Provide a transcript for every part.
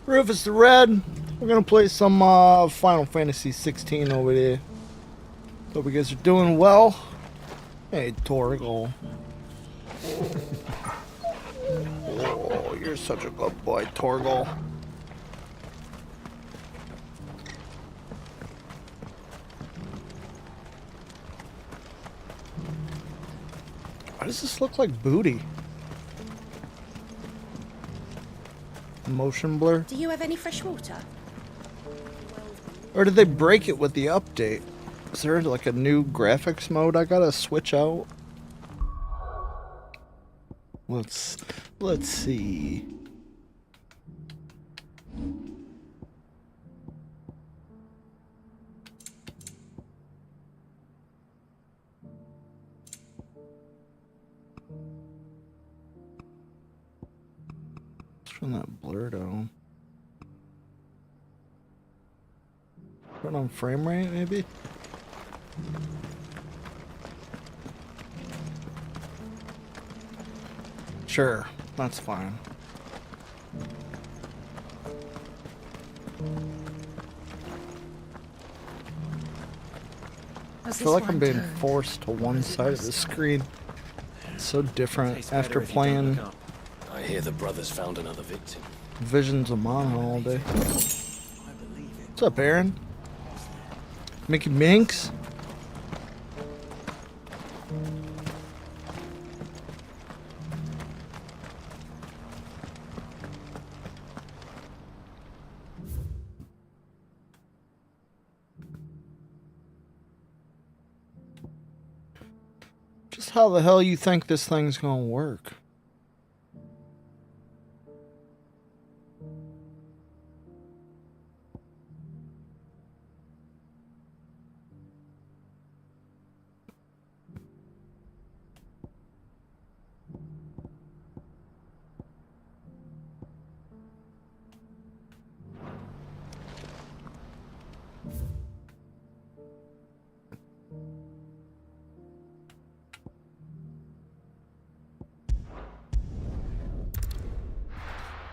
Rufus the Red. We're gonna play some Final Fantasy XVI over there. Hope you guys are doing well. Hey, Torgal. Oh, you're such a good boy, Torgal. Why does this look like booty? Motion blur? Do you have any fresh water? Or did they break it with the update? Is there like a new graphics mode I gotta switch out? Let's see. Let's turn that blur down. Turn on frame rate, maybe? Sure, that's fine. I feel like I'm being forced to one side of the screen. It's so different after playing I hear the brothers found another victim. Visions of Mana all day. What's up, Aaron? Mickey Minx? Just how the hell you think this thing's gonna work?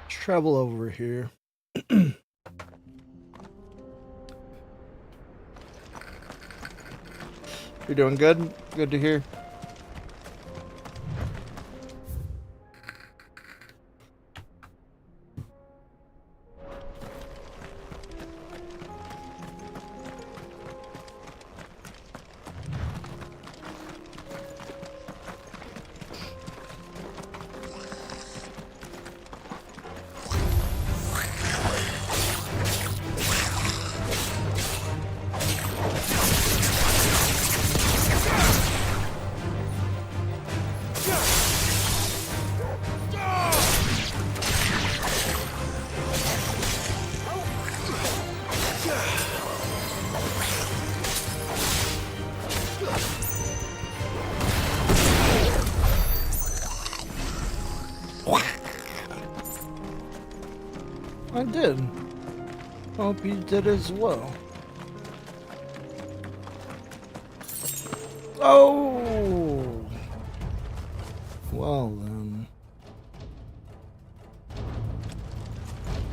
Travel over here. You're doing good? Good to hear. I did. Hope you did as well. Oh! Well then.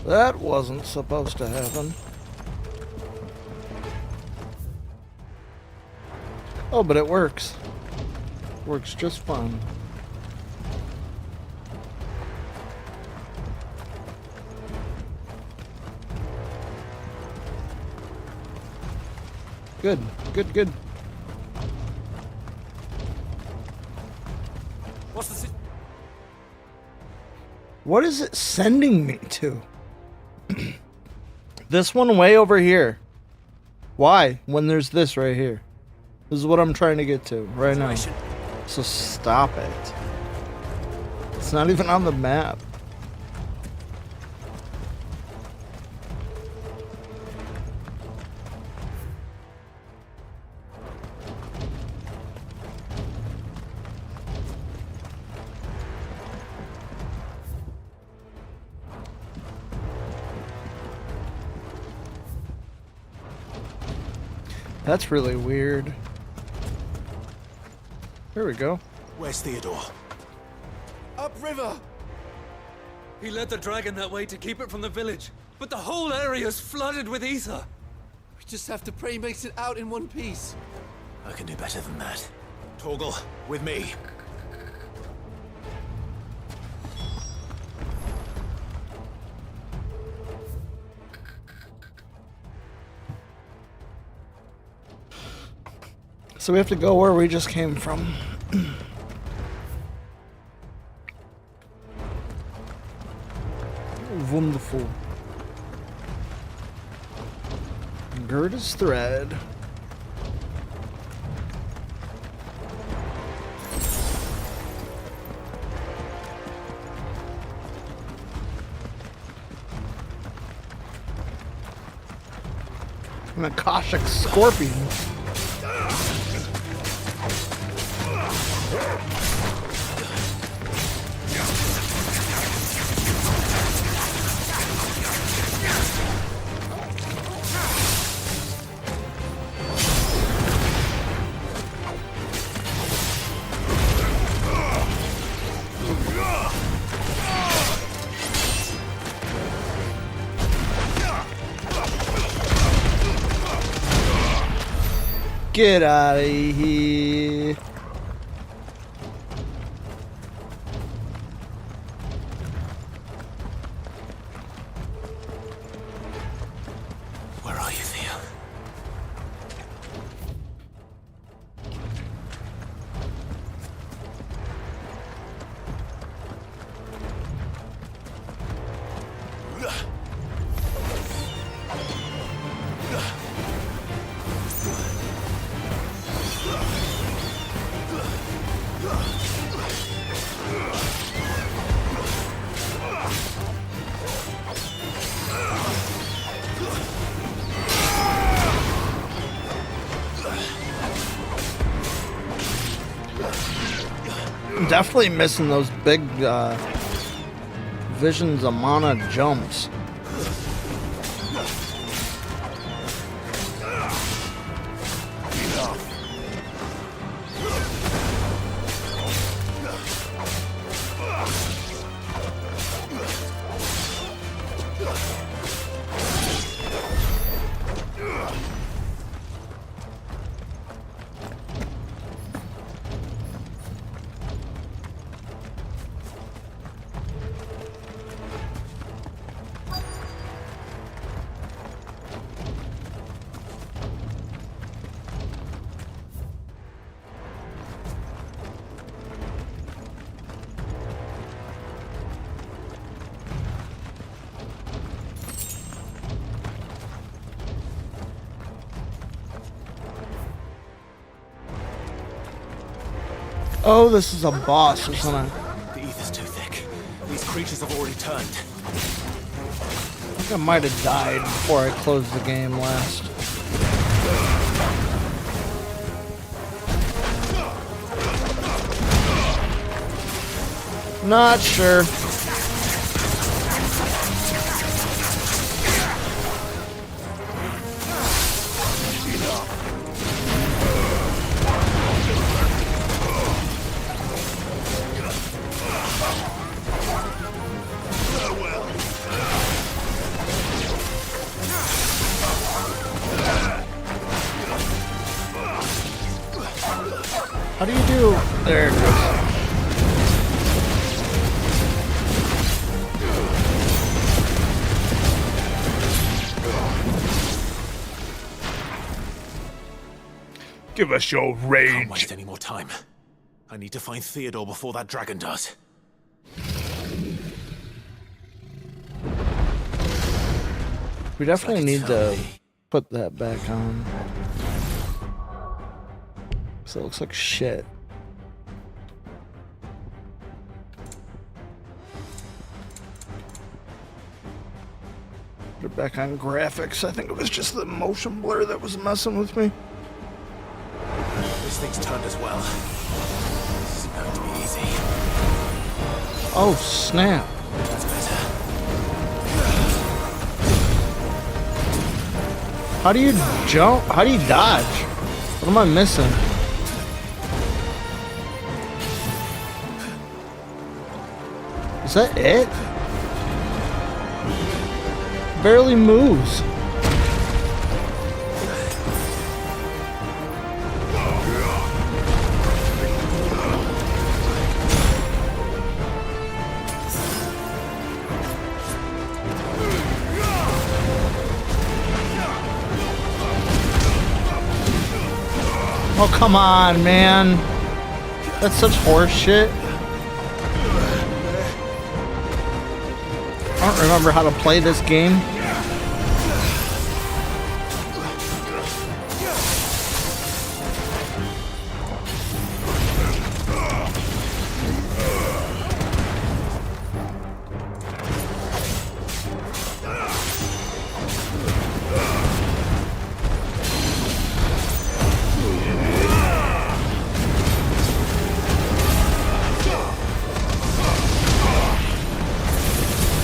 That wasn't supposed to happen. Oh, but it works. Works just fine. Good, good, good. What is it sending me to? This one way over here. Why? When there's this right here. This is what I'm trying to get to right now. So stop it. It's not even on the map. That's really weird. Here we go. Where's Theodore? Upriver! He led the dragon that way to keep it from the village. but the whole area's flooded with ether. We just have to pray he makes it out in one piece. I can do better than that. Torgal, with me. So we have to go where we just came from. Wonderful. Rufus The Red. An Akashic Scorpion. Get out of here. Where are you, Theo? Definitely missing those big visions of mana jumps. Oh, this is a boss or something. The ether's too thick. These creatures have already turned. I think I might have died before I closed the game last. Not sure. How do you do? There it goes. Give us your Can't rage. waste any more time. I need to find Theodore before that dragon does. We definitely need tell to me. put that back on. So it looks like shit. Put it back on graphics. I think it was just the motion blur that was messing with me. This thing's turned as well. This isn't going to be easy. Oh, snap. That's better. How do you jump? How do you dodge? What am I missing? Is that it? Barely moves. Oh, come on, man. That's such horse shit. I don't remember how to play this game.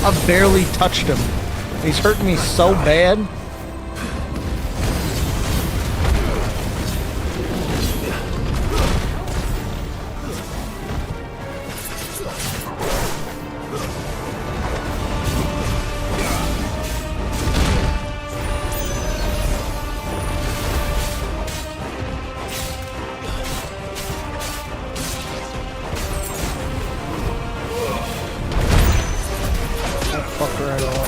I've barely touched him. He's hurting me so bad. Fucker at all.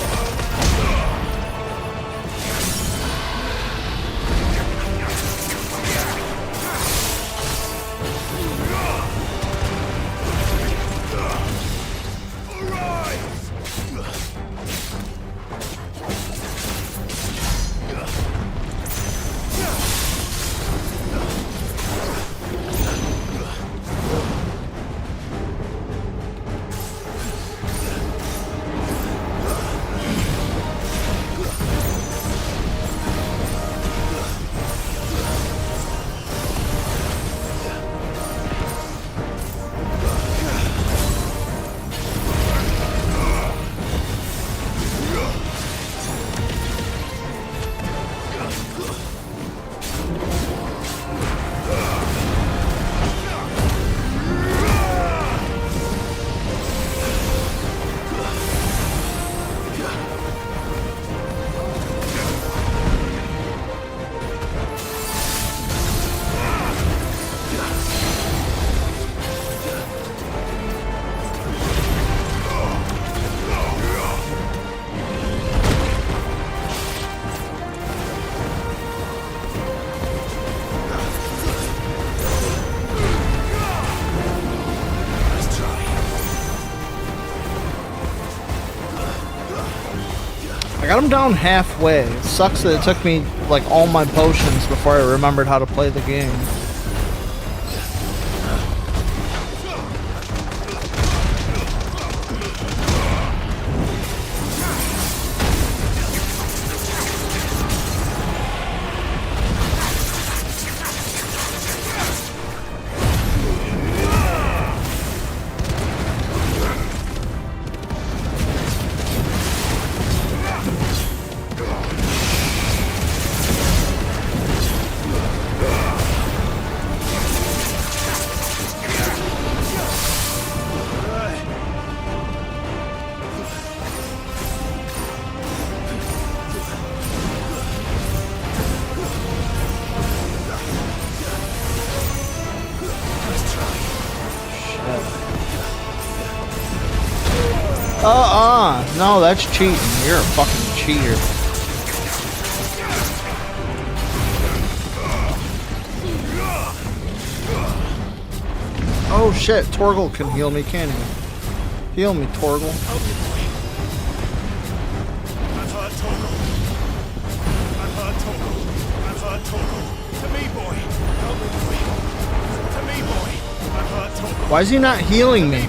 I got him down halfway. It sucks that it took me like all my potions before I remembered how to play the game. No, that's cheating. You're a fucking cheater. Oh shit, Torgal can heal me, can he? Heal me, Torgal. I've heard Torgal. I've heard Torgal. I've heard Torgal. To me, boy. Help me, boy. To me, boy. I've heard Torgal. Why is he not healing me?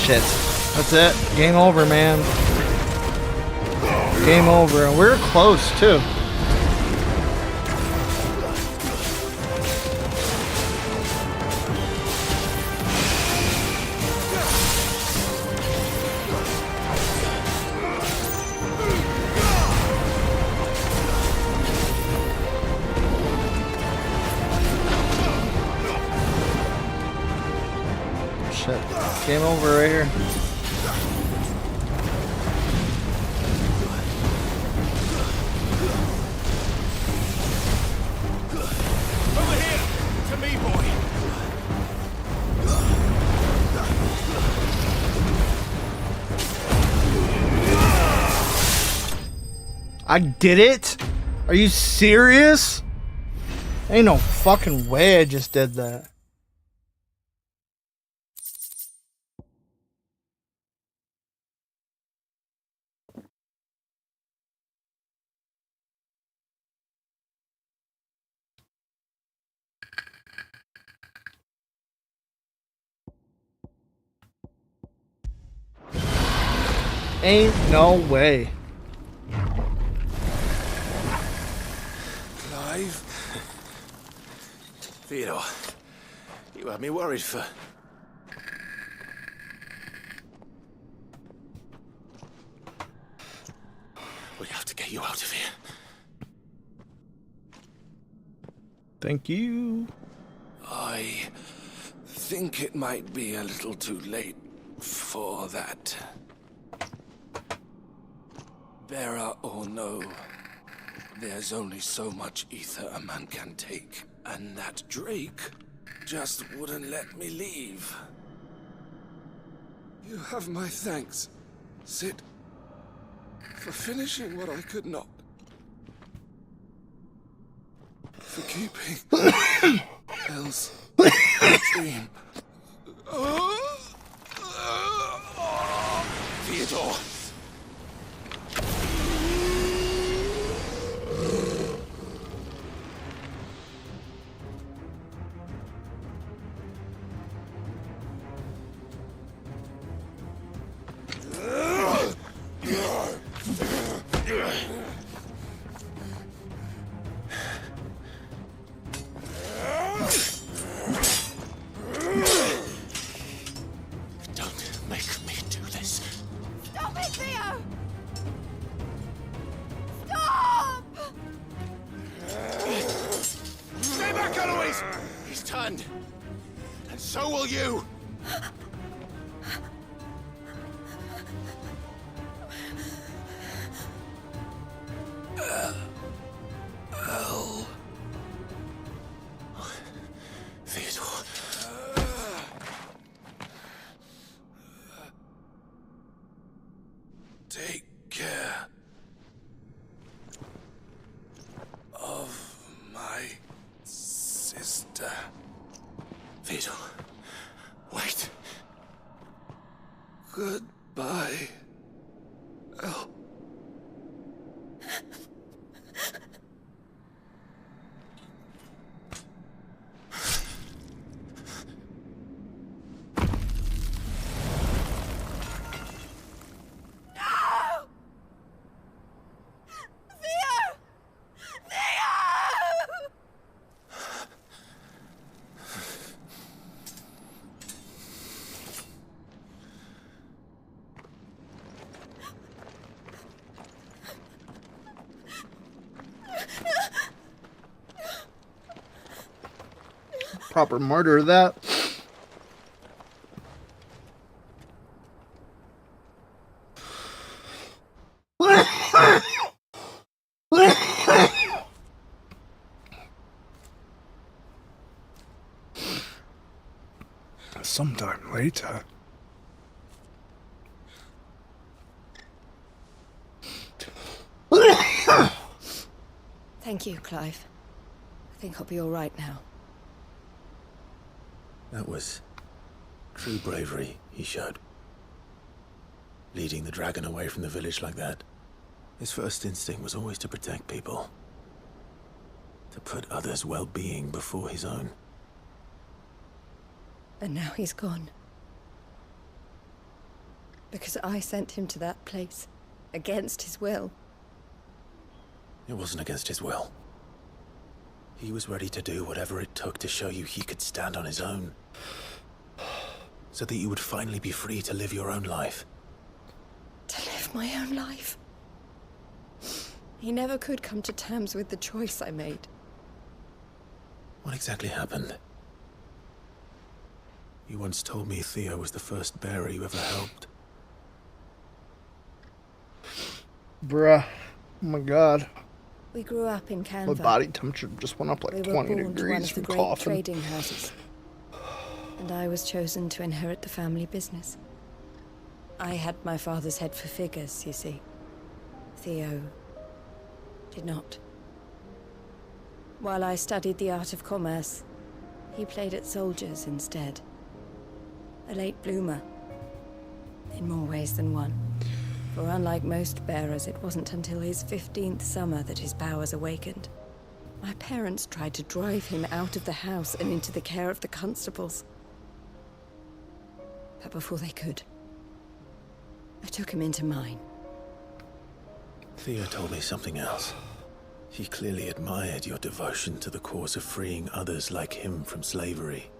Shit. That's it. Game over, man. Game over. And we're close, too. Game over right here. Over here! To me, boy! I did it? Are you serious? Ain't no fucking way I just did that. Ain't no way. Clive? Theodore, you had me worried for... We have to get you out of here. Thank you. I think it might be a little too late for that. Bearer or no, there's only so much ether a man can take, and that Drake just wouldn't let me leave. You have my thanks, Sid, for finishing what I could not. For keeping Elle's dream. Theodore! Don't make me do this. Stop it, Theo! Stop! Stay back, Eloise! He's turned. And so will you! Theodore. Take care of my sister. Theodore, wait. Goodbye, Elle. Proper murder that. Sometime later. Thank you, Clive. I think I'll be all right now. That was true bravery he showed. Leading the dragon away from the village like that. His first instinct was always to protect people. To put others' well-being before his own. And now he's gone. Because I sent him to that place. Against his will. It wasn't against his will. He was ready to do whatever it took to show you he could stand on his own. So that you would finally be free to live your own life. To live my own life. He never could come to terms with the choice I made. What exactly happened? You once told me Theo was the first bearer you ever helped. Bruh. Oh my god. We grew up in My Canva. body temperature just went up like We were 20 born to one degrees of the from great coughing. trading houses. And I was chosen to inherit the family business. I had my father's head for figures, you see. Theo did not. While I studied the art of commerce, he played at soldiers instead. A late bloomer, in more ways than one. For unlike most bearers, it wasn't until his 15th summer that his powers awakened. My parents tried to drive him out of the house and into the care of the constables. But before they could, I took him into mine. Theo told me something else. He clearly admired your devotion to the cause of freeing others like him from slavery.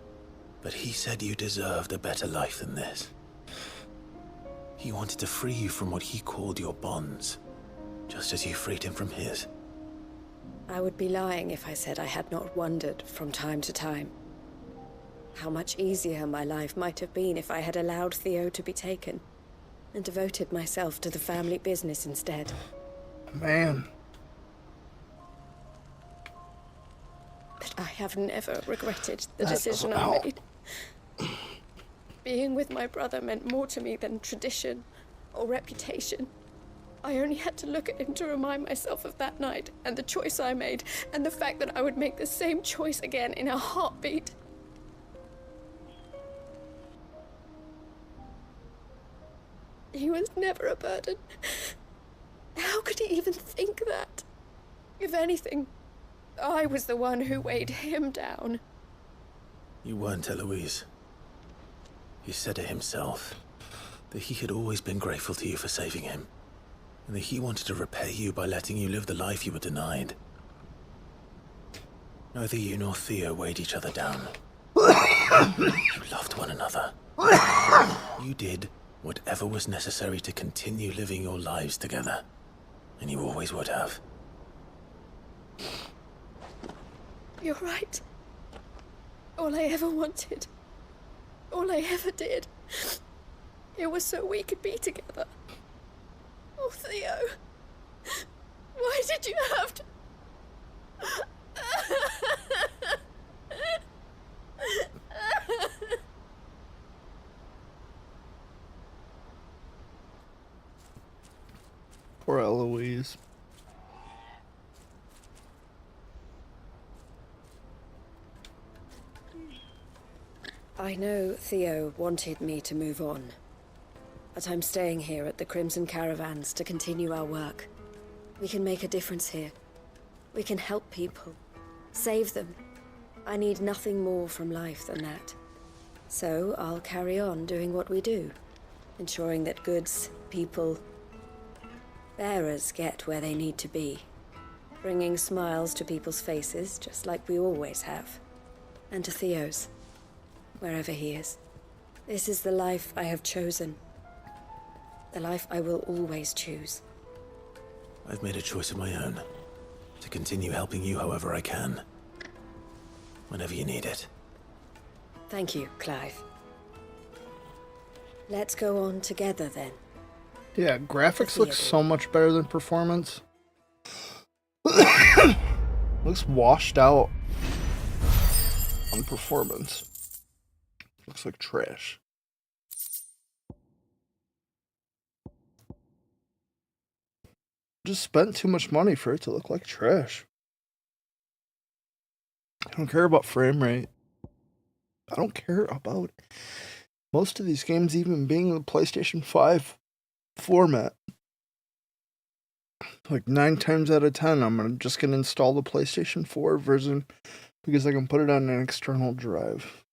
But he said you deserved a better life than this. He wanted to free you from what he called your bonds, just as you freed him from his. I would be lying if I said I had not wondered from time to time how much easier my life might have been if I had allowed Theo to be taken and devoted myself to the family business instead. Man. But I have never regretted the That decision doesn't I help. made. Being with my brother meant more to me than tradition or reputation. I only had to look at him to remind myself of that night and the choice I made and the fact that I would make the same choice again in a heartbeat. He was never a burden. How could he even think that? If anything, I was the one who weighed him down. You weren't, Eloise. He said it himself, that he had always been grateful to you for saving him, and that he wanted to repay you by letting you live the life you were denied. Neither you nor Theo weighed each other down. You loved one another. You did whatever was necessary to continue living your lives together, and you always would have. You're right. All I ever wanted, all I ever did, it was so we could be together. Oh, Theo, why did you have to... Poor Eloise. I know Theo wanted me to move on, but I'm staying here at the Crimson Caravans to continue our work. We can make a difference here. We can help people, save them. I need nothing more from life than that. So I'll carry on doing what we do, ensuring that goods, people, bearers get where they need to be, bringing smiles to people's faces just like we always have, and to Theo's, wherever he is. This is the life I have chosen, the life I will always choose. I've made a choice of my own, to continue helping you however I can, whenever you need it. Thank you, Clive. Let's go on together then. Yeah, graphics look so much better than performance. Looks washed out on performance. Looks like trash. Just spent too much money for it to look like trash. I don't care about frame rate. I don't care about most of these games even being in the PlayStation 5 format. Like 9 times out of 10, I'm just gonna install the PlayStation 4 version because I can put it on an external drive.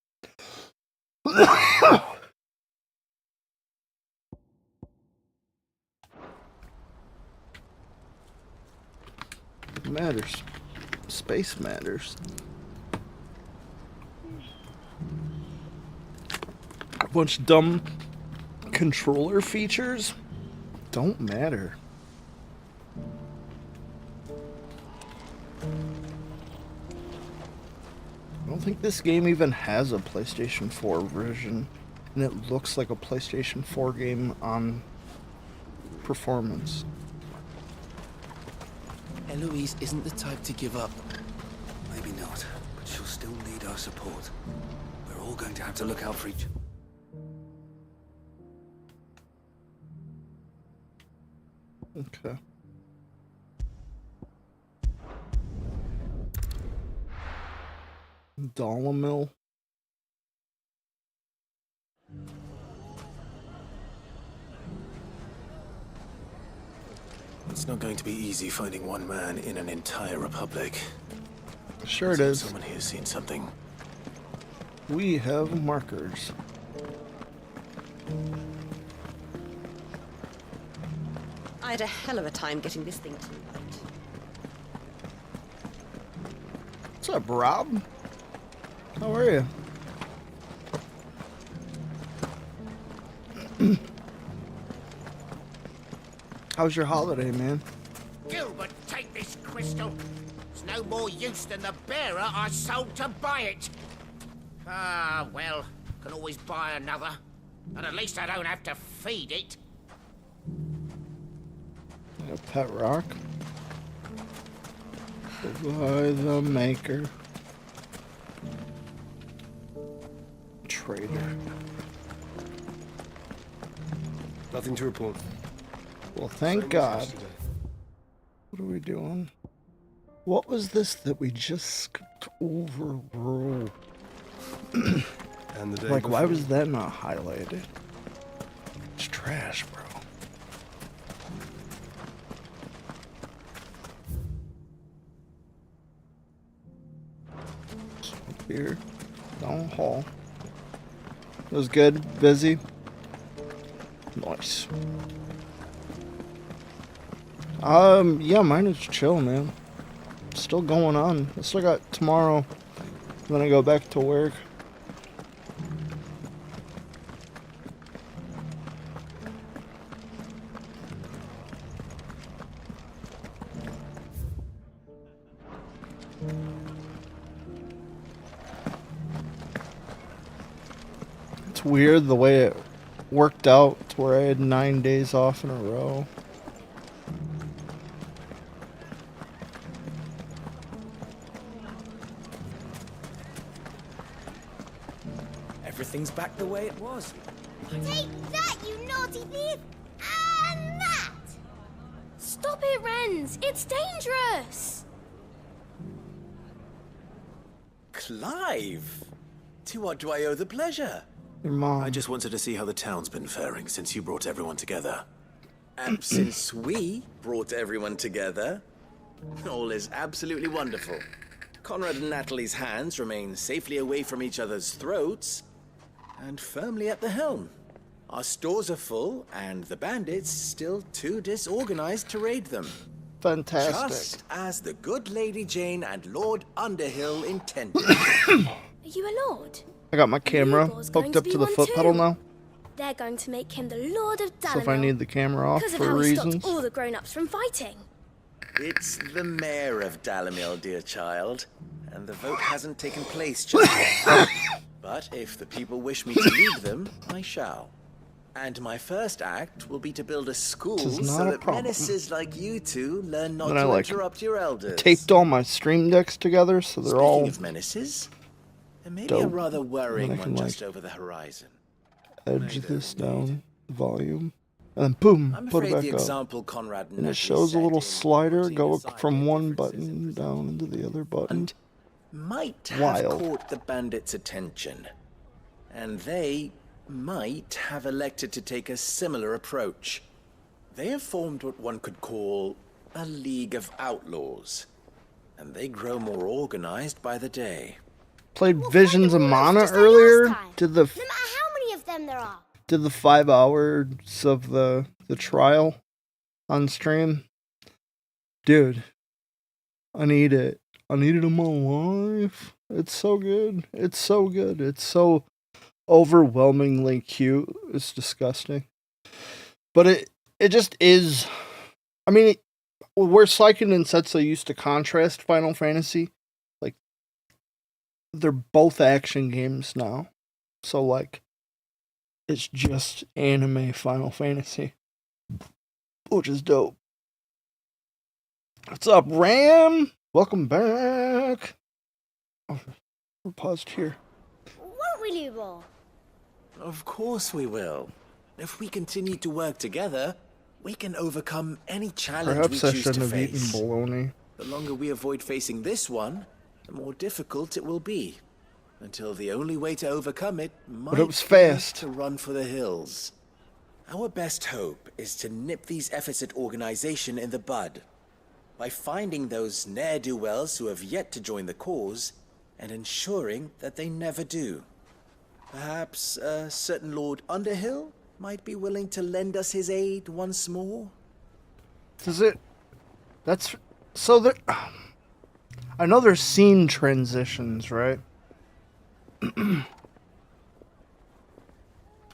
Matters. Space matters. A bunch of dumb controller features don't matter. Don't don't think this game even has a PlayStation 4 version, and it looks like a PlayStation 4 game on performance. Eloise isn't the type to give up. Maybe not, but she'll still need our support. We're all going to have to look out for each other. Okay. Dollar. It's not going to be easy finding one man in an entire republic. Sure it is. Someone here's seen something. We have markers. I had a hell of a time getting this thing to light. What's up, Rob? How are you? How's your holiday, man? Gilbert, take this crystal. It's no more use than the bearer I sold to buy it. Ah, well, can always buy another. And at least I don't have to feed it. A pet rock. By the maker. Trader. Nothing to report. Well, thank God. What are we doing? What was this that we just skipped over, bro? And the day Like, why before. was that not highlighted? It's trash, bro. Here, down the hall. It was good, busy. Nice. Yeah, mine is chill, man. Still going on. I still got tomorrow. Then I go back to work. It's weird the way it worked out to where I had 9 days off in a row. Everything's back the way it was. Take that, you naughty thief! And that! Stop it, Renz! It's dangerous! Clive! To what do I owe the pleasure? Your mom. I just wanted to see how the town's been faring since you brought everyone together. And since we brought everyone together, all is absolutely wonderful. Conrad and Natalie's hands remain safely away from each other's throats and firmly at the helm. Our stores are full, and the bandits still too disorganized to raid them. Fantastic. Just as the good Lady Jane and Lord Underhill intended. Are you a lord? I got my camera Igor's going hooked up be to the one foot too. pedal now. They're going to make him the Lord of Dalamil. So if I need the camera off because of for how he reasons. stopped all the grown-ups from fighting. It's the mayor of Dalamil, dear child, and the vote hasn't taken place just yet. But if the people wish me to lead them, I shall. And my first act will be to build a school This is so not a that problem. menaces like you two learn not And I to like interrupt your elders. Taped all my stream decks together so they're Speaking all of menaces, there may be dope. a rather worrying And I can, one like, just over the horizon. edge this down, volume, and then boom, I'm put afraid it the back up. example Conrad And it Natalie shows a set little in slider putting go aside from their one differences in button down into the other button. might have Wild. caught the bandits' attention. And they might have elected to take a similar approach. They have formed what one could call a League of Outlaws. And they grow more organized by the day. Played We'll Visions of find the wolves Mana just like earlier. last time. Did the No matter how many of them there are. did the 5 hours of the trial on stream. Dude, I need it. I need it in my life. It's so good. It's so good. It's so overwhelmingly cute. It's disgusting. But it just is. I mean, where Seiken and Setsu used to contrast Final Fantasy, like they're both action games now. So, like, it's just anime Final Fantasy, which is dope. What's up, Ram? Welcome back. Oh, we're paused here. What will you roll? Of course we will. If we continue to work together, we can overcome any challenge Perhaps we I choose to shouldn't have eaten face. bologna. The longer we avoid facing this one, the more difficult it will be. Until the only way to overcome it might But it was be fast. to run for the hills. Our best hope is to nip these efforts at organization in the bud by finding those ne'er-do-wells who have yet to join the cause and ensuring that they never do. Perhaps a certain Lord Underhill might be willing to lend us his aid once more? Does it? That's so there. I know there's scene transitions, right?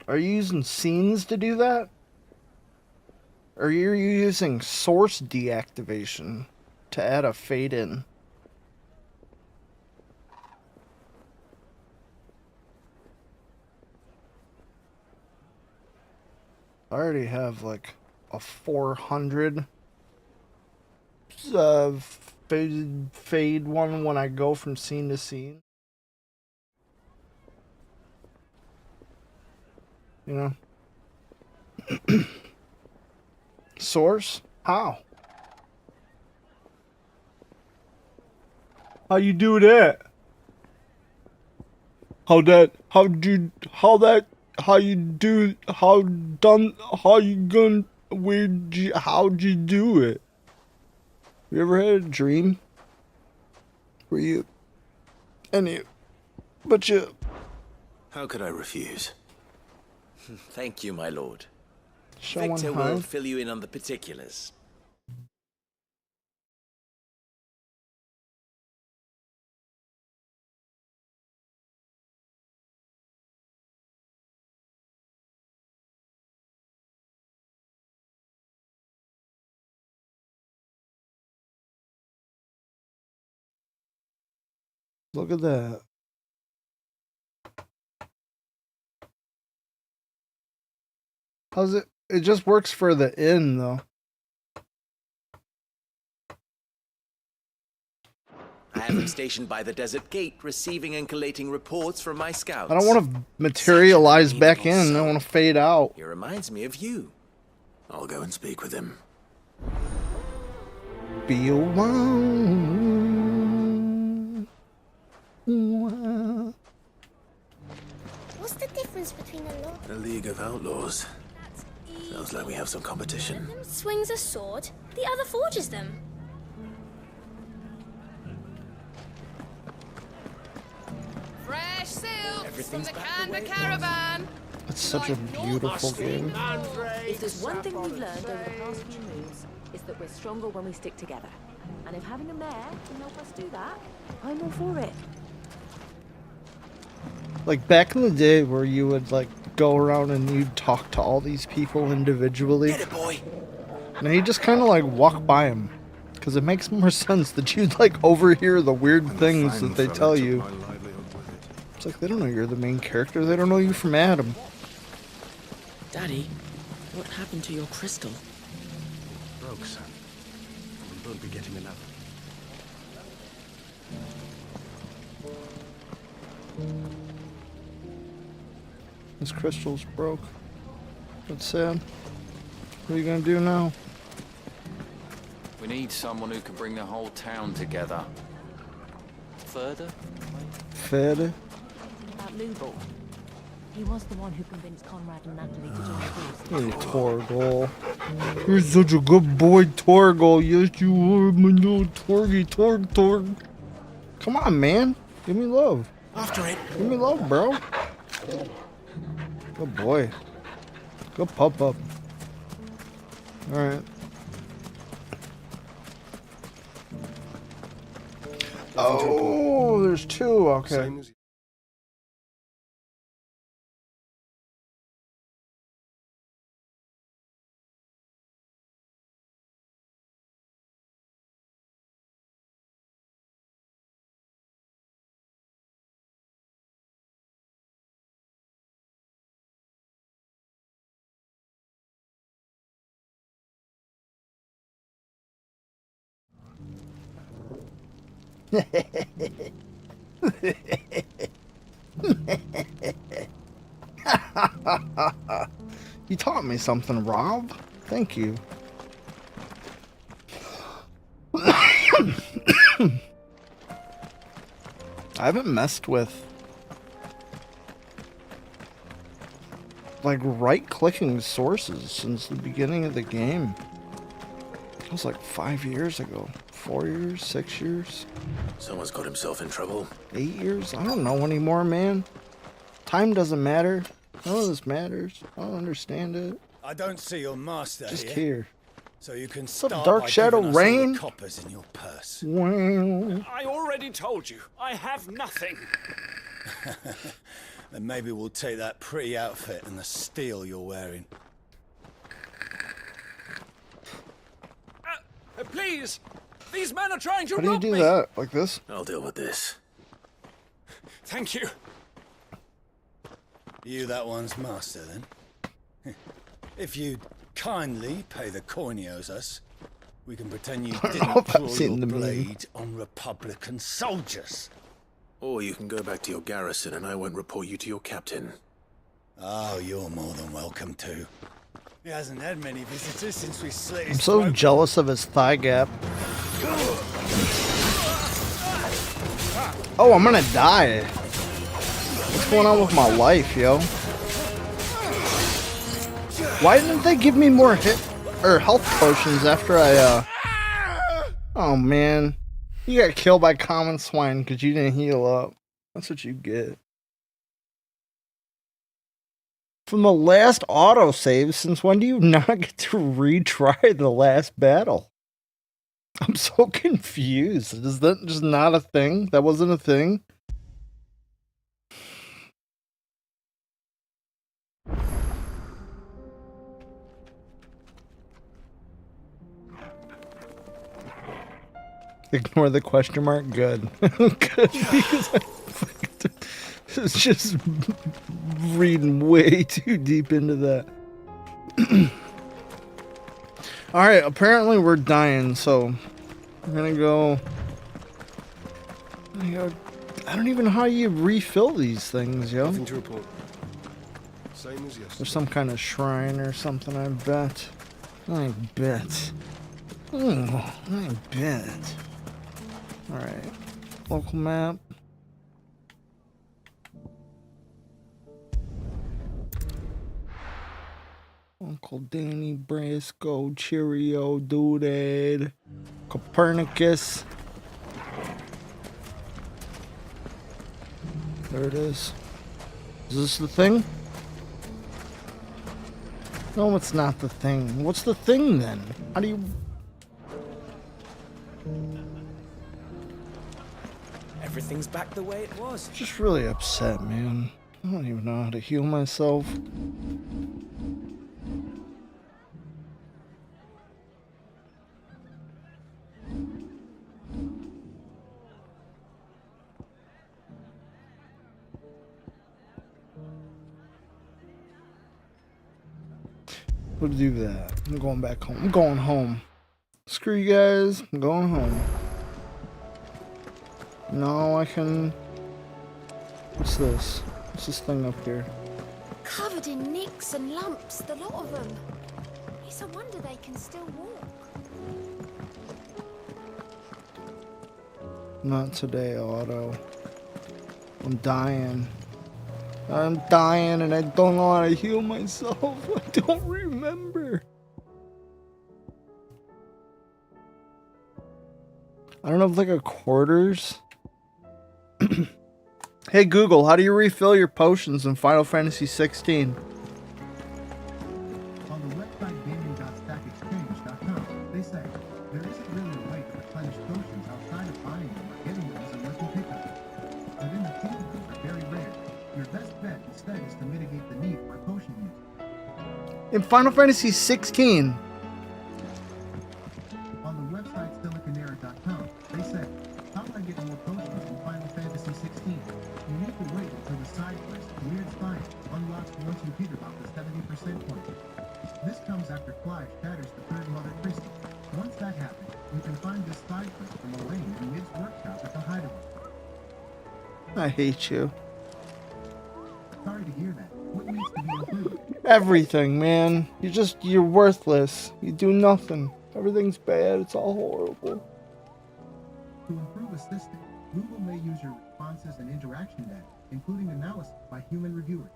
Are you using scenes to do that? Or are you using source deactivation to add a fade in? I already have like a 400 fade one when I go from scene to scene. You know? Source? How? How you do that? How you how'd you do it? You ever had a dream where How could I refuse? Thank you, my lord. show Victor on will high? fill you in on the particulars. Look at that. How's it? It just works for the inn, though. I have him stationed by the desert gate, receiving and collating reports from my scouts. I don't want to materialize Such an back amiable in. I soul. want to fade out. He reminds me of you. I'll go and speak with him. Be alone. What's the difference between a law? A League of Outlaws. Sounds like we have some competition. One swings a sword, the other forges them. Fresh silk Everything's from the back the Canberra way it Caravan. It's such a beautiful game. If there's one thing we've learned over the past few moons, it's that we're stronger when we stick together. And if having a mare can help us do that, I'm all for it. Like back in the day where you would like go around and you'd talk to all these people individually. Get it, boy. Now you just kind of like walk by them. Because it makes more sense that you'd like overhear the weird things that they tell you. It's like they don't know you're the main character. They don't know you from Adam. Daddy, what happened to your crystal? Broke, son. We won't be getting another. This crystal's broke. That's sad. What are you gonna do now? We need someone who can bring the whole town together. Further? Fed? About Lubal. He was the one who convinced Conrad and Natalie to join the force. Hey, Torgal. You're such a good boy, Torgal. Yes, you are, my little Torgy, Torg. Come on, man. Give me love. After it. Give me love, bro. Good boy. Good pup up. Alright. Oh, there's two. Okay. Same as You taught me something, Rob. Thank you. I haven't messed with like right-clicking sources since the beginning of the game. It was like 5 years ago. 4 years, 6 years. Someone's got himself in trouble. 8 years? I don't know anymore, man. Time doesn't matter. None of this matters. I don't understand it. I don't see your master Just here. here. So you can What's up, start Dark by Shadow giving us all the Rain? coppers in your purse. Wow. I already told you, I have nothing. Then maybe we'll take that pretty outfit and the steel you're wearing. Please! These men are trying to How do you rob do me! that? Like this? I'll deal with this. Thank you. You that one's master, then? If you'd kindly pay the coin he owes us, we can pretend you I don't know didn't if I've draw seen your the meme. blade on Republican soldiers. Or you can go back to your garrison and I won't report you to your captain. Oh, you're more than welcome to. He hasn't had many visitors since we slit I'm his so throat. jealous of his thigh gap. Oh, I'm gonna die. What's going on with my life, yo? Why didn't they give me more hit or health potions after I Oh man. You got killed by common swine because you didn't heal up. That's what you get. From the last autosave, since when do you not get to retry the last battle? I'm so confused. Is that just not a thing? That wasn't a thing? Ignore the question mark? Good. Good, because I was just reading way too deep into that. Alright, apparently we're dying, so I'm gonna go... I don't even know how you refill these things, yo. Nothing to report. Same as yesterday. There's some kind of shrine or something, I bet. I bet. Oh, I bet. Alright. Local map. Uncle Danny Brasco, Cheerio, Doodad, Copernicus. There it is. Is this the thing? No, it's not the thing. What's the thing then? How do you... Everything's back the way it was. Just really upset, man. I don't even know how to heal myself. We'll do that. I'm going back home. I'm going home. Screw you guys. I'm going home. No, I can... What's this? What's this thing up here? Covered in nicks and lumps, the lot of them. It's a wonder they can still walk. Not today, Otto. I'm dying. I'm dying and I don't know how to heal myself. I don't remember. I don't have like a quarters. Hey Google, how do you refill your potions in Final Fantasy XVI? On the website gaming.stackexchange.com, they say there isn't really a way to replenish potions outside of buying them or getting them as a merchant pickup. Within the kingdom are very rare. Your best bet instead is to mitigate the need for potion use. In Final Fantasy XVI. On the website siliconera.com, they say how can I get more potions in Final Fantasy XVI? You need to wait until the side quest Weird Spine unlocks once you hit about the 70% point. This comes after Clive shatters the third mother crystal. Once that happens, you can find this side quest from Elaine in Mid's workshop at the I hate you. Sorry to hear that. What needs to be improved? Everything, man. You're worthless. You do nothing. Everything's bad. It's all horrible. To improve assisting, Google may use your responses and interaction data, including analysis by human reviewers.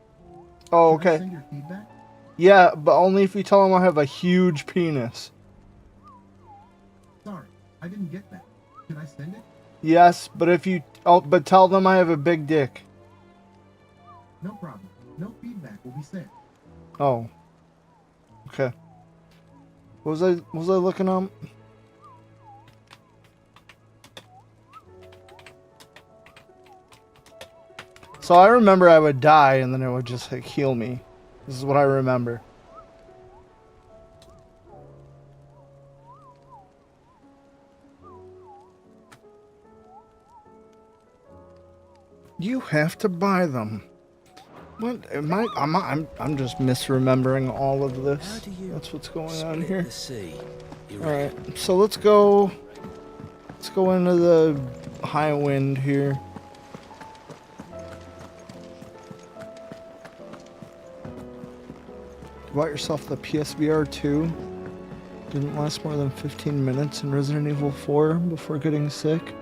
Oh, Should I okay. send your feedback? Yeah, but only if you tell them I have a huge penis. Sorry, I didn't get that. Should I send it? Yes, but but tell them I have a big dick. No problem. No feedback will be sent. Oh. Okay. What was I looking up? So I remember I would die and then it would just like heal me. This is what I remember. You have to buy them. What am I? I'm just misremembering all of this. That's what's going on here. All right, so let's go. Let's go into the high wind here. You bought yourself the PSVR 2. Didn't last more than 15 minutes in Resident Evil 4 before getting sick.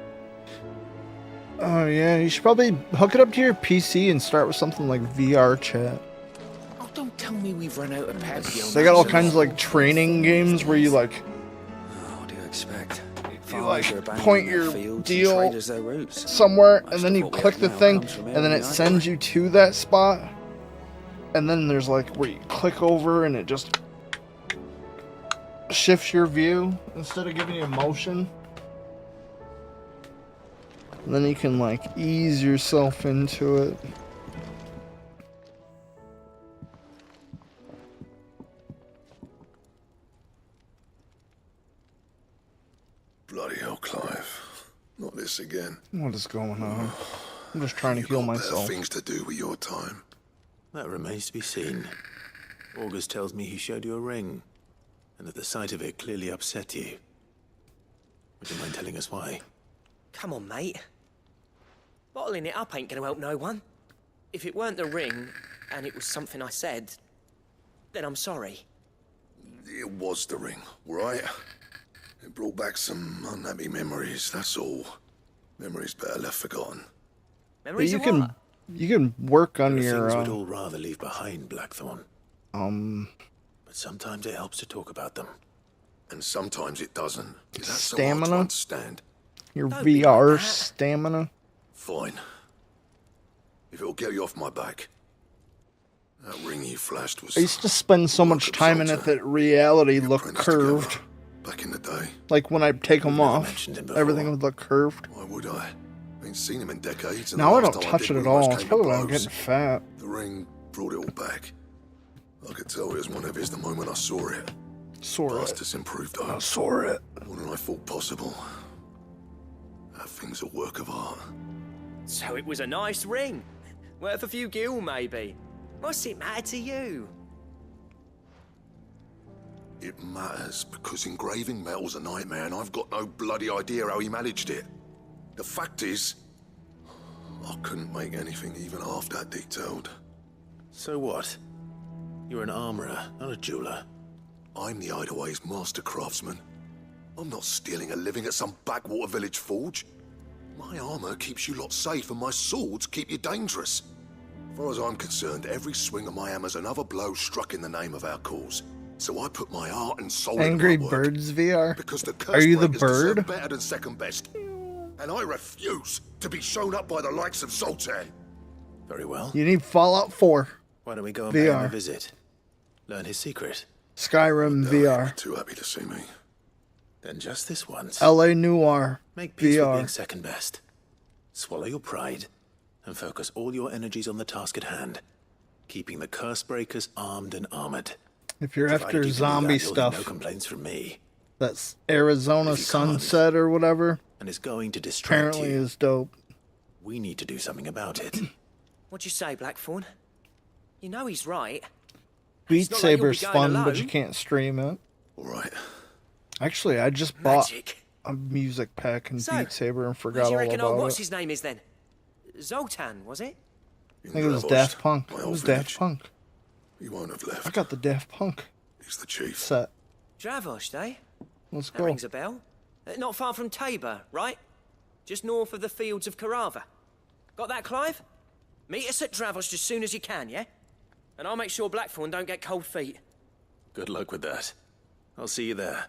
Oh yeah, you should probably hook it up to your PC and start with something like VR chat. Oh, don't tell me we've run out of pads. They got all kinds of like training games where you like What do you expect? you like point your deal somewhere and then you click the thing and then it sends you to that spot. And then there's like where you click over and it just shifts your view instead of giving you motion. And then you can like ease yourself into it. Bloody hell, Clive. Not this again. What is going on? I'm just trying to heal myself. Better things to do with your time. That remains to be seen. August tells me he showed you a ring, and that the sight of it clearly upset you. Would you mind telling us why? Come on, mate. Bottling it up ain't gonna help no one. If it weren't the ring, and it was something I said, then I'm sorry. It was the ring, right? It brought back some unhappy memories, that's all. Memories better left forgotten. Memories you of can what? you can work on There are your things we'd all rather leave behind, Blackthorn. But sometimes it helps to talk about them. And sometimes it doesn't. Is that stamina? so hard to understand? Your Don't be VR like that. stamina. Fine. If it'll get you off my back. That ring you flashed was... I used to spend so much time in it that reality looked curved. Back in the day. Like when I take them off, mentioned him before. everything would look curved. Why would I? Ain't seen him in decades. And Now the I last don't time touch did, it at we almost all. It's came to probably why I'm blows. getting fat. The ring brought it all back. I could tell it was one of his the moment I saw it. Saw it. Past has improved, though. I saw it. More than I thought possible. That thing's a work of art. So it was a nice ring. Worth a few gil, maybe. What's it matter to you? It matters because engraving metal's a nightmare and I've got no bloody idea how he managed it. The fact is, I couldn't make anything even half that detailed. So what? You're an armorer, not a jeweler. I'm the Hideaway's master craftsman. I'm not stealing a living at some backwater village forge. My armor keeps you lot safe and my swords keep you dangerous. As far as I'm concerned, every swing of my hammer's another blow struck in the name of our cause. So I put my heart and soul Angry into my work. Birds VR. Because the Are you the curse breakers deserve bird? better than second best. And I refuse to be shown up by the likes of Zoltan. Very well. You need Fallout 4. Why don't we go and pay him a VR. visit? Learn his secret. Skyrim VR. Too happy to see me. Then just this once. LA Noir Make peace with VR. being second best. Swallow your pride and focus all your energies on the task at hand. Keeping the curse breakers armed and armored. If you're Provided after you can do zombie that, you'll get stuff. No complaints from me. That's Arizona If you can't, Sunset or whatever. And it's going to distract Apparently you. is dope. We need to do something about it. What'd you say, Blackthorn? You know he's right. Beat not like you'll be Saber's going fun, but alone. you can't stream it. Alright. Actually, I just bought Magic. a music pack in So, Beat Saber and Where forgot do you all reckon about what's it. his name is then? Zoltan, was it? I think it was Daft Punk. It was Daft Punk. He won't have left. I got the Daft Punk. He's the chief. Set. Dravost, eh? Let's That go. rings a bell. Not far from Tabor, right? Just north of the fields of Carava. Got that, Clive? Meet us at Dravost as soon as you can, yeah? And I'll make sure Blackthorn don't get cold feet. Good luck with that. I'll see you there.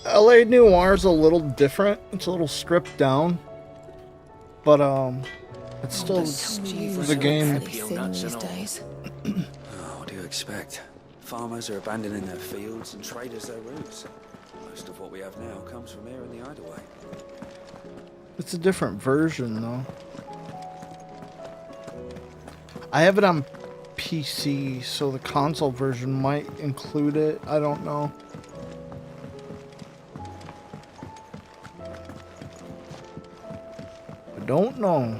LA Noir's a little different. It's a little stripped down. But it's still the game. What do you expect? Farmers are abandoning their fields and traders their routes. Most of what we have now comes from here in the Hideaway. It's a different version though. I have it on PC, so the console version might include it. I don't know. I don't know.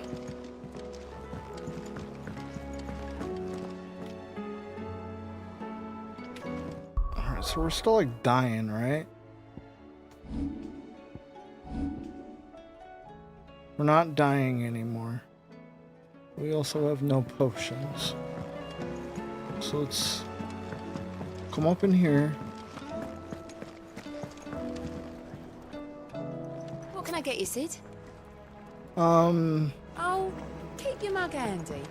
Alright, so we're still like dying, right? We're not dying anymore. We also have no potions. So let's come up in here. What can I get you, Sid? Oh, keep your mug handy.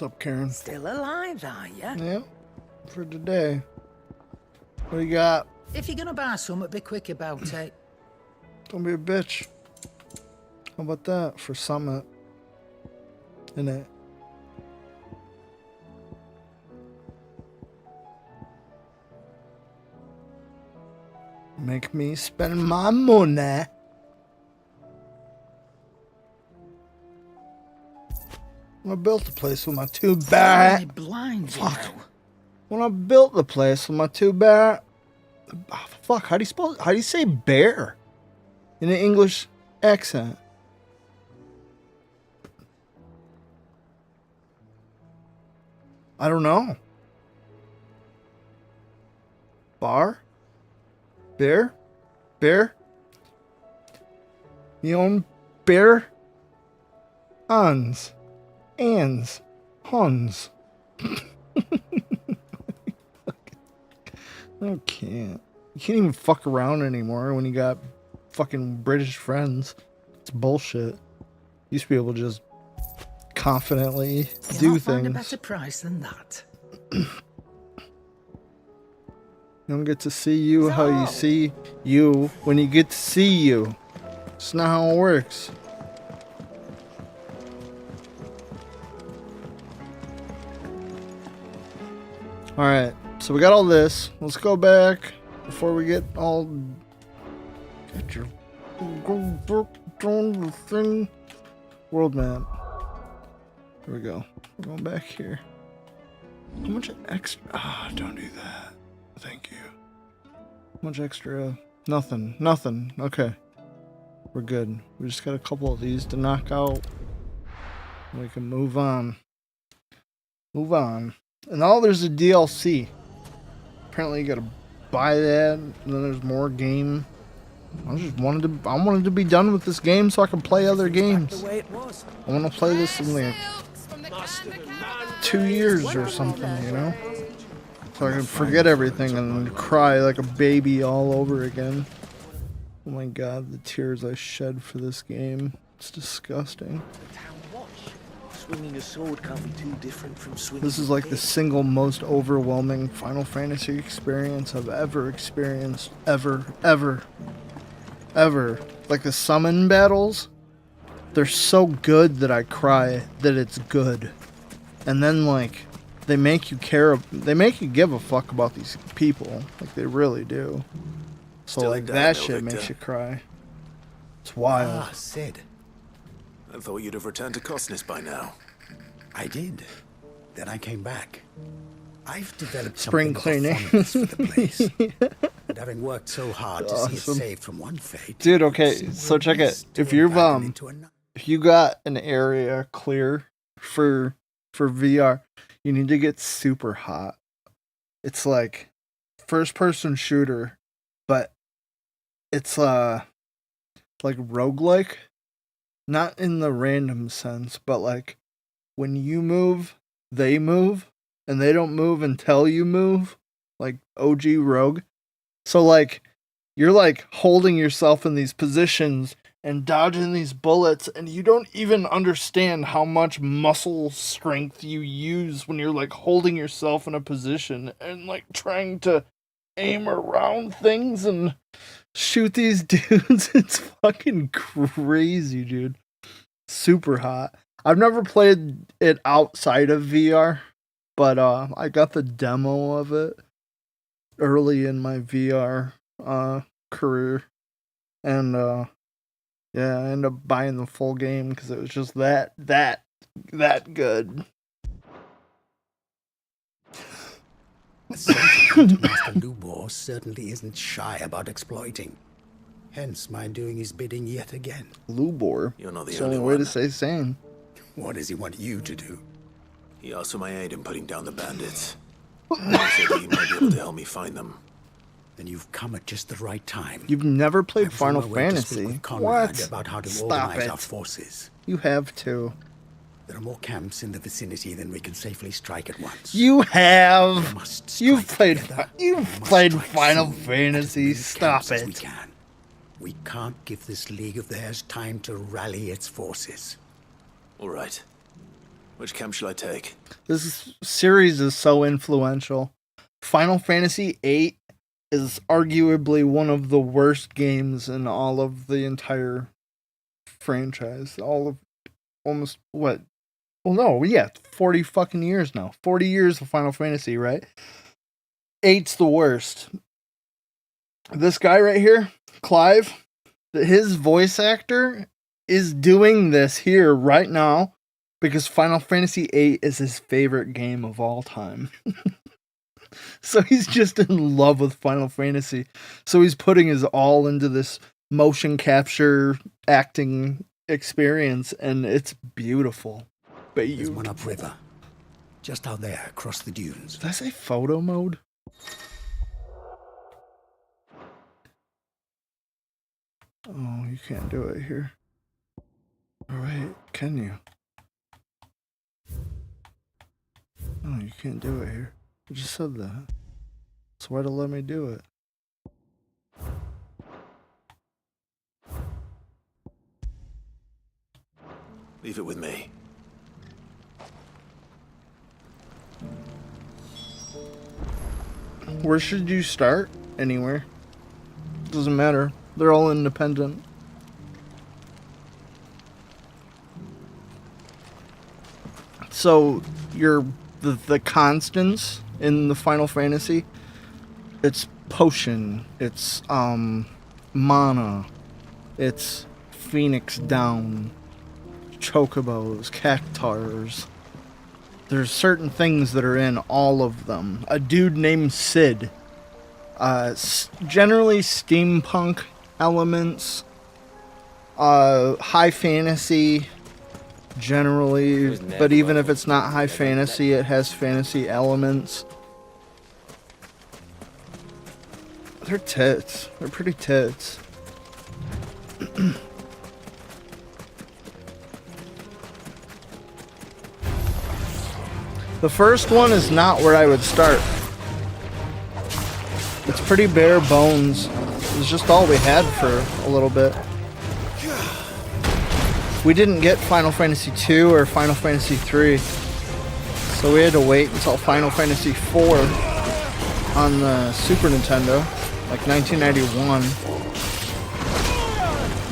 what's up, Karen? Still alive, are ya? Yeah, for today. What do you got? If you're gonna buy something, be quick about it. Don't be a bitch. How about that for Summit? Innit? Make me spend my money. When I built the place with my two bear. Fuck. When I built the place with my two bear. Oh, fuck. How do you say bear in an English accent? I don't know. Bar? Bear? Bear? You own bear? Hans. Ans. Huns. I can't. You can't even fuck around anymore when you got fucking British friends. It's bullshit. Used to be able to just confidently do Find a things. better price than that. You don't get to see you how you see you when you get to see you. It's not how it works. Alright, so we got all this. Let's go back before we get all... Get your... Go down the thing. World map. Here we go. We're going back here. How much extra... Ah, don't do that. Thank you. How much extra? Nothing. Nothing. Okay. We're good. We just got a couple of these to knock out. We can move on. Move on. And now there's a DLC. Apparently you gotta buy that, and then there's more game. I wanted to be done with this game so I can play other games. I want to play this in like 2 years or something, you know? So I can forget everything and cry like a baby all over again. Oh my god, the tears I shed for this game. It's disgusting. Swinging a sword can't be too different from swinging. This is like the single most overwhelming Final Fantasy experience I've ever experienced. Ever. Like the summon battles, they're so good that I cry that it's good. And then like, they make you give a fuck about these people. Like they really do. So Still like in doubt, that though, shit Victor. makes you cry. It's wild. Ah, Sid. I thought you'd have returned to Cosness by now. I did. Then I came back. I've developed Spring something of a cleaning. fondness for the place. And having worked so hard to see it Awesome. saved from one fate. Dude, okay, so check it. If you've if you got an area clear for VR, you need to get super hot. It's like first person shooter, but it's like roguelike. Not in the random sense, but like when you move, they move, and they don't move until you move, like OG Rogue. So like you're like holding yourself in these positions and dodging these bullets, and you don't even understand how much muscle strength you use when you're like holding yourself in a position and like trying to aim around things and shoot these dudes. It's fucking crazy, dude. Super hot. I've never played it outside of VR, but I got the demo of it early in my VR career, and yeah, I ended up buying the full game because it was just that good. Sentiment Master Lubor certainly isn't shy about exploiting. Hence my doing his bidding yet again. Lubor? You're not the It's only way one. to say sane. What does he want you to do? He asked for my aid in putting down the bandits. He said that you might be able to help me find them. Then you've come at just the right time. You've never played I'm Final on my way to speak Fantasy. with Conrad What? about how to Stop organize it. our forces. You have to. There are more camps in the vicinity than we can safely strike at once. You have. You've played Final Fantasy. Stop it. We can't give this league of theirs time to rally its forces. All right. Which camp shall I take? This series is so influential. Final Fantasy VIII is arguably one of the worst games in all of the entire franchise. All of almost what? Well, no, yeah, 40 fucking years now. 40 years of Final Fantasy, right? 8's the worst. This guy right here, Clive, his voice actor is doing this here right now because Final Fantasy VIII is his favorite game of all time. So he's just in love with Final Fantasy. So he's putting his all into this motion capture acting experience, and it's beautiful. There's one upriver. Just out there, across the dunes. Did I say photo mode? Oh, you can't do it here. Alright, can you? Oh, you can't do it here. I just said that. So why'd it let me do it? Leave it with me. Where should you start? Anywhere. Doesn't matter. They're all independent. So you're the constants in the Final Fantasy. It's potion. It's mana. It's Phoenix Down. Chocobos, cactars. There's certain things that are in all of them. A dude named Sid. Generally steampunk elements. High fantasy. Generally, but even if it's not high fantasy, it has fantasy elements. They're tits. They're pretty tits. The first one is not where I would start. It's pretty bare bones. It was just all we had for a little bit. We didn't get Final Fantasy II or Final Fantasy III, so we had to wait until Final Fantasy IV on the Super Nintendo, like 1991,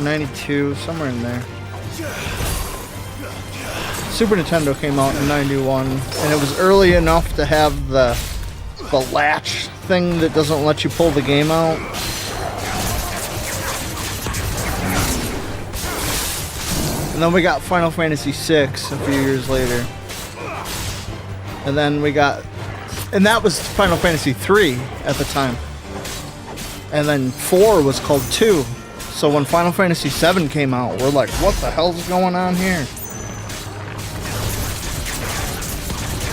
92, somewhere in there. Super Nintendo came out in 91, and it was early enough to have the latch thing that doesn't let you pull the game out. And then we got Final Fantasy VI a few years later. And then we got... And that was Final Fantasy III at the time. And then 4 was called 2. So when Final Fantasy VII came out, we're like, what the hell's going on here?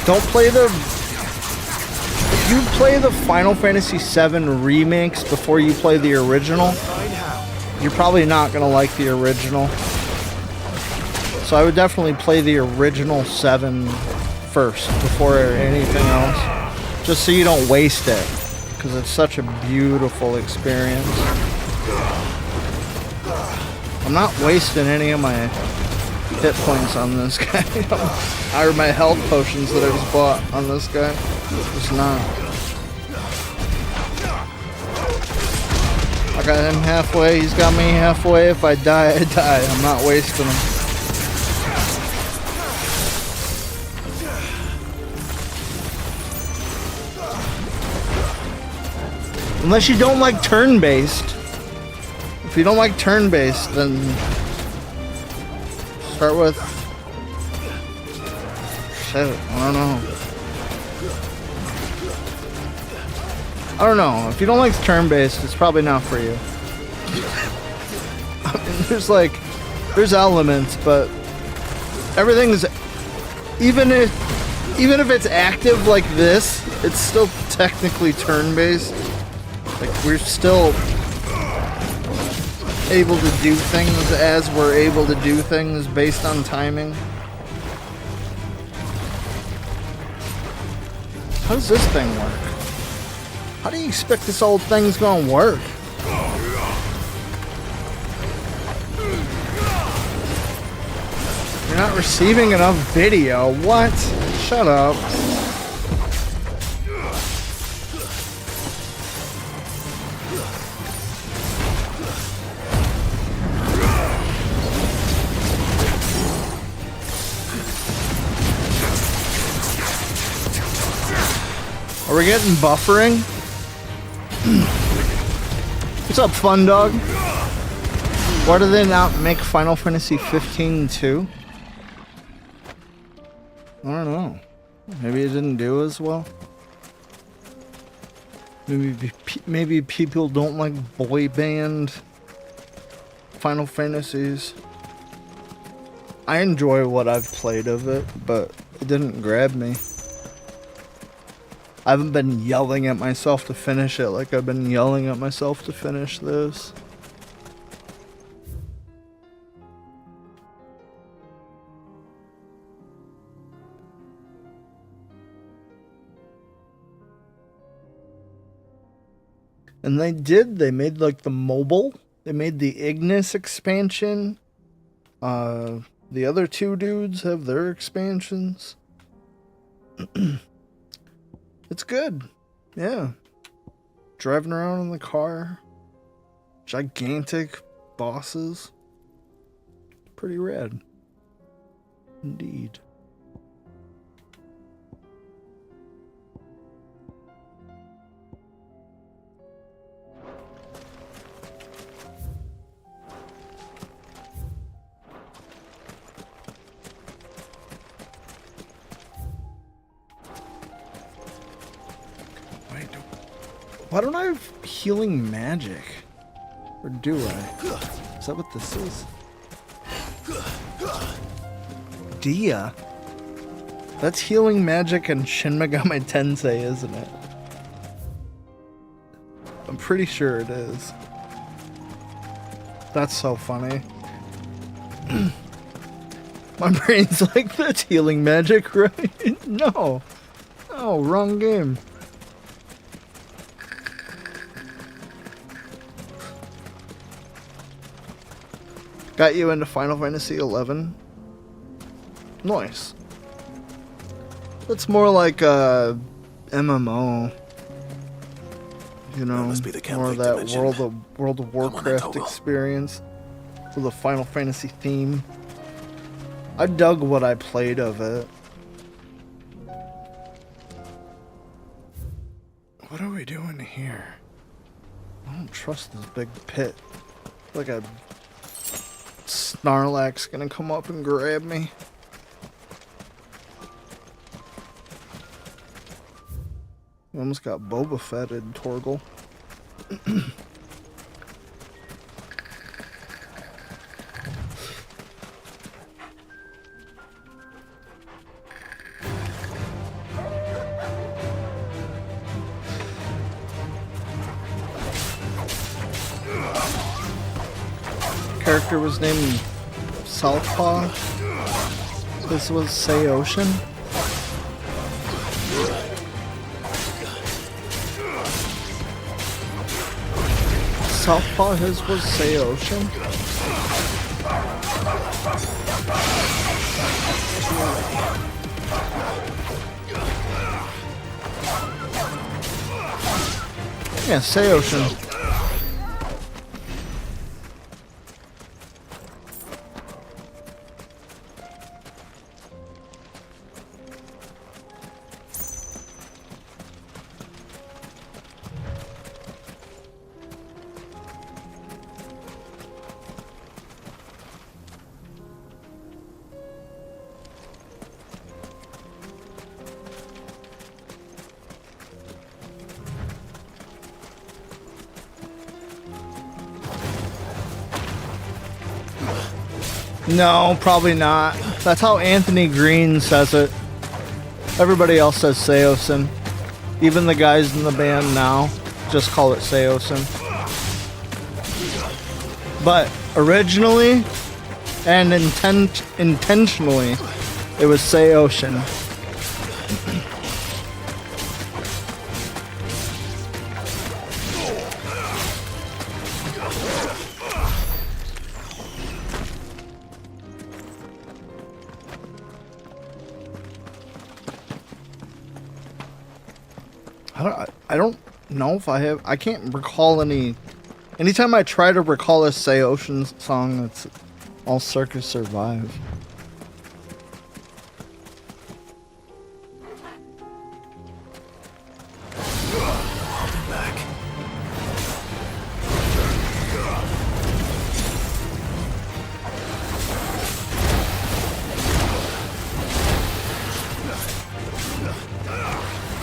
Don't play the... If you play the Final Fantasy VII remakes before you play the original, you're probably not gonna like the original. So I would definitely play the original 7 first before anything else, just so you don't waste it, because it's such a beautiful experience. I'm not wasting any of my hit points on this guy, or my health potions that I just bought on this guy. Just not. I got him halfway, he's got me halfway. If I die, I die. I'm not wasting them. Unless you don't like turn-based. If you don't like turn-based, then start with... Shit, I don't know. I don't know. If you don't like turn-based, it's probably not for you. I mean, there's elements, but everything's... Even if it's active like this, it's still technically turn-based. Like, we're still able to do things as we're able to do things based on timing. How does this thing work? How do you expect this old thing's gonna work? You're not receiving enough video. What? Shut up. Are we getting buffering? What's up, fun dog? Why do they not make Final Fantasy 15 too? I don't know. Maybe it didn't do as well. Maybe people don't like boy band Final Fantasies. I enjoy what I've played of it, but it didn't grab me. I haven't been yelling at myself to finish it like I've been yelling at myself to finish this. And they made like the mobile, they made the Ignis expansion. The other 2 dudes have their expansions. It's good. Yeah. Driving around in the car. Gigantic bosses. Pretty rad. Indeed. Why don't I have healing magic? Or do I? Is that what this is? Dia? That's healing magic and Shin Megami Tensei, isn't it? I'm pretty sure it is. That's so funny. My brain's like, that's healing magic, right? No. Oh, wrong game. Got you into Final Fantasy XI? Nice. It's more like a MMO. You know, more of that World of Warcraft experience with a Final Fantasy theme. I dug what I played of it. What are we doing here? I don't trust this big pit. Like a Snarlack's gonna come up and grab me. We almost got Boba Fetted, Torgal. character was named Southpaw. This was Say Ocean. Southpaw, his was Say Ocean. Yeah, Say Ocean. No, probably not. That's how Anthony Green says it. Everybody else says Seosin. Even the guys in the band now just call it Seosin. But originally and intentionally, it was Seosin. I don't know if I have. I can't recall any. Anytime I try to recall a Say Ocean song, it's all Circus Survive.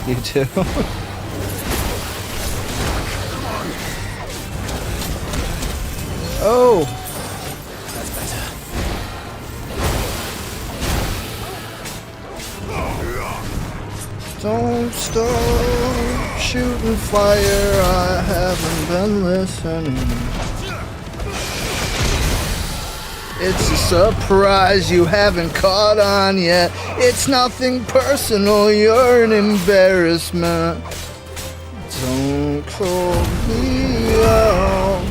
You too. Oh! That's better. Don't stop shooting fire, I haven't been listening. It's a surprise you haven't caught on yet. It's nothing personal, you're an embarrassment. Don't call me out.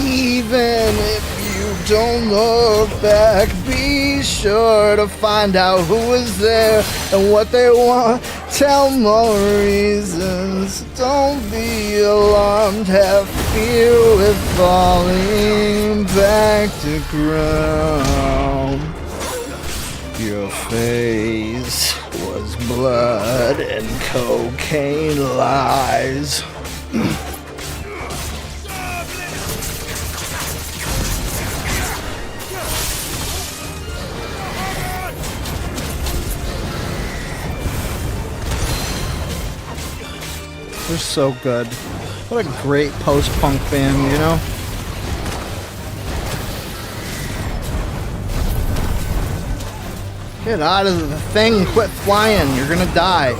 Even if you don't look back, be sure to find out who was there and what they want. Tell more reasons. Don't be alarmed. Have fear with falling back to ground. Your face was blood and cocaine lies. They're so good. What a great post-punk band, you know? Get out of the thing, quit flying, you're gonna die.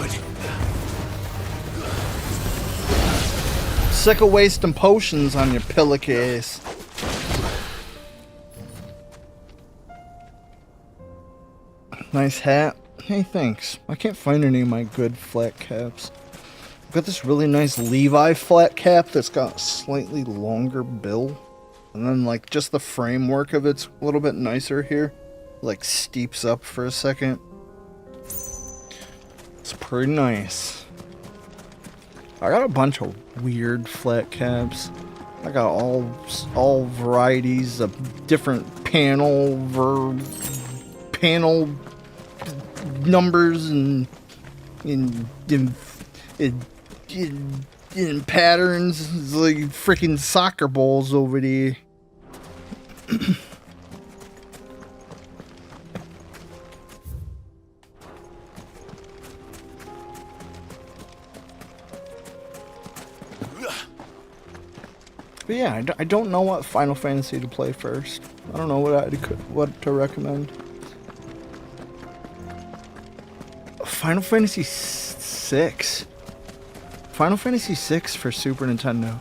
Sick of wasting potions on your pillowcase. Nice hat. Hey, thanks. I can't find any of my good flat caps. I've got this really nice Levi flat cap that's got a slightly longer bill. And then, like, just the framework of it's a little bit nicer here. Like, steeps up for a second. It's pretty nice. I got a bunch of weird flat caps. I got all varieties of different panel numbers and in patterns. It's like freaking soccer balls over there. But yeah, I don't know what Final Fantasy to play first. I don't know what to recommend. Final Fantasy VI. Final Fantasy VI for Super Nintendo.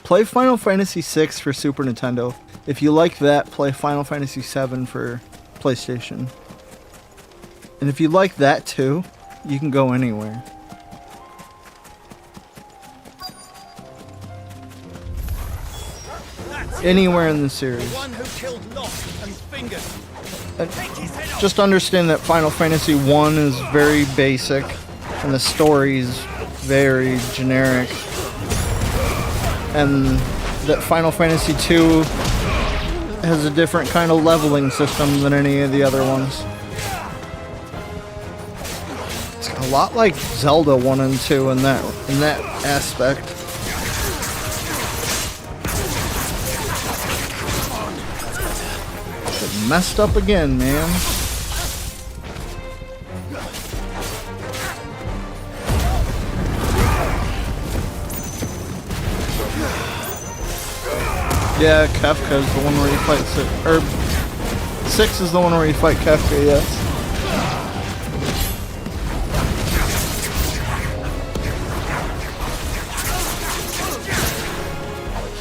Play Final Fantasy VI for Super Nintendo. If you like that, play Final Fantasy VII for PlayStation. And if you like that too, you can go anywhere. Anywhere in the series. Just understand that Final Fantasy I is very basic, and the story's very generic. And that Final Fantasy II has a different kind of leveling system than any of the other ones. It's a lot like Zelda 1 and 2 in that aspect. But messed up again, man. Yeah, Kefka is the one where you fight or 6 is the one where you fight Kefka, yes.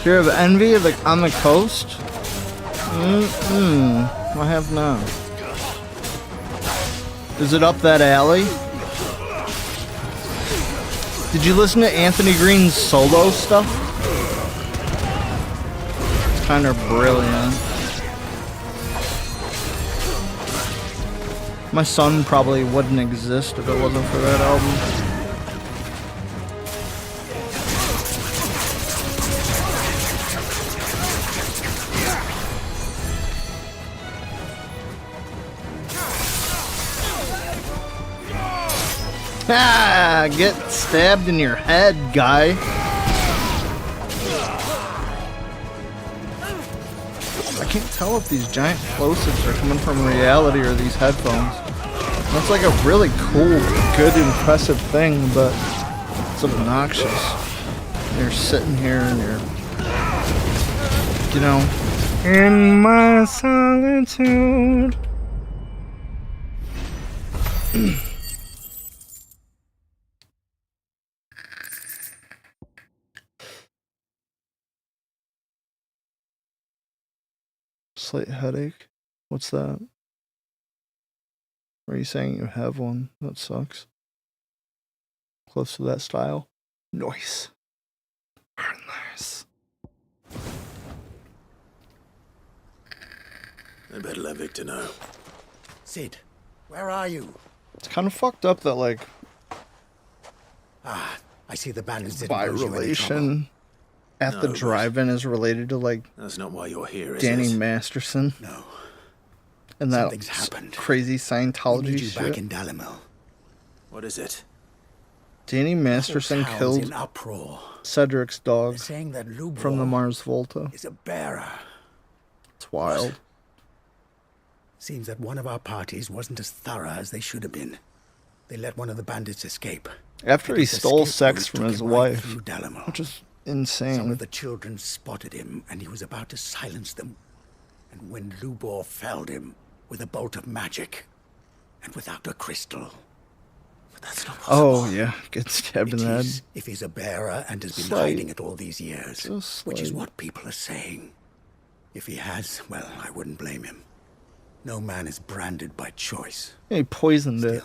Fear of Envy on the coast? I have not. Is it up that alley? Did you listen to Anthony Green's solo stuff? It's kind of brilliant. My son probably wouldn't exist if it wasn't for that album. Ah, get stabbed in your head, guy. I can't tell if these giant plosives are coming from reality or these headphones. That's like a really cool, good, impressive thing, but it's obnoxious. You're sitting here and you're, you know, in my solitude. Slight headache? What's that? Are you saying you have one? That sucks. Close to that style? Nice. Very nice. I better let Victor know. Sid, where are you? It's kind of fucked up that, like, I see the bandits didn't by cause you any trouble. relation at the drive-in is related to, like, That's not why you're here, is Danny it? Masterson. No. And that Something's happened. crazy We Scientology need you shit. back in Dalimil. What is it? Danny Masterson town's killed in uproar. Cedric's dog They're saying that Lubor from the Mars Volta. is a bearer. It's wild. Seems that one of our parties wasn't as thorough as they should have been. They let one of the bandits escape. After he His stole escape sex route from took his him right wife, through Dalimil. which is Some insane. of the children spotted him, and he was about to silence them. And when Lubor felled him with a bolt of magic, and without a crystal. But that's not possible. Oh, yeah. Get stabbed in the head. If he's a bearer and has been Slight. hiding it all these years, Just which is slight. what people are saying. If he has, well, I wouldn't blame him. No man is branded by choice. He poisoned it.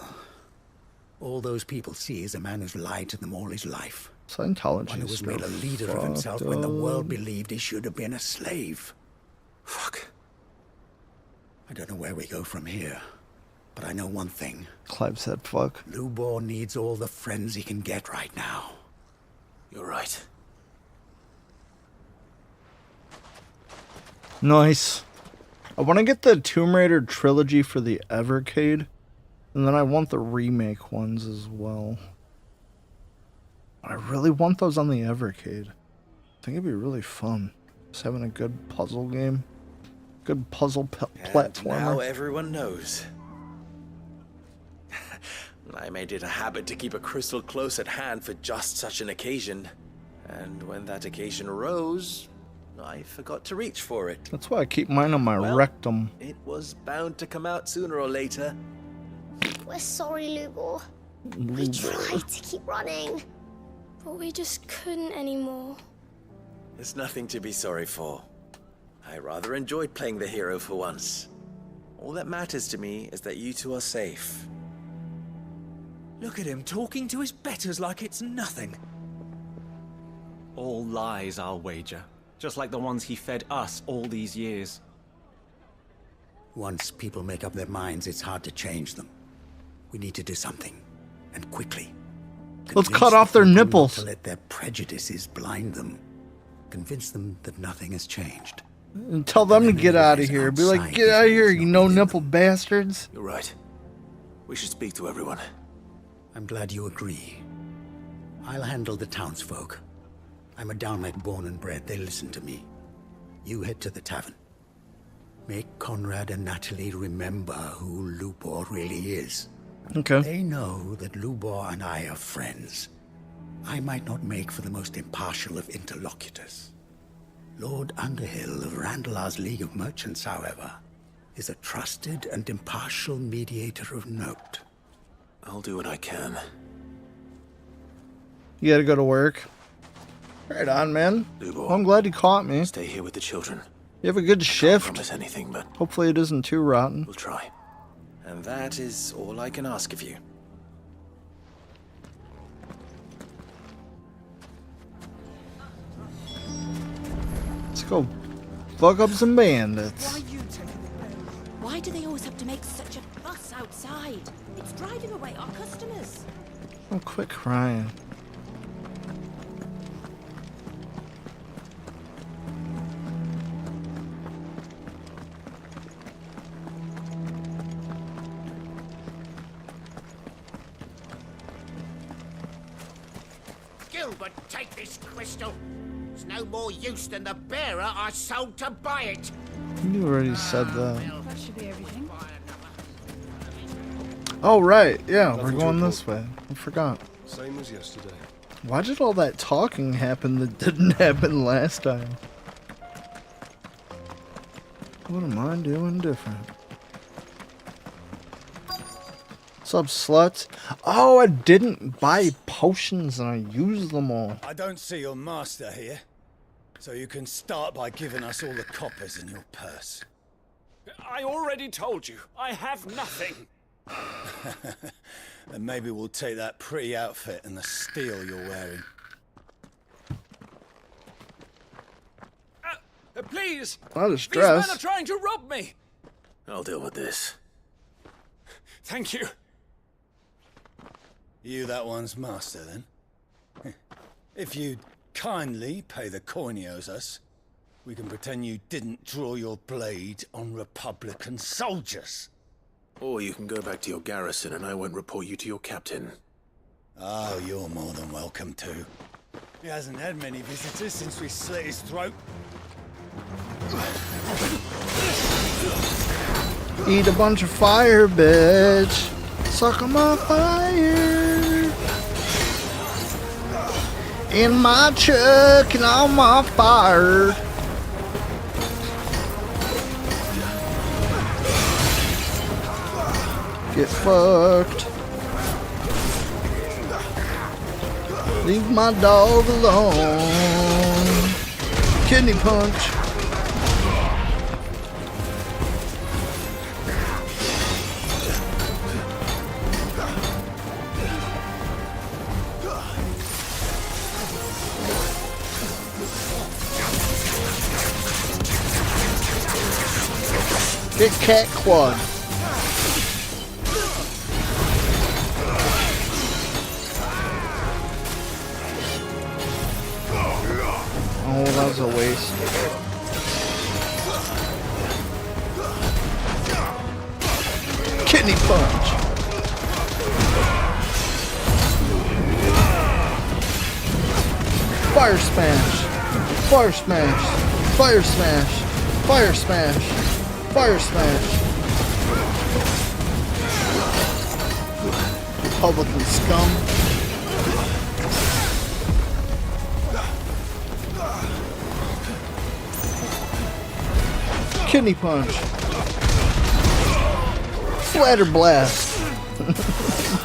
All those people see is a man who's lied to them all his life. Scientology One who was is made a still leader of himself fucked when the up. world believed he should have been a slave. Fuck. I don't know where we go from here, but I know one thing. Clive said fuck. Lubor needs all the friends he can get right now. You're right. Nice. I want to get the Tomb Raider trilogy for the Evercade, and then I want the remake ones as well. I really want those on the Evercade. I think it'd be really fun. Just having a good puzzle game. Good puzzle Now platformer. everyone knows. I made it a habit to keep a crystal close at hand for just such an occasion. And when that occasion arose, I forgot to reach for it. That's why I keep mine on my rectum. It was bound to come out sooner or later. We're sorry, Lubor. We tried to keep running, but we just couldn't anymore. There's nothing to be sorry for. I rather enjoyed playing the hero for once. All that matters to me is that you two are safe. Look at him talking to his betters like it's nothing. All lies, I'll wager. Just like the ones he fed us all these years. Once people make up their minds, it's hard to change them. We need to do something, and quickly. Let's cut off their nipples. Not to let their prejudices blind them. Convince them that nothing has changed. And tell them to get out of here. Be like, get out of here, you no-nipple bastards. You're right. We should speak to everyone. I'm glad you agree. I'll handle the townsfolk. I'm a downlet born and bred. They listen to me. You head to the tavern. Make Conrad and Natalie remember who Lubor really is. Okay. They know that Lubor and I are friends. I might not make for the most impartial of interlocutors. Lord Underhill of Randalar's League of Merchants, however, is a trusted and impartial mediator of note. I'll do what I can. You gotta go to work. Right on, man. Lubor, Well, I'm glad you caught me. stay here with the children. You have a good shift. Can't promise anything, but hopefully it isn't too rotten. We'll try. And that is all I can ask of you. Let's go fuck up some bandits. Why do they always have to make such a fuss outside? It's driving away our customers. Oh, quit crying. Gilbert, take this crystal. It's no more use than the bearer I sold to buy it. You already said that. That should be everything. Oh, right. Yeah, we're going this way. I forgot. Same as yesterday. Why did all that talking happen that didn't happen last time? What am I doing different? What's up, sluts? Oh, I didn't buy potions and I used them all. I don't see your master here, so you can start by giving us all the coppers in your purse. I already told you, I have nothing. Then maybe we'll take that pretty outfit and the steel you're wearing. Please! Not a These stress. men are trying to rob me! I'll deal with this. Thank you. You that one's master, then? If you'd kindly pay the coin he owes us, we can pretend you didn't draw your blade on Republican soldiers. Or you can go back to your garrison and I won't report you to your captain. Oh, you're more than welcome to. He hasn't had many visitors since we slit his throat. Eat a bunch of fire, bitch. Suck on my fire. In my chuck and on my fire. Get fucked. Leave my dog alone. Kidney punch. Get cat quad. Oh, that was a waste. Kidney punch. Fire smash. Fire smash. Fire smash. Fire smash. Fire smash. Republican scum. Kidney punch. Splatter blast.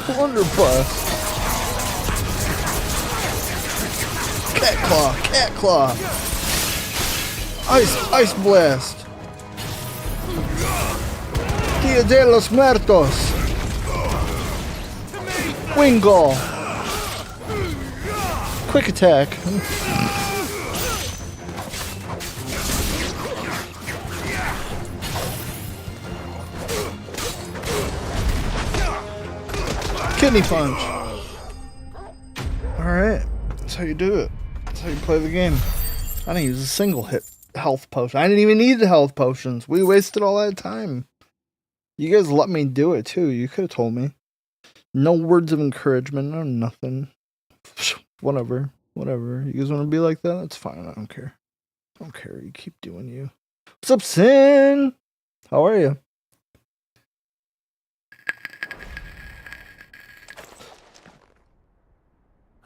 Blunderbuss. Cat claw. Cat claw. Ice blast. Dia de los Muertos. Wingull. Quick attack. Kidney punch. Alright. That's how you do it. That's how you play the game. I didn't use a single hit health potion. I didn't even need the health potions. We wasted all that time. You guys let me do it too. You could have told me. No words of encouragement. No nothing. Whatever. Whatever. You guys want to be like that? That's fine. I don't care. I don't care. You keep doing you. What's up, Sin? How are you?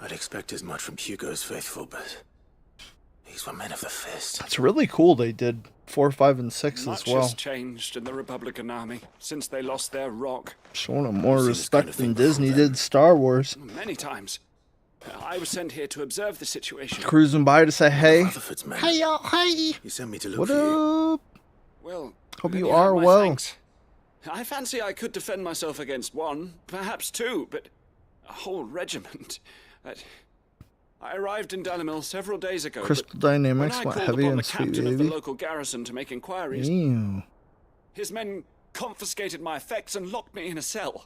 I'd expect as much from Hugo's faithful, but these were men of the fist. It's really cool they did 4, 5, and 6 Much as well. has changed in the Republican Army since they lost their rock. Showing them more respect than Disney did Star Wars. Many times. I was sent here to observe the situation. Cruising by to say hey. Hey, y'all, hey. You sent me to look What for you. up? Well, Hope you have are my well. thanks. I fancy I could defend myself against one, perhaps two, but a whole regiment. I arrived in Dalimil several days ago. Crystal but Dynamics when I went called heavy upon and the sweet captain of the baby. local garrison to make inquiries, Ew. his men confiscated my effects and locked me in a cell.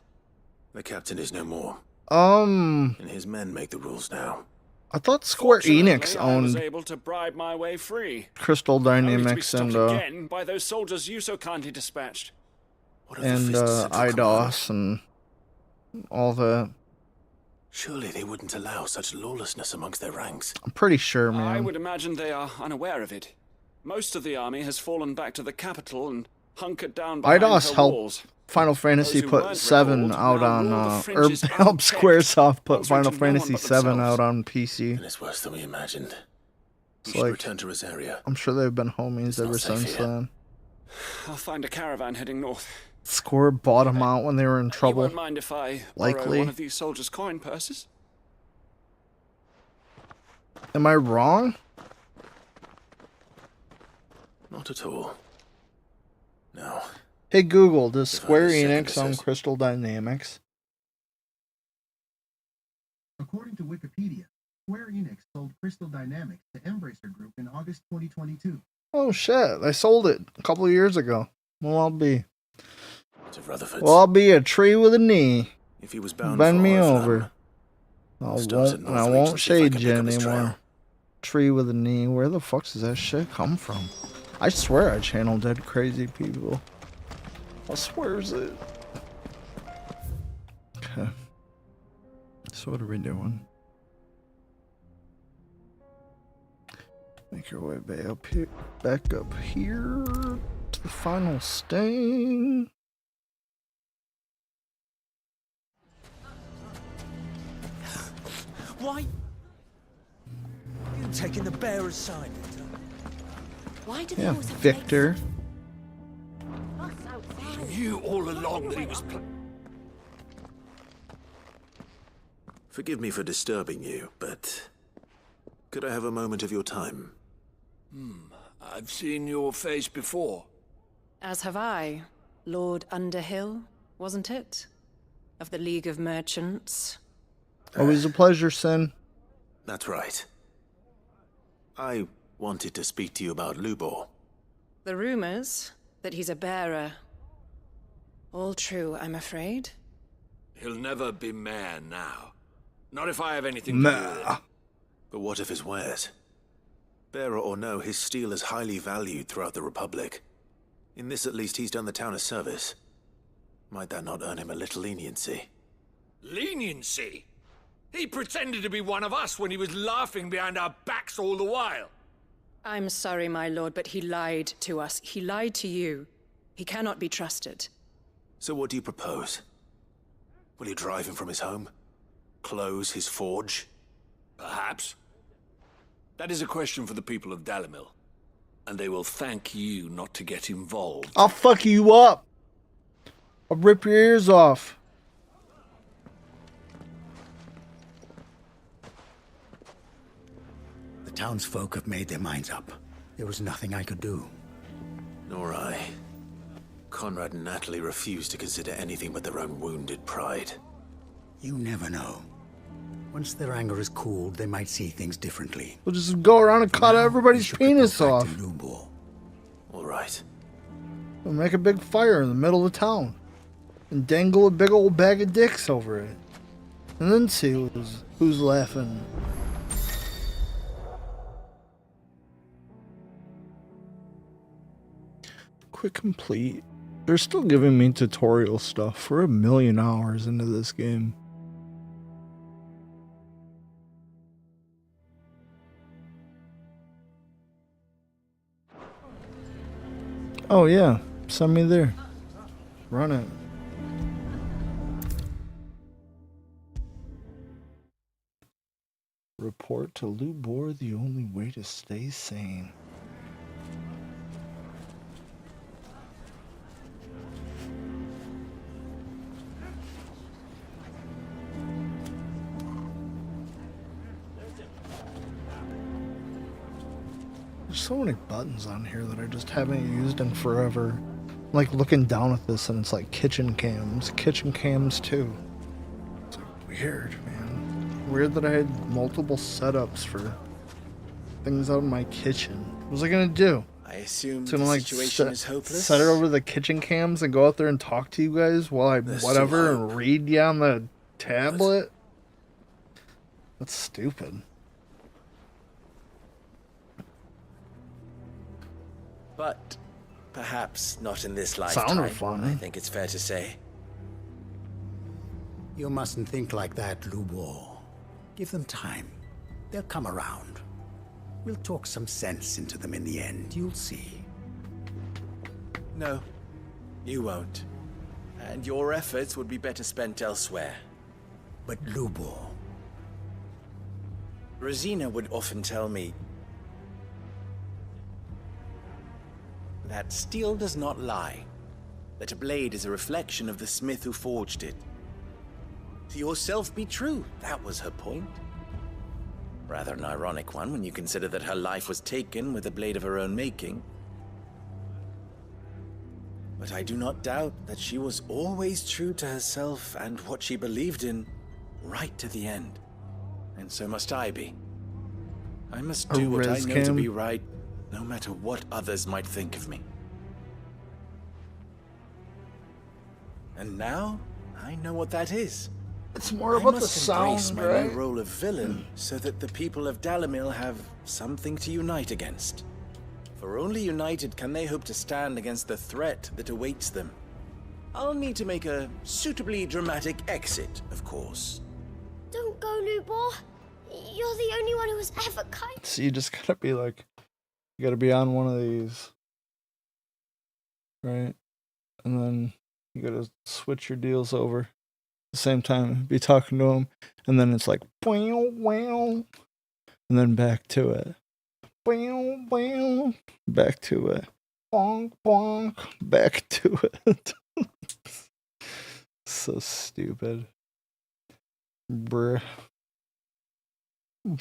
The captain is no more, And his men make the rules now. I thought Square Enix I was owned able to bribe my way free. Crystal Only to be Dynamics stopped and again by those soldiers you so kindly dispatched. IDOS and all that. Surely they wouldn't allow such lawlessness amongst their ranks. I'm pretty sure, I man. would imagine they are unaware of it. Most of the army has fallen back to the capital and hunkered down behind IDOS her helped walls. Final Fantasy who put weren't 7 recalled out now on, rule the or fringes helped Squaresoft put Once Final reaching no one Fantasy but 7 themselves. out on PC. And it's worse than we imagined. It's We should like, return to Rosaria. I'm sure they've been homies ever safe since here. then. I'll find a caravan heading north. Square bought them out when they were in You trouble. won't mind if I borrow Likely. one of these soldiers' coin purses? Am I wrong? Not at all. No. Hey Google, does If I Square had a second Enix own assist- Crystal Dynamics? According to Wikipedia, Square Enix sold Crystal Dynamics to Embracer Group in August 2022. Oh shit, I sold it a couple of years ago. Well, I'll be. To Rutherford's. Well, I'll be a tree with a knee. If he was bound Bend for me Orphan, over. I Start at won't, North I Reach won't and see if I shade can you pick up his anymore. trail. Tree with a knee. Where the fuck does that shit come from? I swear I channel dead crazy people. I swears it. Okay. So what are we doing? Make your way back up here to the final sting. Why? You taking the bearer's side, Victor? Why do they Yeah, always have Victor. us outside? You all along that he was. Forgive me for disturbing you, but could I have a moment of your time? I've seen your face before. As have I. Lord Underhill, wasn't it? Of the League of Merchants. Always a pleasure, Sin. That's right. I wanted to speak to you about Lubor. The rumors that he's a bearer. All true, I'm afraid. He'll never be mayor now. Not if I have anything to do with it. But what of his wares? Bearer or no, his steel is highly valued throughout the Republic. In this, at least, he's done the town a service. Might that not earn him a little leniency? Leniency? He pretended to be one of us when he was laughing behind our backs all the while. I'm sorry, my lord, but he lied to us. He lied to you. He cannot be trusted. So what do you propose? Will you drive him from his home? Close his forge? Perhaps. That is a question for the people of Dalimil. And they will thank you not to get involved. I'll fuck you up. I'll rip your ears off. The townsfolk have made their minds up. There was nothing I could do. Nor I. Conrad and Natalie refused to consider anything but their own wounded pride. You never know. Once their anger is cooled, they might see things differently. We'll just go around and cut everybody's penis off. All right. We'll make a big fire in the middle of town. And dangle a big old bag of dicks over it. And then see who's laughing. Quick complete. They're still giving me tutorial stuff. We're 1,000,000 hours into this game. Oh yeah, send me there. Run it. Report to Lubor, the only way to stay sane. There's so many buttons on here that I just haven't used in forever. I'm like looking down at this and it's like kitchen cams too. It's like weird, man. Weird that I had multiple setups for things out in my kitchen. What was I gonna do? I assume So I'm the like situation is hopeless. set it over the kitchen cams and go out there and talk to you guys while I There's whatever still and read you on the tablet. That's stupid. But perhaps not in this Sounded lifetime. fun. I think it's fair to say. You mustn't think like that, Lubor. Give them time. They'll come around. We'll talk some sense into them in the end, you'll see. No, you won't. And your efforts would be better spent elsewhere. But Lubor... Rosina would often tell me that steel does not lie, that a blade is a reflection of the smith who forged it. To yourself be true, that was her point. Rather an ironic one when you consider that her life was taken with a blade of her own making. But I do not doubt that she was always true to herself and what she believed in, right to the end. And so must I be. I must do what I know to be right, no matter what others might think of me. And now, I know what that is. It's more about the sound, embrace my right? new role of villain, so that the people of Dalimil have something to unite against. For only united can they hope to stand against the threat that awaits them. I'll need to make a suitably dramatic exit, of course. Don't go, Lubor. You're the only one who was ever kind. So you just gotta be like, you gotta be on one of these, right? And then you gotta switch your deals over at the same time, be talking to them, and then it's like, wow, wow, and then back to it, wow, wow, back to it, bonk, bonk, back to it. So stupid, bruh.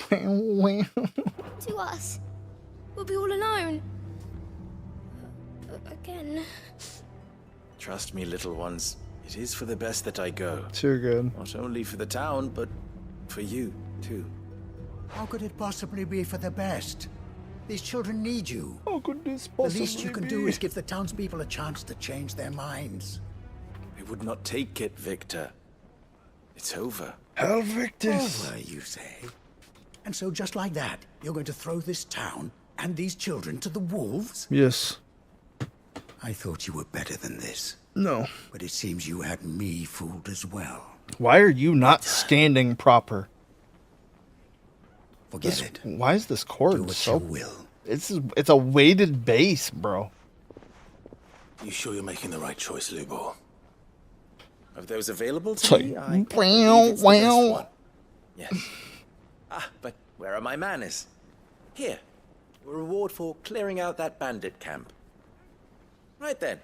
To us. We'll be all alone. Again. Trust me, little ones. It is for the best that I go. Too good. Not only for the town, but for you, too. How could it possibly be for the best? These children need you. How could this possibly The least you can do is give the townspeople a chance to change their minds. I would not take it, Victor. It's over. Hell, Victus. Over, you say? And so just like that, you're going to throw this town and these children to the wolves? Yes. I thought you were better than this. No. But it seems you had me fooled as well. Why are you not standing proper? Forget it. Why is this cord Do what so... you will. It's a weighted base, bro. You sure you're making the right choice, Lubor? Of those available It's to like, me, I wow, believe it's the best wow. one. Yes. But where are my manners? Here, A reward for clearing out that bandit camp. Right then.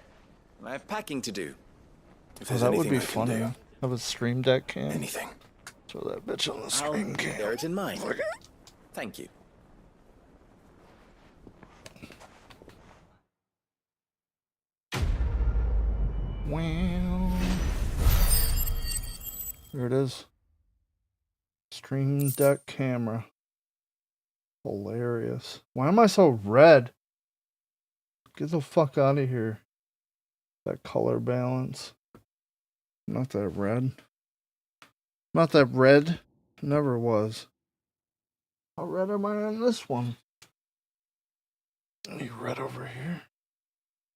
I have packing to do. If Oh, there's that would anything be I can funny. do. Have a stream deck cam. Anything. Throw that bitch on the I'll stream cam. bear it in mind. Thank you. Wow. There it is. Stream deck camera. Hilarious. Why am I so red? Get the fuck out of here. That color balance. Not that red. Not that red. Never was. How red am I on this one? Are you red over here?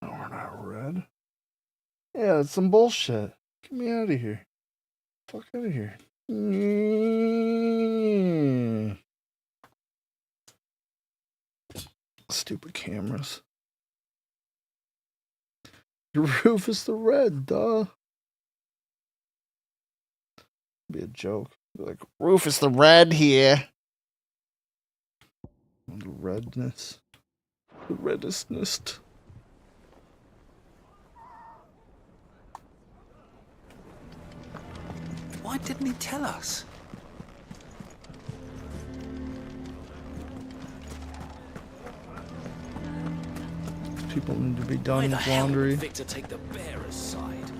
No, we're not red. Yeah, it's some bullshit. Get me out of here. Fuck out of here. Stupid cameras. Rufus the Red, duh. Be a joke. Be like, Rufus the Red here. The redness. The reddestness. Why didn't he tell us? People need to be Why done the with hell laundry. would Victor take the bearer's side?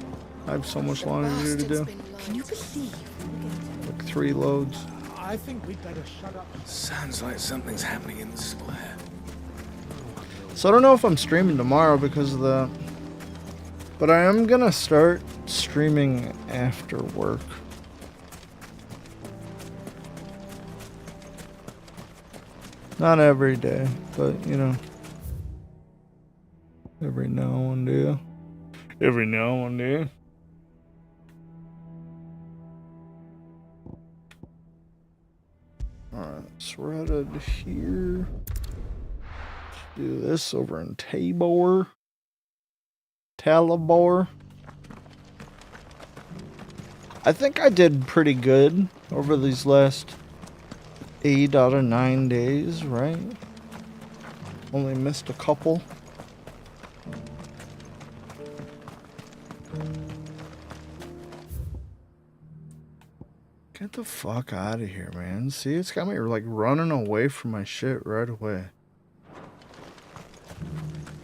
I have so much laundry to do. Can you believe? Like 3 loads. I think we'd better shut up. Sounds like something's happening in the square. So I don't know if I'm streaming tomorrow because of that. But I am gonna start streaming after work. Not every day, but you know. Every now and then. Every now and then. Alright, so we're headed here. Let's do this over in Tabor. Talibor. I think I did pretty good over these last 8 out of 9 days, right? Only missed a couple. Get the fuck out of here, man. See, it's got me like running away from my shit right away.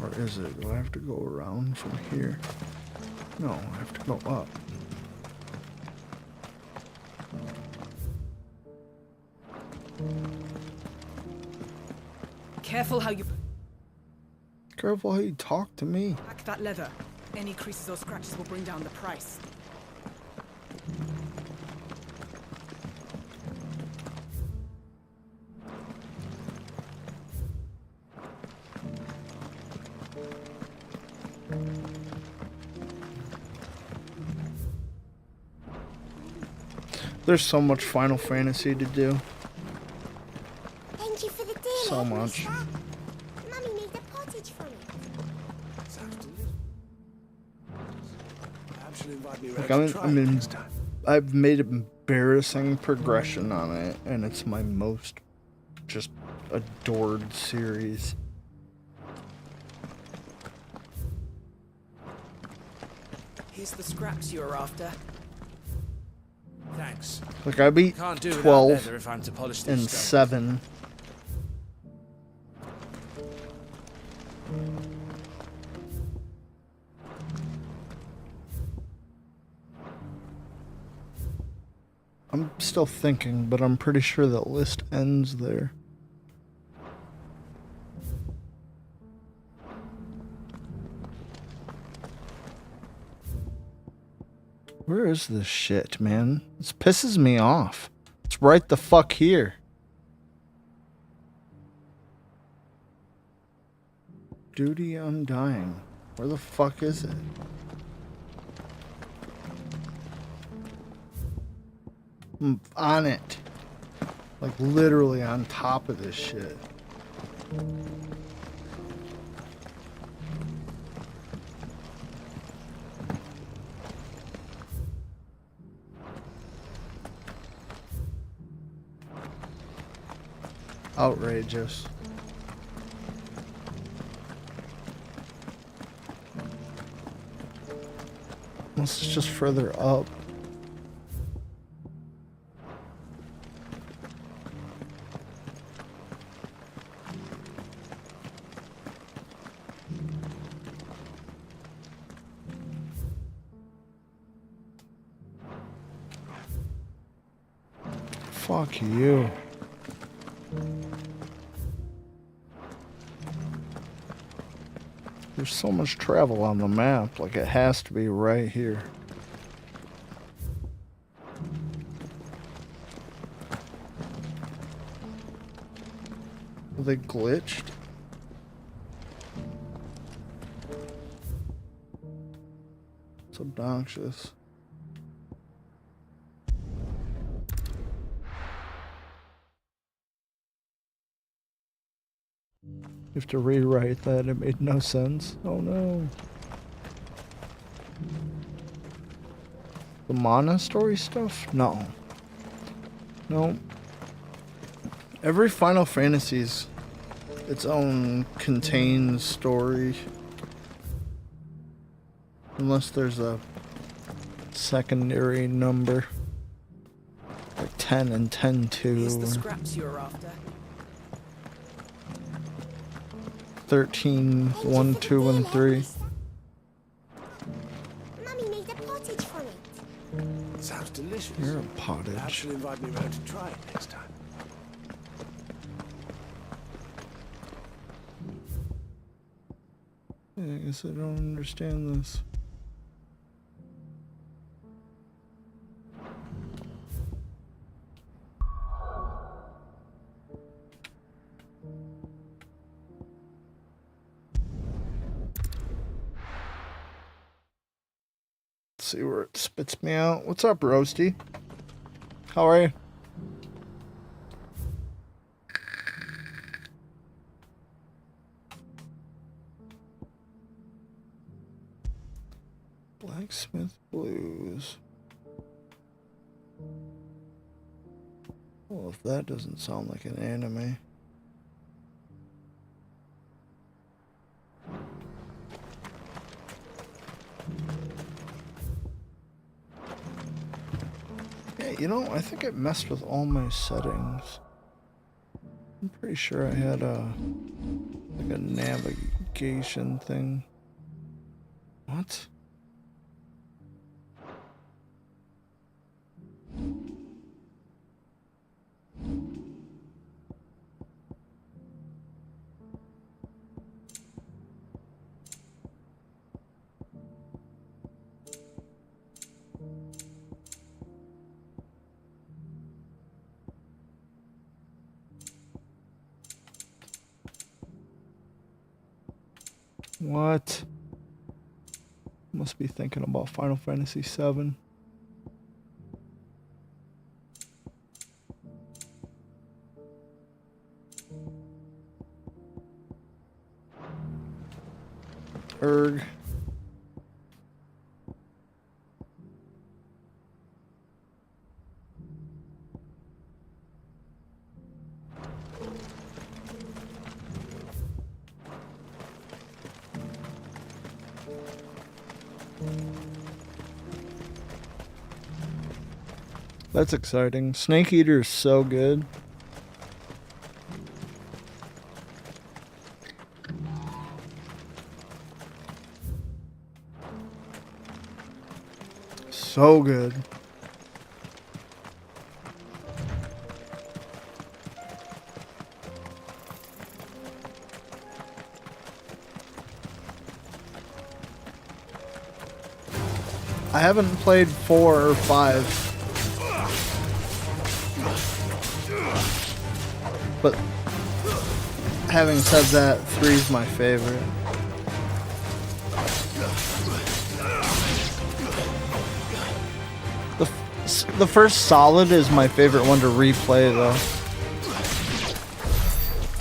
Or is it? Do I have to go around from here? No, I have to go up. Careful how you Careful how you talk to me. pack that leather. Any creases or scratches will bring down the price. There's so much Final Fantasy to do. Thank you for the deal. So much. Mummy made a pottage from it. Perhaps you'll invite me Like round to try it next time. I've made embarrassing progression on it, and it's my most just adored series. Here's the scraps you were after. Thanks. Like I beat Can't do without 12 leather if I'm to polish this and stone. 7. I'm still thinking, but I'm pretty sure that list ends there. Where is this shit, man? This pisses me off. It's right the fuck here. Duty Undying. Where the fuck is it? I'm on it. Like literally on top of this shit. Outrageous. Unless it's just further up. Fuck you. There's so much travel on the map, like it has to be right here. Are they glitched? It's obnoxious. You have to rewrite that. It made no sense. Oh no. The monastery stuff? No. No. Every Final Fantasy's its own contained story. Unless there's a secondary number. Like 10 and 10-2. Here's the scraps you're after. 13, 1, 2, and 3. Mummy made a pottage from it. Sounds delicious. You're a pottage. Perhaps you'll invite me round to try it next time. Yeah, I guess I don't understand this. See where it spits me out. What's up, Roasty? How are you? Blacksmith Blues. Well, if that doesn't sound like an anime. You know, I think it messed with all my settings. I'm pretty sure I had like a navigation thing. What? What? Must be thinking about Final Fantasy VII. Erg. That's exciting. Snake Eater is so good. So good. I haven't played 4 or 5. But having said that, 3 is my favorite. The first Solid is my favorite one to replay though.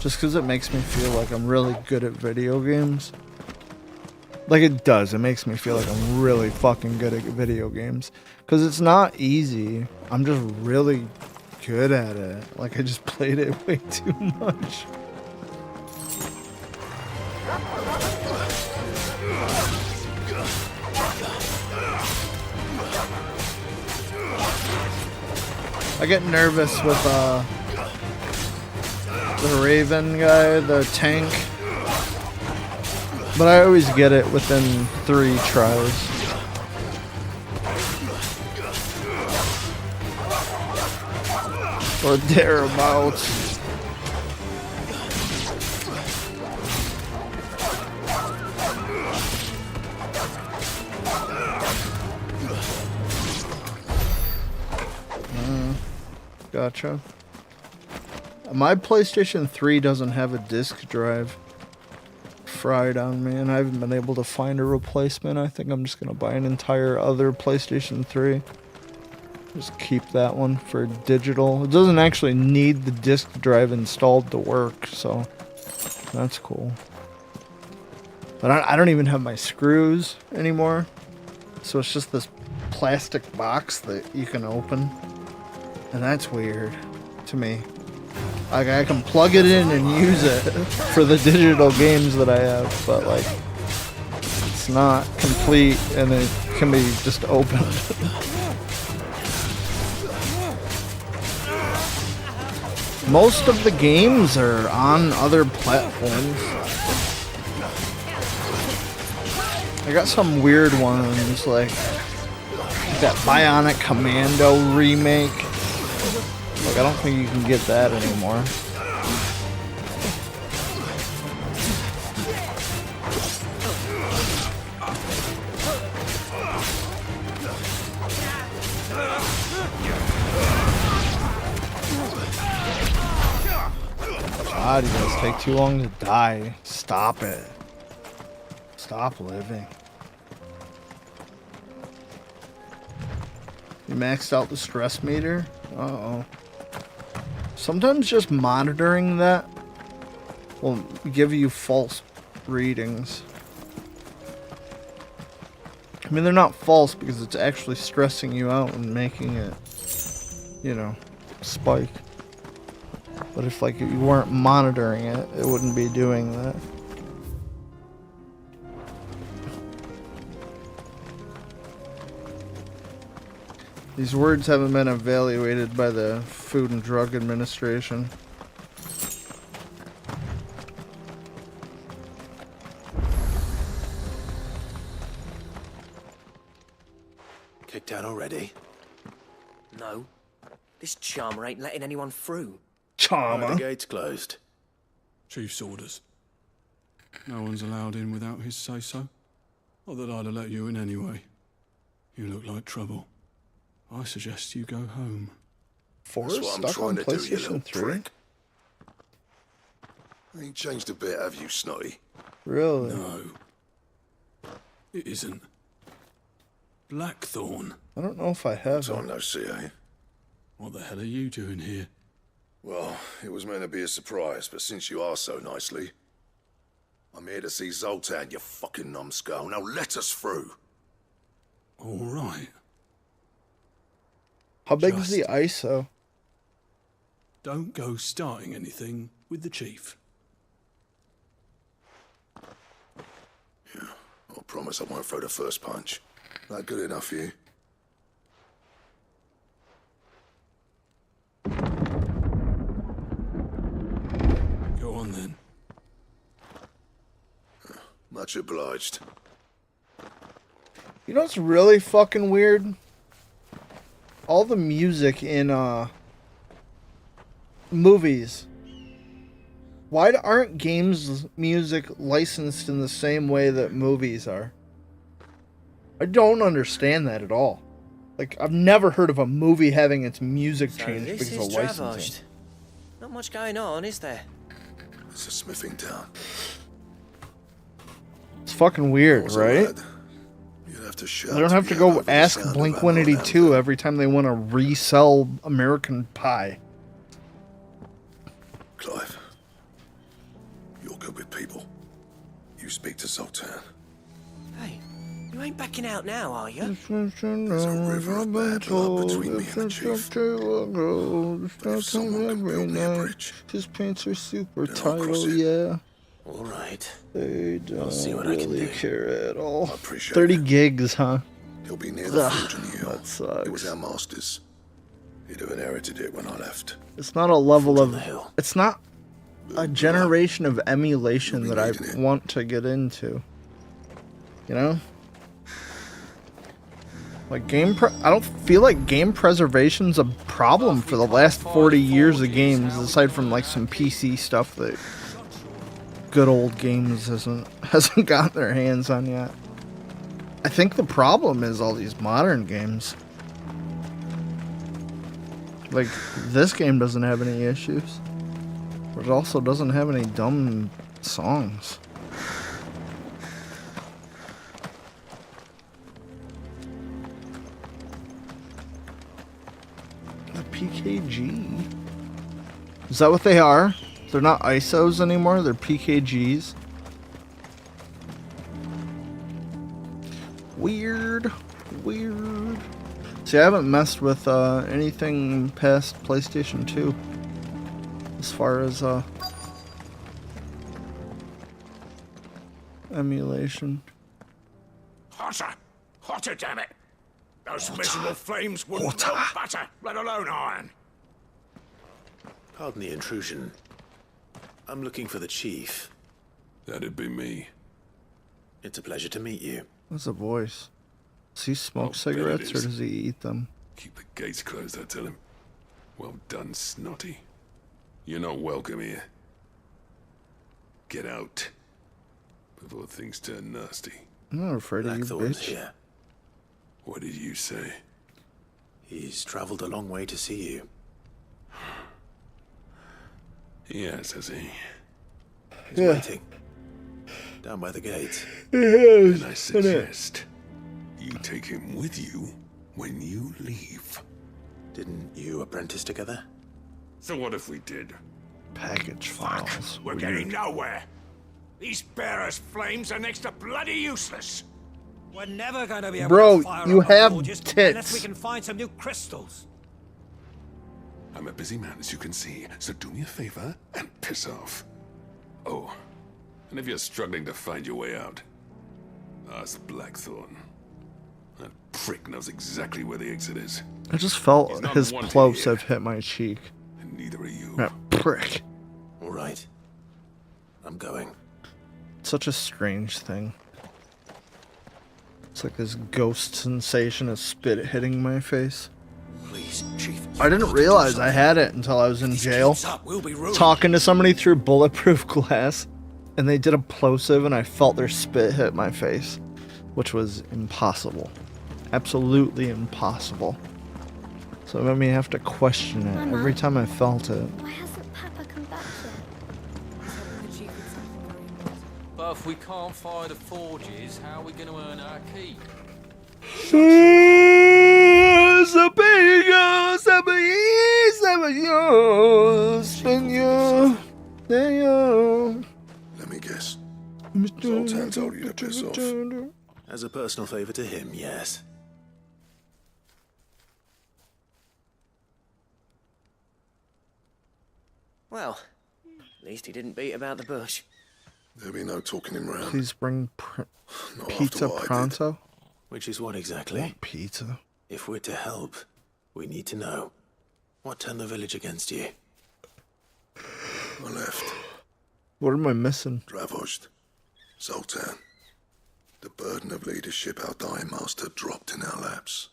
Just because it makes me feel like I'm really good at video games. Like it does, it makes me feel like I'm really fucking good at video games. Because it's not easy, I'm just really good at it. Like I just played it way too much. I get nervous with the Raven guy, the tank. But I always get it within 3 tries. Or thereabouts. Gotcha. My PlayStation 3 doesn't have a disk drive. Fried on me, and I haven't been able to find a replacement. I think I'm just gonna buy an entire other PlayStation 3. Just keep that one for digital. It doesn't actually need the disk drive installed to work, so that's cool. But I don't even have my screws anymore, so it's just this plastic box that you can open. And that's weird to me. Like, I can plug it in and use it for the digital games that I have, but like, it's not complete and it can be just opened. Most of the games are on other platforms. I got some weird ones, like that Bionic Commando remake. Like, I don't think you can get that anymore. God, you guys take too long to die. Stop it. Stop living. You maxed out the stress meter? Uh-oh. Sometimes just monitoring that will give you false readings. I mean, they're not false because it's actually stressing you out and making it, you know, spike. But if, like, you weren't monitoring it, it wouldn't be doing that. These words haven't been evaluated by the Food and Drug Administration. Kicked out already? No. This charmer ain't letting anyone through. Charmer? The gate's closed. Chief's orders. No one's allowed in without his say-so. Not that I'd have let you in anyway. You look like trouble. I suggest you go home. That's what I'm trying to do, you little prick. Ain't changed a bit, have you, Snotty? Really? No. It isn't. Blackthorn. I don't know if I have. Time no see, eh? What the hell are you doing here? Well, it was meant to be a surprise, but since you are so nicely, I'm here to see Zoltan, you fucking numbskull. Now let us through. All right. How big is the ISO? Don't go starting anything with the chief. Yeah, I promise I won't throw the first punch. That good enough for you? Go on then. Much obliged. You know what's really fucking weird? All the music in movies. Why aren't games music licensed in the same way that movies are? I don't understand that at all. Like, I've never heard of a movie having its music changed This because is of licensing. Dravosht. Not much going on, is there? It's a smithing town. It's fucking weird, right? They don't have to go ask Blink-182 every time they want to resell American Pie. Clive, you're good with people. You speak to Zoltan. Hey, you ain't backing out now, are you? There's a river of bad blood between me and the chief. But if someone can build me a bridge, his pants are super then I'll cross tight, it. yeah. All right. They don't see what I can really do. care at all. I appreciate 30 it. gigs, huh? He'll be near the Ugh, forge in the hill. that sucks. It was our master's. He'd have inherited it when I left. It's not a level of... It's not a generation of emulation that I want to get into. You know? Like I don't feel like game preservation's a problem for the last 40 years of games, aside from like some PC stuff that good old games hasn't gotten their hands on yet. I think the problem is all these modern games. Like, this game doesn't have any issues, but it also doesn't have any dumb songs. The PKG? Is that what they are? They're not ISOs anymore, they're PKGs. Weird. See, I haven't messed with anything past PlayStation 2 as far as emulation. Hotter, damn it! Those miserable flames wouldn't melt butter, let alone iron. Pardon the intrusion. I'm looking for the chief. That'd be me. It's a pleasure to meet you. What's the voice? Does he smoke cigarettes or does he eat them? Keep the gates closed, I tell him. Well done, Snotty. You're not welcome here. Get out before things turn nasty. I'm not afraid of you, Blackthorn's bitch. here. What did you say? He's traveled a long way to see you. Yes, has he? He's waiting. Down by the gate. And I suggest you take him with you when you leave. Didn't you apprentice together? So what if we did? Package files. We're getting nowhere. These bearers' flames are next to bloody useless. We're never gonna be able Bro, to fire you up our have forges tits. unless we can find some new crystals. I'm a busy man, as you can see, so do me a favor and piss off. Oh, and if you're struggling to find your way out, ask Blackthorn. That prick knows exactly where the exit is. I just felt He's not his wanted plosive hit my cheek. And neither are you. That prick. All right. I'm going. Such a strange thing. It's like this ghost sensation of spit hitting my face. Please, Chief. I didn't realize I had it until I was in jail, talking to somebody through bulletproof glass, and they did a plosive and I felt their spit hit my face, which was impossible. Absolutely impossible. So it made me have to question it Mama, every time I felt it. why hasn't Papa come back yet? But if we can't fire the forges, how are we going to earn our keep? Let me guess. Zoltan told you to piss off. As a personal favor to him, yes. Well, at least he didn't beat about the bush. There'll be no talking him round. Please bring Not pizza after what I did. pronto. Which is what exactly? Want pizza. If we're to help, we need to know. What turned the village against you? I left. What am I missing? Dravozd. Zoltan. The burden of leadership our dying master dropped in our laps.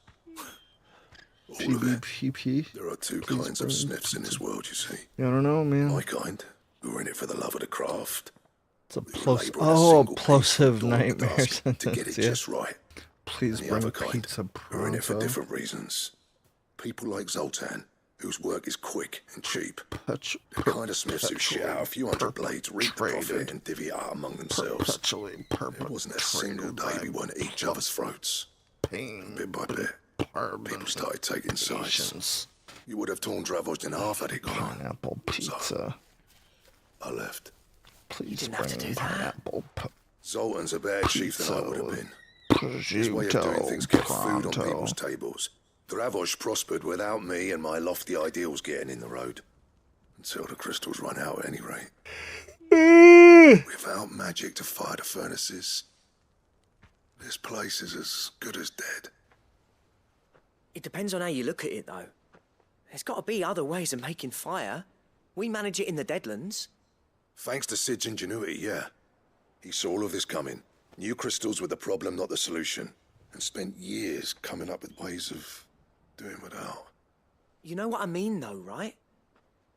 All of it. PvP? There are two Please kinds of bring sniffs in this world, you see. I don't know, man. My kind, who are in it for the love of the craft. It's a single plosive dawn of the nightmare dusk sentence. to get it Yeah. just right. Please And the bring other kind, pizza who are in it for pronto. different reasons. People like Zoltan, whose work is quick and cheap. The kind of smiths who shit out a few hundred blades, reap the profit, and divvy it out among themselves. There wasn't a single day we weren't at each other's throats. And bit by bit, people started taking sides. You would have torn Dravozd in half had it gone on. Pineapple pizza. I left. Please bring pineapple Zoltan's a better chief than I would have been. His way of doing things prosciutto kept food on pronto. people's tables. Dravozd prospered without me and my lofty ideals getting in the road. Until the crystals run out at any rate. Without magic to fire the furnaces, this place is as good as dead. It depends on how you look at it, though. There's got to be other ways of making fire. We manage it in the Deadlands. Thanks to Sid's ingenuity, yeah. He saw all of this coming. Knew crystals were the problem, not the solution. And spent years coming up with ways of doing without. You know what I mean, though, right?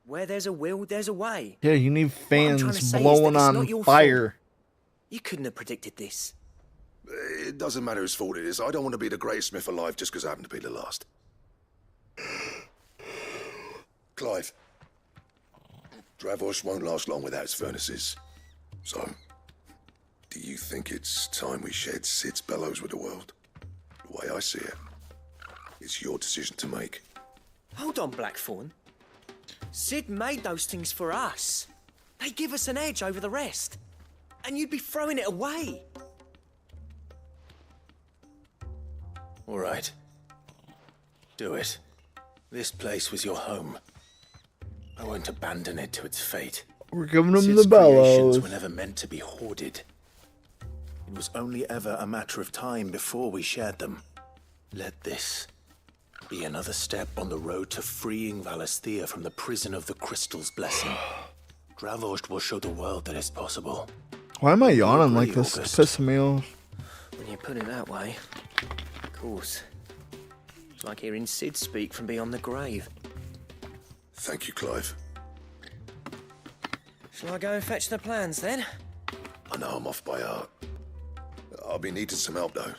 Where there's a will, there's a way. Yeah, you need trying to fans say is blowing that it's on not your fire. You couldn't have predicted this. It doesn't matter whose fault it is. I don't want to be the greatest smith alive just because I happen to be the last. Clive. Dravosh won't last long without its furnaces. So, do you think it's time we shared Sid's bellows with the world? The way I see it, it's your decision to make. Hold on, Blackthorn. Sid made those things for us. They give us an edge over the rest. And you'd be throwing it away. All right. Do it. This place was your home. I won't abandon it to its fate. We're giving them Sid's the bellows. creations were never meant to be hoarded. It was only ever a matter of time before we shared them. Let this be another step on the road to freeing Valisthea from the prison of the Crystal's blessing. Dravosh will show the world that it's possible. Why am I yawning like Agree, this? It's August. pissing me off. When you put it that way, of course. It's like hearing Sid speak from beyond the grave. Thank you, Clive. Shall I go and fetch the plans, then? I know I'm off by heart. I'll be needing some help, though.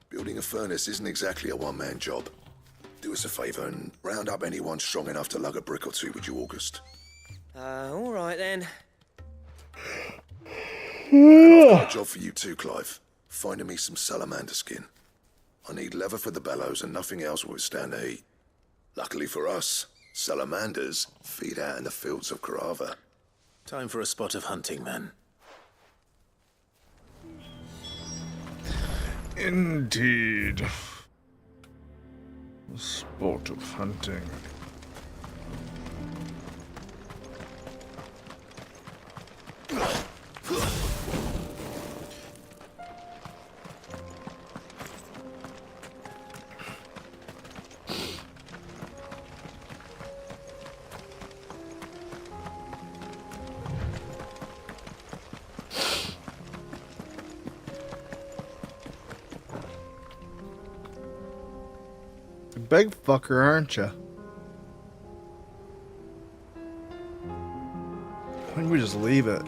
Building a furnace isn't exactly a one-man job. Do us a favour and round up anyone strong enough to lug a brick or two, would you, August? All right, then. And I've got a job for you too, Clive. Finding me some salamander skin. I need leather for the bellows and nothing else will withstand the heat. Luckily for us, salamanders feed out in the fields of Carava. Time for a spot of hunting, then. Indeed. The sport of hunting. Big fucker, aren't you? Why don't we just leave it?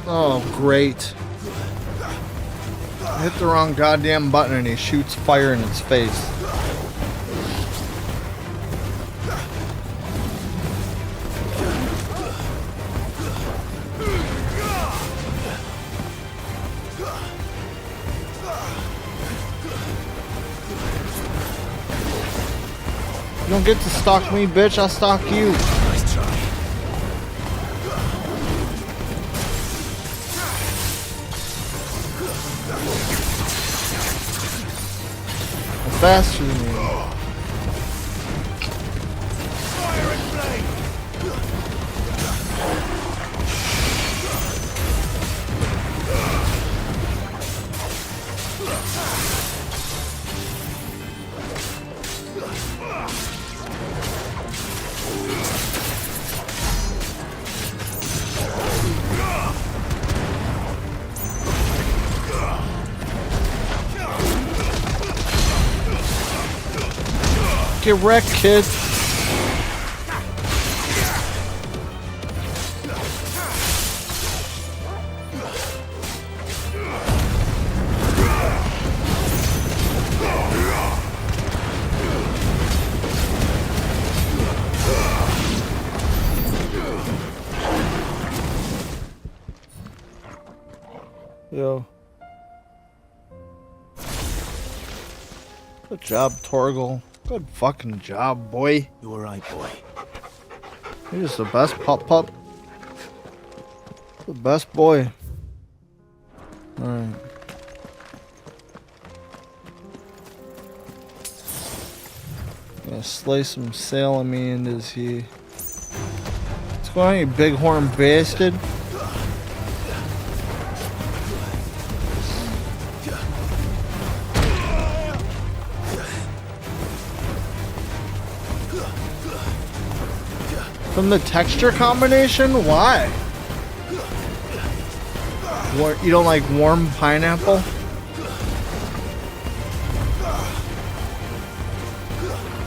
Oh, great. I hit the wrong goddamn button and he shoots fire in its face. You don't get to stalk me, bitch. I'll stalk you. Nice try. I'm faster than you. Fire and flame! Get wrecked, kid. Yo. Good job, Torgal. Good fucking job, boy. You were right, boy. You're just the best pup. The best boy. Alright. Gonna slay some salamanders is he? What's going on, you bighorn bastard? From the texture combination? Why? You don't like warm pineapple?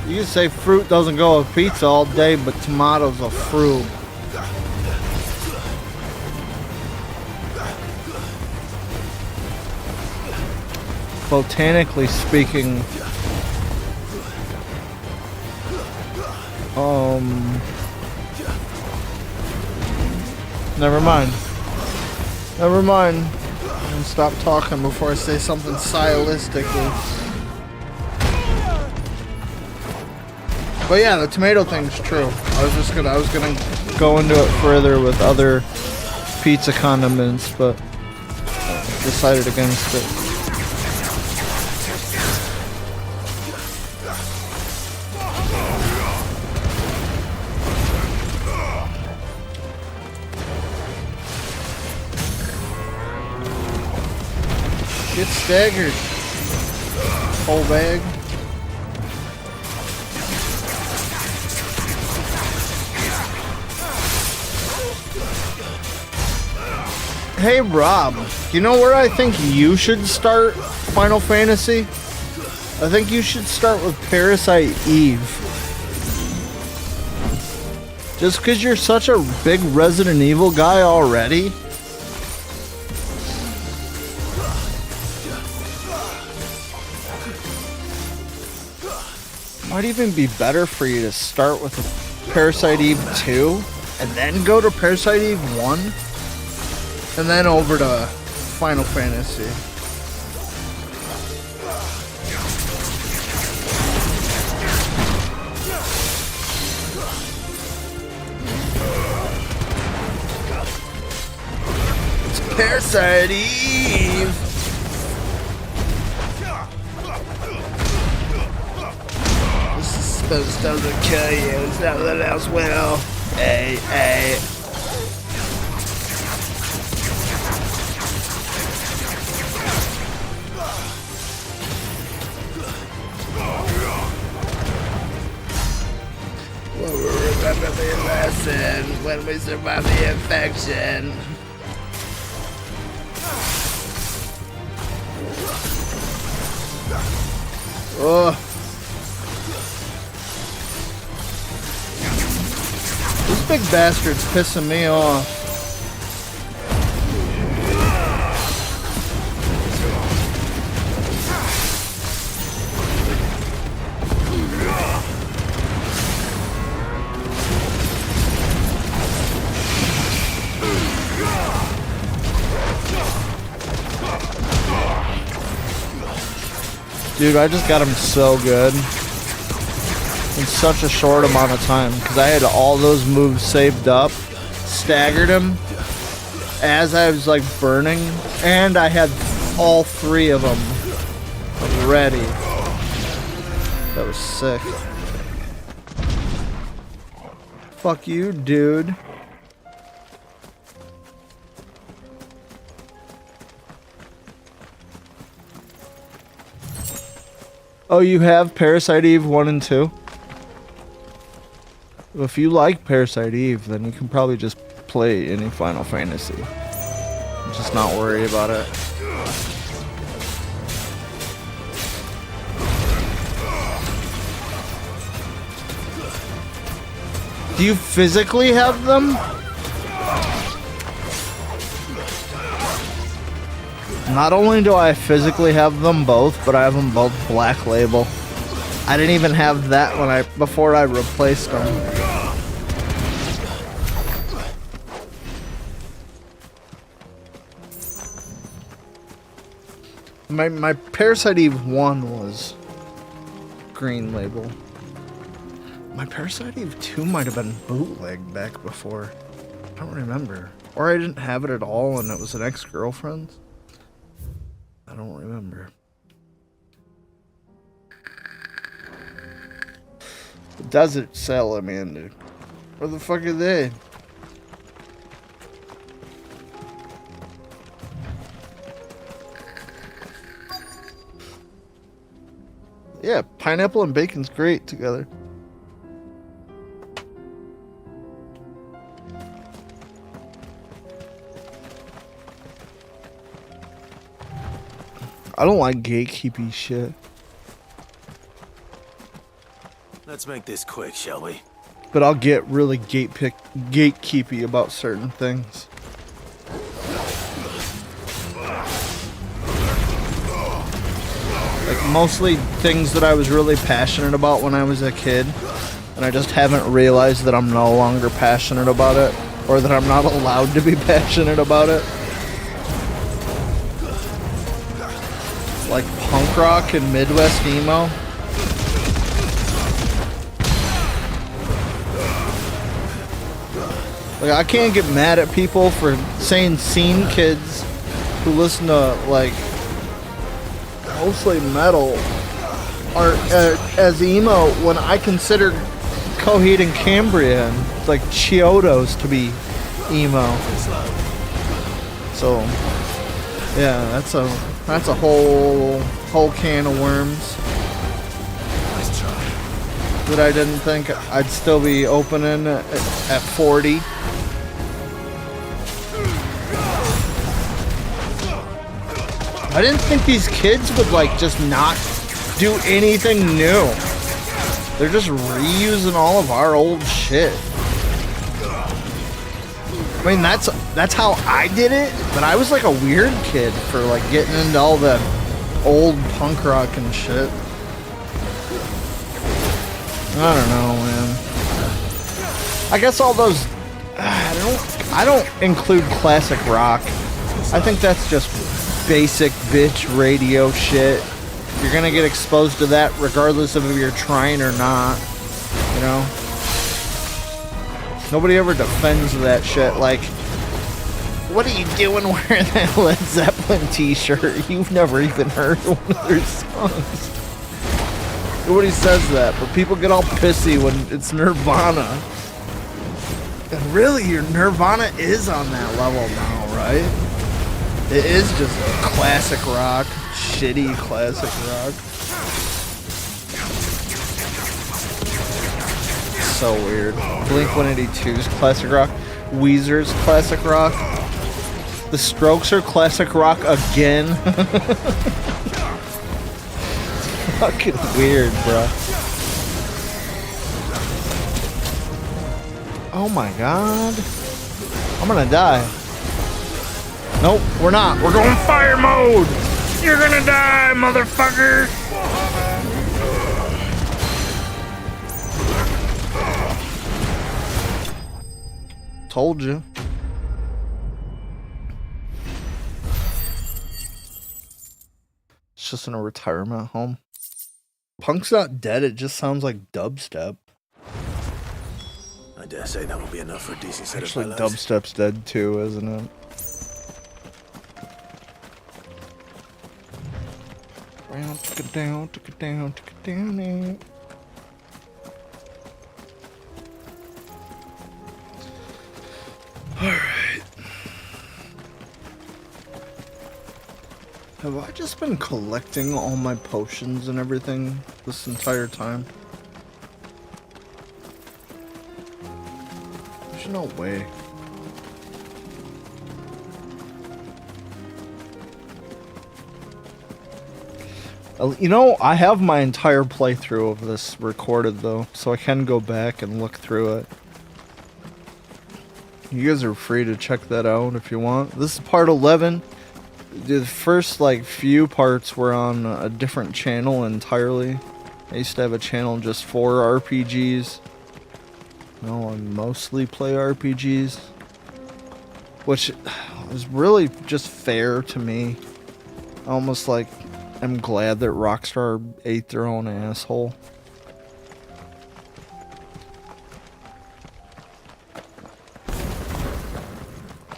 You can say fruit doesn't go with pizza all day, but tomatoes are fruit. Botanically speaking, never mind. Never mind. I'm gonna stop talking before I say something stylistically. But yeah, the tomato thing's true. I was gonna go into it further with other pizza condiments, but decided against it. Get staggered. Whole bag. Hey Rob, you know where I think you should start Final Fantasy? I think you should start with Parasite Eve. Just because you're such a big Resident Evil guy already. Might even be better for you to start with Parasite Eve 2 and then go to Parasite Eve 1 and then over to Final Fantasy. It's Parasite Eve! Supposed to kill you, it's nothing else will. Hey, hey. We'll remember the lesson when we survive the infection. Oh. This big bastard's pissing me off. Dude, I just got him so good in such a short amount of time because I had all those moves saved up, staggered him as I was like burning, and I had all three of them ready. That was sick. Fuck you, dude. Oh, you have Parasite Eve 1 and 2? If you like Parasite Eve, then you can probably just play any Final Fantasy. Just not worry about it. Do you physically have them? Not only do I physically have them both, but I have them both Black Label. I didn't even have that before I replaced them. My Parasite Eve 1 was Green Label. My Parasite Eve 2 might have been bootleg back before. I don't remember. Or I didn't have it at all and it was an ex-girlfriend's. I don't remember. The Desert Salamander. Where the fuck are they? Yeah, pineapple and bacon's great together. I don't like gatekeepy shit. Let's make this quick, shall we? But I'll get really gatekeepy about certain things. Like mostly things that I was really passionate about when I was a kid, and I just haven't realized that I'm no longer passionate about it, or that I'm not allowed to be passionate about it. Like punk rock and Midwest emo. Like, I can't get mad at people for saying scene kids who listen to, like, mostly metal are as emo when I consider Coheed and Cambria and, like, Chiodos to be emo. So, yeah, that's a whole can of worms that I didn't think I'd still be opening at 40. I didn't think these kids would, like, just not do anything new. They're just reusing all of our old shit. I mean, that's how I did it, but I was like a weird kid for, like, getting into all the old punk rock and shit. I don't know, man. I guess all those... I don't include classic rock. I think that's just basic bitch radio shit. You're gonna get exposed to that regardless of if you're trying or not. You know? Nobody ever defends that shit. Like, what are you doing wearing that Led Zeppelin t-shirt? You've never even heard one of their songs. Nobody says that, but people get all pissy when it's Nirvana. And really, your Nirvana is on that level now, right? It is just classic rock, shitty classic rock. So weird. Blink-182's classic rock. Weezer's classic rock. The Strokes are classic rock again. Fucking weird, bro. Oh my god. I'm gonna die. Nope, we're not. We're going fire mode! You're gonna die, motherfucker! Told you. It's just in a retirement home. Punk's not dead, it just sounds like dubstep. I dare say that will be enough for a decent set Actually, of fellows. dubstep's dead too, isn't it? Took it down, took it down, took it down. Alright. Have I just been collecting all my potions and everything this entire time? There's no way. You know, I have my entire playthrough of this recorded, though, so I can go back and look through it. You guys are free to check that out if you want. This is part 11. The first, like, few parts were on a different channel entirely. I used to have a channel just for RPGs. No, I mostly play RPGs. Which is really just fair to me. Almost like... I'm glad that Rockstar ate their own asshole.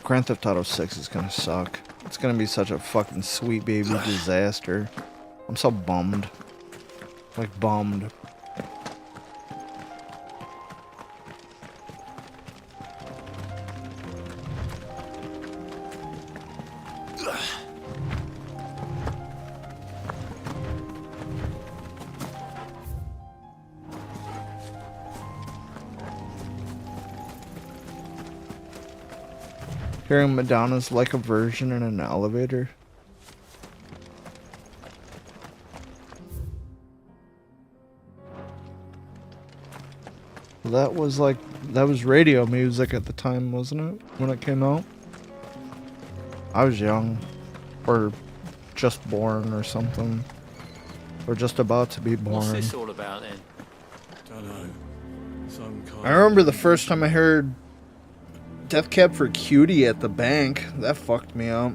Grand Theft Auto 6 is gonna suck. It's gonna be such a fucking sweet baby disaster. I'm so bummed. Like, bummed. Hearing Madonna's like a version in an elevator. That was radio music at the time, wasn't it? When it came out? I was young. Or just born or something. Or just about to be born. What's this all about then? Don't know. Some kind I remember the first time I heard Death Cab for Cutie at the bank. That fucked me up.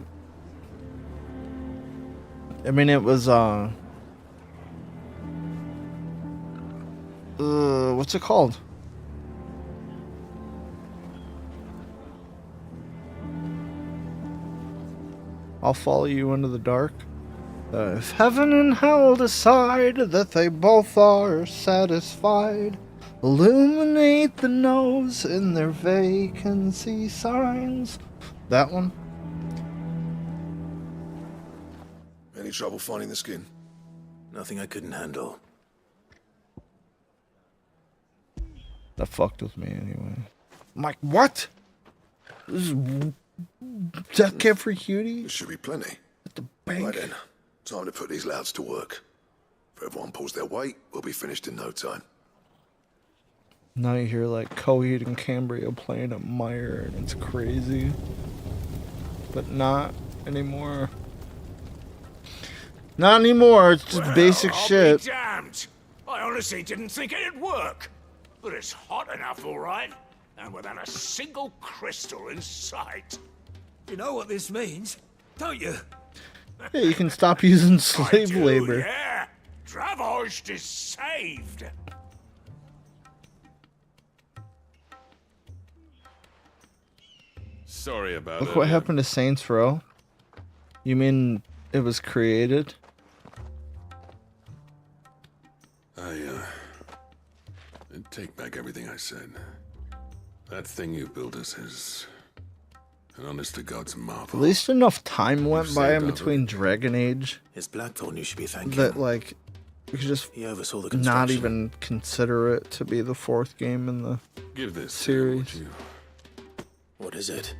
I mean, it was, what's it called? I'll follow you into the dark. If heaven and hell decide that they both are satisfied, illuminate the nose in their vacancy signs. That one? Any trouble finding the skin? Nothing I couldn't handle. That fucked with me anyway. I'm like, what? This is Death Cab for Cutie? There should be plenty. At the bank? Right then, time to put these louds to work. If everyone pulls their weight, we'll be finished in no time. Now you hear like Coheed and Cambria playing at Meyer, and it's crazy. But not anymore. Not anymore, it's just basic shit. Be damned! I honestly didn't think it'd work. But it's hot enough, all right. And without a single crystal in sight. You know what this means, don't you? Yeah, you can stop using slave I do, labor. Yeah, Dravost is saved. Sorry about Look what happened to Saints Row. You mean it was created? I take back everything I said. That thing you built us is an honest to God's marvel. At least enough time went You've by saved in our between Dragon Age It's Blackthorn you should be thanking. that like we could just He oversaw the not construction. even consider it to be the fourth game in the Give this series. What is it?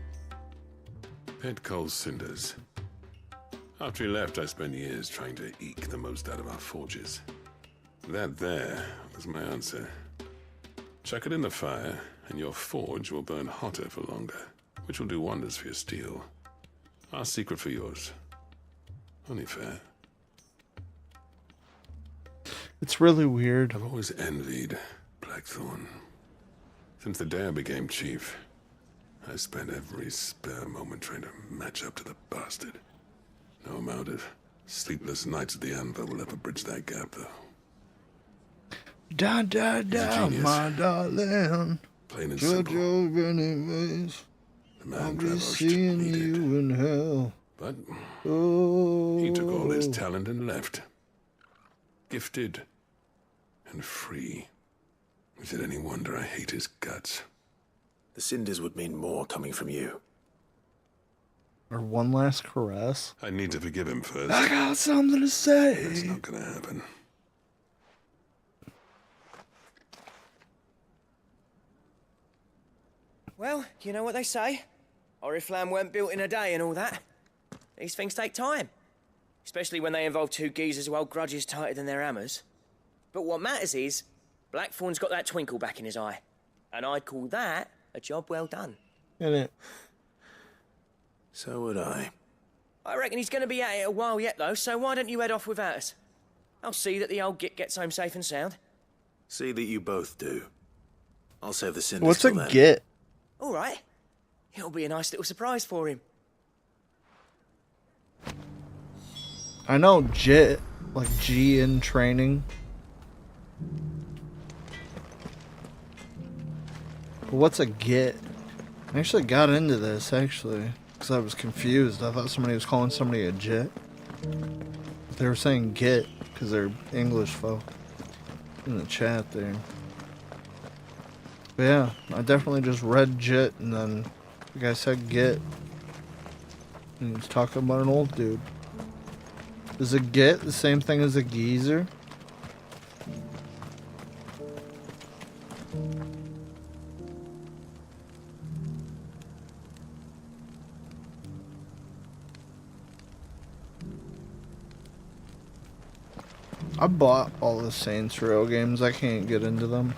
Pet Cole's cinders. After he left, I spent years trying to eke the most out of our forges. That there was my answer. Chuck it in the fire, and your forge will burn hotter for longer, which will do wonders for your steel. Our secret for yours. Only fair. It's really weird. I've always envied Blackthorn. Since the day I became chief, I spent every spare moment trying to match up to the bastard. No amount of sleepless nights at the anvil will ever bridge that gap, though. Da da da, my darling. Plain and Judge simple. of anyways. The man I'll be Dravost seeing needed. you in hell. But Oh, he took all his talent and left. Gifted and free. Is it any wonder I hate his guts? The cinders would mean more coming from you. Or one last caress. I need to forgive him first. I got something to say. That's not gonna happen. Well, you know what they say. Oriflamme weren't built in a day and all that. These things take time. Especially when they involve two geezers who hold grudges tighter than their hammers. But what matters is, Blackthorn's got that twinkle back in his eye. And I'd call that a job well done. Innit? So would I. I reckon he's going to be at it a while yet, though, so why don't you head off without us? I'll see that the old git gets home safe and sound. See that you both do. I'll save the cinders What's a till then. git? All right. It'll be a nice little surprise for him. I know JIT, like G in training. But what's a git? I actually got into this, actually, because I was confused. I thought somebody was calling somebody a JIT. They were saying git, because they're English folk in the chat there. But yeah, I definitely just read JIT, and then the guy said git. And he was talking about an old dude. Is a git the same thing as a geezer? I bought all the Saints Row games. I can't get into them.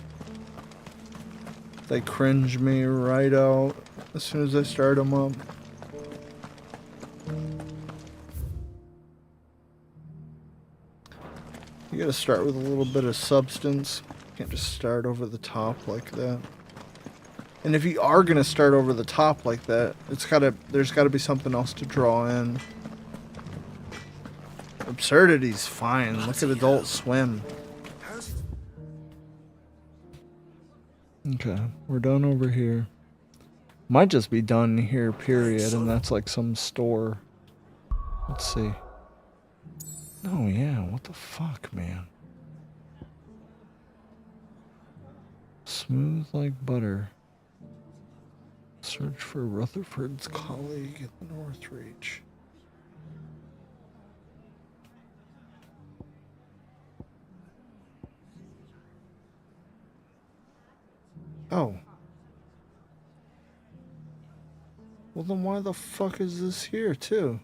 They cringe me right out as soon as I start them up. You gotta start with a little bit of substance. You can't just start over the top like that. And if you are gonna start over the top like that, there's gotta be something else to draw in. Absurdity's fine. Look at Adult Swim. Okay, we're done over here. Might just be done here, period, and that's like some store. Let's see. Oh yeah, what the fuck, man? Smooth like butter. Search for Rutherford's colleague at the North Reach. Oh. Well then why the fuck is this here too?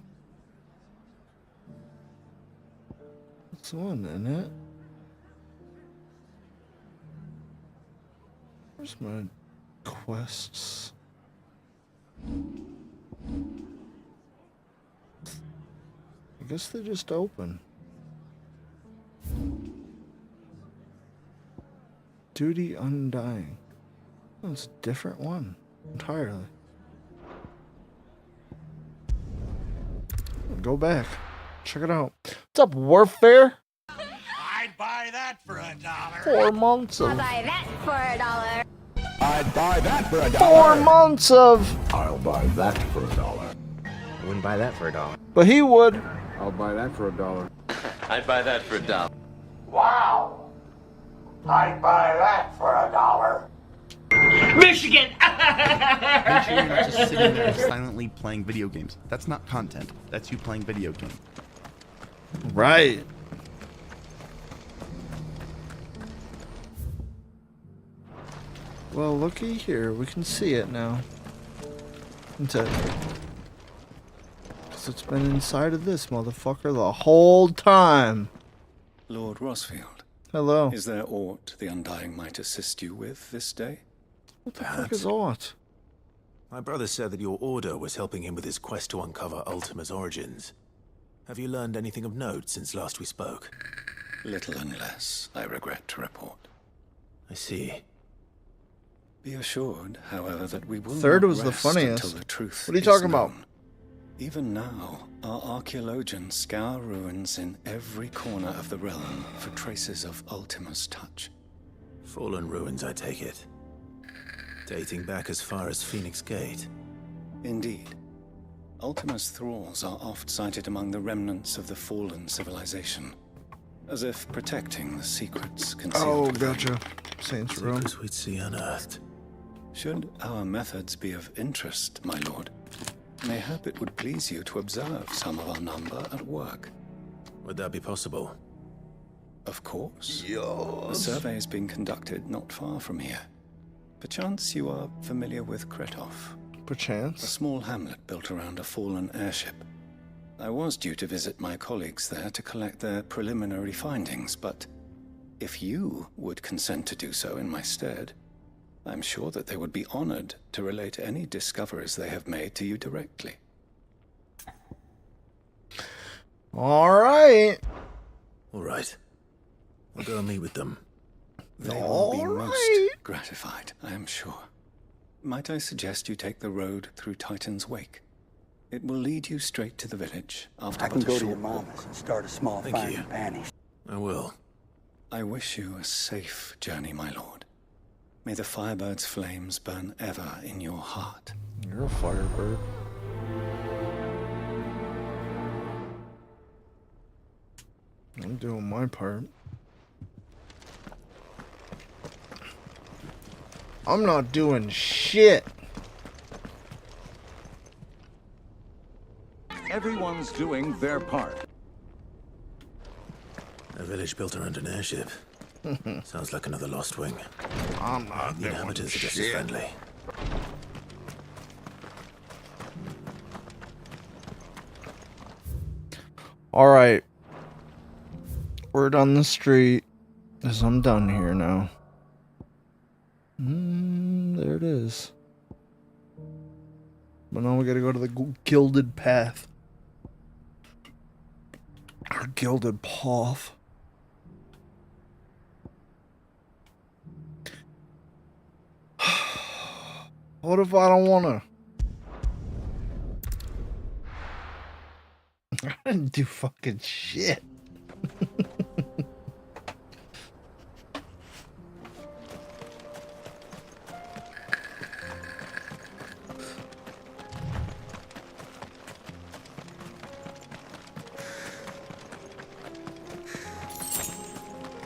What's the one in it? Where's my quests? I guess they just open. Duty Undying. That's a different one entirely. Go back. Check it out. What's up, Warfare? I'd buy that for $1. 4 months of... I'll buy that for $1. I'd buy that for $1. 4 months of... I'll buy that for $1. I wouldn't buy that for $1. But he would. I'll buy that for $1. I'd buy that for $1. Wow! I'd buy that for $1. Michigan! Make sure you're not just sitting there silently playing video games. That's not content. That's you playing video games. Right. Well, looky here. We can see it now. Because it's been inside of this motherfucker the whole time. Lord Rosfield. Hello. Is there aught the Undying might assist you with this day? What the fuck is aught? My brother said that your order was helping him with his quest to uncover Ultima's origins. Have you learned anything of note since last we spoke? Little and less, I regret to report. I see. Be assured, however, that we will Third not was the rest funniest. until the truth What are you is talking about? known. Even now, our archaeologians scour ruins in every corner of the realm for traces of Ultima's touch. Fallen ruins, I take it. Dating back as far as Phoenix Gate. Indeed. Ultima's thralls are oft sighted among the remnants of the fallen civilization, as if protecting the secrets concealed. Oh, within. gotcha. Saints Row. Secrets we'd see unearthed. Should our methods be of interest, my lord, mayhap it would please you to observe some of our number at work. Would that be possible? Of course. Yes. A survey is being conducted not far from here. Perchance you are familiar with Kretov. Perchance. A small hamlet built around a fallen airship. I was due to visit my colleagues there to collect their preliminary findings, but if you would consent to do so in my stead, I'm sure that they would be honored to relate any discoveries they have made to you directly. All right. All right. We'll go and meet with them. They will be most gratified, I am sure. Might I suggest you take the road through Titan's Wake? It will lead you straight to the village after I can but a go to short your mama's and start a small Thank fire you. in panties. I will. I wish you a safe journey, my lord. May the Firebird's flames burn ever in your heart. You're a firebird. I'm doing my part. I'm not doing shit. Everyone's doing their part. A village built around an airship. Sounds like another lost wing. I'm not The doing inhabitants are just as shit. friendly. All right. Word on the street is I'm done here now. There it is. But now we gotta go to the Gilded Path. Or Gilded Path. What if I don't wanna? I didn't do fucking shit.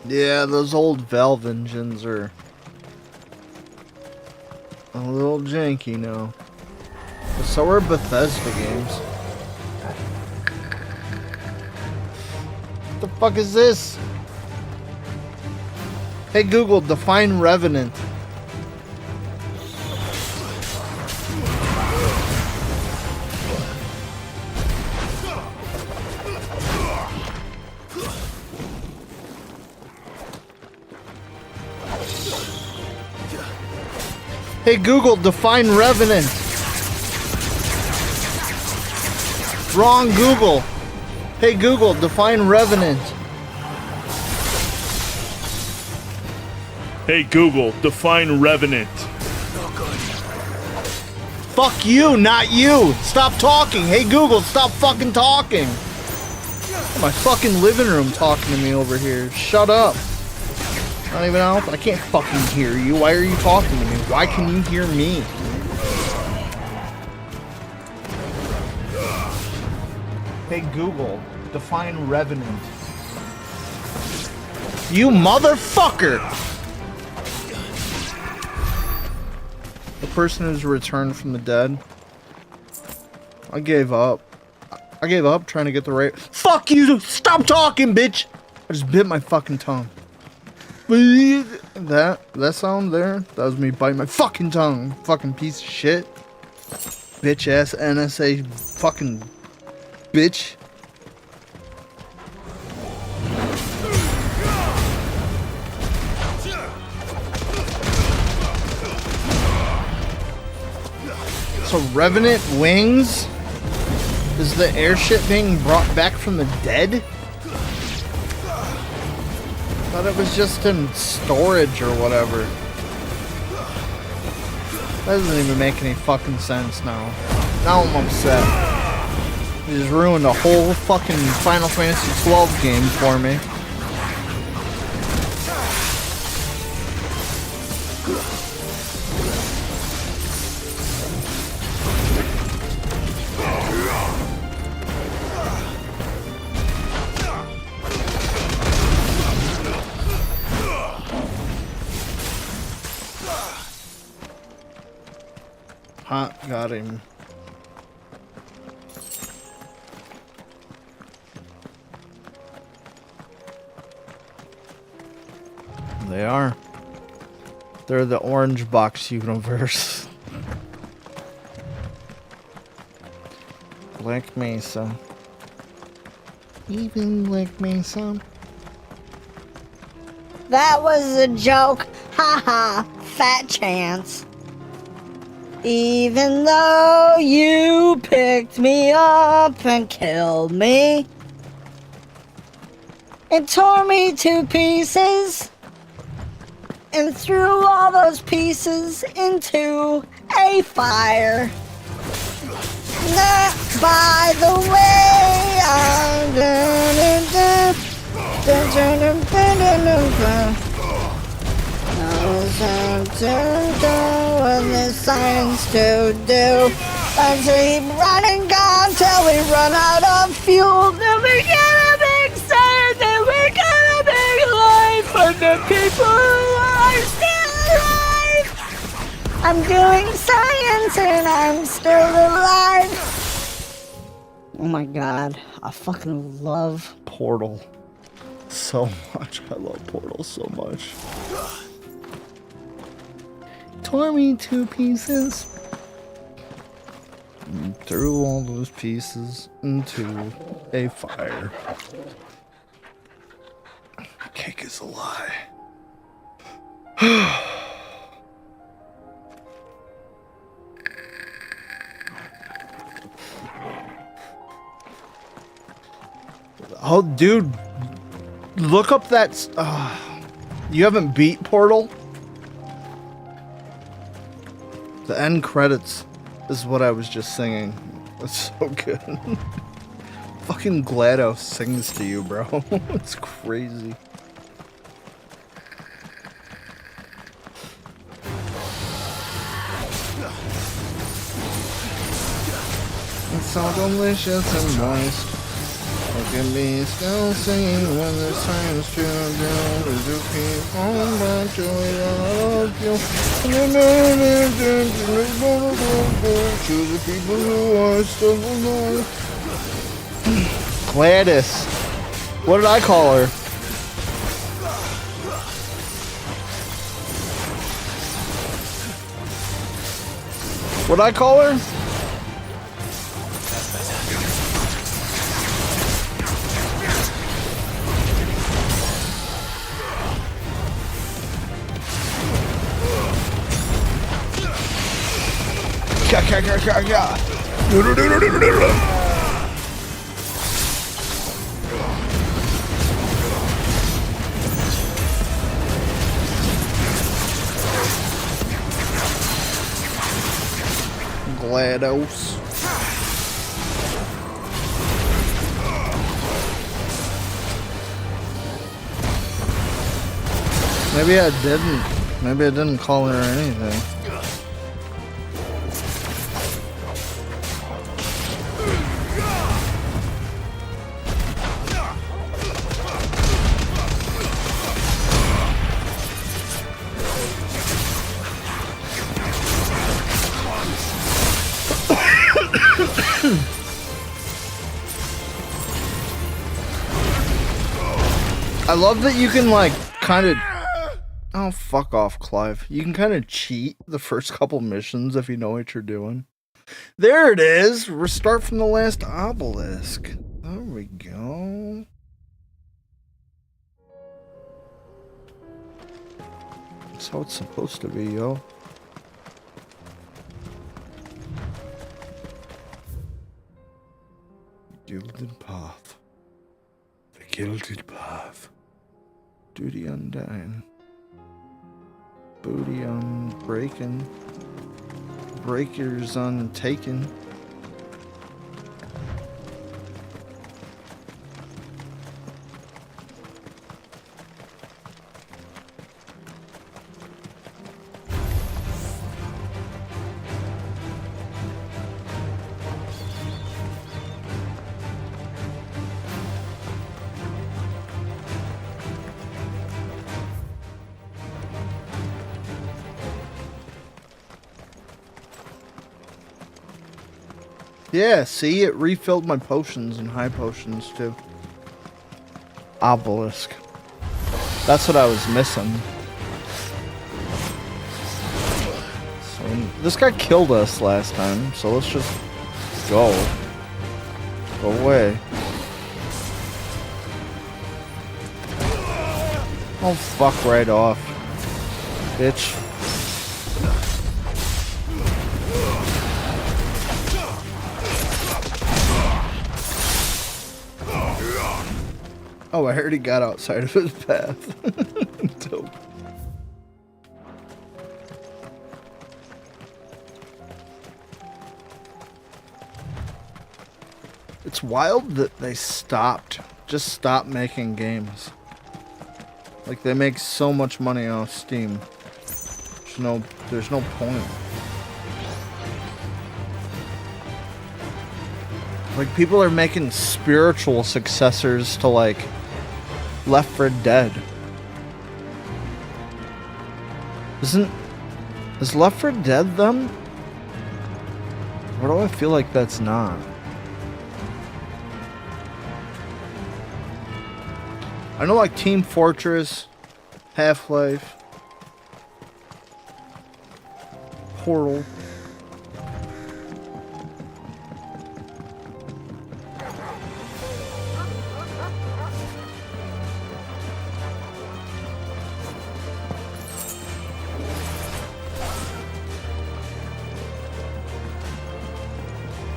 Yeah, those old Valve engines are a little janky now. But so are Bethesda games. What the fuck is this? Hey Google, define Revenant. Hey Google, define Revenant. Wrong Google. Hey Google, define Revenant. Hey Google, define Revenant. Fuck you, not you. Stop talking. Hey Google, stop fucking talking. My fucking living room talking to me over here. Shut up. Not even out. I can't fucking hear you. Why are you talking to me? Why can you hear me? Hey Google, define Revenant. You motherfucker! The person who's returned from the dead. I gave up. I gave up trying to get the right. Fuck you! Stop talking, bitch! I just bit my fucking tongue. That sound there, that was me biting my fucking tongue. Fucking piece of shit. Bitch ass NSA fucking bitch. So Revenant Wings? Is the airship being brought back from the dead? I thought it was just in storage or whatever. That doesn't even make any fucking sense now. Now I'm upset. You just ruined a whole fucking Final Fantasy XII game for me. Got him. They are. They're the Orange Box universe. Black Mesa. Even Black Mesa. That was a joke. Haha. Fat chance. Even though you picked me up and killed me, and tore me to pieces, and threw all those pieces into a fire. By the way, I'm with the science to do. Let's keep running on till we run out of fuel. Then we get a big sign, then we get a big life for the people who are still alive. I'm doing science and I'm still alive. Oh my god, I fucking love Portal so much. I love Portal so much. Tore me to pieces. And threw all those pieces into a fire. Cake is a lie. Oh, dude. Look up that... you haven't beat Portal? The end credits is what I was just singing. It's so good. Fucking GLaDOS sings to you, bro. It's crazy. It's so delicious and moist. Look at me still singing when there's times to do. You keep on back to it, I love you. To the people who are still alive. GLaDOS. What did I call her? What did I call her? GLaDOS. Maybe I didn't. Maybe I didn't call her anything. I love that you can, like, kind of... Oh, fuck off, Clive. You can kind of cheat the first couple missions if you know what you're doing. There it is! Restart from the last obelisk. There we go. That's how it's supposed to be, yo. Gilded path. The gilded path. Duty undying. Booty unbreaking. Breakers untaken. Yeah, see, it refilled my potions and high potions too. Obelisk. That's what I was missing. So, this guy killed us last time, so let's just go. Go away. Oh, fuck right off. Bitch. Oh, I already got outside of his path. Dope. It's wild that they just stopped making games. Like, they make so much money off Steam. There's no point. Like, people are making spiritual successors to, like, Left 4 Dead. Is Left 4 Dead them? Or do I feel like that's not? I know, like, Team Fortress, Half-Life, Portal.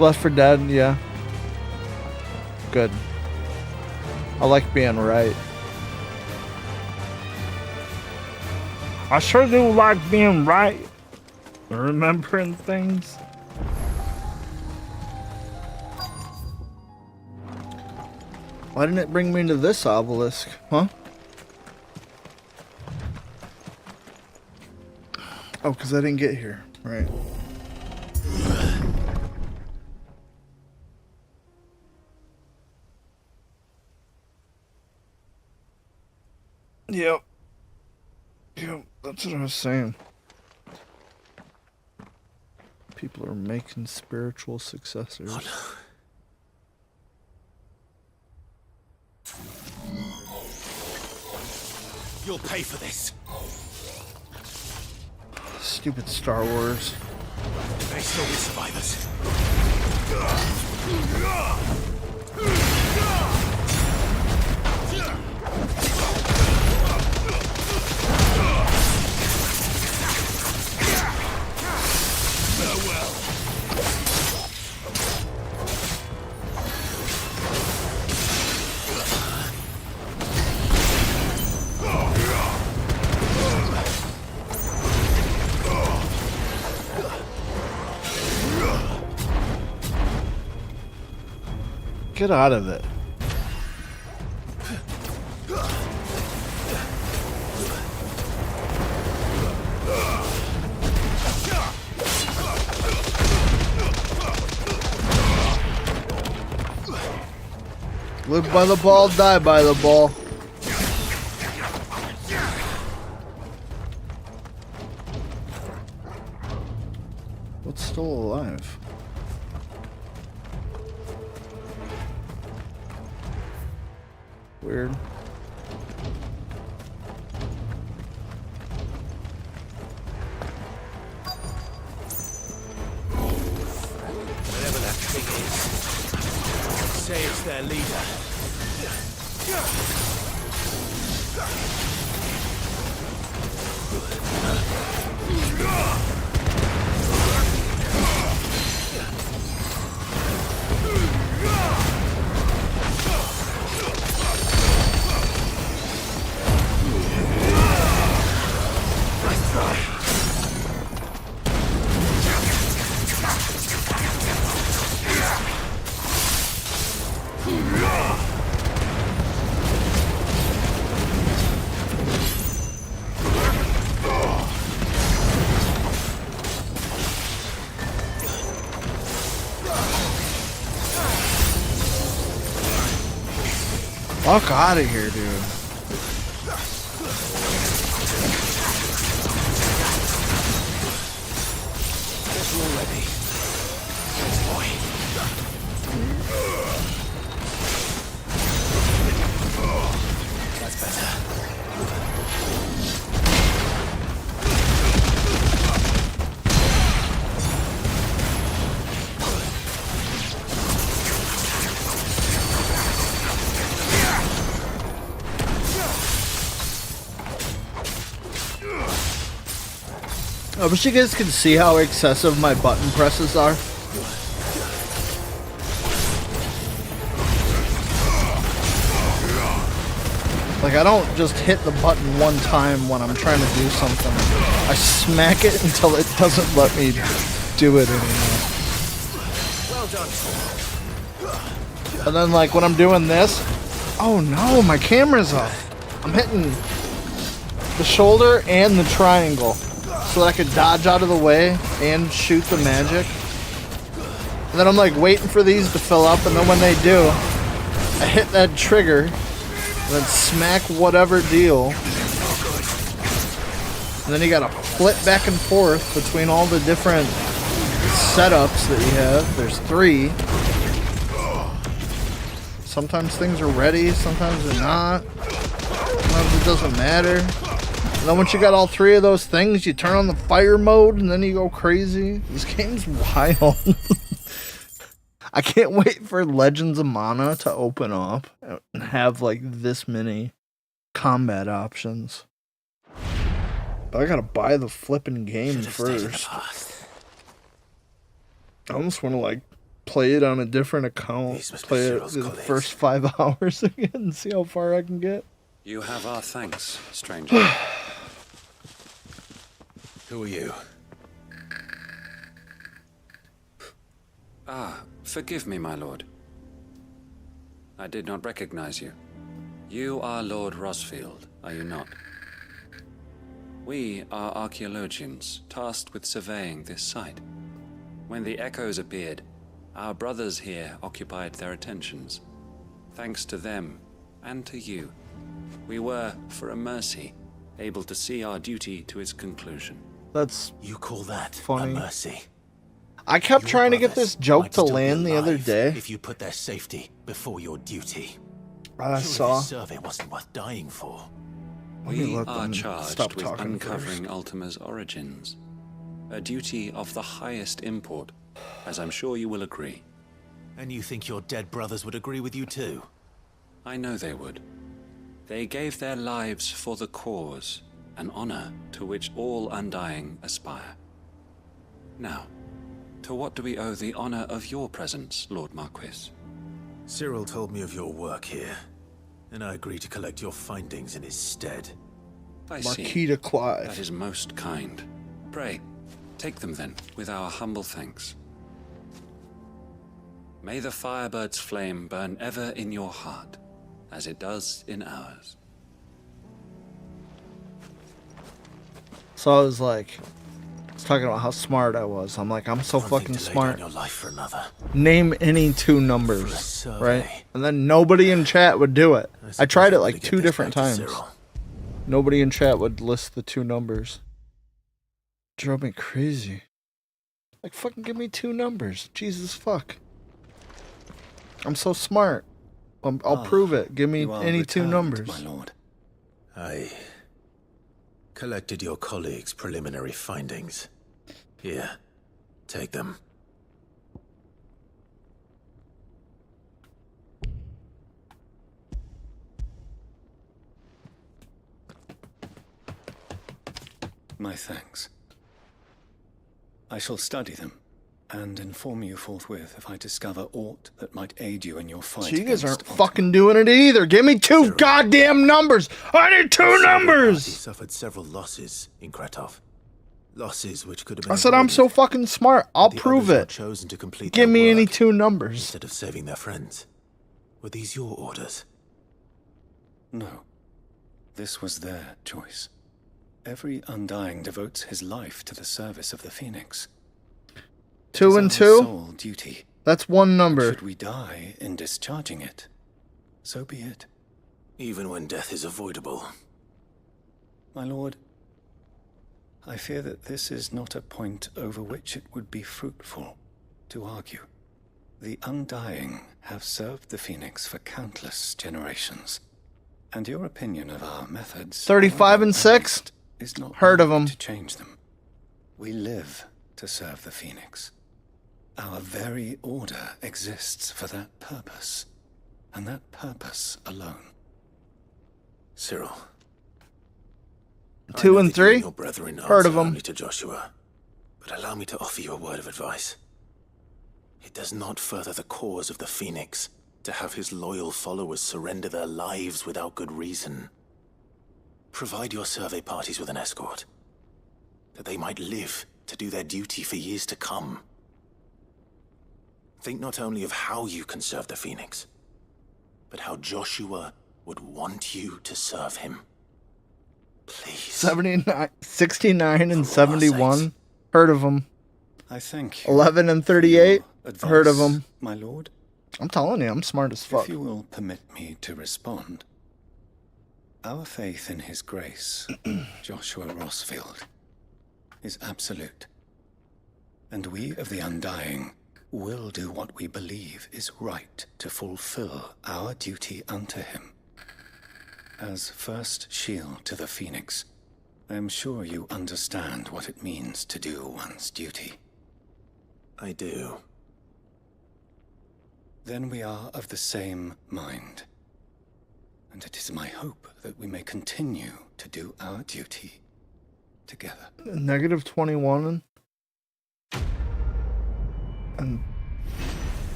Left 4 Dead, yeah. Good. I like being right. I sure do like being right. Remembering things. Why didn't it bring me to this obelisk, huh? Oh, because I didn't get here. Right. Yep. Yep, that's what I was saying. People are making spiritual successors. Oh, no. You'll pay for this. Stupid Star Wars. May still be survivors. Farewell. Get out of it. Live by the ball, die by the ball. What's still alive? Weird. Whatever that thing is, say it's their leader. Fuck out of here, dude. Guess we're ready. Thanks, boy. That's better. I wish you guys could see how excessive my button presses are. Like, I don't just hit the button one time when I'm trying to do something. I smack it until it doesn't let me do it anymore. Well done. And then, like, when I'm doing this, oh no, my camera's off. I'm hitting the shoulder and the triangle so that I could dodge out of the way and shoot the magic. And then I'm like waiting for these to fill up, and then when they do, I hit that trigger and then smack whatever deal. And then you gotta flip back and forth between all the different setups that you have. There's 3. Sometimes things are ready, sometimes they're not. Sometimes it doesn't matter. And then once you got all 3 of those things, you turn on the fire mode and then you go crazy. This game's wild. I can't wait for Legends of Mana to open up and have like this many combat options. But I gotta buy the flipping game first. I almost want to like play it on a different account. These must be Play it Cyril's the colleagues. first 5 hours again and see how far I can get. You have our thanks, stranger. Who are you? Ah, forgive me, my lord. I did not recognize you. You are Lord Rosfield, are you not? We are archaeologians, tasked with surveying this site. When the echoes appeared, our brothers here occupied their attentions. Thanks to them, and to you, we were, for a mercy, able to see our duty to its conclusion. That's You call that funny. a mercy? I kept Your trying to get brothers this joke might to still be land the other alive day. if you put their safety before your duty. I Surely saw. this survey wasn't worth dying for. Let me We let are them charged stop with talking uncovering first. Ultima's origins. A duty of the highest import, as I'm sure you will agree. And you think your dead brothers would agree with you too? I know they would. They gave their lives for the cause, an honor to which all Undying aspire. Now, to what do we owe the honor of your presence, Lord Marquis? Cyril told me of your work here, and I agreed to collect your findings in his stead. I Marquis see. de Clive. That is most kind. Pray, take them then, with our humble thanks. May the Firebird's flame burn ever in your heart, as it does in ours. So I was like, talking about how smart I was. I'm like, I'm so One thing fucking to lay smart. down your life for another. Name any 2 numbers, survey. right? And then nobody in chat would do it. I tried it like 2 different times. Cyril. Nobody in chat would list the 2 numbers. Drove me crazy. Like, fucking give me 2 numbers. Jesus fuck. I'm so smart. I'll prove it. Give me You are any 2 returned, numbers. my lord. I collected your colleagues' preliminary findings. Here, take them. My thanks. I shall study them and inform you forthwith if I discover aught that might aid you in your fight. So you guys aren't against fucking doing it either. Give me 2 goddamn numbers. I need 2 He numbers. suffered several losses in Kratov. Losses which could have been I said I'm so fucking smart. I'll prove it. chosen to complete Give their me any work 2 numbers. instead of saving their friends. Were these your orders? No. This was their choice. Every Undying devotes his life to the service of the Phoenix. 2 and 2? Sole duty. That's 1 number. Should we die in discharging it, so be it. Even when death is avoidable. My lord, I fear that this is not a point over which it would be fruitful to argue. The Undying have served the Phoenix for countless generations, and your opinion of our methods, 35 and 6? is not Heard of them. to change them. We live to serve the Phoenix. Our very order exists for that purpose, and that purpose alone. Cyril. 2 and 3? Your brethren Heard of answer them. only to Joshua, but allow me to offer you a word of advice. It does not further the cause of the Phoenix to have his loyal followers surrender their lives without good reason. Provide your survey parties with an escort, that they might live to do their duty for years to come. Think not only of how you can serve the Phoenix, but how Joshua would want you to serve him. Please. 79, 69 and 71. Heard of them. I thank you. 11 and 38. Advice, Heard of them. my lord. I'm telling you, I'm smart as fuck. If you will permit me to respond, our faith in his grace, Joshua Rosfield, is absolute. And we of the Undying will do what we believe is right to fulfill our duty unto him. As first shield to the Phoenix, I am sure you understand what it means to do one's duty. I do. Then we are of the same mind. And it is my hope that we may continue to do our duty together. Negative 21. And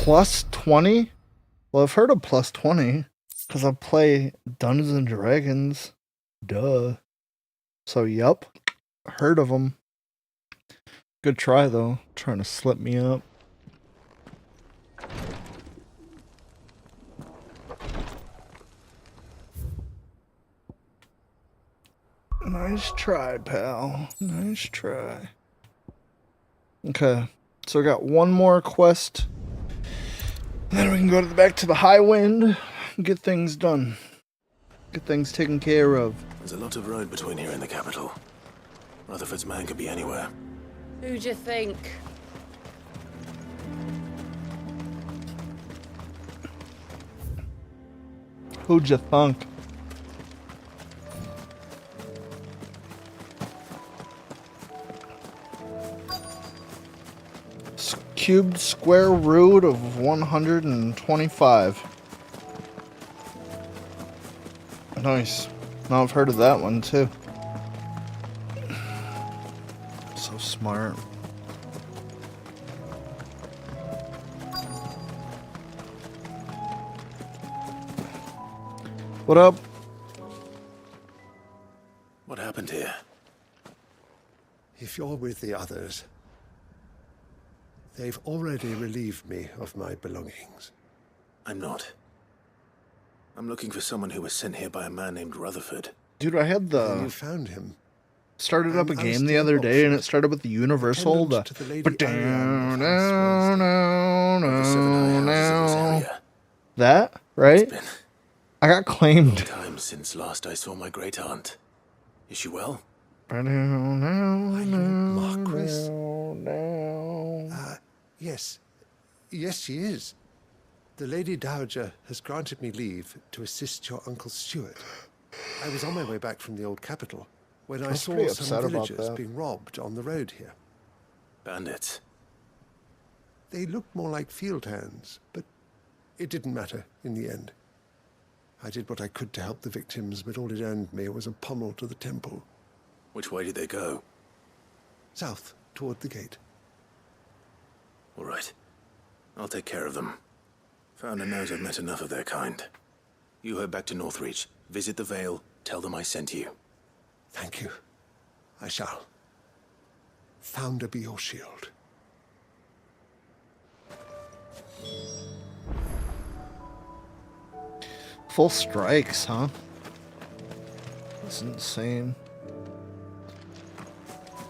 Plus 20? Well, I've heard of plus 20 because I play Dungeons and Dragons. Duh. So, yup. Heard of them. Good try, though. Trying to slip me up. Nice try, pal. Nice try. Okay. So, I got one more quest. Then we can go back to the High Wind and get things done. Get things taken care of. There's a lot of road between here and the capital. Rutherford's man could be anywhere. Who'd you think? Who'd you thunk? Cubed square root of 125. Nice. Now I've heard of that one too. So smart. What up? What happened here? If you're with the others, they've already relieved me of my belongings. I'm not. I'm looking for someone who was sent here by a man named Rutherford. Dude, I had And you found him. started up a I'm game still the other day, and Oxford, it started with the Universal. attendant to the Lady Ariane of That, right? I got claimed. Time since last I saw my great aunt. Is she well? Marquis? Yes. Yes, she is. The Lady Dowager has granted me leave to assist your Uncle Stuart. I was on my way back from the old capital when I was saw pretty upset some about villagers that. being robbed on the road here. Bandits. They looked more like field hands, but it didn't matter in the end. I did what I could to help the victims, but all it earned me was a pummel to the temple. Which way did they go? South, toward the gate. All right. I'll take care of them. Founder knows I've met enough of their kind. You head back to Northreach, visit the Vale, tell them I sent you. Thank you. I shall. Founder be your shield. Full strikes, huh? That's insane.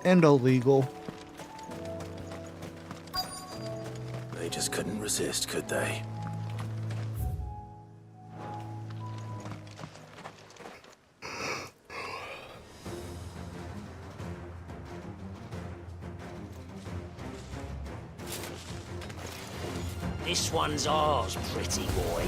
And illegal. They just couldn't resist, could they? This one's ours, pretty boy.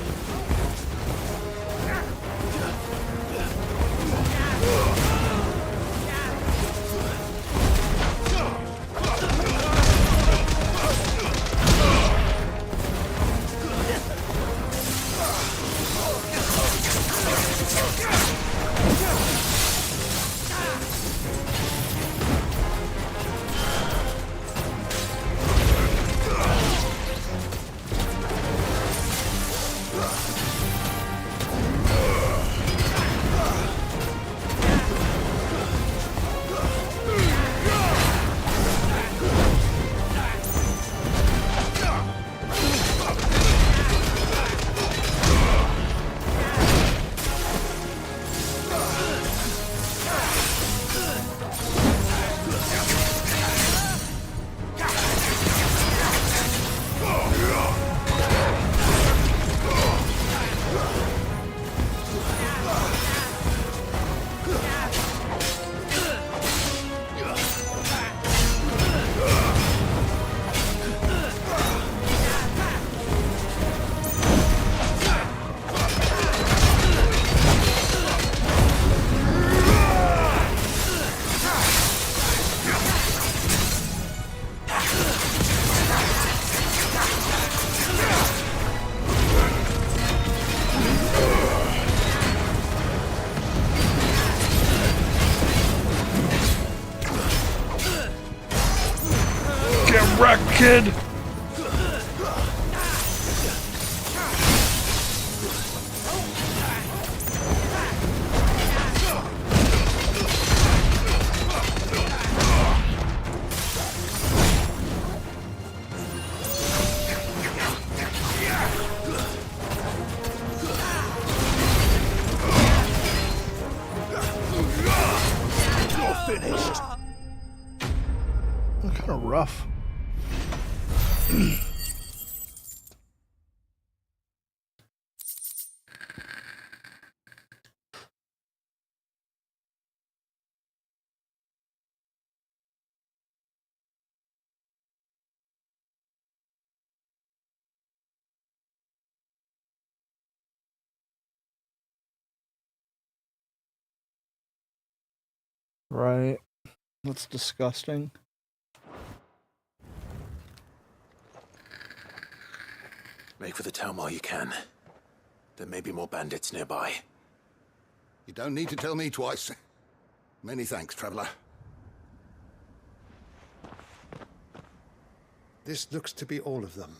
Get wrecked, kid! finished. Kind of rough. Right. That's disgusting. Make for the town while you can. There may be more bandits nearby. You don't need to tell me twice. Many thanks, traveler. This looks to be all of them.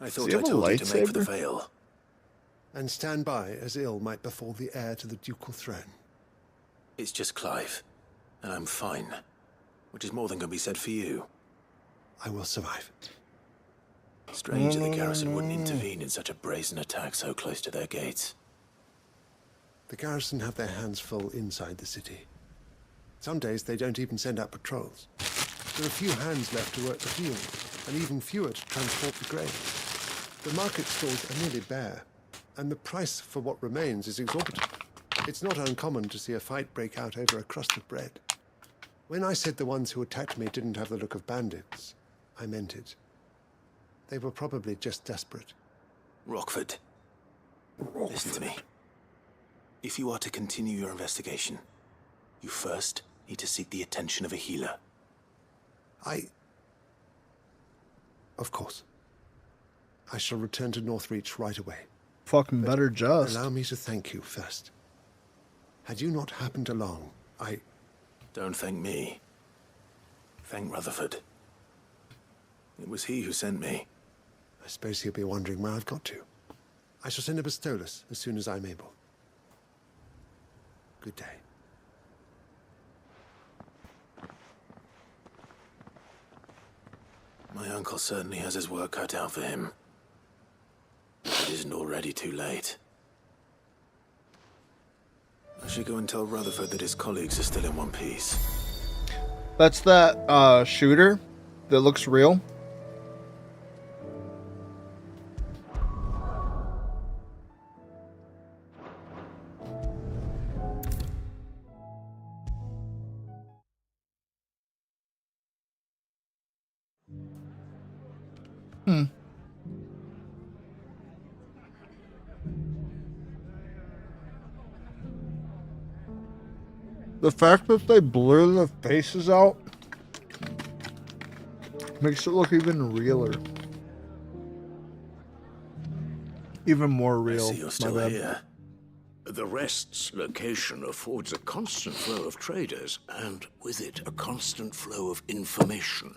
I thought I told you to make for the Vale. And stand by as ill might befall the heir to the ducal throne. It's just Clive, and I'm fine. Which is more than can be said for you. I will survive. Strange that the garrison wouldn't intervene in such a brazen attack so close to their gates. The garrison have their hands full inside the city. Some days they don't even send out patrols. There are few hands left to work the fields, and even fewer to transport the grain. The market stalls are nearly bare, and the price for what remains is exorbitant. It's not uncommon to see a fight break out over a crust of bread. When I said the ones who attacked me didn't have the look of bandits, I meant it. They were probably just desperate. Rockford. Listen to me. If you are to continue your investigation, you first need to seek the attention of a healer. Of course. I shall return to Northreach right away. Fucking better just. Allow me to thank you first. Had you not happened along, Don't thank me. Thank Rutherford. It was he who sent me. I suppose he'll be wondering where I've got to. I shall send a Bistolus as soon as I'm able. Good day. My uncle certainly has his work cut out for him. It isn't already too late. I should go and tell Rutherford that his colleagues are still in one piece. That's that shooter that looks real. The fact that they blur the faces out makes it look even realer. Even more real. I see you're still here. The Rest's location affords a constant flow of traders, and with it, a constant flow of information.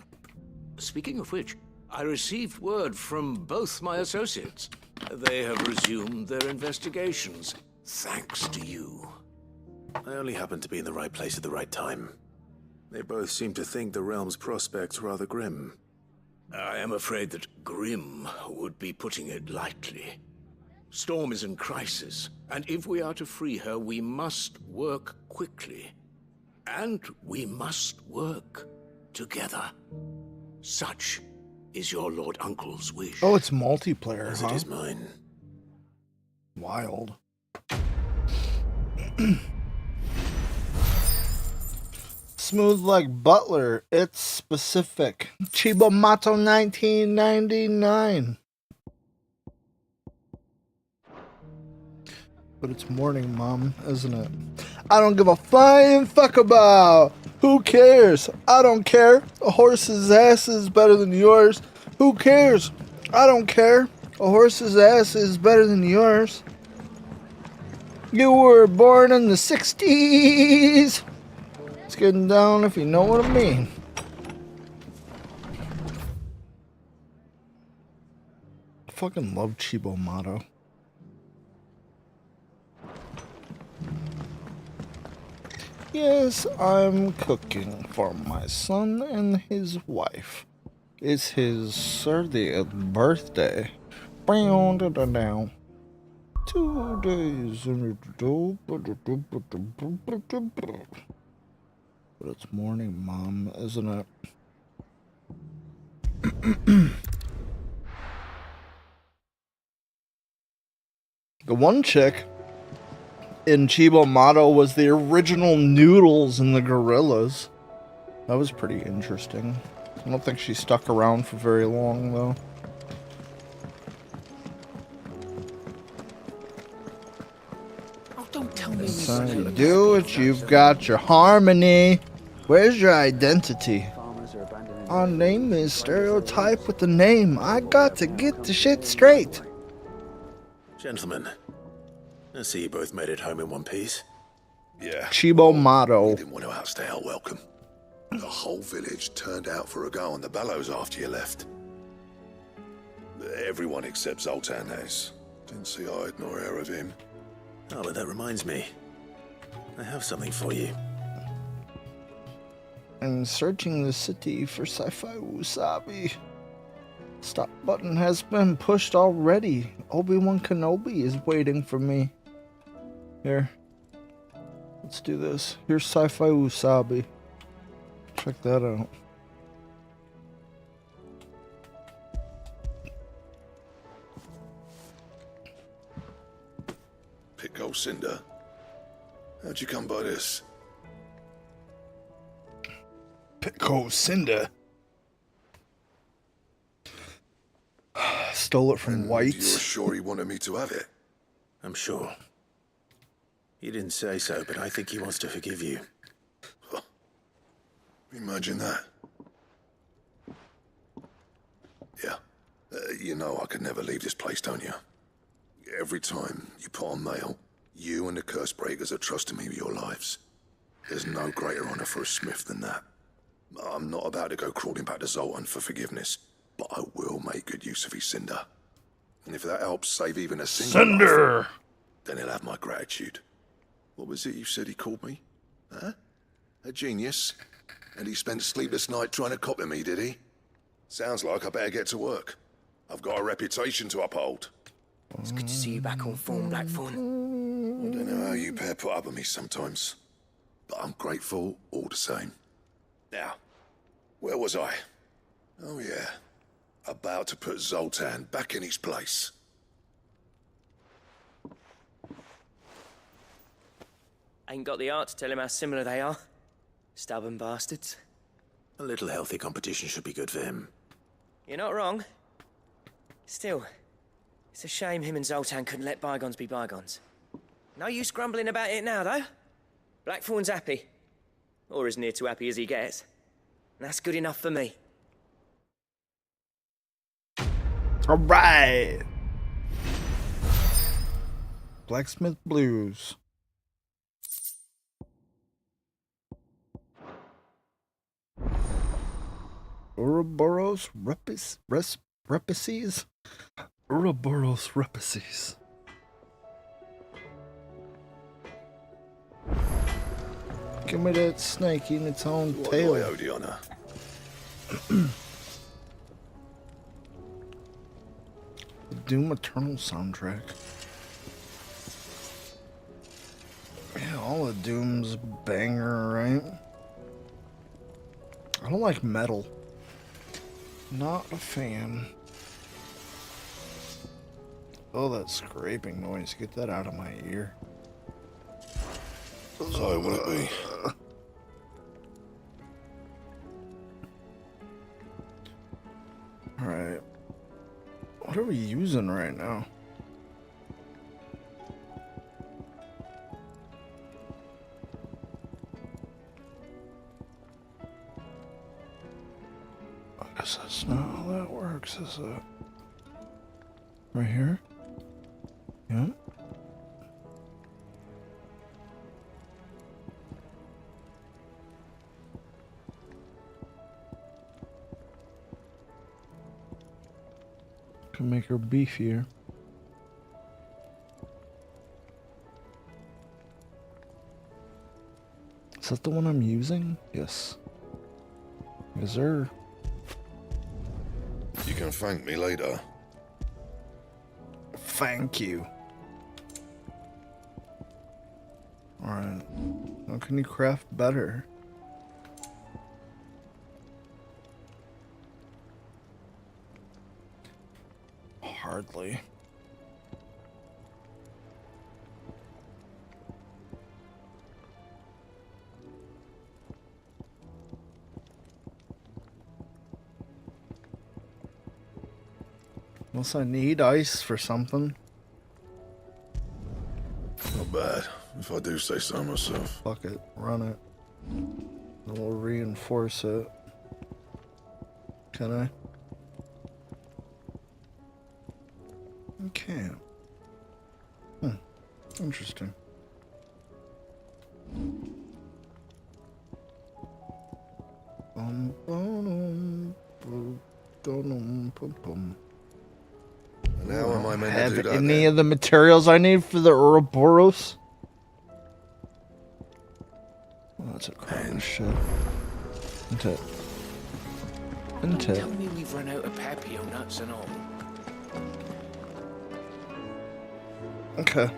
Speaking of which, I received word from both my associates. They have resumed their investigations, thanks to you. I only happened to be in the right place at the right time. They both seem to think the realm's prospects rather grim. I am afraid that grim would be putting it lightly. Storm is in crisis, and if we are to free her, we must work quickly. And we must work together. Such is your Lord Uncle's wish. Oh, it's multiplayer, As huh? it is mine. Wild. Smooth like Butler. It's specific. Chibo Mato 1999. But it's morning, Mom, isn't it? I don't give a flying fuck about. Who cares? I don't care. A horse's ass is better than yours. Who cares? I don't care. A horse's ass is better than yours. You were born in the 60s. It's getting down if you know what I mean. I fucking love Chibo Mato. Yes, I'm cooking for my son and his wife. It's his 30th birthday. 2 days in but it's morning, Mom, isn't it? The one chick in Chibo Motto was the original Noodles in the Gorillas. That was pretty interesting. I don't think she stuck around for very long, though. Oh, don't tell me. That's how you do it. You've got your harmony. Where's your identity? Our name is stereotype with the name. I got to get the shit straight. Gentlemen, I see you both made it home in one piece. Yeah. Chibo Motto. You didn't want to outstay our welcome. The whole village turned out for a go on the bellows after you left. Everyone except Zoltan has. Didn't see hide nor hair of him. Oh, but that reminds me. I have something for you. I'm searching the city for sci-fi wasabi. Stop button has been pushed already. Obi-Wan Kenobi is waiting for me. Here. Let's do this. Here's sci-fi wasabi. Check that out. Pico Cinder. How'd you come by this? Pico Cinder. Stole it from White. You're sure he wanted me to have it? I'm sure. He didn't say so, but I think he wants to forgive you. Huh. Imagine that. Yeah. You know I could never leave this place, don't you? Every time you put on mail, you and the curse breakers are trusting me with your lives. There's no greater honor for a smith than that. I'm not about to go crawling back to Zoltan for forgiveness, but I will make good use of his cinder. And if that helps save even a single Cinder! life, then he'll have my gratitude. What was it you said he called me? Huh? A genius? And he spent sleepless night trying to copy me, did he? Sounds like I better get to work. I've got a reputation to uphold. It's good to see you back on form, Blackthorn. I don't know how you pair put up with me sometimes, but I'm grateful all the same. Now, where was I? Oh yeah, about to put Zoltan back in his place. Ain't got the art to tell him how similar they are. Stubborn bastards. A little healthy competition should be good for him. You're not wrong. Still, it's a shame him and Zoltan couldn't let bygones be bygones. No use grumbling about it now, though. Blackthorn's happy. Or as near to happy as he gets. And that's good enough for me. Alright! Blacksmith Blues. Ouroboros Repices? Ouroboros Repices. Give me that snake eating its own tail. What do I owe the honor? Doom Eternal soundtrack. Yeah, all of Doom's banger, right? I don't like metal. Not a fan. Oh, that scraping noise. Get that out of my ear. So will it be? Alright. What are we using right now? I guess that's not how that works, is it? Right here? Yep. Can make her beefier. Is that the one I'm using? Yes. Yes, sir. You can thank me later. Thank you. Alright. How can you craft better? Hardly. Unless I need ice for something. Not bad, if I do say so myself. Fuck it, run it. And we'll reinforce it. Can I? Okay. Interesting. And how am I meant to Have do that any then? of the materials I need for the Ouroboros? Oh, that's a crown of shit. Into it. Into it. Tell me we've run out of papio nuts and all. Okay.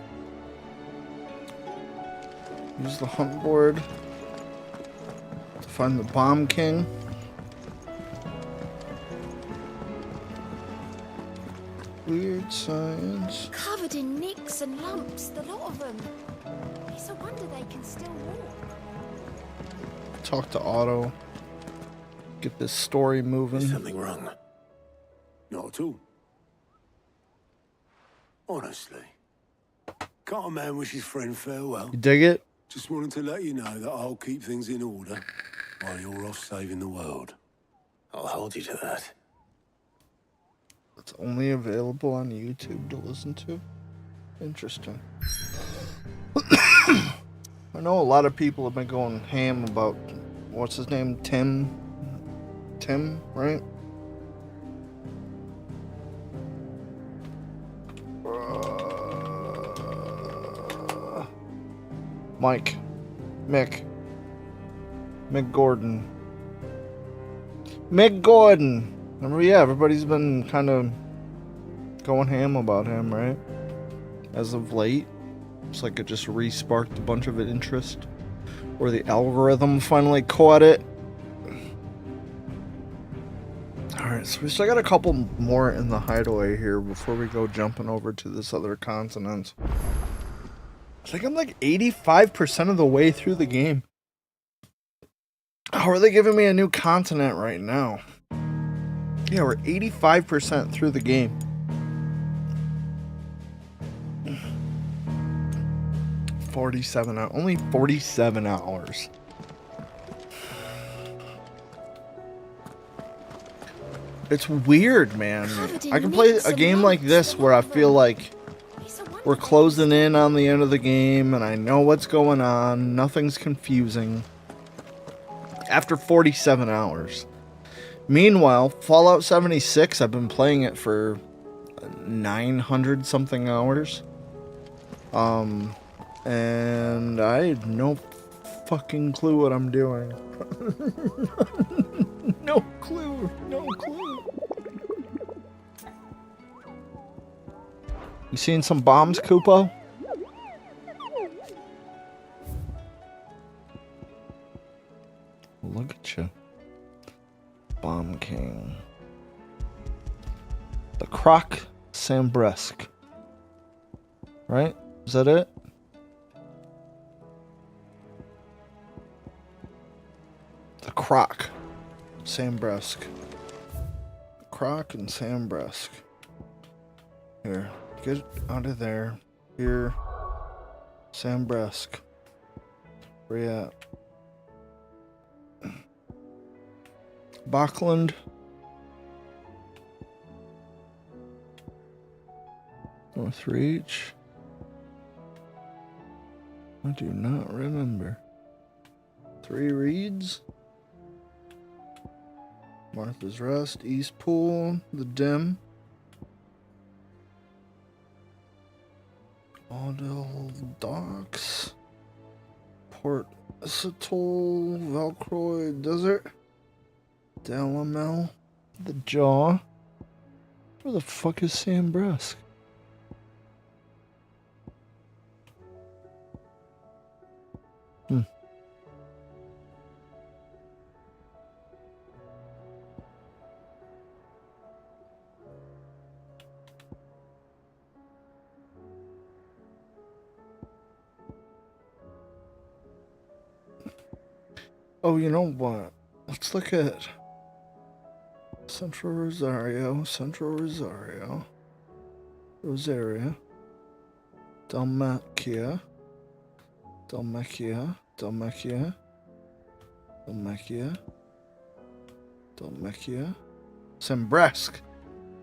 Use the hunt board to find the Bomb King. Weird science. Covered in nicks and lumps, the lot of them. It's a wonder they can still walk. Talk to Otto. Get this story moving. Is something wrong? Not at all. Honestly. Can't a man wish his friend farewell? You dig it? Just wanted to let you know that I'll keep things in order while you're off saving the world. I'll hold you to that. It's only available on YouTube to listen to. Interesting. I know a lot of people have been going ham about what's his name? Tim, right? Mick Gordon. Remember, yeah, everybody's been kind of going ham about him, right? As of late. It's like it just re-sparked a bunch of interest. Or the algorithm finally caught it. Alright, so we still got a couple more in the hideaway here before we go jumping over to this other continent. I think I'm like 85% of the way through the game. How are they giving me a new continent right now? Yeah, we're 85% through the game. Only 47 hours. It's weird, man. I can play a game like this where I feel like we're closing in on the end of the game and I know what's going on. Nothing's confusing. After 47 hours. Meanwhile, Fallout 76, I've been playing it for 900 something hours. And I have no fucking clue what I'm doing. No clue. You seen some bombs, Koopo? Look at you. Bomb King. The Croc Sambresque. Right? Is that it? The Croc Sambresque. Croc and Sambresque. Here. Get out of there. Here. Sambresque. Where you at? Bachland. Northreach. I do not remember. Three Reeds. Martha's Rest. East Pool. The Dim. Audel Docks. Port Acetol. Valcroy Desert. Delamel. The Jaw. Where the fuck is Sambresque? Oh, you know what? Let's look at Central Rosario, Rosaria, Dalmacia, Sembresk.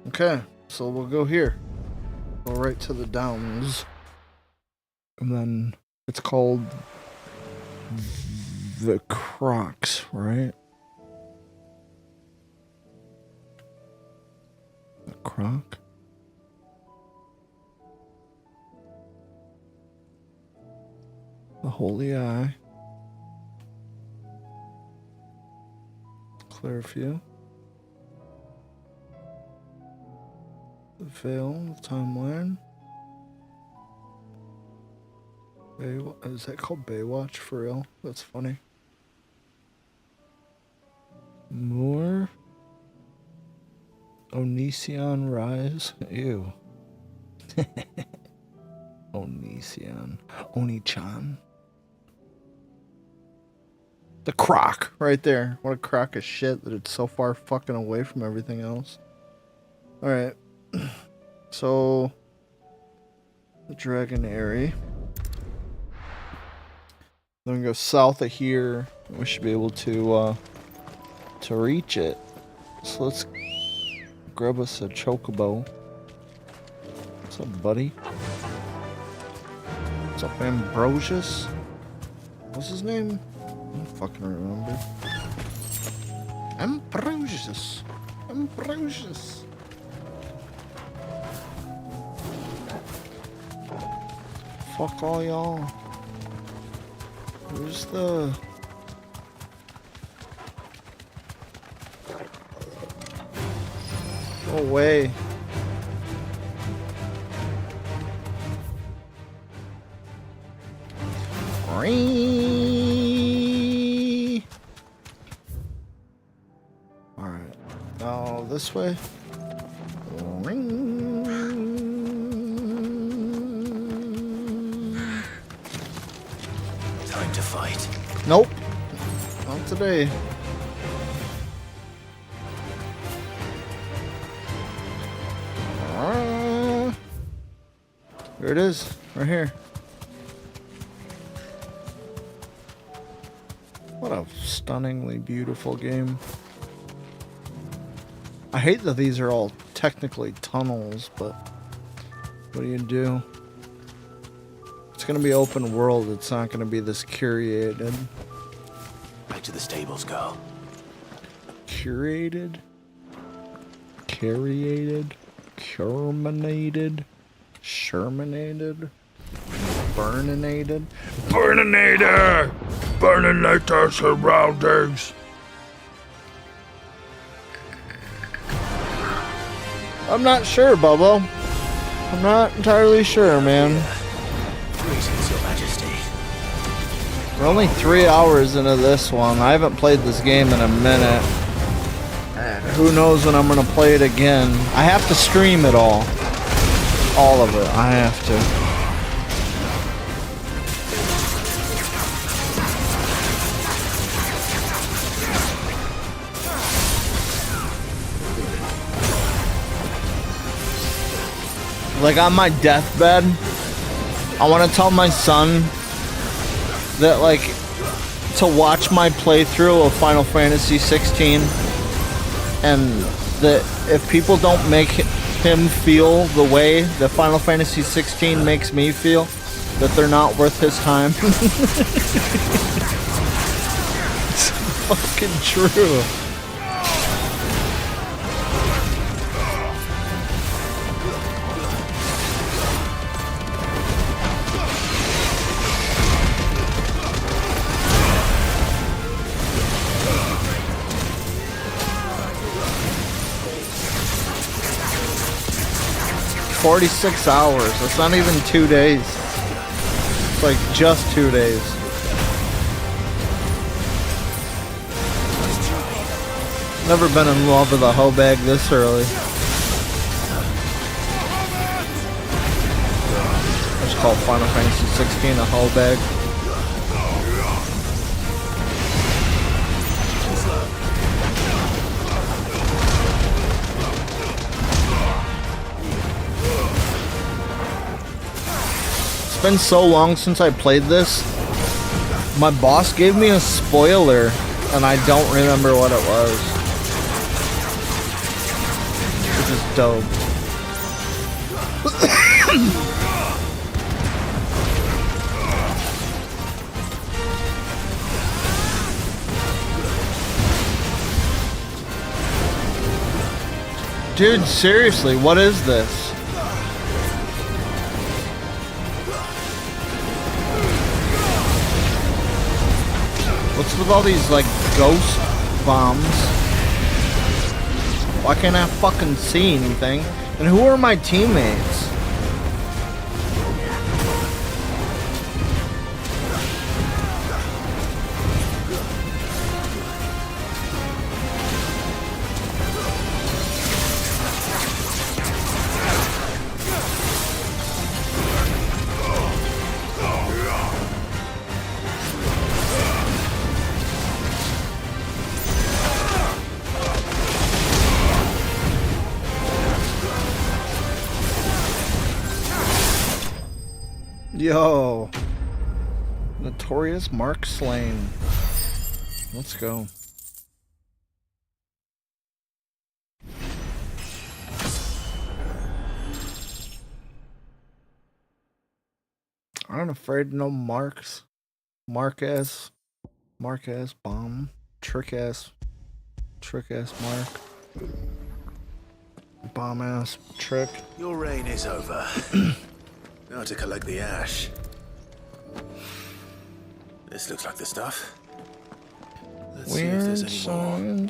Okay, so we'll go here. Go right to the downs. And then it's called the Crocs, right? The Croc? The Holy Eye. Clearview. The Veil, the Timeline. Is that called Baywatch for real? That's funny. More. Onision Rise. Ew. Onision. Oni-chan. The Croc right there. What a crock of shit that it's so far fucking away from everything else. Alright. So the Dragon Airy. Then we go south of here. We should be able to reach it. So let's grab us a chocobo. What's up, buddy? What's up, Ambrosius? What's his name? I don't fucking remember. Ambrosius. Ambrosius. Fuck all y'all. Where's the... Go away. Alright. Now this way. Time to fight. Nope. Not today. There it is. Right here. What a stunningly beautiful game. I hate that these are all technically tunnels, but what do you do? It's gonna be open world, it's not gonna be this curated. Back to the stables, go. Curated? Curated? Curminated? Shermanated? Burninated? Burninator! Burninator surroundings! I'm not sure, Bubbo. I'm not entirely sure, man. Greetings, Your Majesty. We're only 3 hours into this one. I haven't played this game in a minute. Who knows when I'm gonna play it again. I have to stream it all. All of it. I have to. Like on my deathbed, I want to tell my son that, like, to watch my playthrough of Final Fantasy XVI, and that if people don't make him feel the way that Final Fantasy XVI makes me feel, that they're not worth his time. It's fucking true. 46 hours. That's not even 2 days. It's like just 2 days. Never been in love with a hoe bag this early. It's called Final Fantasy XVI a hoe bag. It's been so long since I played this. My boss gave me a spoiler, and I don't remember what it was. Which is dope. Dude, seriously, what is this? What's with all these, like, ghost bombs? Why can't I fucking see anything? And who are my teammates? Yo, Notorious Mark Slain. Let's go. I'm afraid of no marks. Mark-ass bomb. Trick-ass mark. Bomb-ass trick. Your reign is over. Now to collect the ash. This looks like the stuff. Let's see if there's any more.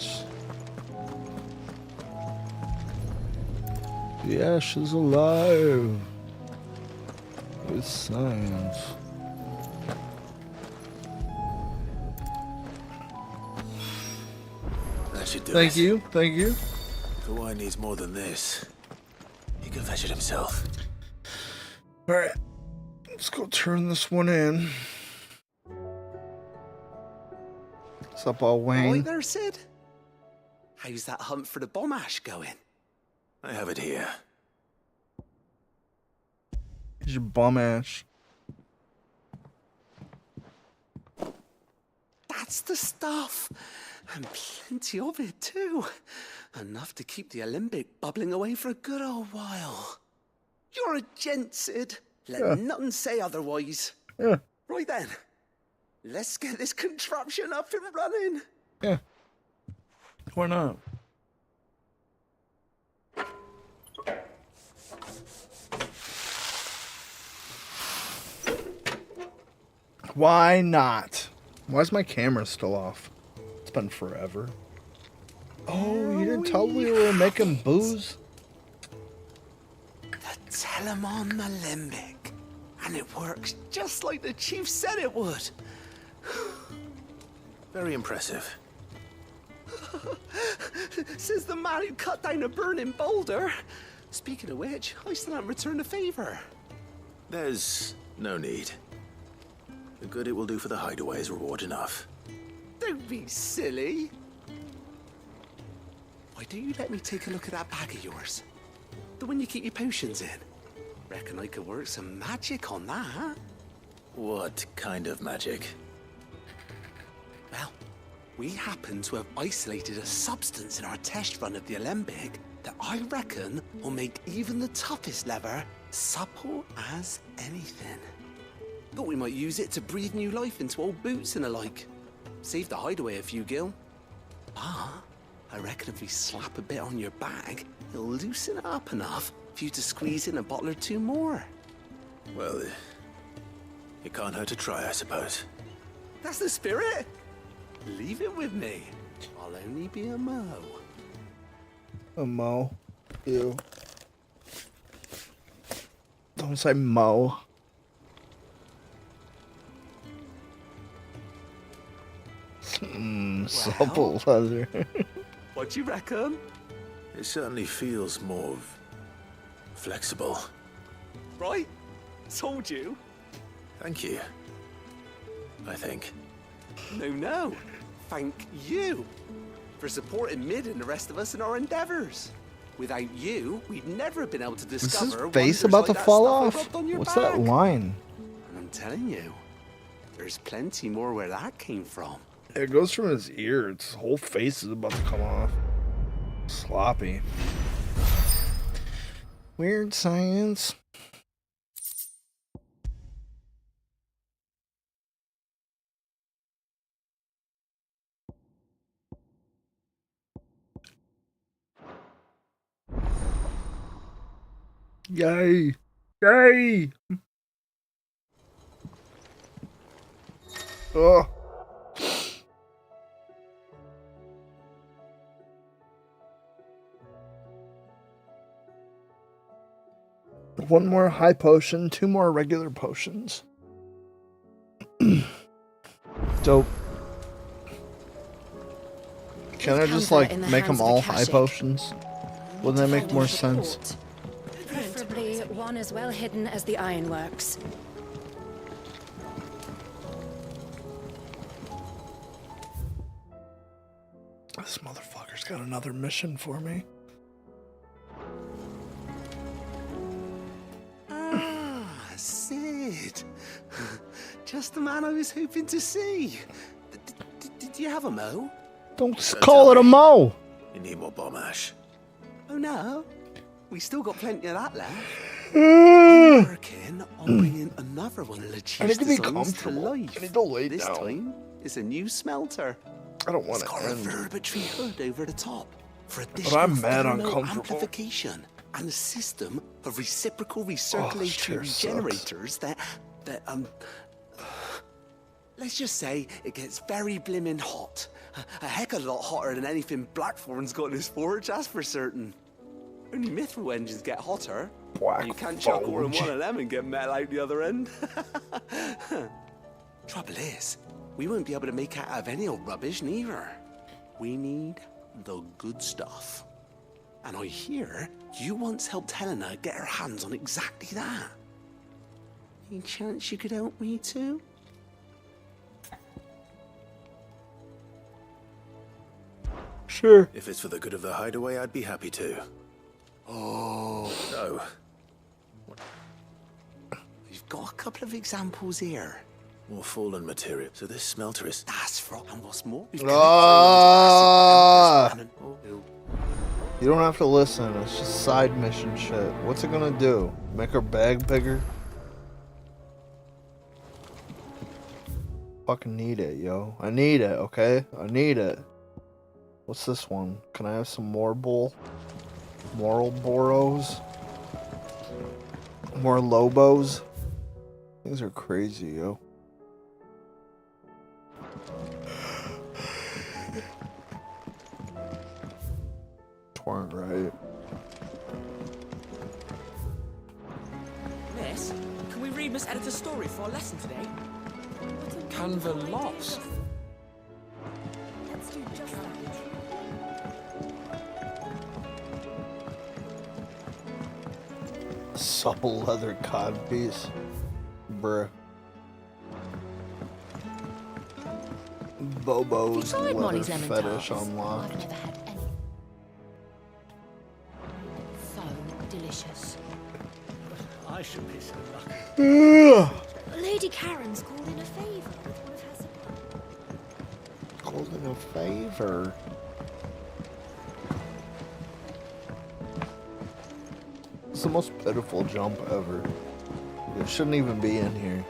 The ash is alive. With signs. That should do Thank it. you. If the wine needs more than this, he can fetch it himself. Alright, let's go turn this one in. What's up, all Wayne? Right there, Sid. How's that hunt for the bomb ash going? I have it here. Here's your bum ash. That's the stuff. And plenty of it, too. Enough to keep the Olympic bubbling away for a good old while. You're a gent, Sid. Let nothing say otherwise. Yeah. Right then. Let's get this contraption up and running. Yeah. Why not? Why not? Why is my camera still off? It's been forever. Oh, you didn't tell me we were making booze? Telemon Malembic. And it works just like the chief said it would. Very impressive. Says the man who cut down a burning boulder. Speaking of which, I still haven't returned the favor. There's no need. The good it will do for the hideaway is reward enough. Don't be silly. Why don't you let me take a look at that bag of yours? The one you keep your potions in. Reckon I could work some magic on that. What kind of magic? Well, we happen to have isolated a substance in our test run of the Alembic that I reckon will make even the toughest leather supple as anything. Thought we might use it to breathe new life into old boots and the like. Save the hideaway a few gil. Ah, I reckon if we slap a bit on your bag, it'll loosen it up enough for you to squeeze in a bottle or two more. Well, it can't hurt to try, I suppose. That's the spirit. Leave it with me. I'll only be a mo. A mo. Ew. Don't say mo. Supple leather. What do you reckon? It certainly feels more flexible. Right? Told you. Thank you. I think. No. Thank you for supporting Mid and the rest of us in our endeavors. Without you, we'd never have been able to Is discover. his face wonders about like to that fall stuff I off? rubbed on your What's back. that line? And I'm telling you, there's plenty more where that came from. It goes from his ear. Its whole face is about to come off. Sloppy. Weird science. Yay! Yay! Oh. One more high potion, 2 more regular potions. Dope. Can I just like make them all high potions? Wouldn't that make more sense? Preferably one as well hidden as the ironworks. This motherfucker's got another mission for me. Sid. Just the man I was hoping to see. Did you have a mo? Don't call it a mo! You need more bomb ash. Oh no. We still got plenty of that left. I'm working on bringing another one of the I chief's need to be designs to comfortable. life. I need to lay This down. time, it's a new smelter. I don't want It's to got a end. verbatry hood over the top for But additional I'm mad thermal uncomfortable. amplification and a system of reciprocal this recirculatory chair sucks. generators that let's just say it gets very blimmin' hot. A heck of a lot hotter than anything Blackthorn's got in his forge, that's for certain. Only mithril engines get hotter. You can't chuck all in one of them and get metal out the other end. Trouble is, we won't be able to make out of any old rubbish neither. We need the good stuff. And I hear you once helped Helena get her hands on exactly that. Any chance you could help me too? Sure. If it's for the good of the hideaway, I'd be happy to. Oh. No. We've got a couple of examples here. More fallen material. So this smelter is... That's right. And what's more, we've Ah! connected with the You don't have to listen. It's just side mission shit. What's it gonna do? Make her bag bigger? Fucking need it, yo. I need it, okay? I need it. What's this one? Can I have some more bull? Moral boros? More lobos? Things are crazy, yo. Weren't right. Miss, can we read Miss Editor's story for our lesson today? Canva lost. Let's do just that. Supple leather codpiece. Bruh. Bobo's Have you tried leather Molly's lemon fetish tarts? unlocked. I've never had any. So delicious. I should be so lucky. Lady Karen's called in a favour with one of her supplies. Called in a favor. It's the most pitiful jump ever. It shouldn't even be in here.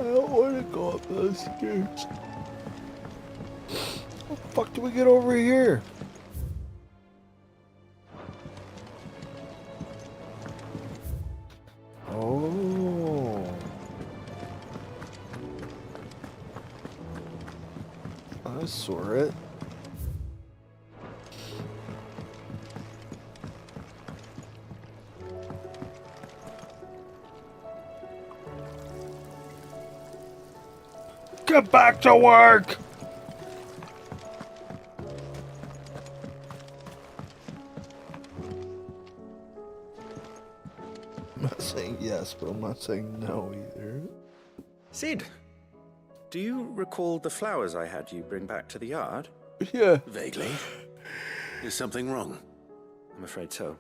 I don't want to go up those stairs. How the fuck do we get over here? Oh. I saw it. Get back to work! I'm not saying yes, but I'm not saying no either. Sid, do you recall the flowers I had you bring back to the yard? Yeah. Vaguely. Is something wrong? I'm afraid so.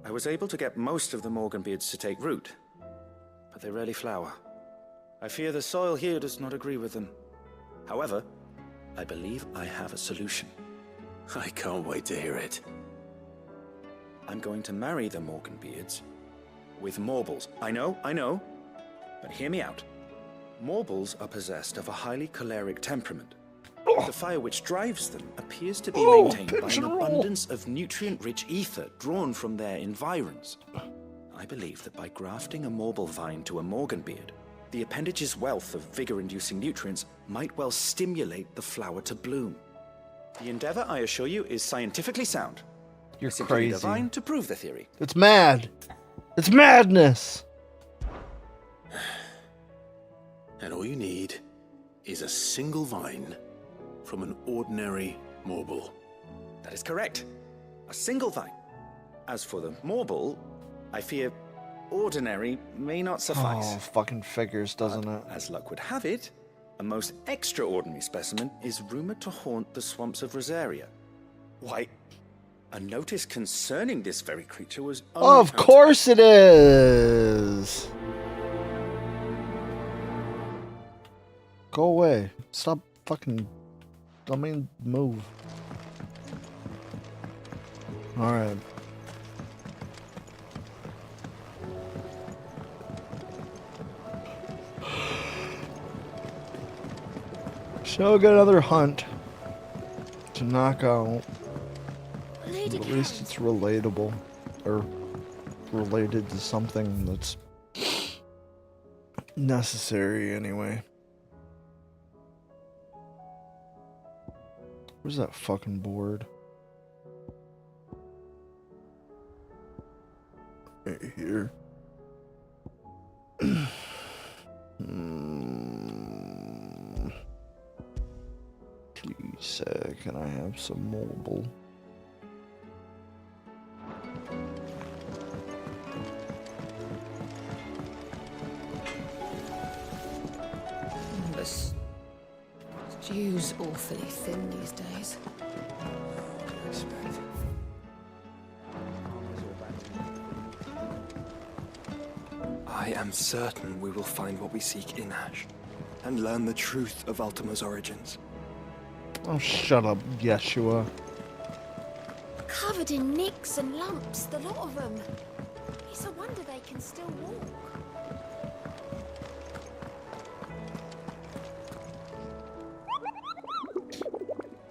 I was able to get most of the Morganbeards to take root, but they rarely flower. I fear the soil here does not agree with them. However, I believe I have a solution. I can't wait to hear it. I'm going to marry the Morganbeards with Morbles. I know, but hear me out. Morbles are possessed of a highly choleric temperament. The fire which drives them appears to be maintained by an abundance of nutrient-rich ether drawn from their environs. I believe that by grafting a Morble vine to a Morganbeard, the appendage's wealth of vigor-inducing nutrients might well stimulate the flower to bloom. The endeavor, I assure you, is scientifically sound. You're Simply need a crazy. vine to prove the theory. It's mad. It's madness. And all you need is a single vine from an ordinary Morble. That is correct. A single vine. As for the Morble, I fear ordinary may not suffice. Oh, fucking figures, doesn't it? As luck would have it, a most extraordinary specimen is rumored to haunt the swamps of Rosaria. Why, a notice concerning this very creature was... Of course it is. Go away. Stop fucking... I mean, move. Alright. So get another hunt to knock out. Lady At least it's relatable. Or related to something that's necessary anyway. Where's that fucking board? Right here. Please, can I have some mobile? This stew's awfully thin these days. I am certain we will find what we seek in Ash, and learn the truth of Ultima's origins. Oh, shut up, Yeshua. Covered in nicks and lumps, the lot of them. It's a wonder they can still walk.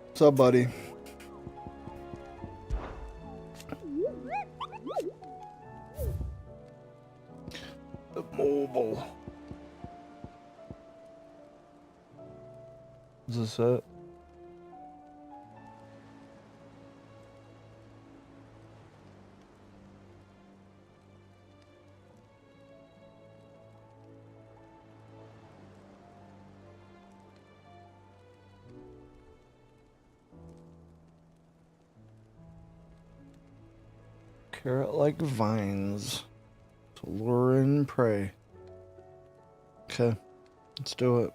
What's up, buddy? The mobile. Is this it? Carrot-like vines to lure in prey. Okay, let's do it.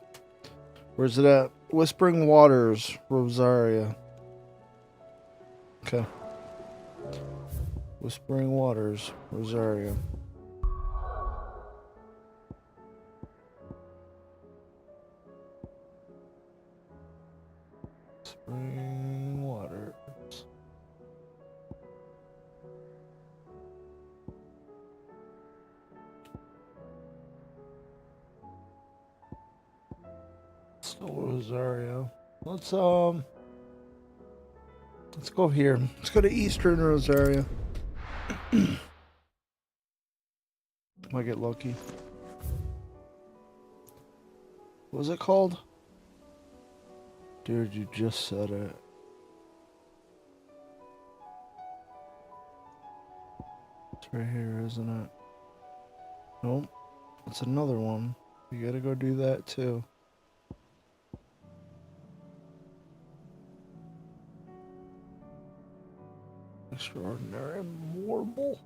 Where's it at? Whispering Waters, Rosaria. Okay. Whispering Waters, Rosaria. Whispering Waters. Rosario. Let's go here. Let's go to Eastern Rosario. Might get lucky. What was it called? Dude, you just said it. It's right here, isn't it? Nope. It's another one. You gotta go do that too. Extraordinary Mortal.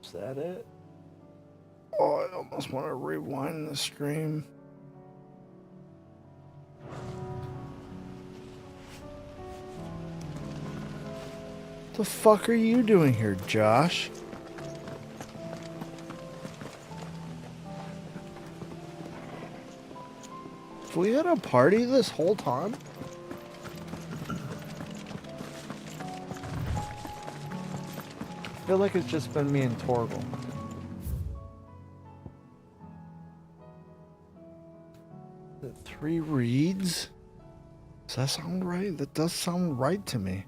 Is that it? Oh, I almost want to rewind the stream. What the fuck are you doing here, Josh? Have we had a party this whole time? I feel like it's just been me and Torgal. The 3 reads? Does that sound right? That does sound right to me.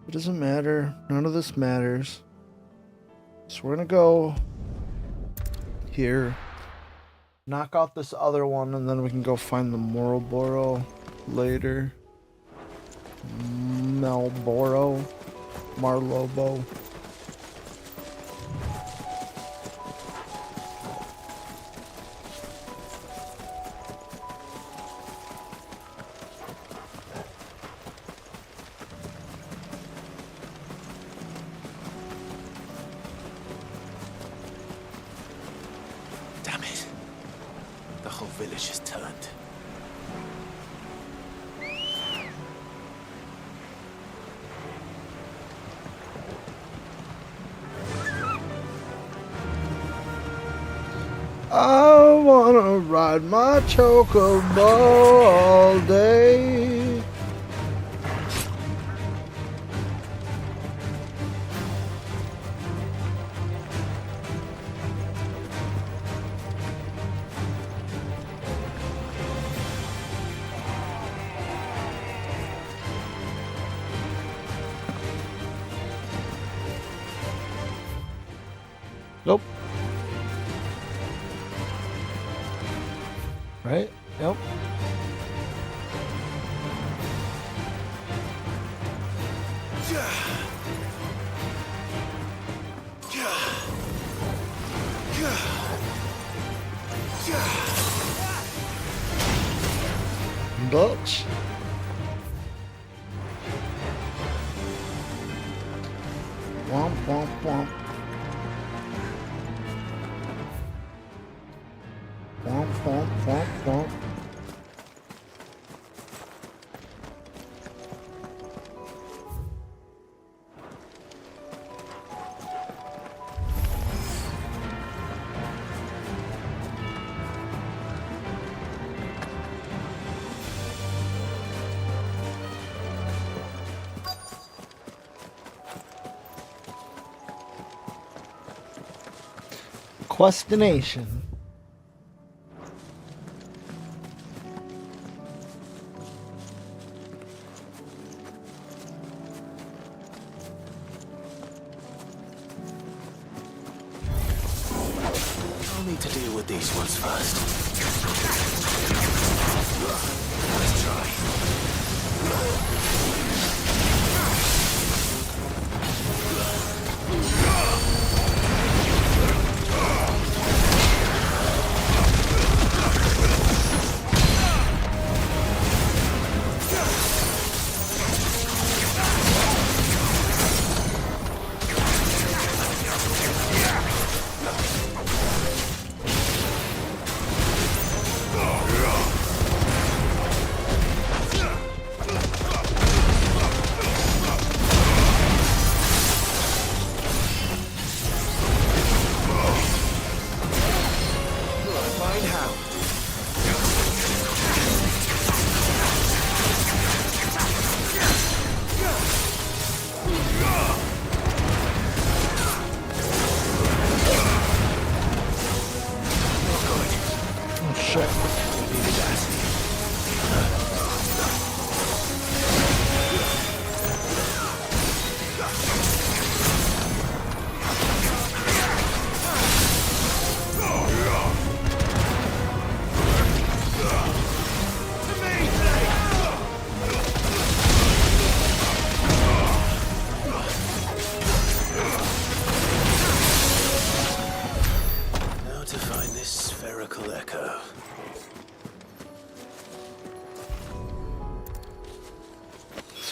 It doesn't matter. None of this matters. So we're gonna go here, knock out this other one, and then we can go find the Moroboro later. Marlobo. Damn it. The whole village has turned. I wanna ride my chocobo all day. Nope. Right? Yep. Dutch. Womp womp womp. Womp womp womp womp. Questination. I'll need to deal with these ones first. Let's try.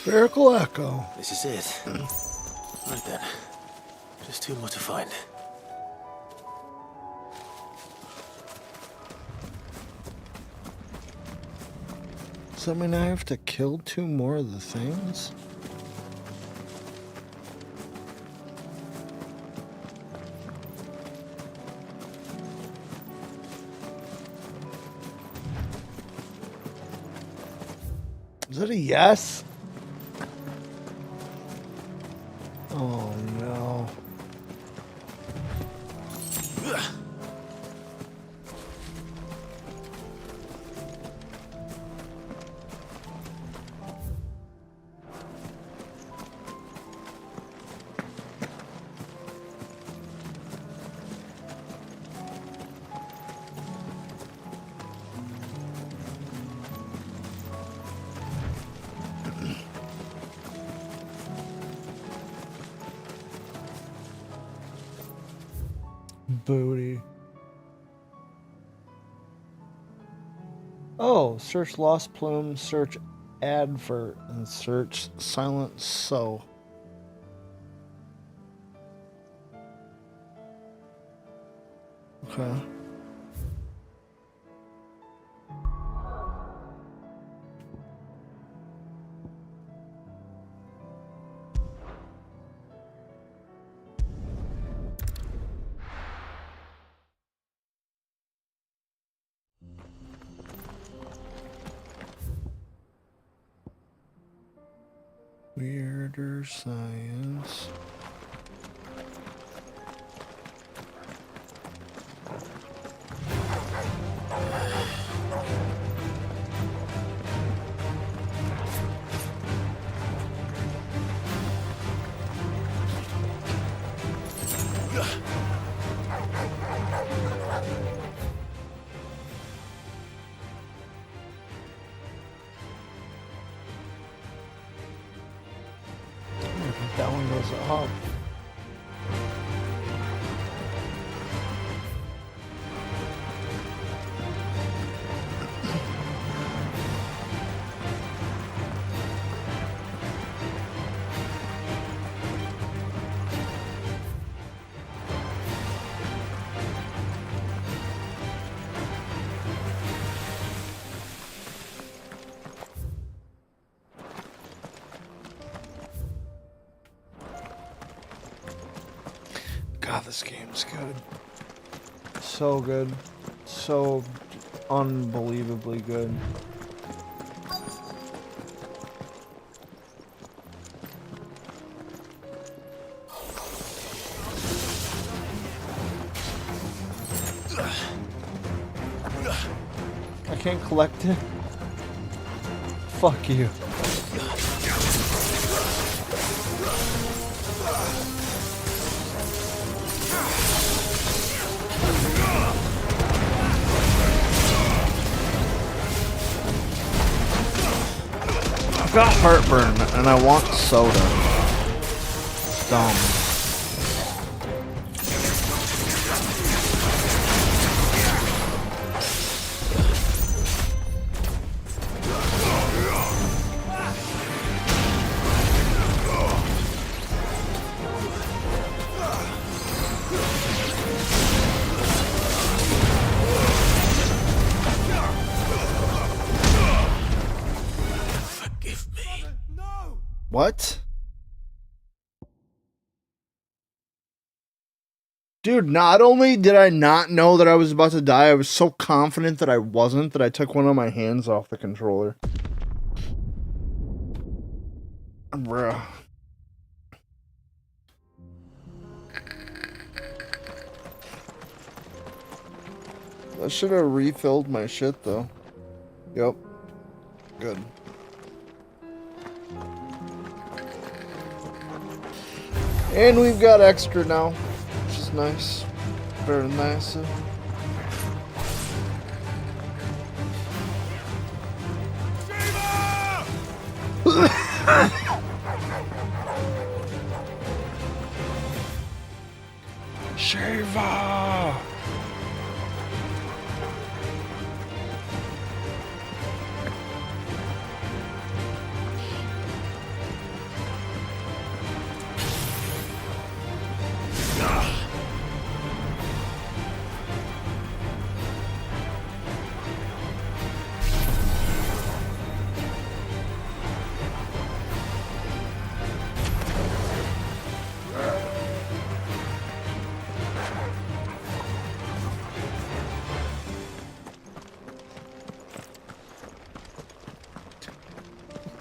Spherical echo. This is it. Right then. Just two more to find. Does that mean I have to kill 2 more of the things? Is that a yes? Oh no. Booty. Oh, search lost plume, search advert, and search silent so. Okay. Weirder science. That one goes up. God, this game's good. So good. So unbelievably good. I can't collect it. Fuck you. I've got heartburn and I want soda. Dumb. What? Dude, not only did I not know that I was about to die, I was so confident that I wasn't that I took one of my hands off the controller. Bruh. I should have refilled my shit though. Yep. Good. And we've got extra now, which is nice. Very nice. Shiva!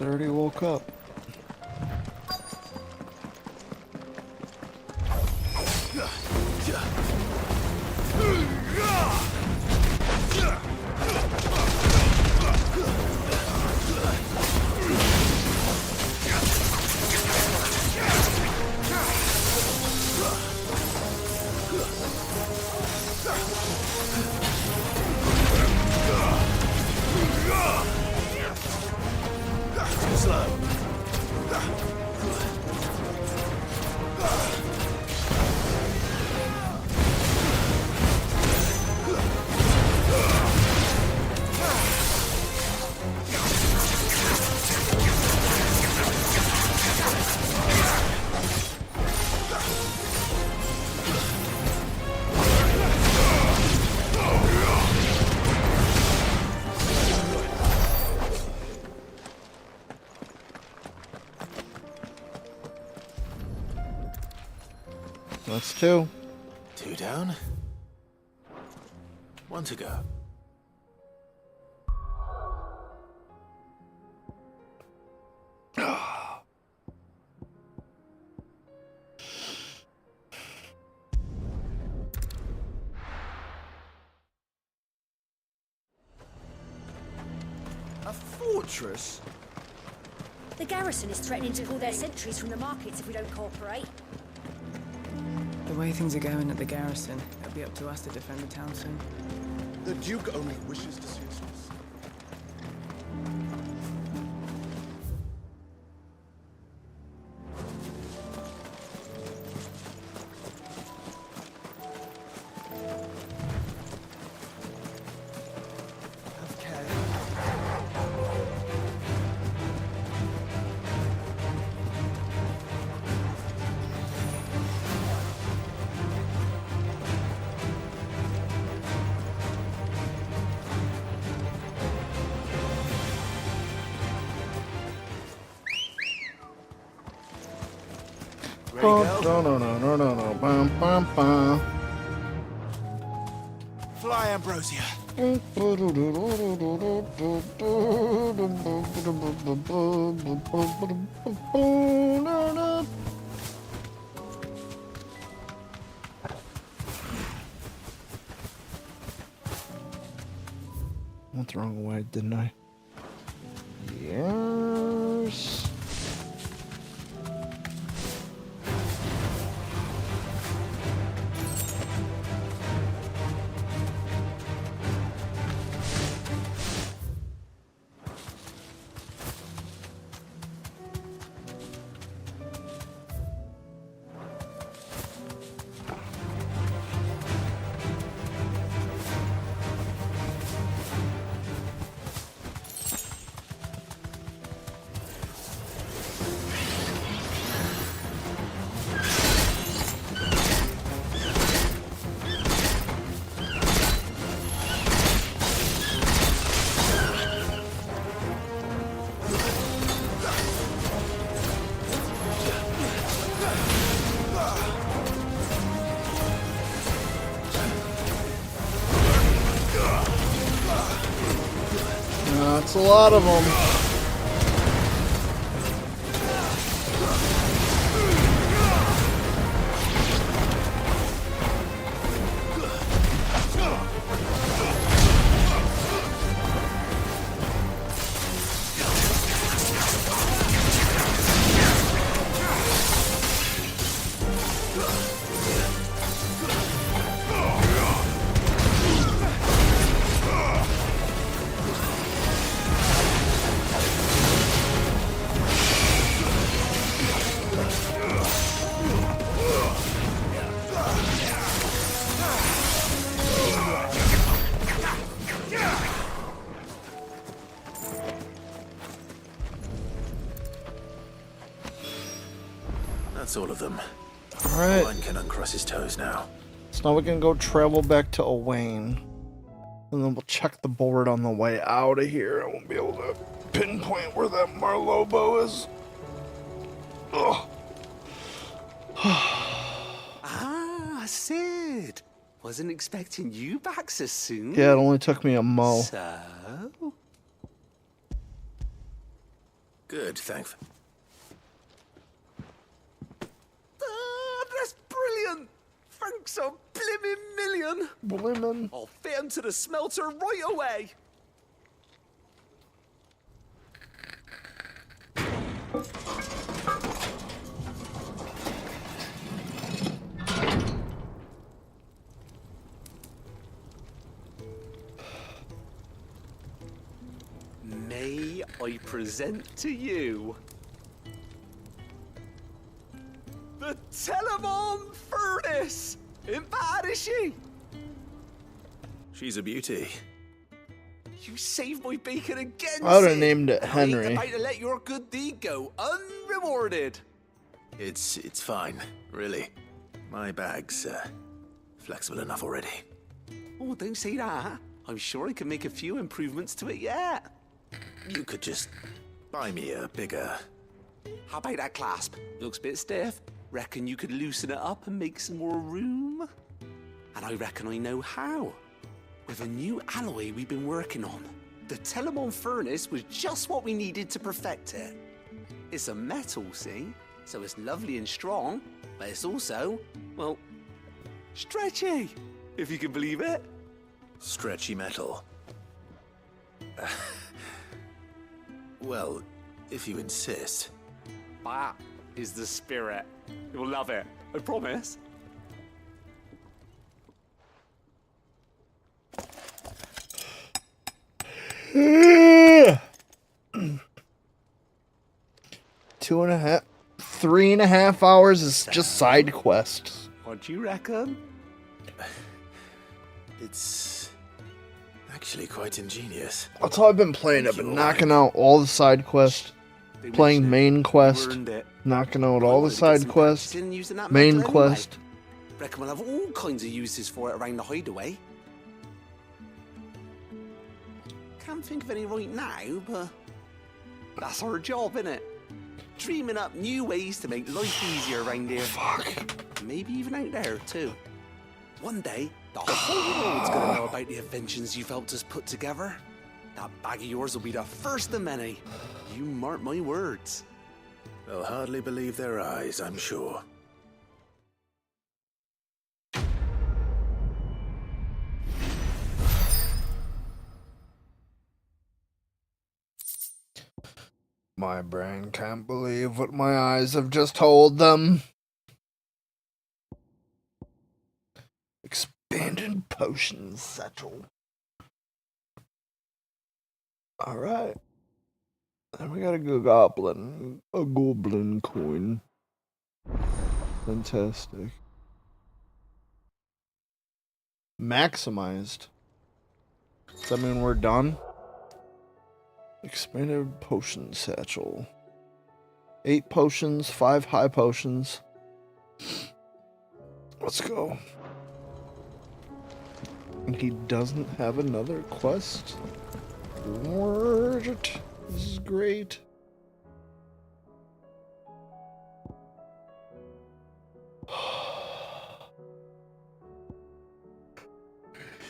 already woke up. That's two. 2 down. 1 to go. A fortress? The garrison is threatening to pull their sentries from the markets if we don't cooperate. The way things are going at the garrison, it'll be up to us to defend the town soon. The Duke only wishes to see us. No. Bum, bum, bum. Fly, Ambrosia. Went the wrong way, didn't I? Yes. That's a lot of them. That's all of them. Alright. One can uncross his toes now. So now we can go travel back to Owain. And then we'll check the board on the way out of here. I won't be able to pinpoint where that Marlobo is. Ugh. Sid. Wasn't expecting you back so soon. Yeah, it only took me a mo. So? Good, thanks. That's brilliant! Thanks a blimmin' million! Blimmin'. I'll fit 'em to the smelter right away! May I present to you the Telemon Furnace! Ain't bad, is she? She's a beauty. You saved my bacon again, I would have Sid. named it I ain't Henry. about to let your good deed go unrewarded. It's fine, really. My bag's flexible enough already. Oh, don't say that. I'm sure I can make a few improvements to it yet. You could just buy me a bigger... How about that clasp? Looks a bit stiff. Reckon you could loosen it up and make some more room? And I reckon I know how. With a new alloy we've been working on. The Telemon Furnace was just what we needed to perfect it. It's a metal, see? So it's lovely and strong, but it's also, well, stretchy, if you can believe it. Stretchy metal. Well, if you insist. That is the spirit. You'll love it, I promise. Two and a half, 3.5 hours is just side quests. What do you reckon? It's actually quite ingenious. That's all I've been playing. I've been knocking out all the side quests, playing main quest, knocking out all the side quests, main quest. Reckon we'll have all kinds of uses for it around the hideaway. Can't think of any right now, but that's our job, innit? Dreaming up new ways to make life easier around here. Fuck. Maybe even out there, too. One day, the whole world's gonna know about the inventions you've helped us put together. That bag of yours will be the first of many. You mark my words. They'll hardly believe their eyes, I'm sure. My brain can't believe what my eyes have just told them. Expanded potion satchel. Alright. Then we got a goblin. A goblin coin. Fantastic. Maximized. Does that mean we're done? Expanded potion satchel. 8 potions, 5 high potions. Let's go. And he doesn't have another quest? What? This is great.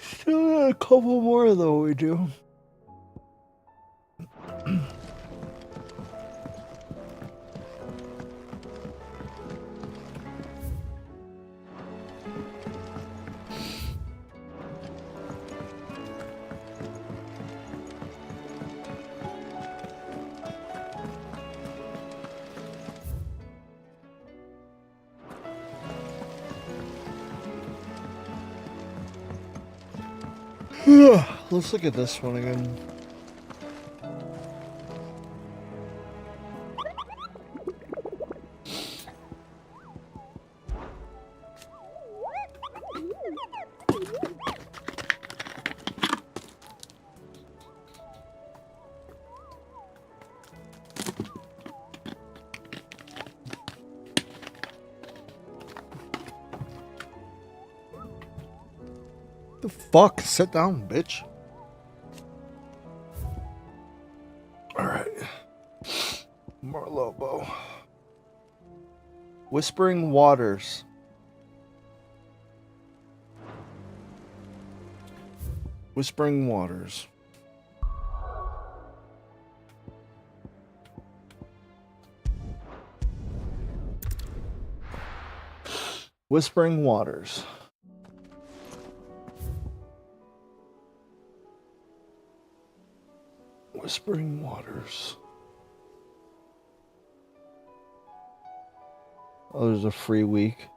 Still got a couple more though, we do. Let's look at this one again. The fuck? Sit down, bitch. Alright. Marlobo. Whispering Waters. Whispering Waters. Whispering Waters. Whispering Waters. Oh, there's a free week.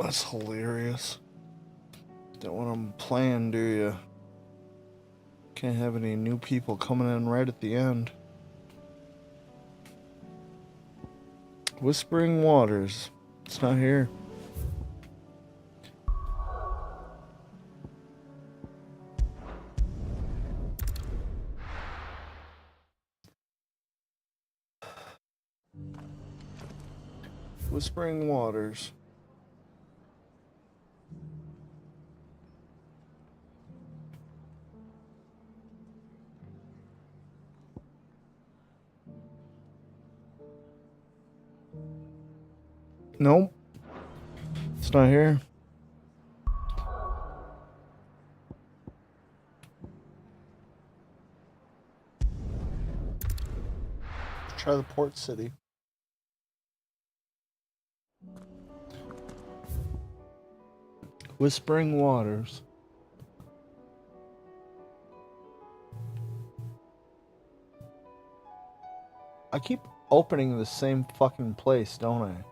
That's hilarious. Don't want them playing, do you? Can't have any new people coming in right at the end. Whispering Waters. It's not here. Whispering Waters. Nope. It's not here. Try the port city. Whispering Waters. I keep opening the same fucking place, don't I?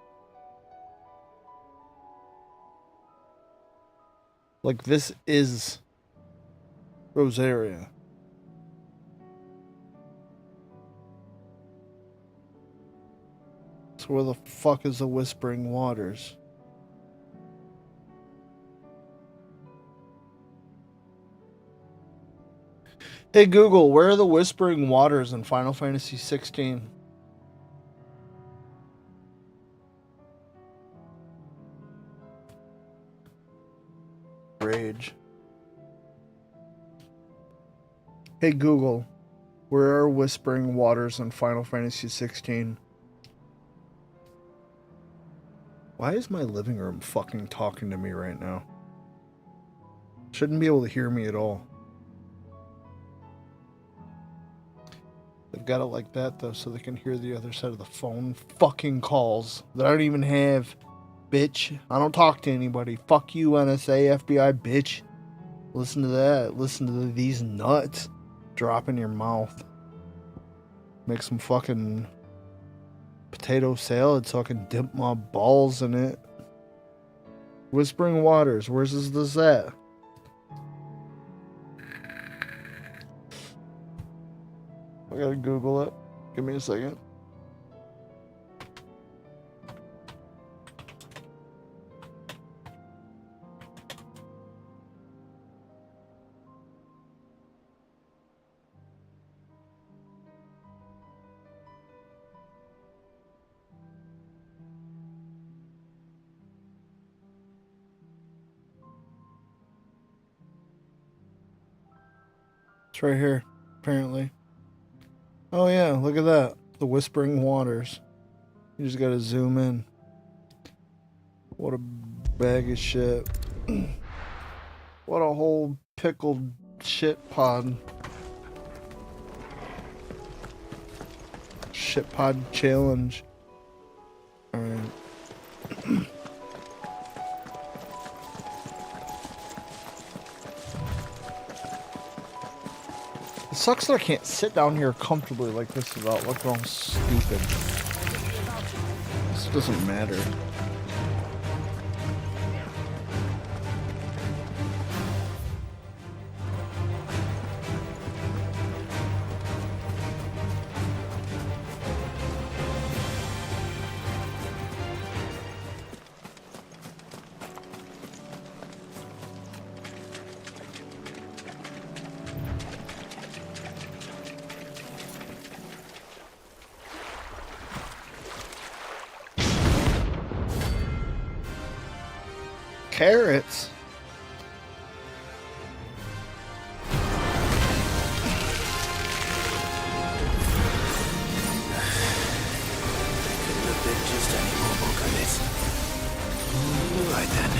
Like, this is Rosaria. So where the fuck is the Whispering Waters? Hey Google, where are the Whispering Waters in Final Fantasy XVI? Rage. Hey Google, where are Whispering Waters in Final Fantasy XVI? Why is my living room fucking talking to me right now? Shouldn't be able to hear me at all. They've got it like that though, so they can hear the other side of the phone fucking calls that I don't even have. Bitch, I don't talk to anybody. Fuck you, NSA, FBI, bitch. Listen to that. Listen to these nuts drop in your mouth. Make some fucking potato salad so I can dip my balls in it. Whispering Waters, where's this at? I gotta Google it. Give me a second. It's right here, apparently. Oh yeah, look at that. The Whispering Waters. You just gotta zoom in. What a bag of shit. What a whole pickled shit pod. Shit pod challenge. Alright. It sucks that I can't sit down here comfortably like this without looking all stupid. This doesn't matter. Carrots. Just any more book on this. Right then.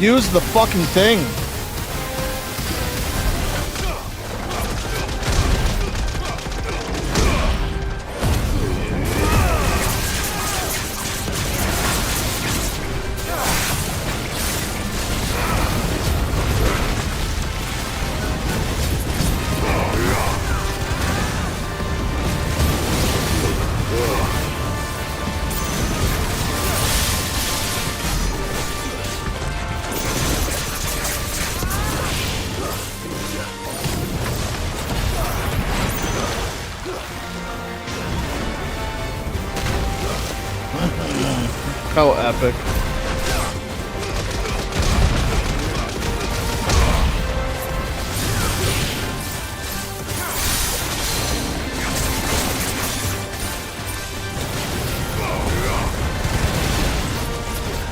Use the fucking thing. How epic.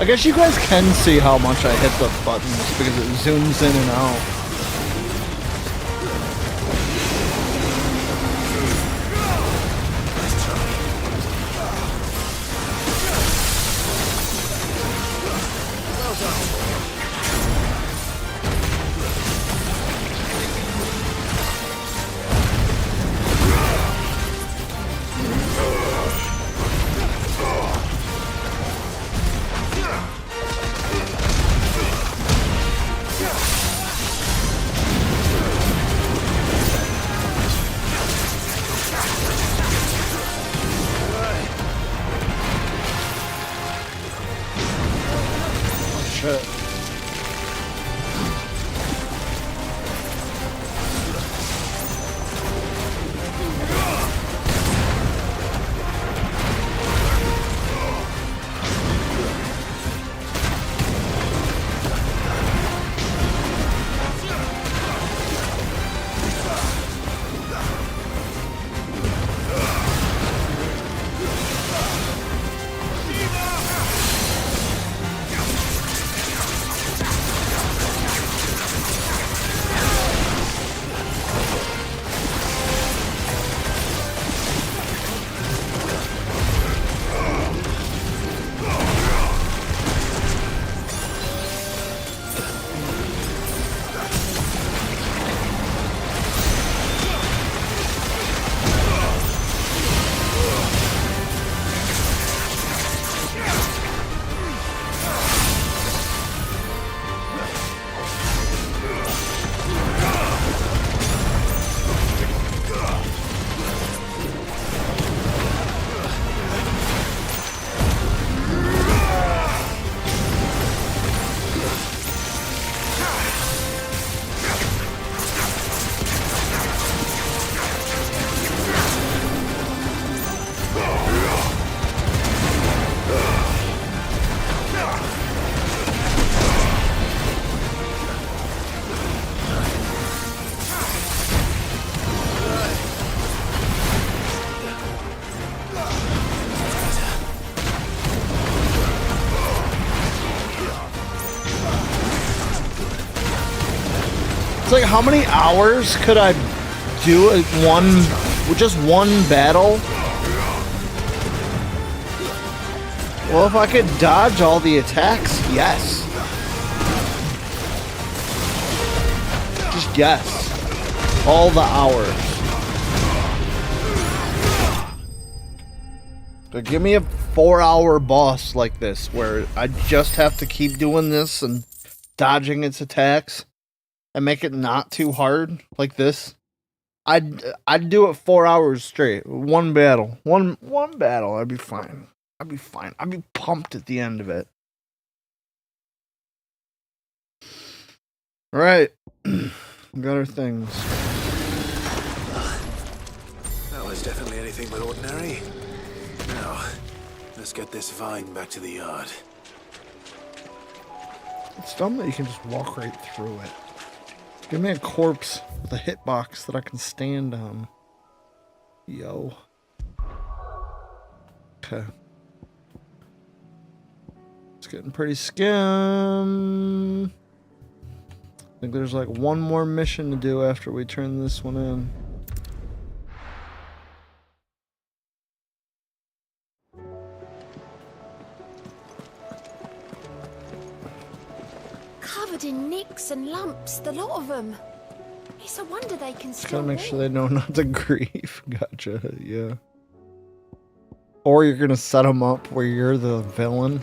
I guess you guys can see how much I hit the buttons because it zooms in and out. Shit. It's like, how many hours could I do just one battle? Well, if I could dodge all the attacks, yes. Just yes. All the hours. But give me a 4-hour boss like this, where I just have to keep doing this and dodging its attacks. And make it not too hard, like this. I'd do it 4 hours straight. One battle. One battle. I'd be fine. I'd be fine. I'd be pumped at the end of it. Alright. We got our things. That was definitely anything but ordinary. Now, let's get this vine back to the yard. It's dumb that you can just walk right through it. Give me a corpse with a hitbox that I can stand on. Yo. Okay. It's getting pretty skim. I think there's like one more mission to do after we turn this one in. covered in nicks and lumps, the lot of them. It's a wonder they can Just still gotta make walk. sure they know not to grieve. Gotcha, yeah. Or you're gonna set them up where you're the villain,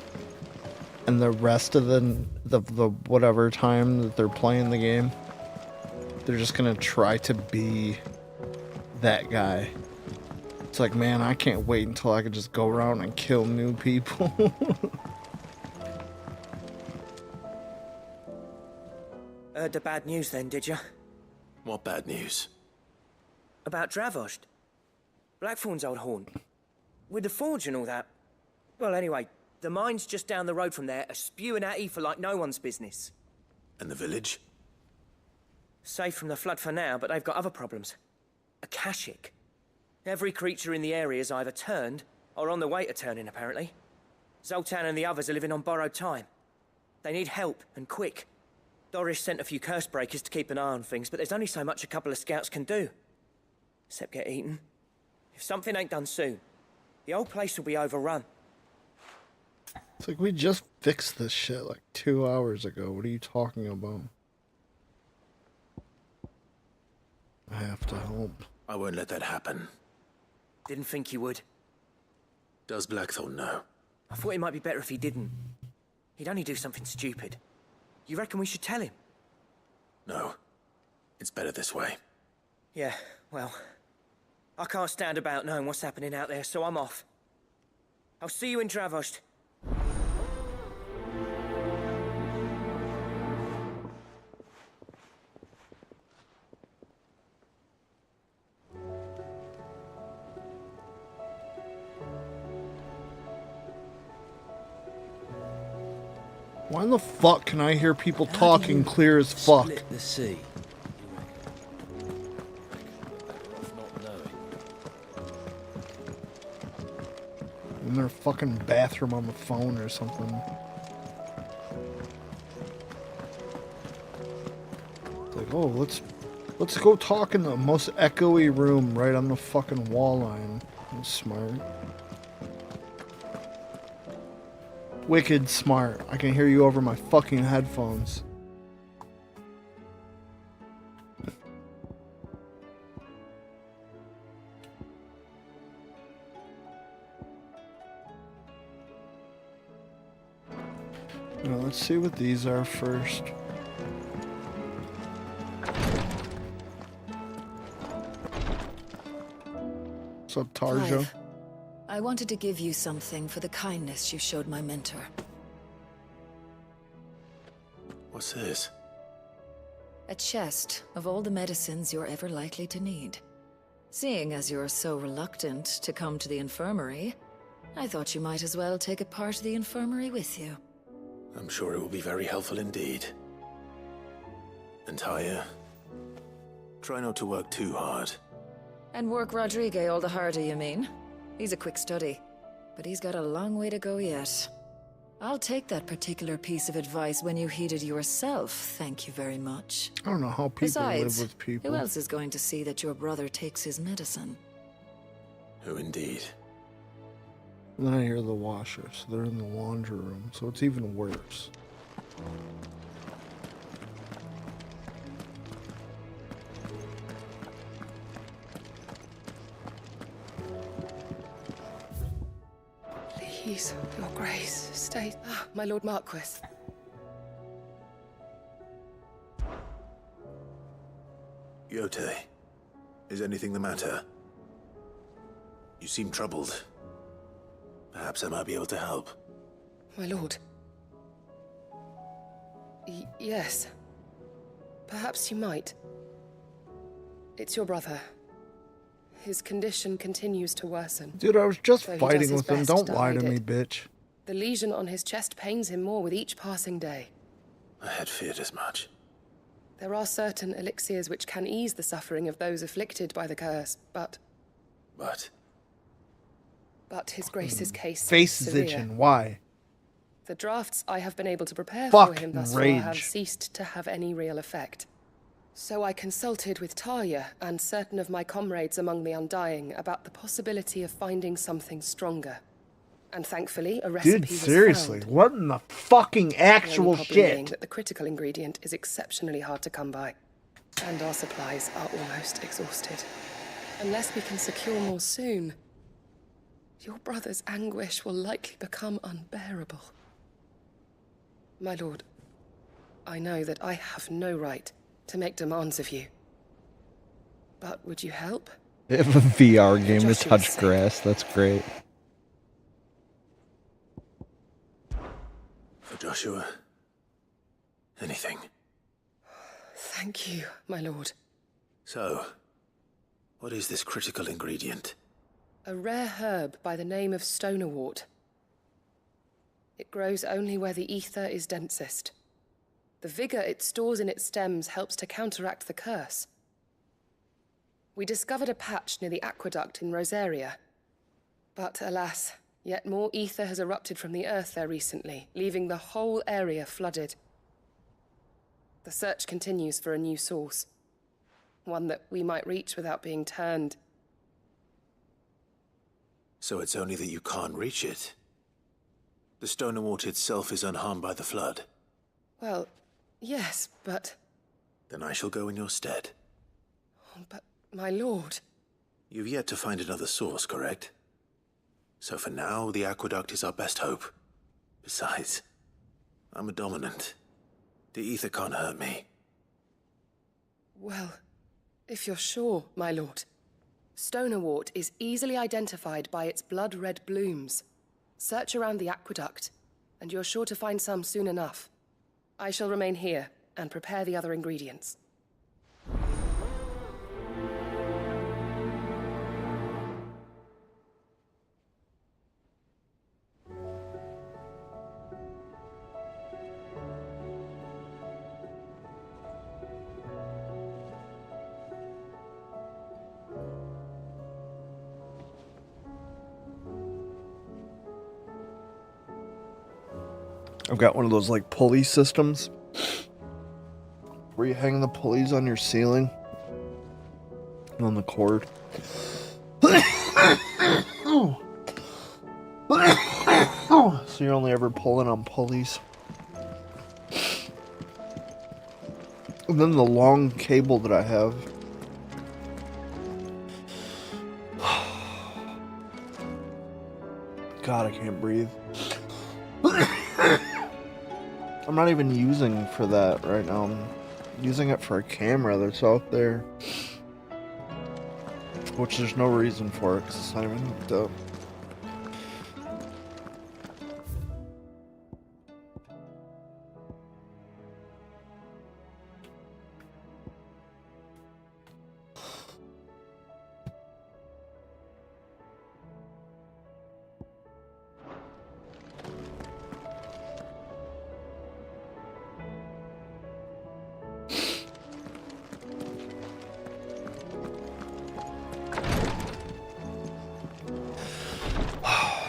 and the rest of the whatever time that they're playing the game, they're just gonna try to be that guy. It's like, man, I can't wait until I can just go around and kill new people. Heard the bad news then, did you? What bad news? About Dravost. Blackthorn's old haunt. With the forge and all that. Well, anyway, the mines just down the road from there are spewing out ether like no one's business. And the village? Safe from the flood for now, but they've got other problems. Akashic. Every creature in the area is either turned or on the way to turning, apparently. Zoltan and the others are living on borrowed time. They need help, and quick. Doris sent a few curse breakers to keep an eye on things, but there's only so much a couple of scouts can do. Except get eaten. If something ain't done soon, the old place will be overrun. It's like, we just fixed this shit like 2 hours ago. What are you talking about? I have to help. I won't let that happen. Didn't think you would. Does Blackthorn know? I thought it might be better if he didn't. He'd only do something stupid. You reckon we should tell him? No. It's better this way. Yeah, well, I can't stand about knowing what's happening out there, so I'm off. I'll see you in Dravost. Why in the fuck can I hear people talking clear as fuck? Split the sea. In their fucking bathroom on the phone or something. It's like, oh, let's go talk in the most echoey room right on the fucking wall line. That's smart. Wicked smart. I can hear you over my fucking headphones. Now let's see what these are first. What's up, Tarja? Clive, I wanted to give you something for the kindness you showed my mentor. What's this? A chest of all the medicines you're ever likely to need. Seeing as you're so reluctant to come to the infirmary, I thought you might as well take a part of the infirmary with you. I'm sure it will be very helpful indeed. And Taya, try not to work too hard. And work Rodrigue all the harder, you mean? He's a quick study, but he's got a long way to go yet. I'll take that particular piece of advice when you heed it yourself, thank you very much. I don't know how people Besides, live with people. who else is going to see that your brother takes his medicine? Who indeed? And then I hear the washer, so they're in the laundry room, so it's even worse. Please, your grace, stay. Ah, my lord Marquis. Yote, is anything the matter? You seem troubled. Perhaps I might be able to help. My lord. Yes. Perhaps you might. It's your brother. His condition continues to worsen. Dude, I was just Though he fighting does his with him. best Don't to lie to hide me, it. bitch. The lesion on his chest pains him more with each passing day. I had feared as much. There are certain elixirs which can ease the suffering of those afflicted by the curse, but his grace's case Face is is severe. itching. Why? The drafts I have been able to prepare Fuck for him thus far rage. have ceased to have any real effect. So I consulted with Talia and certain of my comrades among the Undying about the possibility of finding something stronger. And thankfully, a recipe Dude, was seriously, found. what in the fucking The actual only problem being shit? that the critical ingredient is exceptionally hard to come by. And our supplies are almost exhausted. Unless we can secure more soon, your brother's anguish will likely become unbearable. My lord, I know that I have no right to make demands of you. But would you help? They have a VR game to Joshua's touch sake. grass. That's great. For Joshua, anything. Thank you, my lord. So, what is this critical ingredient? A rare herb by the name of stonerwort. It grows only where the ether is densest. The vigor it stores in its stems helps to counteract the curse. We discovered a patch near the aqueduct in Rosaria. But alas, yet more ether has erupted from the earth there recently, leaving the whole area flooded. The search continues for a new source. One that we might reach without being turned. So it's only that you can't reach it. The Stonerwort itself is unharmed by the flood. Well, yes, but... Then I shall go in your stead. But, my lord... You've yet to find another source, correct? So for now, the aqueduct is our best hope. Besides, I'm a dominant. The ether can't hurt me. Well, if you're sure, my lord. Stonerwort is easily identified by its blood-red blooms. Search around the aqueduct, and you're sure to find some soon enough. I shall remain here and prepare the other ingredients. I've got one of those like pulley systems where you hang the pulleys on your ceiling and on the cord. So you're only ever pulling on pulleys. And then the long cable that I have. God, I can't breathe. I'm not even using for that right now. I'm using it for a camera that's out there. Which there's no reason for it, because it's not even hooked up.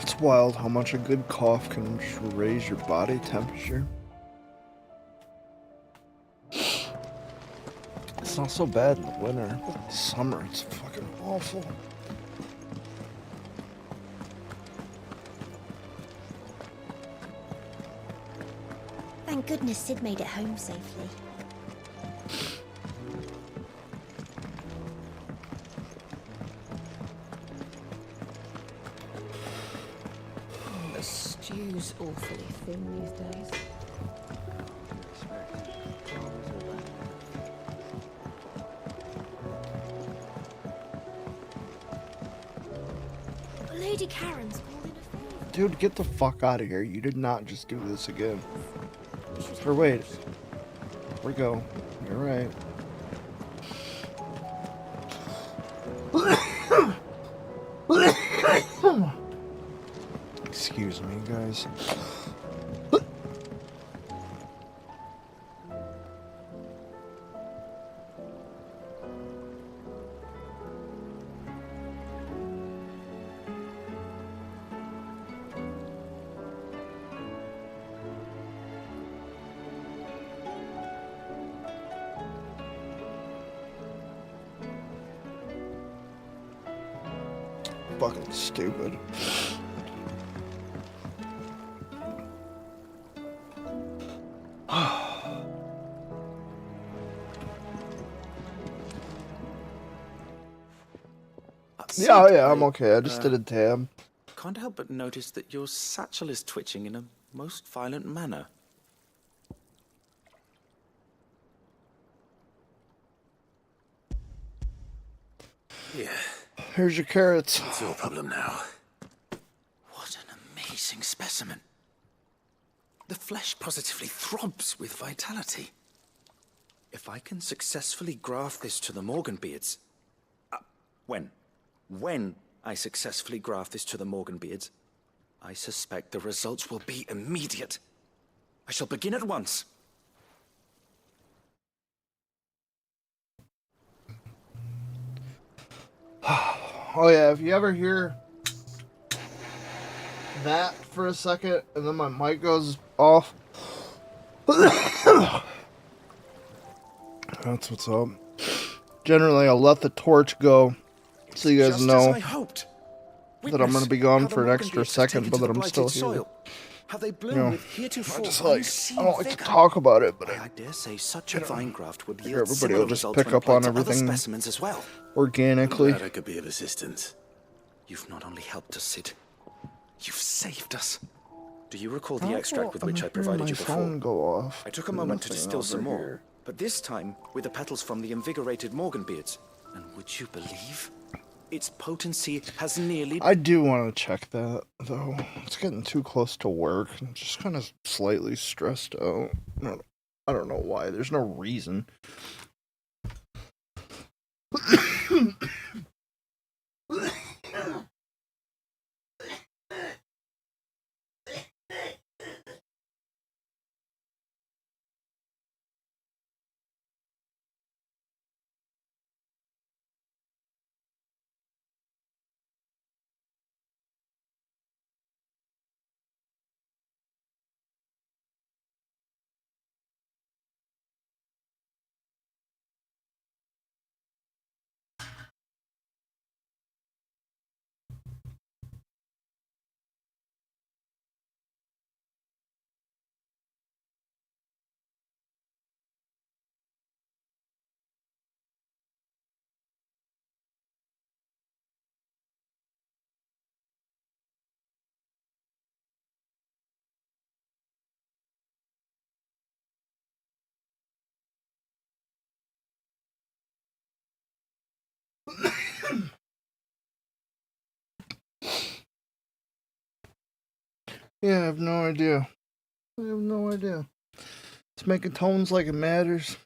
It's wild how much a good cough can just raise your body temperature. It's not so bad in the winter, but in the summer it's fucking awful. Thank goodness Sid made it home safely. The stew's awfully thin these days. Lady Karen's called in a favor. Dude, get the fuck out of here. You did not just do this again. Or wait. We go. You're right. Excuse me, guys. Fucking stupid. Yeah, yeah, I'm okay. I just did a tab. Can't help but notice that your satchel is twitching in a most violent manner. Yeah. Here's your carrots. What's your problem now? What an amazing specimen. The flesh positively throbs with vitality. If I can successfully graft this to the Morganbeards... When I successfully graft this to the Morganbeards, I suspect the results will be immediate. I shall begin at once. Oh yeah, if you ever hear that for a second and then my mic goes off, that's what's up. Generally, I'll let the torch go so you guys know that I'm going to be gone for an extra second, but that I'm still here. How they bloom You know, with heretofore I just like, unseen I don't like to vigor. talk about it, but I dare say such a vine graft would yield everybody similar will just results pick when up on applied to other everything specimens as well. organically. Glad I could be of assistance. You've not only helped us, Sid, you've saved us. Do you recall the How extract with which I I'm provided hearing you my before? phone go off. I took a moment to Nothing distill some over more, here. but this time with the petals from the invigorated Morganbeards. And would you believe? Its potency has nearly... I do want to check that, though. It's getting too close to work. I'm just kind of slightly stressed out. I don't know why. There's no reason. Yeah, I have no idea. I have no idea. It's making tones like it matters.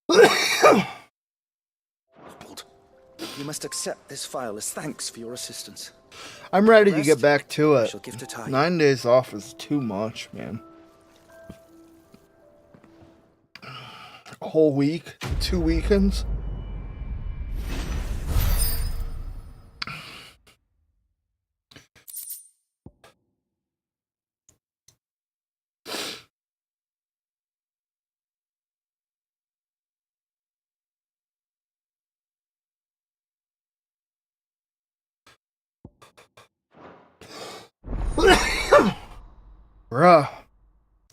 You must accept this file as thanks for your assistance. I'm ready to Rest, get back to I it. shall give to time. 9 days off is too much, man. A whole week? 2 weekends? Bruh.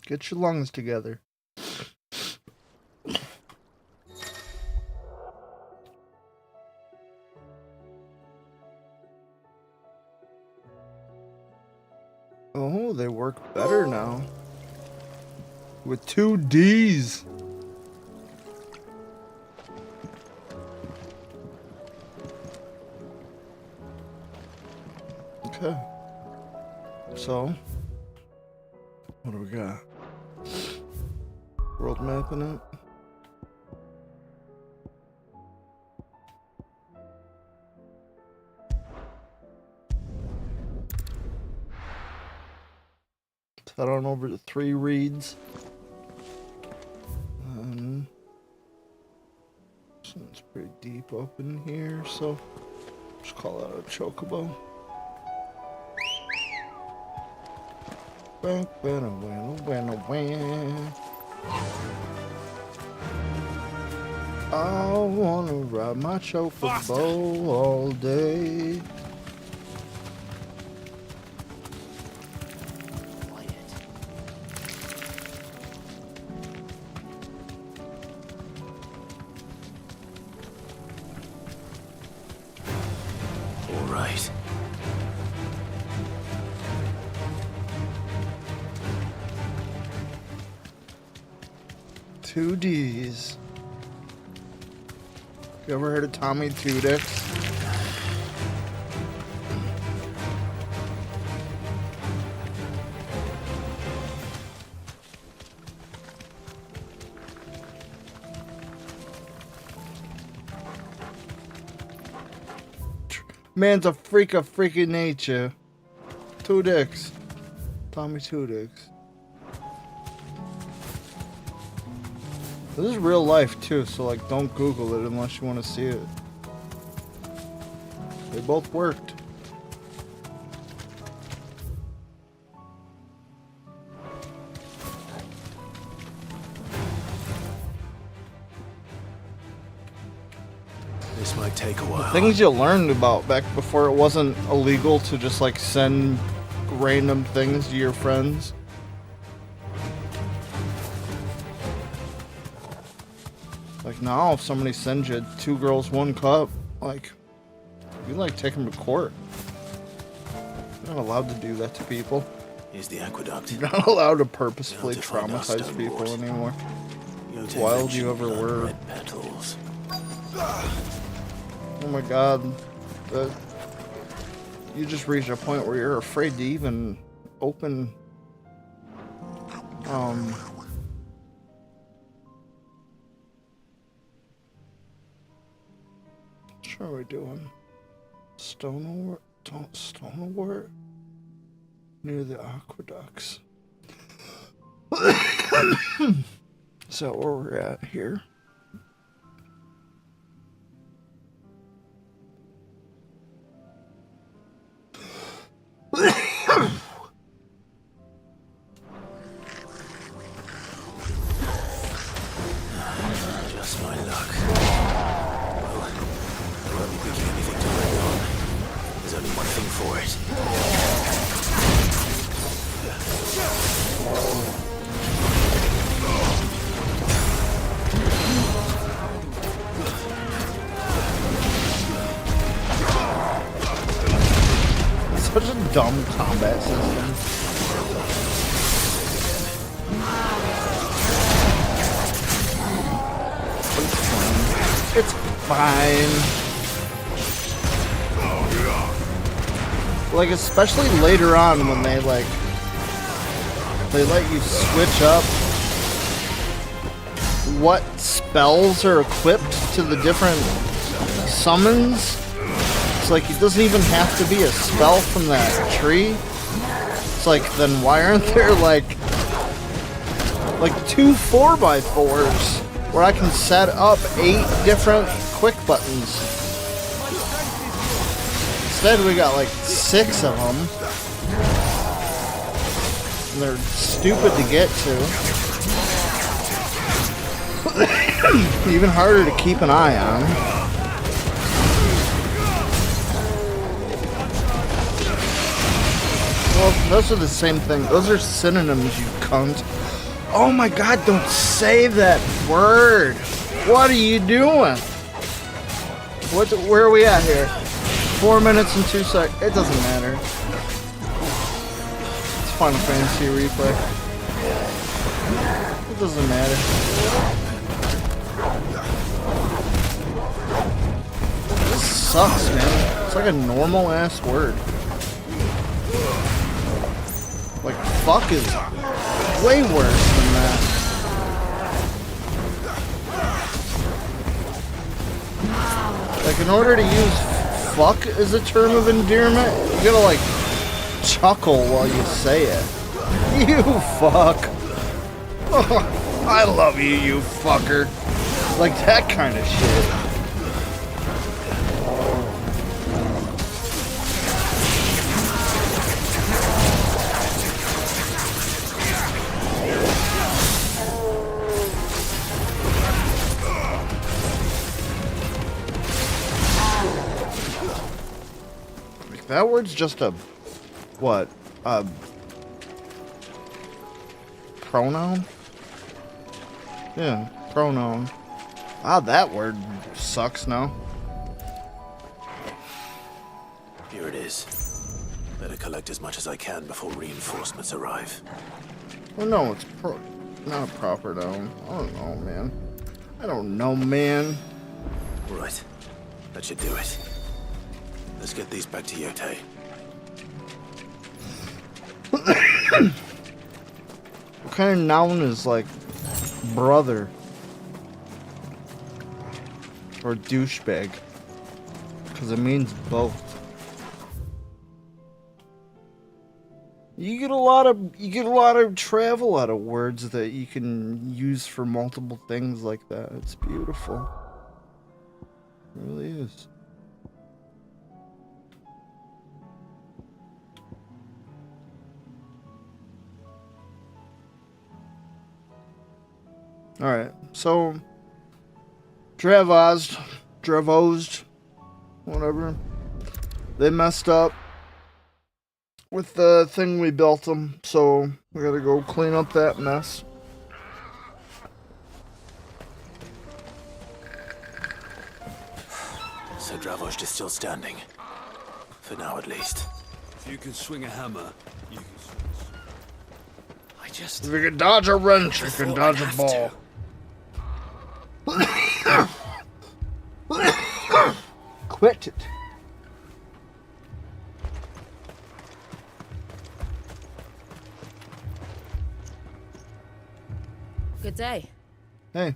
Get your lungs together. Oh, they work better now. With 2 Ds. Okay. So, what do we got? World mapping it. Head on over to 3 reads. It's pretty deep up in here, so just call that a chocobo. I wanna ride my chocobo all day. Two D's. You ever heard of Tommy Two Dicks? Man's a freak of freaking nature. Two Dicks. Tommy Two Dicks. This is real life too, so like don't Google it unless you want to see it. They both worked. This might take a while. Things you learned about back before it wasn't illegal to just like send random things to your friends. Like now, if somebody sends you 2 girls, 1 cup, like, you like take them to court. You're not allowed to do that to people. Here's the aqueduct. You're not allowed to purposefully Now to find our traumatize stone people wart. anymore. You As wild you ever were. red petals. Oh my god. You just reached a point where you're afraid to even open... What are we doing? Stone wart? Near the aqueducts. Is that where we're at here? Just my luck. Well, there won't be picking anything to write on. There's only one thing for it. It's such a dumb combat system. It's fine. Like, especially later on when they let you switch up what spells are equipped to the different summons. It's like, it doesn't even have to be a spell from that tree. It's like, then why aren't there like 2 4x4s where I can set up 8 different quick buttons? Instead, we got like 6 of them. And they're stupid to get to. Even harder to keep an eye on. Well, those are the same thing. Those are synonyms, you cunt. Oh my god, don't say that word. What are you doing? Where are we at here? 4 minutes and 2 seconds. It doesn't matter. It's Final Fantasy replay. It doesn't matter. This sucks, man. It's like a normal ass word. Like, fuck is way worse than that. Like, in order to use fuck as a term of endearment, you gotta, like, chuckle while you say it. You fuck. Oh, I love you, you fucker. Like, that kind of shit. That word's just a, what, pronoun? Yeah, pronoun. Ah, that word sucks now. Here it is. Better collect as much as I can before reinforcements arrive. Oh no, it's Not a proper dome. I don't know, man. I don't know, man. Right. That should do it. Let's get these back to Yote. What kind of noun is like brother? Or douchebag? Because it means both. You get a lot of travel out of words that you can use for multiple things like that. It's beautiful. It really is. Alright, so Dravozed, whatever. They messed up with the thing we built them, so we gotta go clean up that mess. So Dravozed is still standing. For now, at least. If you can swing a hammer, you can swing I just... If you can dodge a wrench, you can dodge a ball. Quit it. Good day. Hey,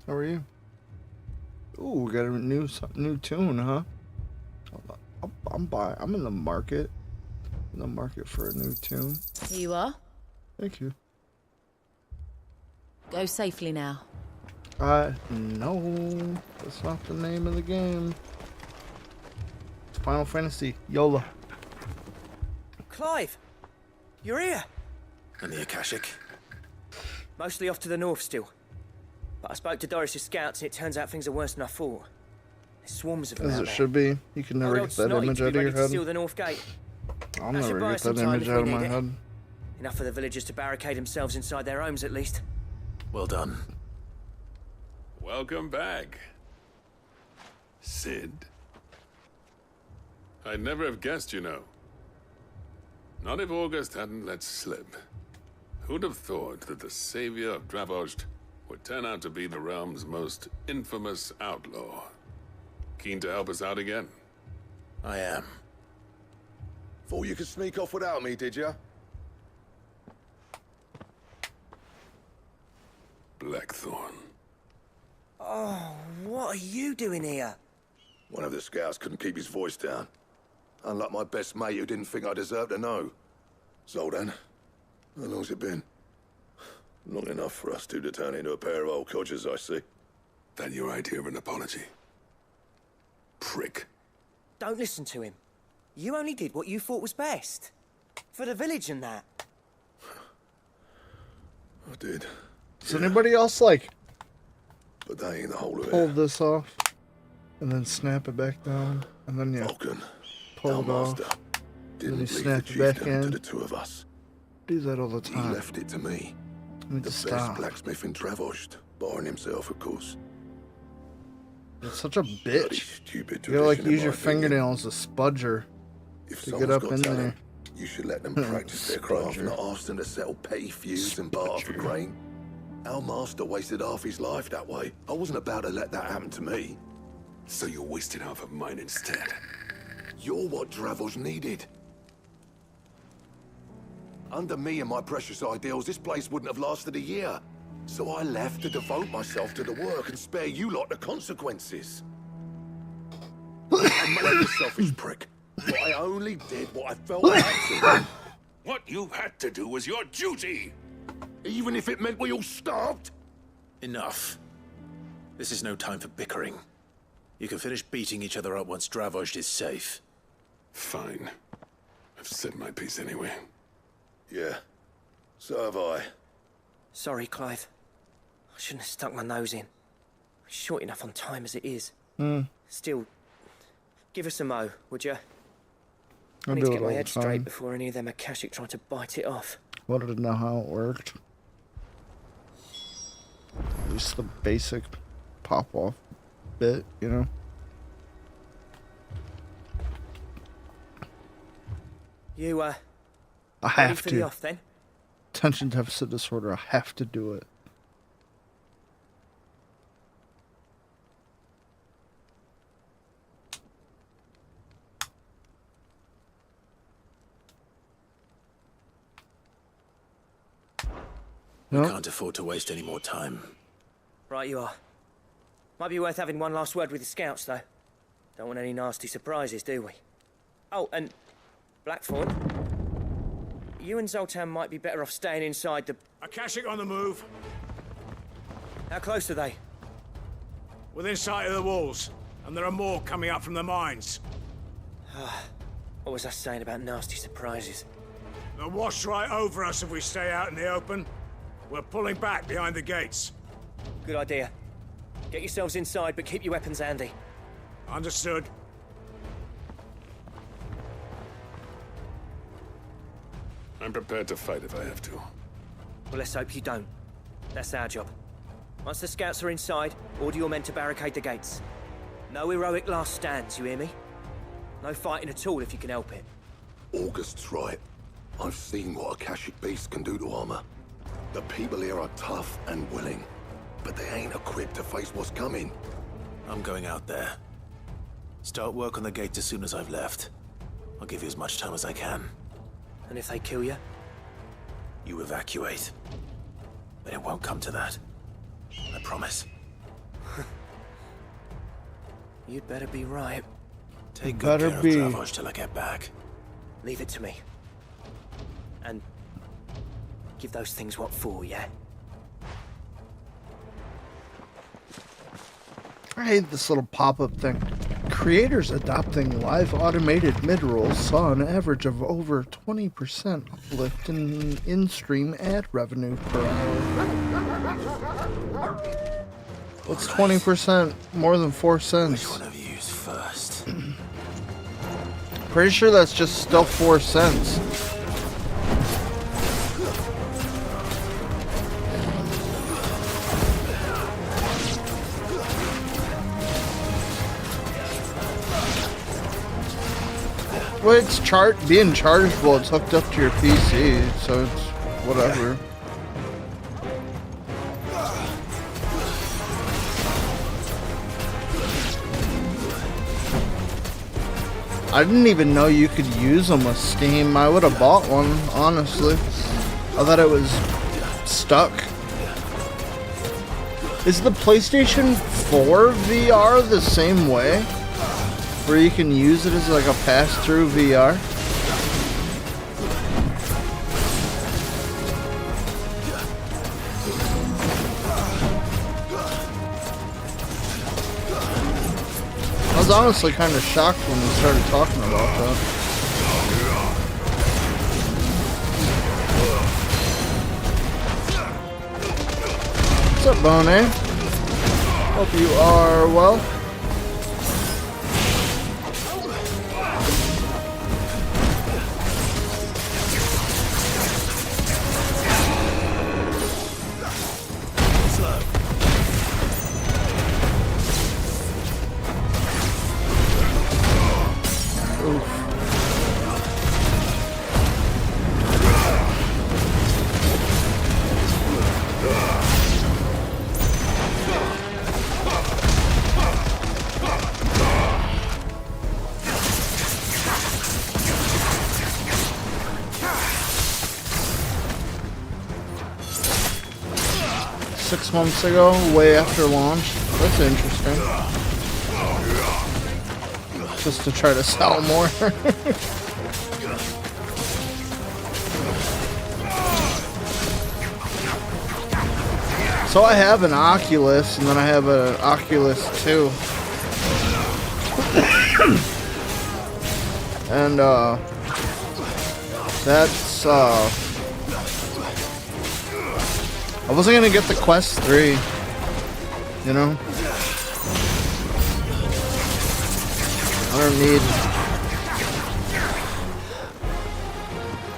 how are you? Ooh, we got a new tune, huh? I'm in the market. In the market for a new tune. Here you are. Thank you. Go safely now. No, that's not the name of the game. It's Final Fantasy, YOLO. Clive! You're here! And the Akashic? Mostly off to the north still. But I spoke to Doris's scouts and it turns out things are worse than I thought. There's swarms of them As out it there. should be. You can never Old get that Snotty image to be out of ready your to head. seal the north gate. I'll That should never buy get us some that time image if we out of my need it. head. Enough for the villagers to barricade themselves inside their homes at least. Well done. Welcome back, Sid. I'd never have guessed, you know. Not if August hadn't let slip. Who'd have thought that the savior of Dravozd would turn out to be the realm's most infamous outlaw? Keen to help us out again? I am. Thought you could sneak off without me, did ya? Blackthorn. Oh, what are you doing here? One of the scouts couldn't keep his voice down. Unlike my best mate who didn't think I deserved to know. Zoldan, how long's it been? Long enough for us two to turn into a pair of old codgers, I see. That your idea of an apology? Prick. Don't listen to him. You only did what you thought was best. For the village and that. I did. Does anybody else like But that ain't the whole of it. pull this off and then snap it back down and then Vulcan, pull our it off master, and then didn't you leave snap the it back chieftain to in? the two of us. Do that all the He time. left it to me. I need The to best stop. blacksmith in Dravozd, barring himself, of course. It's such a bitch. Stupid You gotta like tradition, in use my your opinion. fingernails as a spudger If to get someone's up got in talent, there. you should let them practice their craft, not ask them to settle petty feuds and barter for grain. Our master wasted half his life that way. I wasn't about to let that happen to me. So you wasted half of mine instead. You're what Dravozd needed. Under me and my precious ideals, this place wouldn't have lasted a year. So I left to devote myself to the work and spare you lot the consequences. I'm a selfish prick. But I only did what I felt I had to. What you had to do was your duty! Even if it meant we all starved? Enough. This is no time for bickering. You can finish beating each other up once Dravozd is safe. Fine. I've said my piece anyway. Yeah. So have I. Sorry, Clive. I shouldn't have stuck my nose in. We're short enough on time as it is. Still, give us a mo, would you? I I need do to it get all my the head time. straight before any of them Akashic try to bite it off. Wanted to know how it worked. Just the basic pop off bit, you know? You, I ready have for to. the off then? attention deficit disorder. I have to do it. We Nope. can't afford to waste any more time. Right you are. Might be worth having one last word with the scouts, though. Don't want any nasty surprises, do we? Oh, and Blackthorn, you and Zoltan might be better off staying inside the... Akashic on the move. How close are they? Within sight of the walls. And there are more coming up from the mines. What was I saying about nasty surprises? They'll wash right over us if we stay out in the open. We're pulling back behind the gates. Good idea. Get yourselves inside, but keep your weapons handy. Understood. I'm prepared to fight if I have to. Well, let's hope you don't. That's our job. Once the scouts are inside, order your men to barricade the gates. No heroic last stands, you hear me? No fighting at all if you can help it. August's right. I've seen what Akashic beasts can do to armor. The people here are tough and willing, but they ain't equipped to face what's coming. I'm going out there. Start work on the gate as soon as I've left. I'll give you as much time as I can. And if they kill you? You evacuate. But it won't come to that. I promise. You'd better be right. Take good care of Dravos till I get back. Leave it to me. And give those things what for, yeah? I hate this little pop-up thing. Creators adopting live automated mid-rolls saw an average of over 20% uplift in in-stream ad revenue per hour. What's 20% more than 4 cents? Which one of you's first? Pretty sure that's just still 4 cents. Well, it's being chargeable. It's hooked up to your PC, so it's whatever. I didn't even know you could use them with Steam. I would have bought one, honestly. I thought it was stuck. Is the PlayStation 4 VR the same way? Where you can use it as like a pass-through VR? I was honestly kind of shocked when we started talking about that. What's up, Bonet? Hope you are well. Months ago, way after launch. That's interesting. Just to try to sell more. So I have an Oculus, and then I have an Oculus 2. And that's I wasn't gonna get the Quest 3, you know?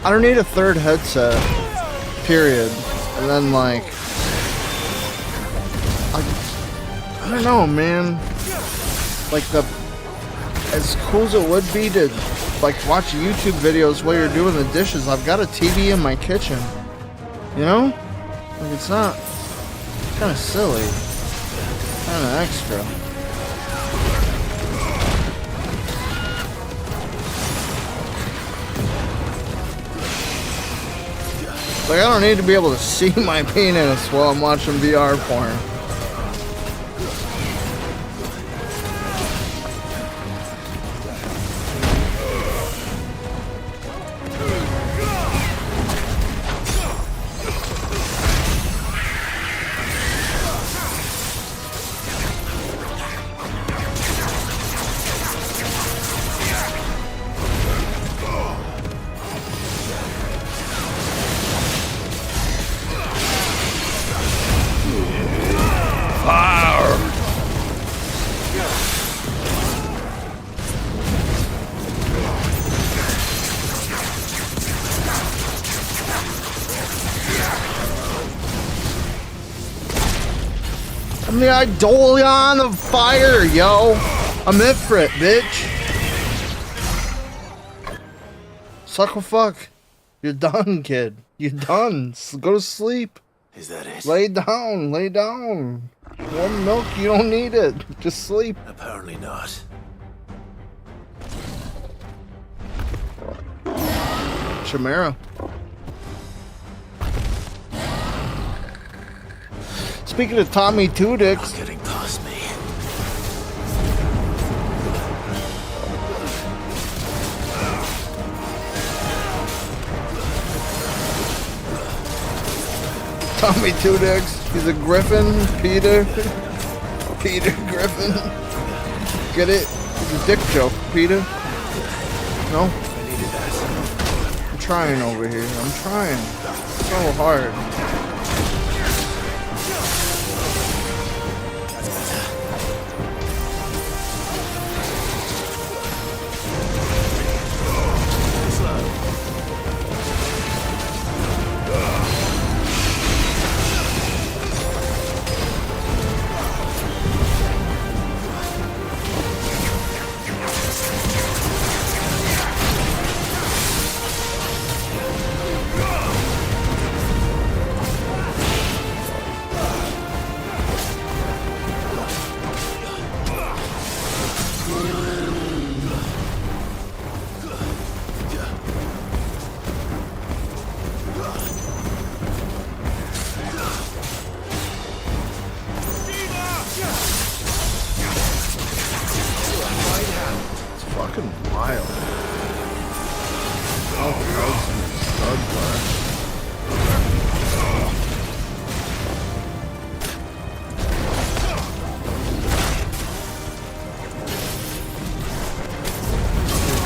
I don't need a third headset, period. And then like, I don't know, man. Like as cool as it would be to like watch YouTube videos while you're doing the dishes, I've got a TV in my kitchen. You know? Like, it's not... It's kind of silly. Kind of extra. Like, I don't need to be able to see my penis while I'm watching VR porn. I'm the Eidolion of fire, yo! I'm Ifrit, bitch! Suck a fuck. You're done, kid. You're done. Go to sleep. Is that it? Lay down, lay down. Warm milk, you don't need it. Just sleep. Apparently not. Chimera. Speaking of Tommy Two Dicks. Getting past me. Tommy Two Dicks. He's a griffin. Peter. Peter Griffin. Get it? It's a dick joke, Peter. No? I'm trying over here. I'm trying. So hard.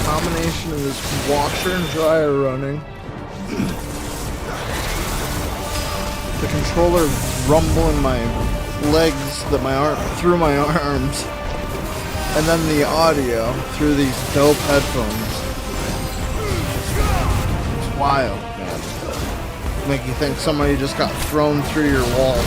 Combination of this washer and dryer running, the controller rumbling my legs through my arms, and then the audio through these dope headphones. It's wild, man. Make you think somebody just got thrown through your wall.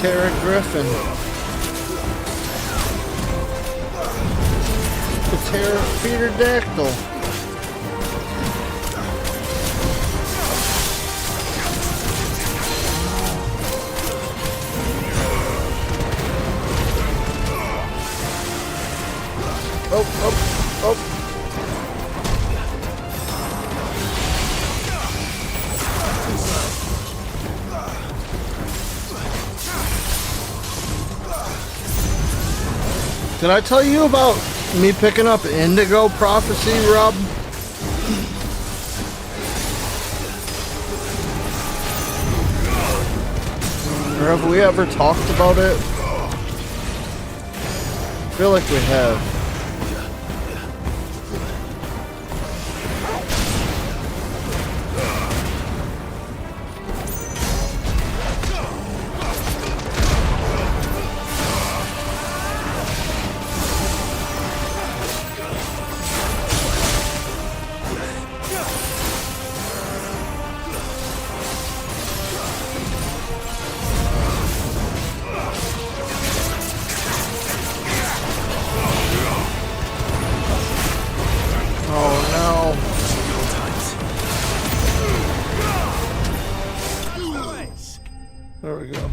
Tara Griffin. The pterodactyl. Oh. Did I tell you about me picking up Indigo Prophecy, Rob? Or have we ever talked about it? I feel like we have. There we go.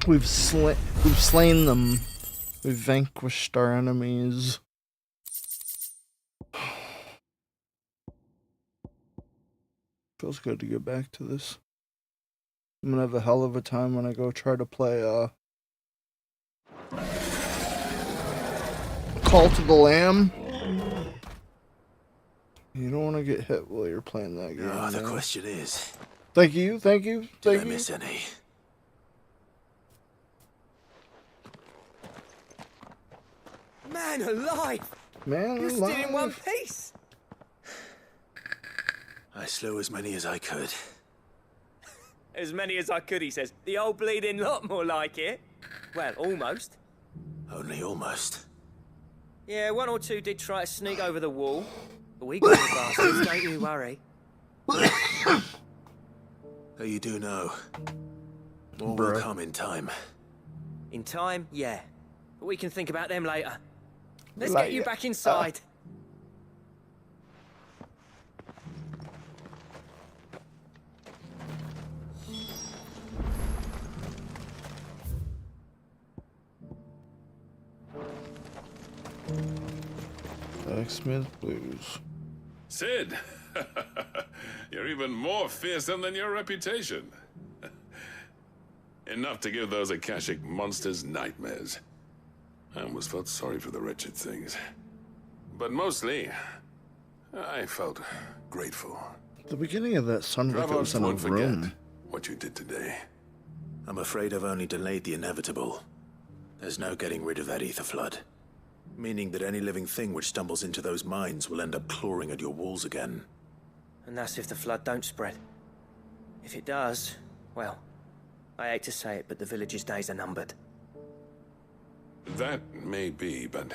We've slain them. We've vanquished our enemies. Feels good to get back to this. I'm gonna have a hell of a time when I go try to play Call to the Lamb. You don't want to get hit while you're playing that game. Oh, the question is... Thank you, thank you, thank you. Did I miss any? Man alive! Man You're still in one piece! I slew as many as I could. As many as I could, he says. The old bleeding lot, more like it. Well, almost. Only almost. Yeah, one or two did try to sneak over the wall. But we got the bastards, don't you worry. So you do know. More will come in time. In time, yeah. But we can think about them later. Let's get you back inside. Blacksmith Blues. Sid! You're even more fearsome than your reputation. Enough to give those Akashic monsters nightmares. I almost felt sorry for the wretched things. But mostly, I felt grateful. The beginning of that sounded like it was in a room. What you did today. I'm afraid I've only delayed the inevitable. There's no getting rid of that ether flood. Meaning that any living thing which stumbles into those mines will end up clawing at your walls again. And that's if the flood don't spread. If it does, well, I hate to say it, but the village's days are numbered. That may be, but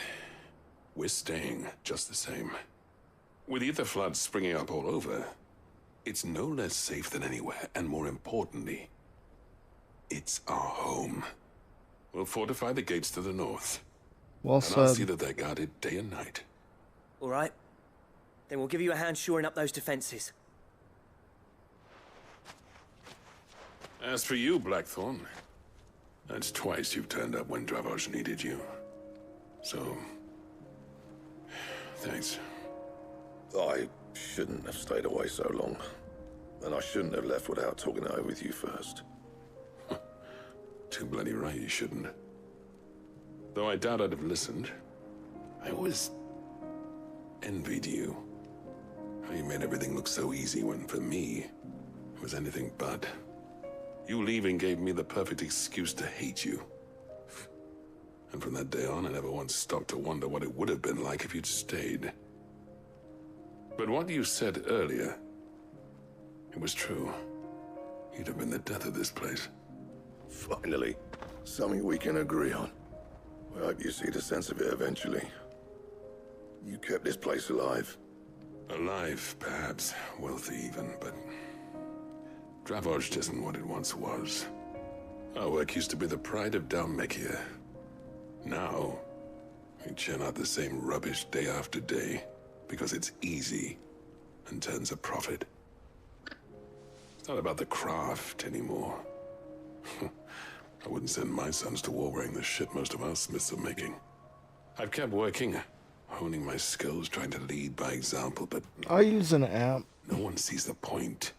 we're staying just the same. With ether floods springing up all over, it's no less safe than anywhere, and more importantly, it's our home. We'll fortify the gates to the north. Well and I'll said. see that they're guarded day and night. All right. Then we'll give you a hand shoring up those defenses. As for you, Blackthorn, that's twice you've turned up when Dravos needed you. So, thanks. I shouldn't have stayed away so long. And I shouldn't have left without talking it over with you first. Too bloody right you shouldn't. Though I doubt I'd have listened. I always envied you. How you made everything look so easy when, for me, it was anything but. You leaving gave me the perfect excuse to hate you. And from that day on, I never once stopped to wonder what it would have been like if you'd stayed. But what you said earlier, it was true. You'd have been the death of this place. Finally, something we can agree on. I hope you see the sense of it eventually. You kept this place alive. Alive, perhaps. Wealthy even, but... Dravos isn't what it once was. Our work used to be the pride of Dalmekia. Now, we churn out the same rubbish day after day, because it's easy and turns a profit. It's not about the craft anymore. I wouldn't send my sons to war wearing the shit most of our smiths are making. I've kept working, honing my skills, trying to lead by example, but... I use an app. No one sees the point.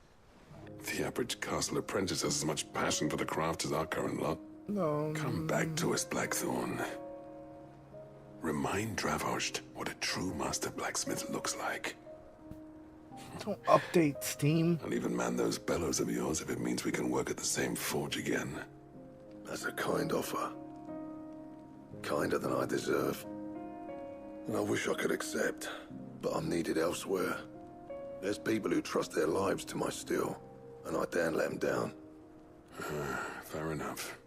The average castle apprentice has as much passion for the craft as our current lot. No. Come back to us, Blackthorn. Remind Dravost what a true master blacksmith looks like. Don't update Steam. I'll even man those bellows of yours if it means we can work at the same forge again. That's a kind offer. Kinder than I deserve. And I wish I could accept, but I'm needed elsewhere. There's people who trust their lives to my steel, and I daren't let them down. Fair enough.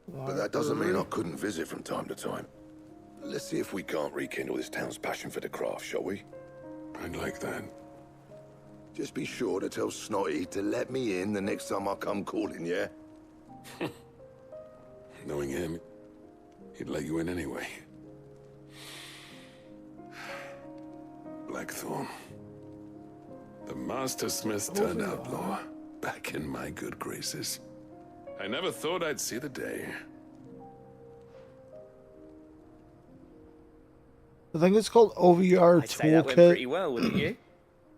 But that doesn't mean I couldn't visit from time to time. Let's see if we can't rekindle this town's passion for the craft, shall we? I'd like that. Just be sure to tell Snotty to let me in the next time I come calling, yeah? Knowing him, he'd let you in anyway. Blackthorn. The Master Smith turned outlaw. Back in my good graces. I never thought I'd see the day. I think it's called OVR I'd say that went pretty well, wouldn't you?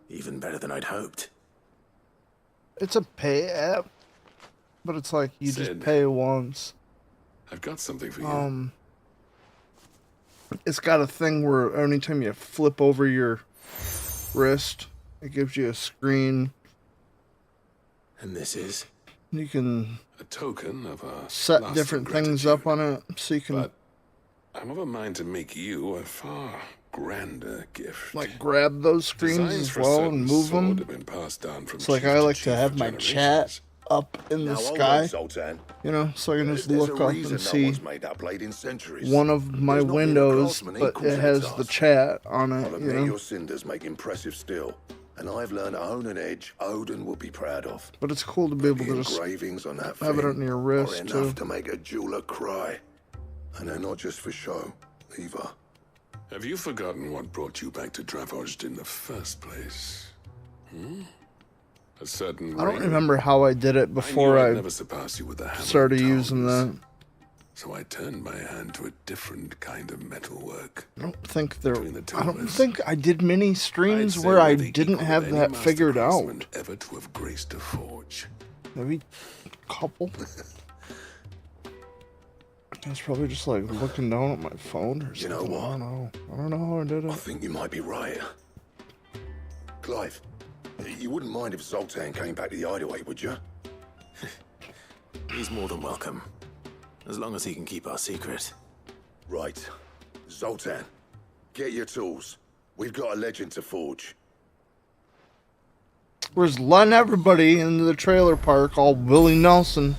Even better than I'd hoped. It's a pay app, but it's like you just Sid. pay once. I've got something for you. It's got a thing where anytime you flip over your wrist, it gives you a screen. And this is? You can a token of a set lasting different things up on it, so you can But I'm of a mind to make you a far grander gift. like grab those screens Designs as for a well certain and move sword them. have been passed down from So like chief I to like chief to have for my generations. chat up in the Now, hold sky, on, Zoltan. you know, so I can just There's look a up reason and no see one's made that blade in centuries. one of my There's not been a windows, craftsman but equal it to the has the task. chat on it, I'll you admit know. your cinders make impressive steel, and I've learned to own an edge Odin will be proud of. But it's cool to be able The to just engravings on that have it thing on your are wrist enough too. to make a jeweler cry. And they're not just for show, either. Have you forgotten what brought you back to Dravost in the first place? A certain I don't ring? remember how I did it before I'd I never surpass you with the hammer started and using tongs. that. So I turned my hand to a different kind of metalwork. I don't think there. Between the two I of don't us, think I did many streams I'd say where I we're the didn't equal of have any that master figured out. craftsman ever to have graced a forge. Maybe a couple. I was probably just like looking down at my phone or something. You know what? I don't know. I don't know how I did I it. think you might be right. Clive, you wouldn't mind if Zoltan came back to the hideaway, would you? He's more than welcome. As long as he can keep our secret. Right. Zoltan, get your tools. We've got a legend to forge. Where's letting everybody into the trailer park all Willie Nelson?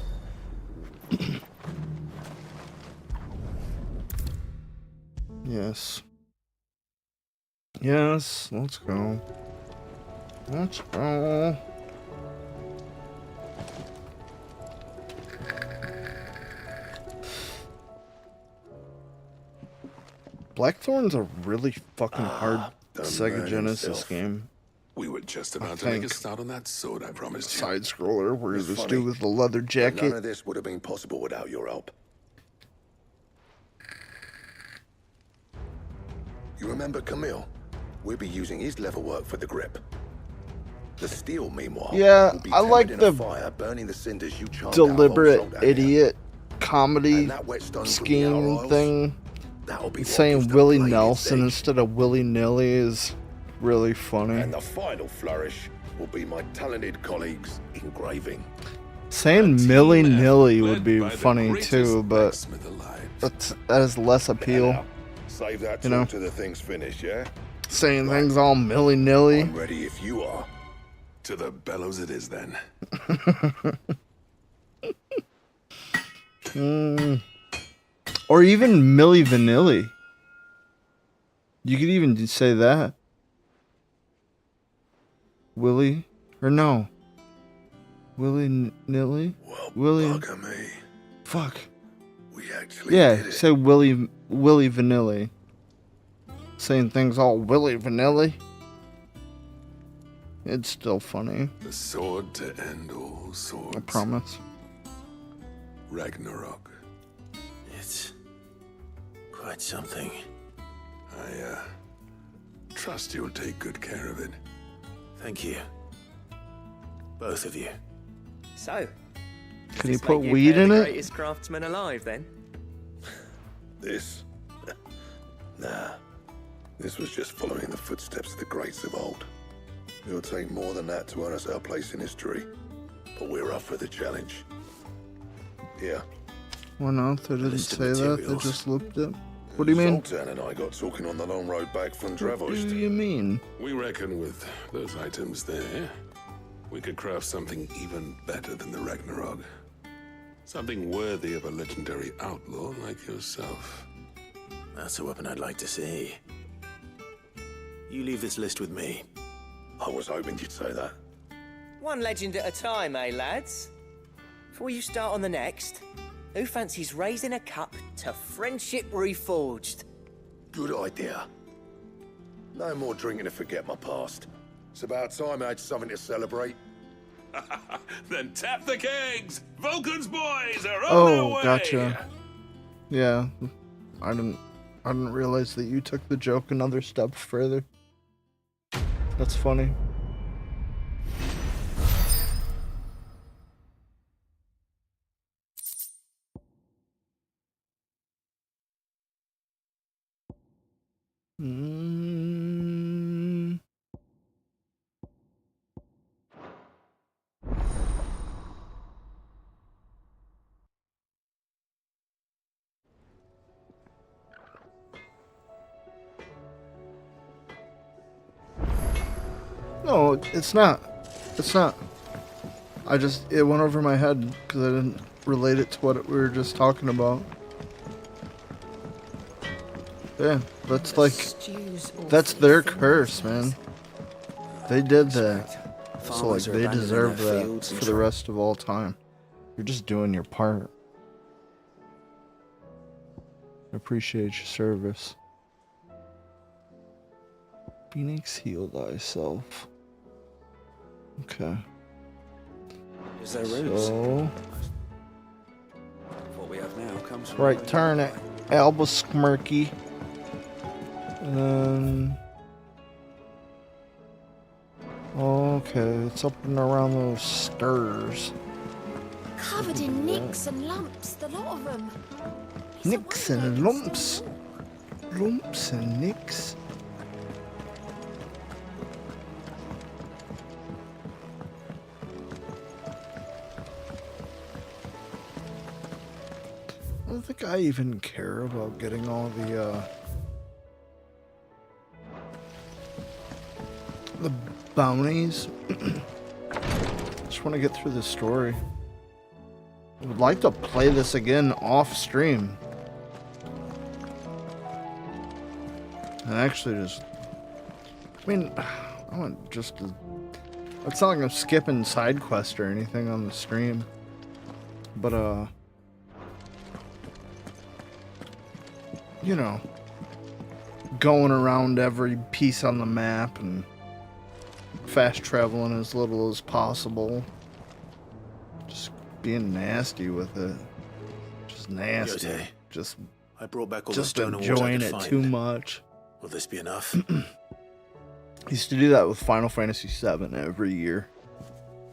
Yes. Yes, let's go. Let's go. Blackthorn's a really fucking hard Sega Genesis game. We were just about to I make a think. start on that sword, I promised you. Side scroller where It's this funny, dude with the leather but jacket. none of this would have been possible without your help. You remember Camille? We'll be using his leather work for the grip. The steel, meanwhile, Yeah, will be I like tempered in a the fire, burning the cinders you charmed deliberate out of old Zoltan. idiot comedy And that whetstone from the scheme Outer Isles, thing. that'll be what Saying gives the Willie blade its Nelson edge. instead of Willy Nilly is really funny. And the final flourish will be my talented colleagues engraving. Saying Milly Nilly would be by the funny greatest too, but blacksmith alive. that has less appeal. Save that You talk know. to the thing's finish, yeah? Saying things all Milly Nilly. I'm ready if you are. To the bellows it is then. Or even Milli Vanilli. You could even say that. Willie, or no. Willy Nilly? Willie. Bugger me. Fuck. We actually Yeah, did it. say Willy Vanilli. Saying things all Willy Vanilli. It's still funny. The sword to end all swords. I promise. Ragnarok. It's quite something. I trust you'll take good care of it. Thank you. Both of you. So, does Can you this put make you weed the in it? greatest craftsman alive, then? This? Nah. This was just following the footsteps of the greats of old. It'll take more than that to earn us our place in history. But we're up for the challenge. Yeah. Well, no, they didn't say that. They just looped it. What do you mean? Zoltan and I got talking on the long road back from What Dravost. do you mean? We reckon with those items there, we could craft something even better than the Ragnarok. Something worthy of a legendary outlaw like yourself. That's a weapon I'd like to see. You leave this list with me. I was hoping you'd say that. One legend at a time, eh, lads? Before you start on the next, who fancies raising a cup to friendship reforged? Good idea. No more drinking to forget my past. It's about time I had something to celebrate. Then tap the kegs! Vulcan's boys are on their way! Oh, gotcha. Yeah, I didn't realize that you took the joke another step further. That's funny. No, it's not. It's not. It went over my head because I didn't relate it to what we were just talking about. Yeah, that's like, that's their curse, man. They did that. So like, they deserve that for the rest of all time. You're just doing your part. I appreciate your service. Phoenix, heal thyself. Okay. Is there roots? So, What we have now comes from right turn at Albuquerque. And then... Okay, it's up and around those stairs. Covered in nicks and lumps, the lot of them. Nicks and lumps. Lumps and nicks. I don't think I even care about getting all the bounties. Just want to get through the story. I would like to play this again off stream. And actually just... I mean, I want just to... It's not like I'm skipping side quests or anything on the stream. But, you know, going around every piece on the map and fast traveling as little as possible. Just being nasty with it. Just nasty. Yote, Just I brought back all just the stone and wood I enjoying could it find. too much. Will this be enough? I used to do that with Final Fantasy VII every year.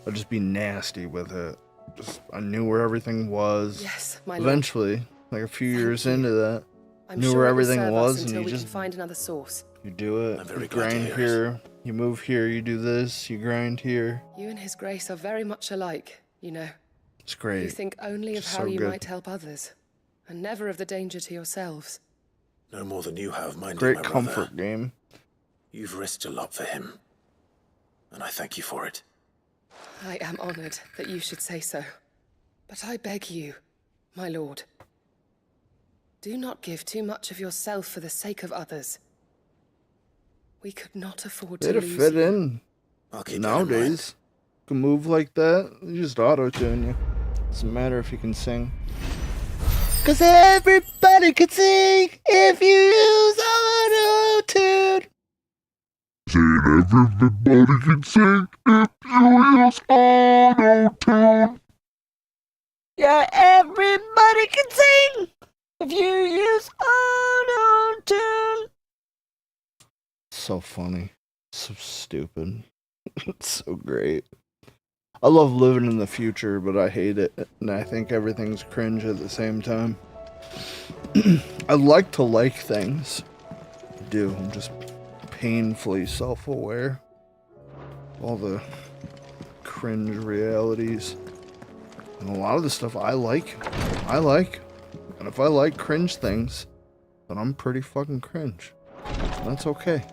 I'd just be nasty with it. Just I knew where everything was. Yes, my lord. Eventually, like a few years into that, I'm knew sure where it will everything serve us was, and until you we just can find another source. you do it. I'm very You glad to grind hear it. here, you move here, you do this, you grind here. You and His Grace are very much alike, you know. It's great. You think only of Just how so you good. might help others, and never of the danger to yourselves. No more than you have, mind Great my brother. comfort game. You've risked a lot for him, and I thank you for it. I am honored that you should say so. But I beg you, my lord, do not give too much of yourself for the sake of others. We could not afford to It'll lose fit you. in. I'll keep Nowadays, you can move like that. You just auto-tune you. Doesn't matter if you can sing. Cause everybody can sing if you use auto-tune. Saying everybody can sing if you use auto-tune. Yeah, everybody can sing if you use auto-tune. So funny. So stupid. It's so great. I love living in the future, but I hate it. And I think everything's cringe at the same time. I like to like things. do. I'm just painfully self-aware. All the cringe realities. And a lot of the stuff I like. And if I like cringe things, then I'm pretty fucking cringe. And that's okay.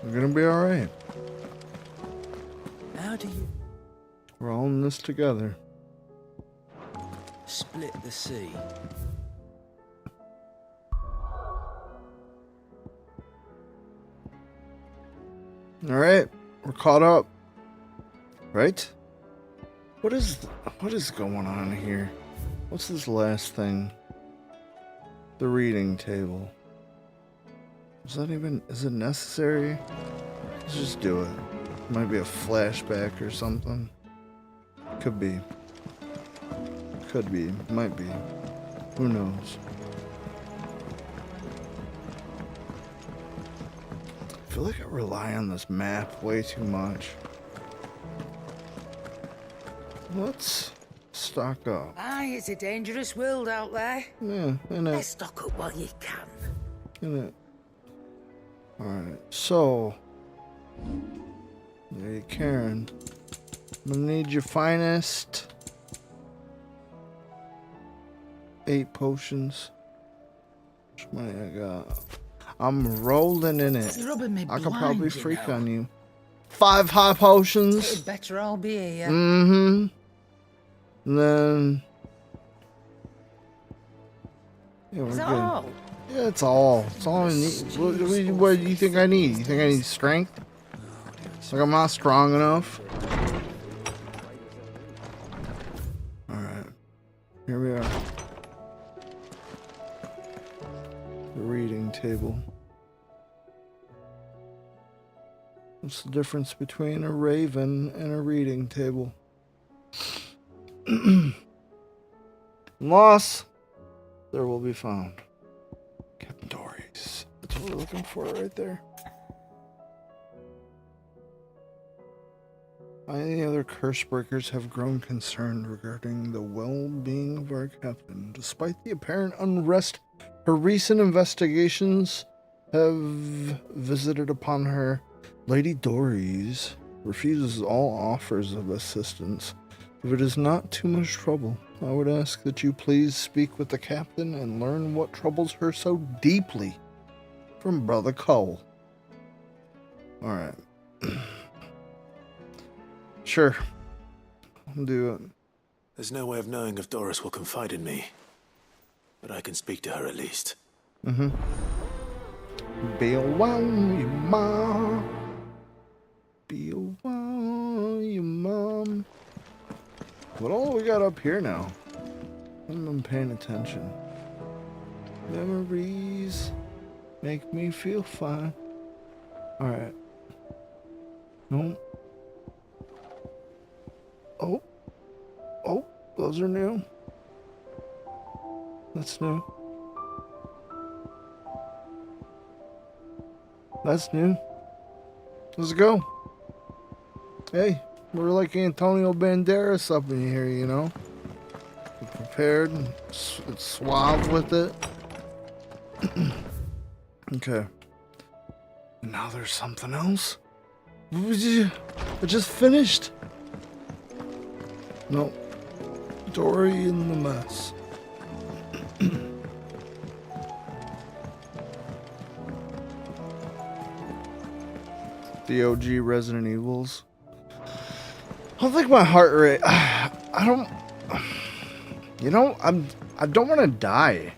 We're gonna be alright. How do you We're all in this together. split the sea? Alright, we're caught up. Right? What is going on here? What's this last thing? The reading table. Is it necessary? Let's just do it. Might be a flashback or something. Could be. Could be. Might be. Who knows? I feel like I rely on this map way too much. Let's stock up. Aye, it's a dangerous world out there. Yeah, innit? Let's stock up while you can. Innit? Alright, so... Hey, Karen. I'm gonna need your finest 8 potions. How much money I got? I'm rolling in it. You're rubbing me I could blind, probably you freak know. on you. 5 high potions. It'd better all be here. Mm-hmm. And then... Yeah, we're Is good. that all? Yeah, it's all. It's all I need. What do you think I need? You think I need strength? Like I'm not strong enough? Alright. Here we are. The reading table. What's the difference between a raven and a reading table? Loss, there will be found. Captain Dory's. That's what we're looking for right there. Any other curse breakers have grown concerned regarding the well-being of our captain. Despite the apparent unrest, her recent investigations have visited upon her. Lady Dory's refuses all offers of assistance. If it is not too much trouble, I would ask that you please speak with the captain and learn what troubles her so deeply. From Brother Cole. Alright. Sure. I'll do it. There's no way of knowing if Doris will confide in me, but I can speak to her at least. Mm-hmm. Be a while, your mom. Be a while, your mom. What all we got up here now? I haven't been paying attention. Memories make me feel fine. Alright. Nope. Oh. Oh, those are new. That's new. That's new. Let's go. Hey, we're like Antonio Banderas up in here, you know? We're prepared and suave with it. Okay. And now there's something else. I just finished. Nope. Dory in the mess. The OG Resident Evils. I don't think my heart rate. I don't. You know, I don't want to die,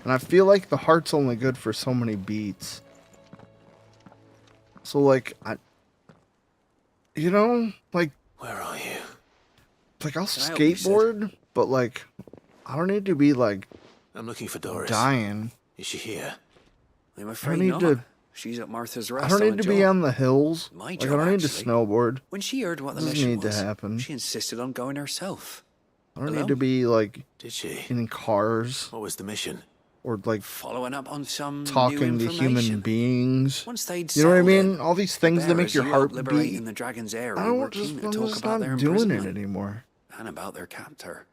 and I feel like the heart's only good for so many beats. So like you know, like. Where are you? Like I'll skateboard, but like I don't need to be like. I'm looking for Doris. Dying. Is she here? I'm I afraid don't not. need to. She's at Martha's Rest. I don't need to be on the hills. My Like job, I don't need to actually. snowboard. When she heard what the Doesn't mission need to was, happen. she insisted on going herself. I don't Alone? need to be like. Did she? In cars. What was the mission? Or like following up on some new talking to human information. beings. Once they'd You know what I settled mean? All these things that make your heart liberating beat. the dragon's heir, I we were don't just. keen to I'm talk just about their not doing it imprisonment anymore. and about their captor.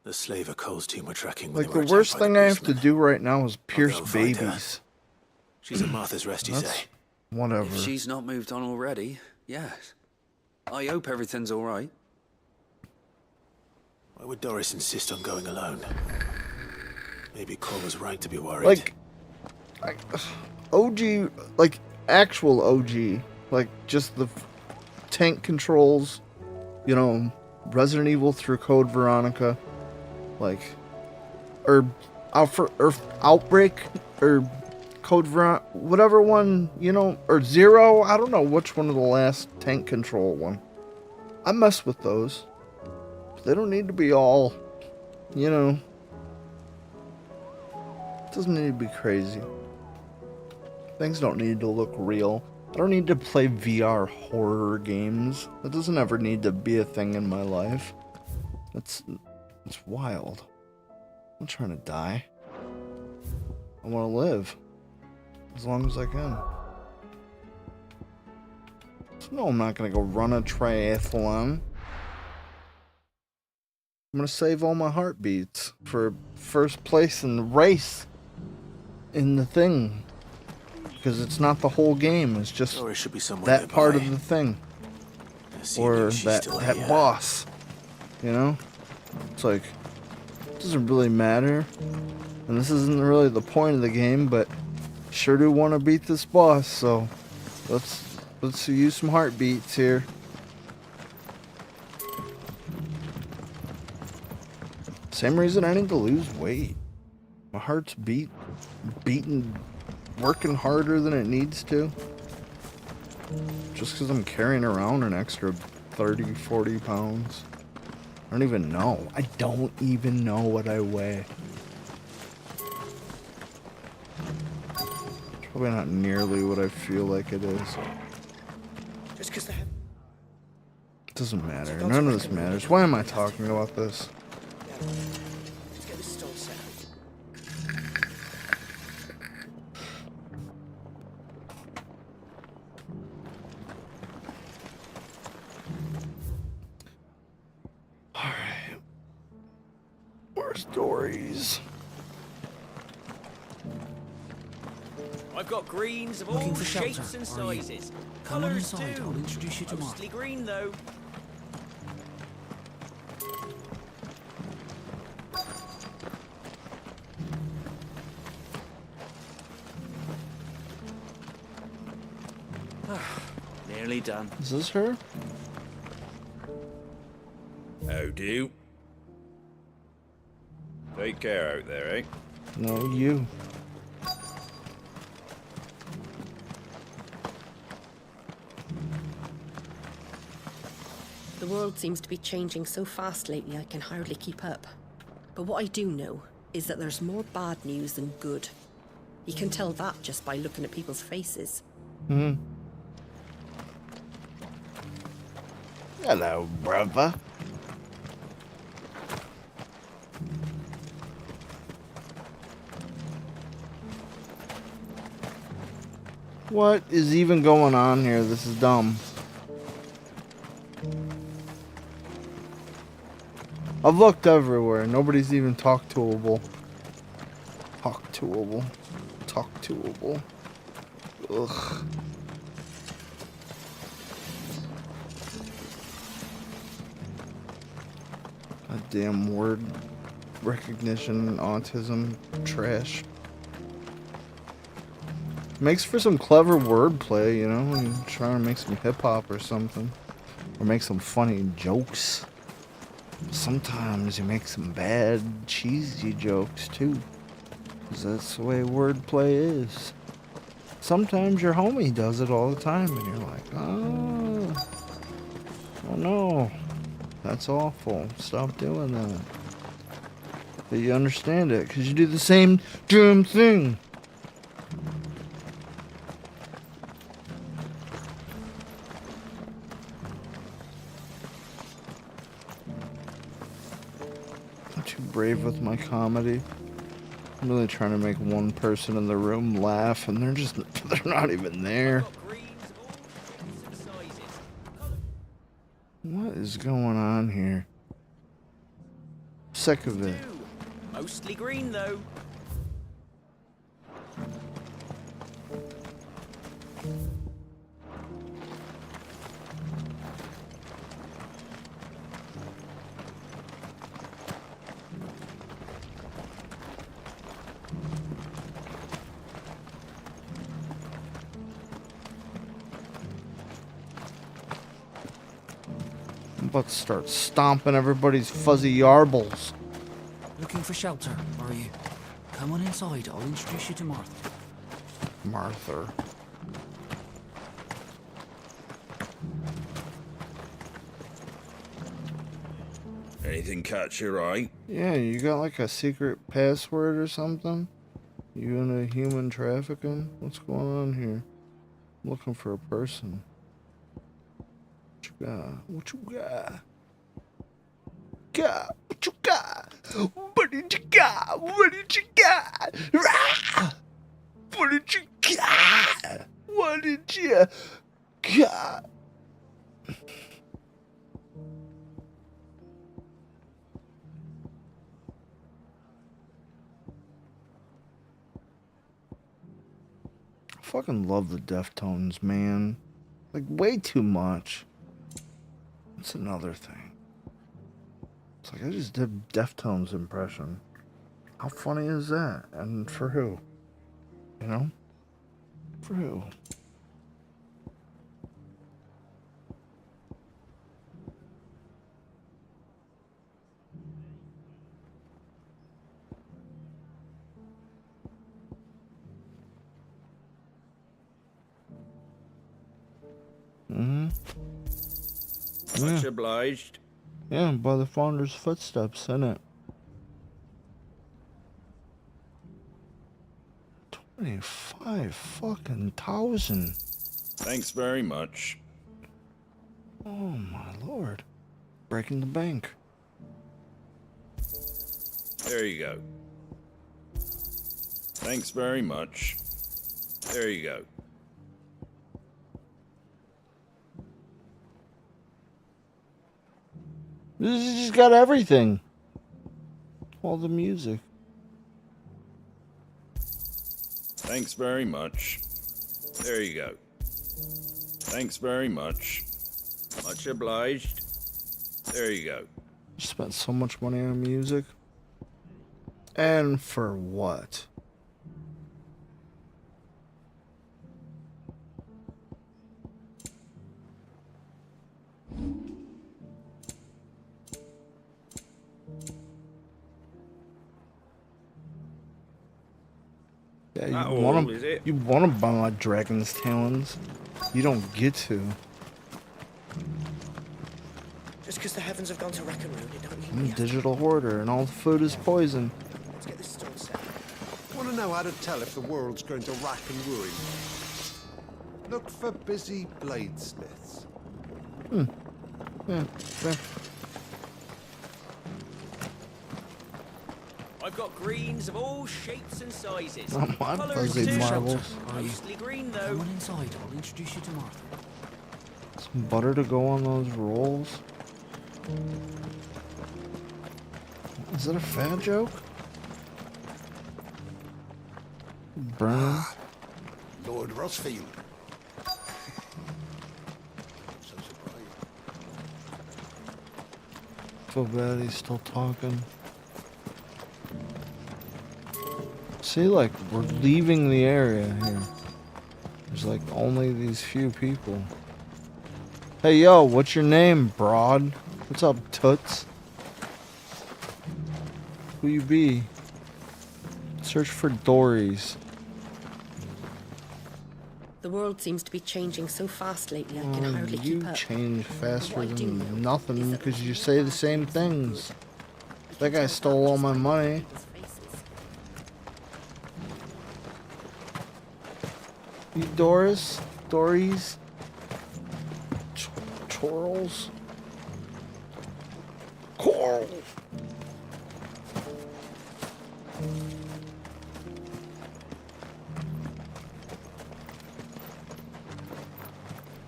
The slaver Cole's team were tracking. Like the worst thing I have to do right now is pierce babies. She's at Martha's Rest, you say? Whatever. If she's not moved on already, yes. I hope everything's all right. Why would Doris insist on going alone? Maybe Cole was right to be worried. Like OG, like actual OG, like just the tank controls, you know, Resident Evil through Code Veronica, like, or Outbreak, or Code Veronica, whatever one, you know, or Zero, I don't know which one of the last tank control one. I mess with those. But they don't need to be all, you know, it doesn't need to be crazy. Things don't need to look real. I don't need to play VR horror games. That doesn't ever need to be a thing in my life. It's wild. I'm not trying to die. I want to live. As long as I can. So no, I'm not going to go run a triathlon. I'm going to save all my heartbeats for first place in the race. In the thing. Because it's not the whole game. It's just that part of the thing. Or that boss. You know? It's like, it doesn't really matter. And this isn't really the point of the game, but sure do want to beat this boss, so let's use some heartbeats here. Same reason I need to lose weight. My heart's beating, working harder than it needs to. Just because I'm carrying around an extra 30, 40 pounds. I don't even know. I don't even know what I weigh. It's probably not nearly what I feel like it is. Just because they have... It doesn't matter. None of this matters. Why am I talking about this? Let's get this stall set. Alright. Where's Dory's? I've got greens of all Looking for shapes shelter, and are you? sizes. Come on Colours inside, too. I'll introduce you to Mark. Mostly green though. Nearly done. Is this her? How do? Take care out there, eh? No, you. The world seems to be changing so fast lately I can hardly keep up. But what I do know is that there's more bad news than good. You can tell that just by looking at people's faces. Hmm. Hello, brother. What is even going on here? This is dumb. I've looked everywhere. Nobody's even talk-toable. Talk-toable. Talk-toable. Ugh. Goddamn word recognition, autism, trash. Makes for some clever wordplay, you know, when you're trying to make some hip-hop or something. Or make some funny jokes. Sometimes you make some bad, cheesy jokes, too. Because that's the way wordplay is. Sometimes your homie does it all the time, and you're like, oh no, that's awful. Stop doing that. But you understand it, because you do the same damn thing. I'm too brave with my comedy. I'm really trying to make one person in the room laugh, and they're not even there. What is going on here? Sick of it. Mostly green though. about to start stomping everybody's fuzzy yarbles. Looking for shelter, are you? Come on inside, I'll introduce you to Martha. Martha. Anything catch your eye? Yeah, you got like a secret password or something? You into human trafficking? What's going on here? I'm looking for a person. What you got? What you got? What you got? What did you got? What did you got? Rah! What did you got? What did you got? I fucking love the Deftones, man. Like, way too much. That's another thing. It's like I just did Deftones impression. How funny is that? And for who? You know? For who? Much obliged. Yeah, by the founder's footsteps, innit? 25 fucking thousand. Thanks very much. Oh my lord. Breaking the bank. There you go. Thanks very much. There you go. This just got everything. All the music. Thanks very much. There you go. Thanks very much. Much obliged. There you go. Spent so much money on music. And for what? Yeah, you want to buy my dragon's talons. You don't get to. Just because the heavens have gone to rack and ruin, it don't mean I'm a digital hoarder and all the food is poison. Let's get this stone set. Want to know how to tell if the world's going to rack and ruin? Look for busy bladesmiths. Yeah, fair. I've got greens of all shapes and sizes. Not my Colours fuzzy too. marbles. Mostly green though. Come on inside, I'll introduce you to Martha. Some butter to go on those rolls. Is it a fat joke? Brennan? Lord Rossfield. Feel bad he's still talking. See, like, we're leaving the area here. There's, like, only these few people. Hey, yo, what's your name, broad? What's up, toots? Who you be? Search for Dories. The world seems to be changing so fast lately, I can hardly You keep up. change faster than nothing because you say the same things. That guy stole all my money. You Doris? Dories? Chorals? Coral!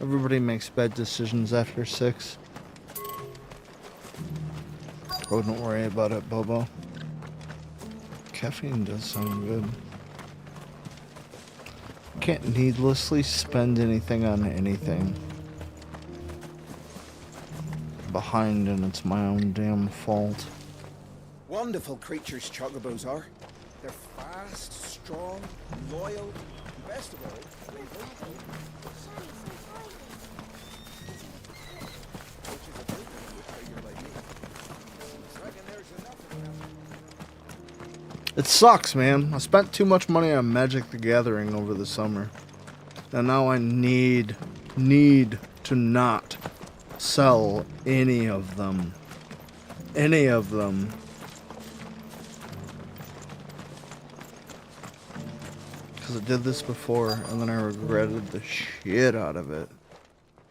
Everybody makes bad decisions after 6. Oh, don't worry about it, Bobo. Caffeine does sound good. Can't needlessly spend anything on anything. Behind and it's my own damn fault. Wonderful creatures chocobos are. They're fast, strong, loyal, and best of all, they won't It sucks, man. I spent too much money on Magic the Gathering over the summer. And now I need to not sell any of them. Any of them. Because I did this before, and then I regretted the shit out of it.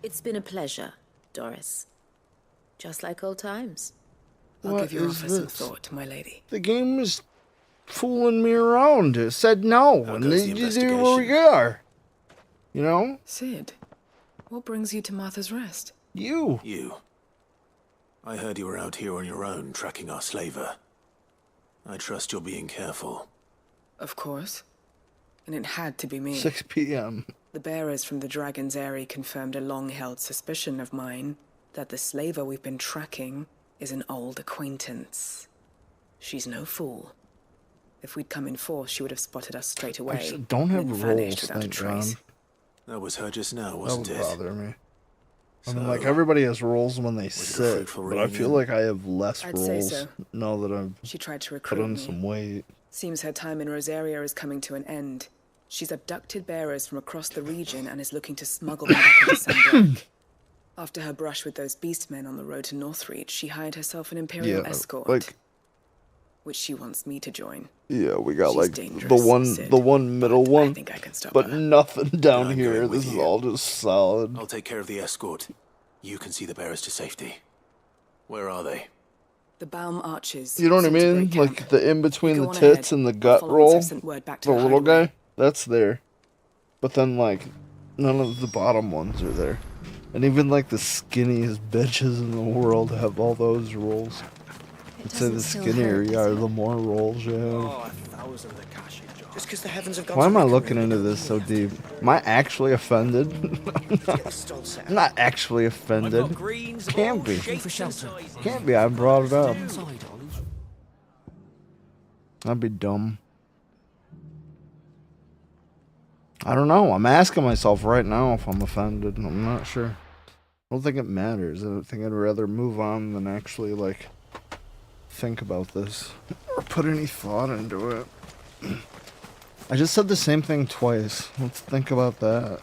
It's been a pleasure, Doris. Just like old times. I'll What give your is offer some this? thought, my lady. The game was fooling me around. It said no, and goes they the just do where we are. You know? Sid, what brings you to Martha's Rest? You. You. I heard you were out here on your own, tracking our slaver. I trust you're being careful. Of course. And it had to be me. 6 p.m. The bearers from the Dragon's Eyrie confirmed a long-held suspicion of mine that the slaver we've been tracking is an old acquaintance. She's no fool. If we'd come in force, she would have spotted us straight away. I don't have and then vanished rolls, without a thank trace. God. That was her just now, That wasn't would it? bother me. I mean, So, like, everybody has rolls when they your sit, fruitful but I feel reunion? like I have less I'd say rolls so. now that I've She tried to put recruit on me. some weight. Seems her time in Rosaria is coming to an end. She's abducted bearers from across the region and is looking to smuggle them back into Sunbreak. After her brush with those beastmen on the road to Northreach, she hired herself an Imperial escort, like, which she wants me to join. yeah, we got She's like dangerous, Sid, the one middle one, think I can stop but her. nothing down I'm here. going with This is you. all just solid. I'll take care of the escort. You can see the bearers to safety. Where are they? The Baum Archers. You know what I sent to mean? break camp. Like the in between You the go on tits ahead. and the I'll gut follow once roll, I've sent word back to the her little hideaway. guy, that's there. But then like none of the bottom ones are there. And even like the skinniest bitches in the world have all those rolls. I'd say the doesn't still skinnier hurt, you does are, it? the more rolls you have. Oh, 1,000 Akashi jars. Just because the heavens have gone Why to am I Rick looking and into Ruby this so don't mean deep? Am I actually offended? get this stall set I'm not actually offended. greens of Can't all be. shapes For shelter. and sizes. Can't be. I brought it up. Inside, Ollie. That'd be dumb. I don't know. I'm asking myself right now if I'm offended. I'm not sure. I don't think it matters. I think I'd rather move on than actually, like, think about this or put any thought into it. I just said the same thing twice. Let's think about that.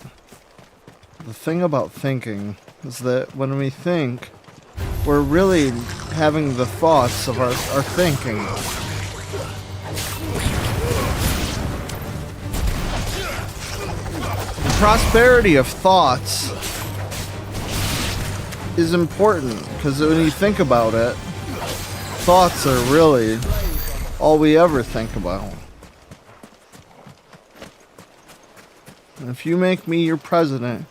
The thing about thinking is that when we think, we're really having the thoughts of our thinking. The prosperity of thoughts is important because when you think about it, thoughts are really all we ever think about. And if you make me your president,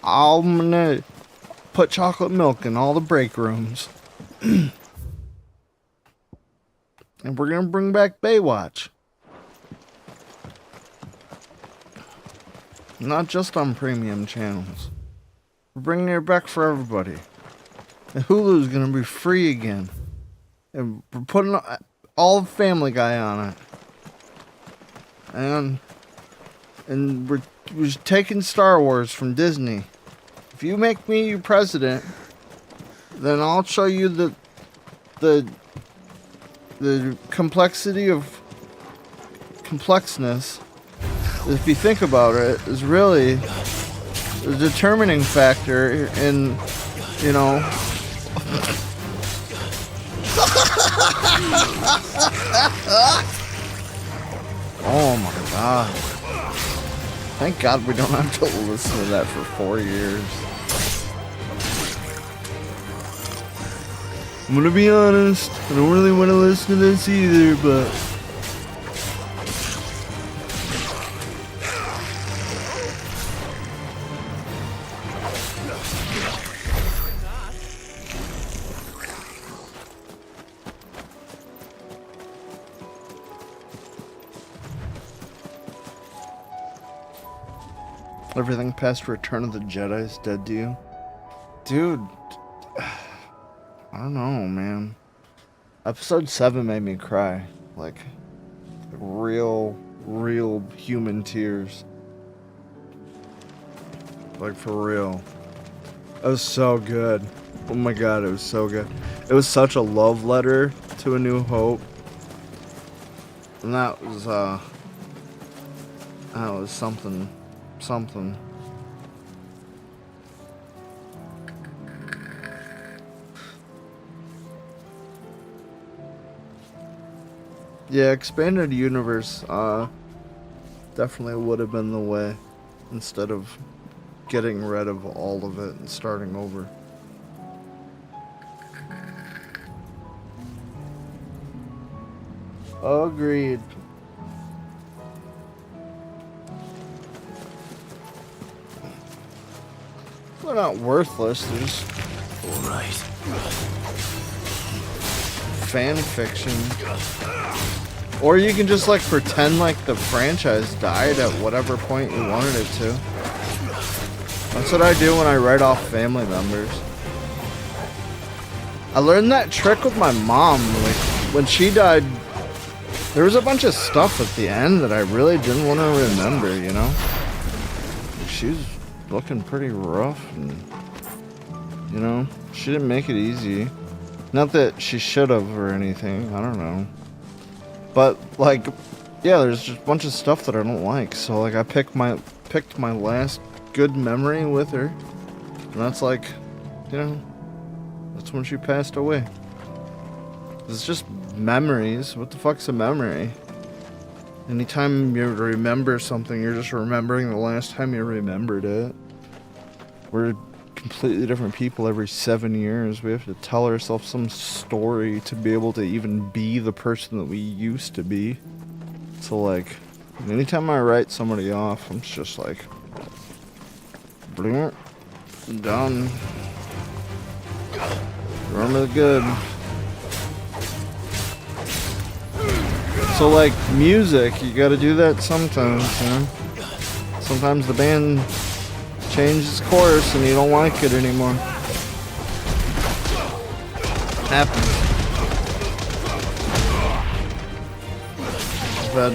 I'm gonna put chocolate milk in all the break rooms. And we're gonna bring back Baywatch. Not just on premium channels. We're bringing it back for everybody. And Hulu's gonna be free again. And we're putting all of Family Guy on it. And we're taking Star Wars from Disney. If you make me your president, then I'll show you the complexity of complexness. If you think about it, is really the determining factor in, you know. Oh my God. Thank God we don't have to listen to that for 4 years. I'm gonna be honest, I don't really want to listen to this either, but... Everything past Return of the Jedi is dead to you? Dude, I don't know, man. Episode 7 made me cry. Like real human tears. Like, for real. It was so good. Oh my God, it was so good. It was such a love letter to A New Hope. And that was something. Yeah, expanded universe, definitely would have been the way, instead of getting rid of all of it and starting over. Agreed. They're not worthless, they're just alright. Fan fiction. Or you can just like pretend like the franchise died at whatever point you wanted it to. That's what I do when I write off family members. I learned that trick with my mom. Like when she died, there was a bunch of stuff at the end that I really didn't want to remember, you know? She was looking pretty rough and, you know, she didn't make it easy. Not that she should have or anything, I don't know. But, like, yeah, there's just a bunch of stuff that I don't like. So, like, I picked my last good memory with her. And that's like, you know, that's when she passed away. It's just memories. What the fuck's a memory? Anytime you remember something, you're just remembering the last time you remembered it. We're completely different people every 7 years. We have to tell ourselves some story to be able to even be the person that we used to be. So like, anytime I write somebody off, I'm just like, blink, done. Remember the good. So like music, you gotta do that sometimes, you know? Sometimes the band changes course and you don't like it anymore. Happens. I've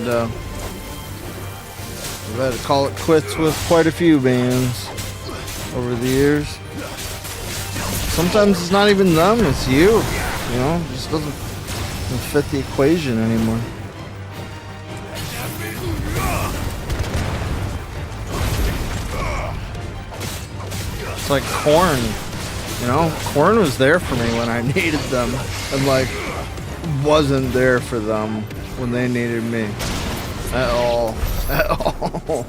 had to call it quits with quite a few bands over the years. Sometimes it's not even them, it's you. You know, it just doesn't fit the equation anymore. It's like Korn, you know? Korn was there for me when I needed them, and like, wasn't there for them when they needed me. At all. At all.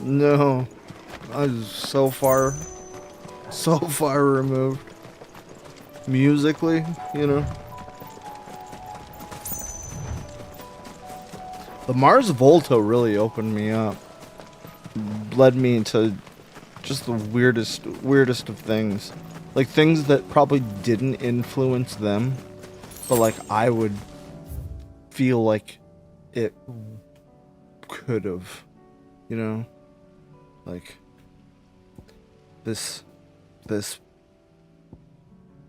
No. I was so far removed. Musically, you know? The Mars Volta really opened me up. Led me into just the weirdest of things. Like things that probably didn't influence them, but like I would feel like it could have, you know? Like this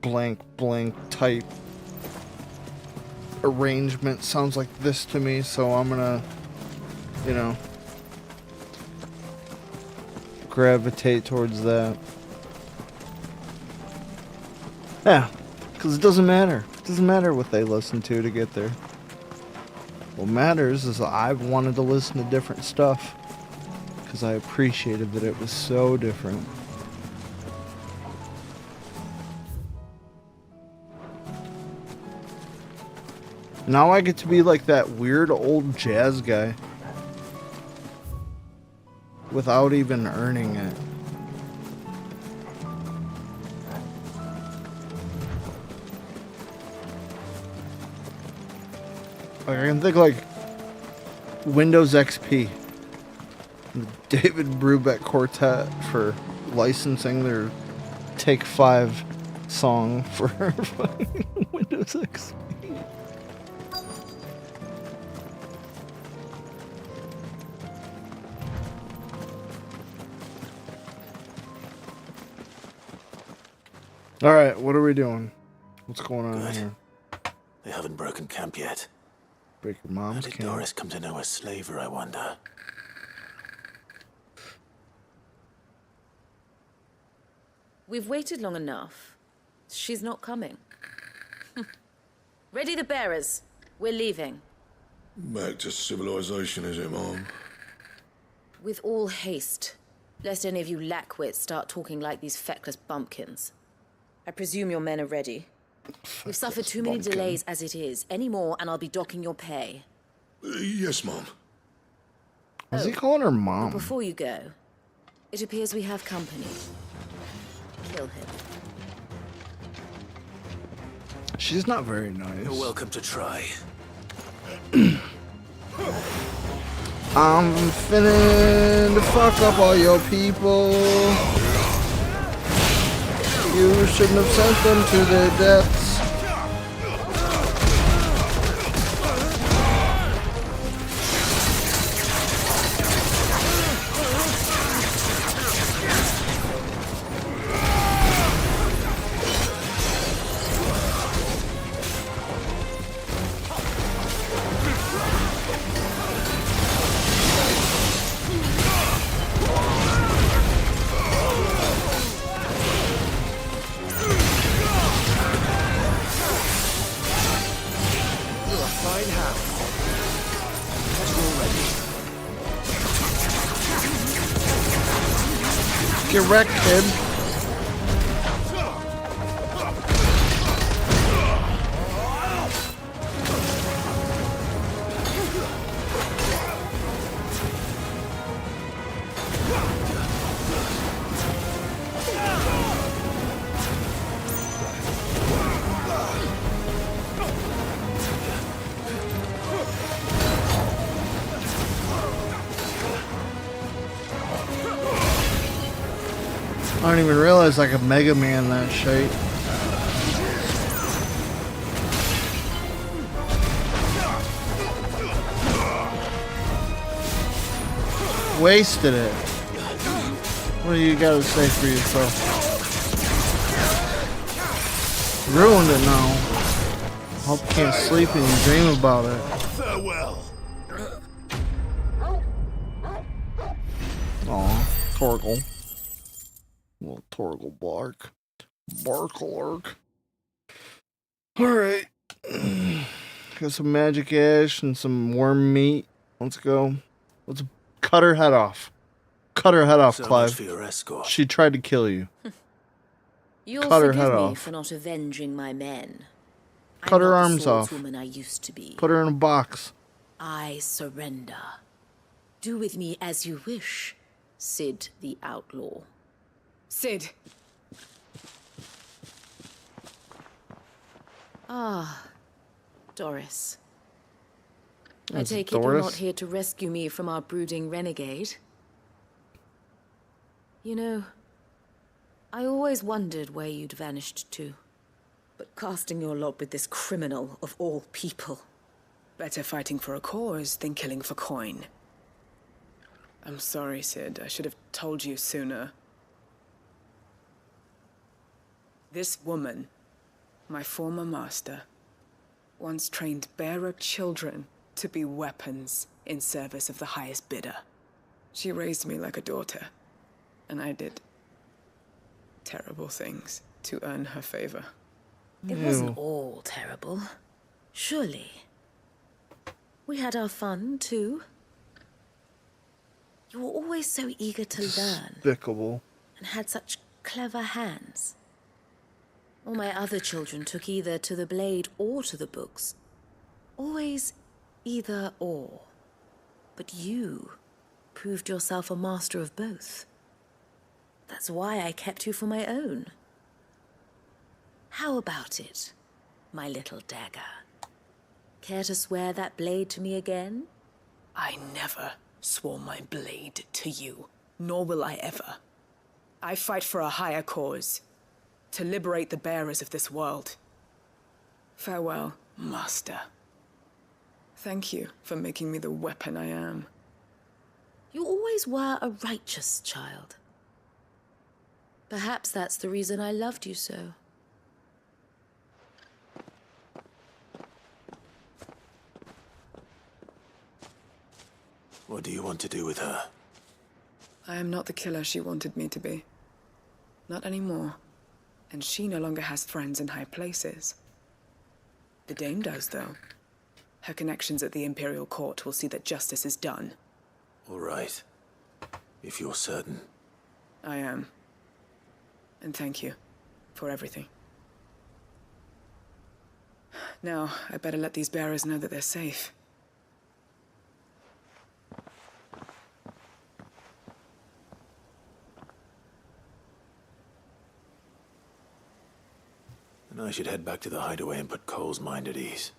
blank type arrangement sounds like this to me, so I'm gonna, you know, gravitate towards that. Yeah, because it doesn't matter. It doesn't matter what they listen to get there. What matters is I've wanted to listen to different stuff because I appreciated that it was so different. Now I get to be like that weird old jazz guy without even earning it. Like I can think like Windows XP, the David Brubeck Quartet for licensing their Take 5 song for Windows XP. Alright, what are we doing? What's going on here? They haven't broken camp yet. Break your mom's How did camp. Doris come to know a slaver, I wonder? We've waited long enough. She's not coming. Ready the bearers. We're leaving. Back to civilization, is it, Mom? With all haste, lest any of you lackwits start talking like these feckless bumpkins. I presume your men are ready. We've suffered too many delays as it is. Any more, and I'll be docking your pay. Yes, Mom. Was he calling her But mom? before you go, it appears we have company. Kill him. She's not very nice. You're welcome to try. I'm finna to fuck up all your people. You shouldn't have sent them to their deaths. Get wrecked, kid. I didn't even realize I could Mega Man that shit. Wasted it. What do you gotta say for yourself? Ruined it now. Hope you can't sleep and you dream about it. Farewell. Aw, Torgal. Little Torgal bark. Barklark. Alright. Got some magic ash and some worm meat. Let's go. Let's cut her head off. Cut her head off, So much Clive. for your escort. She tried to kill you. You'll Cut her forgive head me off. for not avenging my men. Cut her I'm not arms the off. swordswoman I used to be. Put her in a box. I surrender. Do with me as you wish, Sid the Outlaw. Sid. Ah, Doris. I That's take it you're Doris? not here to rescue me from our brooding renegade. You know, I always wondered where you'd vanished to. But casting your lot with this criminal of all people. Better fighting for a cause than killing for coin. I'm sorry, Sid. I should have told you sooner. This woman, my former master, once trained bearer children to be weapons in service of the highest bidder. She raised me like a daughter, and I did terrible things to earn her favor. It wasn't all terrible. Surely. We had our fun, too. You were always so eager to learn. Despicable. And had such clever hands. All my other children took either to the blade or to the books. Always either or. But you proved yourself a master of both. That's why I kept you for my own. How about it, my little dagger? Care to swear that blade to me again? I never swore my blade to you, nor will I ever. I fight for a higher cause, to liberate the bearers of this world. Farewell, Master. Thank you for making me the weapon I am. You always were a righteous child. Perhaps that's the reason I loved you so. What do you want to do with her? I am not the killer she wanted me to be. Not anymore. And she no longer has friends in high places. The dame does, though. Her connections at the Imperial Court will see that justice is done. All right. If you're certain. I am. And thank you for everything. Now, I better let these bearers know that they're safe. And I should head back to the hideaway and put Cole's mind at ease.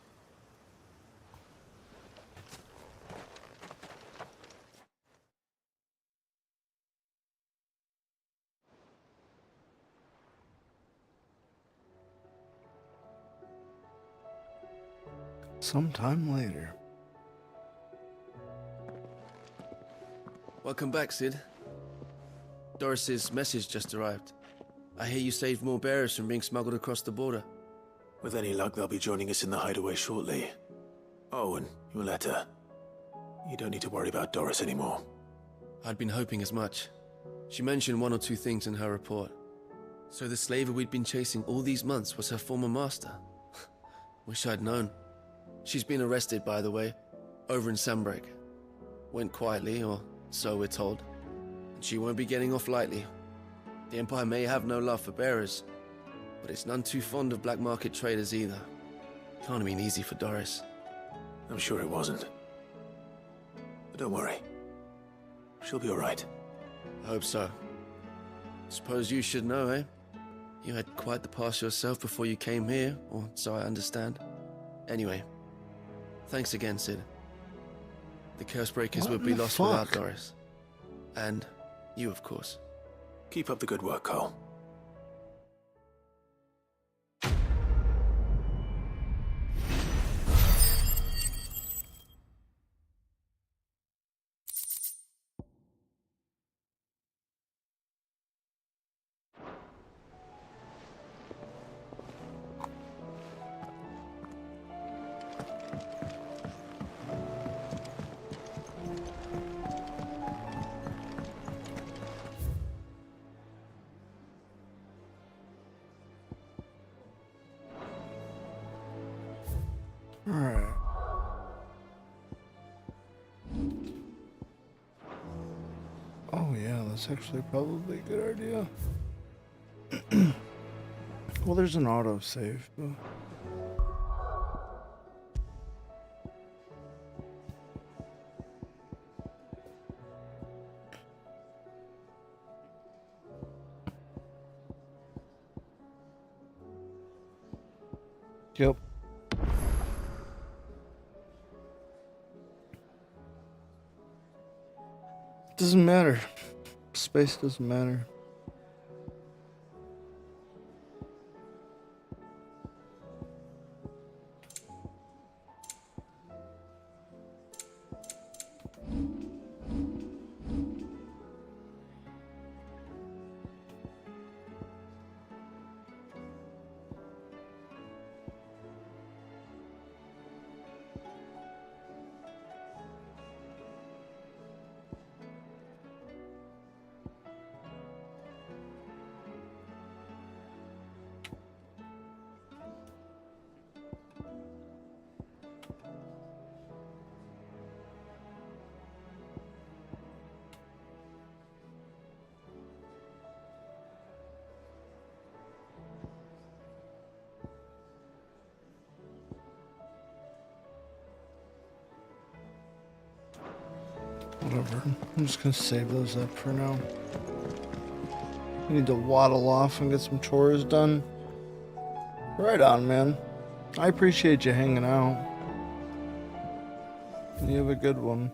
Sometime later. Welcome back, Sid. Doris's message just arrived. I hear you saved more bearers from being smuggled across the border. With any luck, they'll be joining us in the hideaway shortly. Oh, and your letter. You don't need to worry about Doris anymore. I'd been hoping as much. She mentioned one or two things in her report. So the slaver we'd been chasing all these months was her former master. Wish I'd known. She's been arrested, by the way, over in Sandbreak. Went quietly, or so we're told. And she won't be getting off lightly. The Empire may have no love for bearers, but it's none too fond of black market traders either. Can't have been easy for Doris. I'm sure it wasn't. But don't worry. She'll be all right. I hope so. Suppose you should know, eh? You had quite the past yourself before you came here, or so I understand. Anyway, thanks again, Sid. The Cursebreakers would be lost without Doris. And you, of course. Keep up the good work, Cole. Alright. Oh yeah, that's actually probably a good idea. Well, there's an autosave, but... Yep. Doesn't matter. Space doesn't matter. Whatever. I'm just gonna save those up for now. I need to waddle off and get some chores done. Right on, man. I appreciate you hanging out. You have a good one.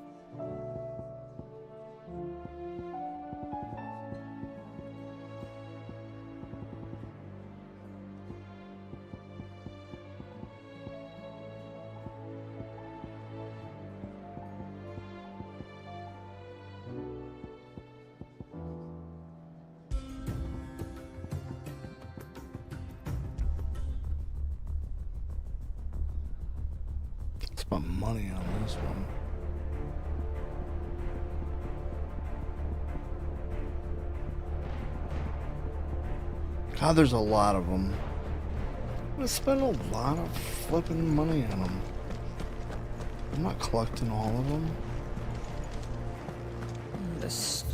Spent money on this one. God, there's a lot of them. I'm gonna spend a lot of flipping money on them. I'm not collecting all of them. This.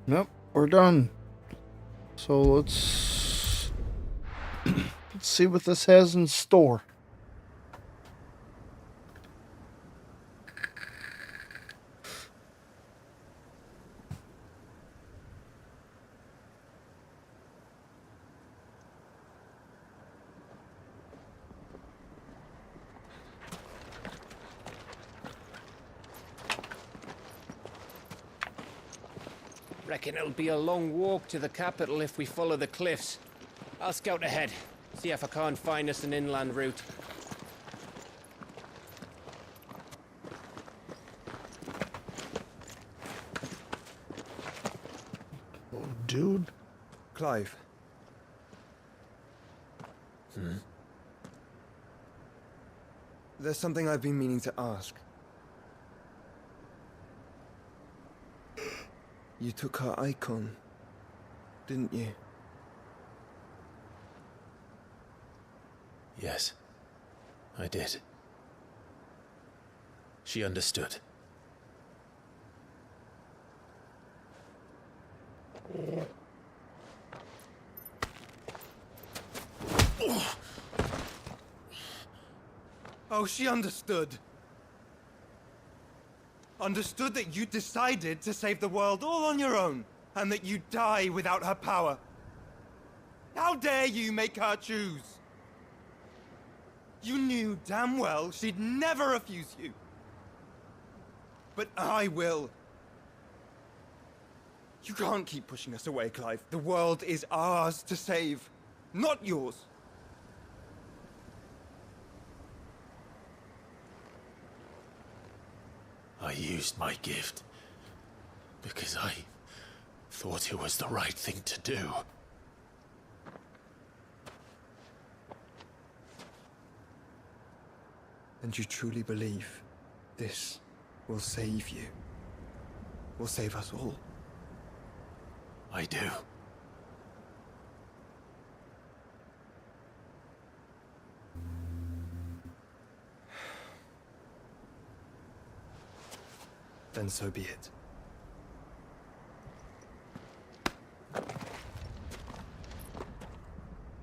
Nope, we're done. So let's see what this has in store. Reckon it'll be a long walk to the capital if we follow the cliffs. I'll scout ahead, see if I can't find us an inland route. Oh, dude. Clive. There's something I've been meaning to ask. You took her icon, didn't you? Yes, I did. She understood. Oh, she understood. Understood that you decided to save the world all on your own, and that you'd die without her power. How dare you make her choose? You knew damn well she'd never refuse you. But I will. You can't keep pushing us away, Clive. The world is ours to save, not yours. I used my gift because I thought it was the right thing to do. And you truly believe this will save you? Will save us all? I do. Then so be it.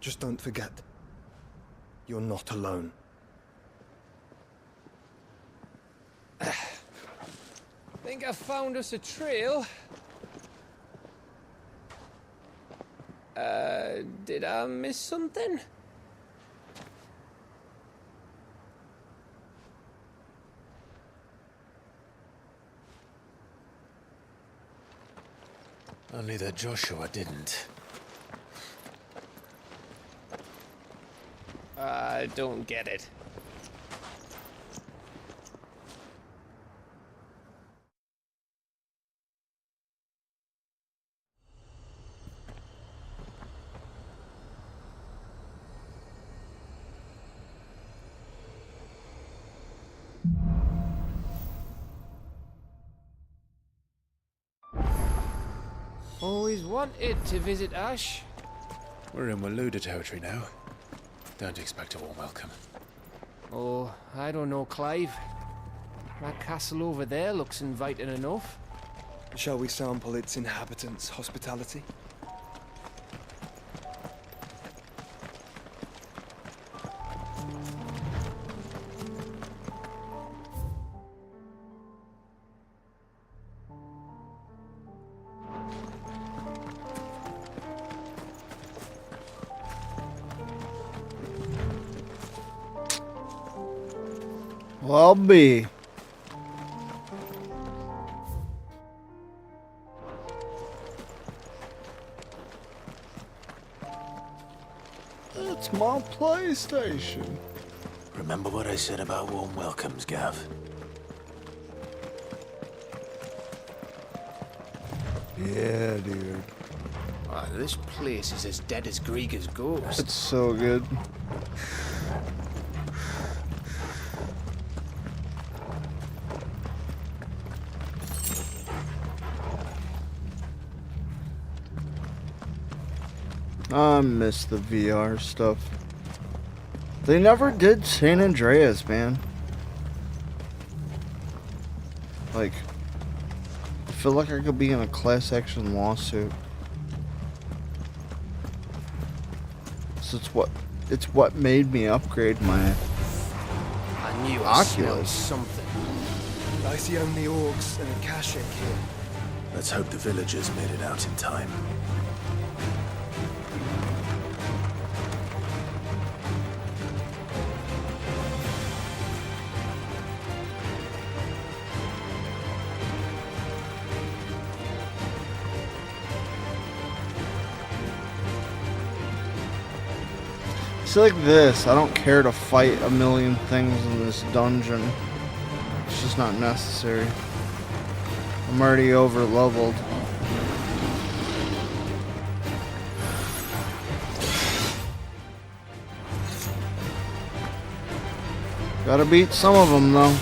Just don't forget, you're not alone. Think I found us a trail. Did I miss something? Only that Joshua didn't. I don't get it. Always wanted to visit Ash. We're in Waluda territory now. Don't expect a warm welcome. Oh, I don't know, Clive. That castle over there looks inviting enough. Shall we sample its inhabitants' hospitality? Well, be. It's my PlayStation. Remember what I said about warm welcomes, Gav? Yeah, dude. Oh, this place is as dead as Grieger's ghost. It's so good. I miss the VR stuff. They never did San Andreas, man. Like, I feel like I could be in a class action lawsuit. So it's what made me upgrade my I knew Oculus. Something. I see only orcs and a Kashik here. Let's hope the villagers made it out in time. It's like this. I don't care to fight a million things in this dungeon. It's just not necessary. I'm already over leveled. Gotta beat some of them though.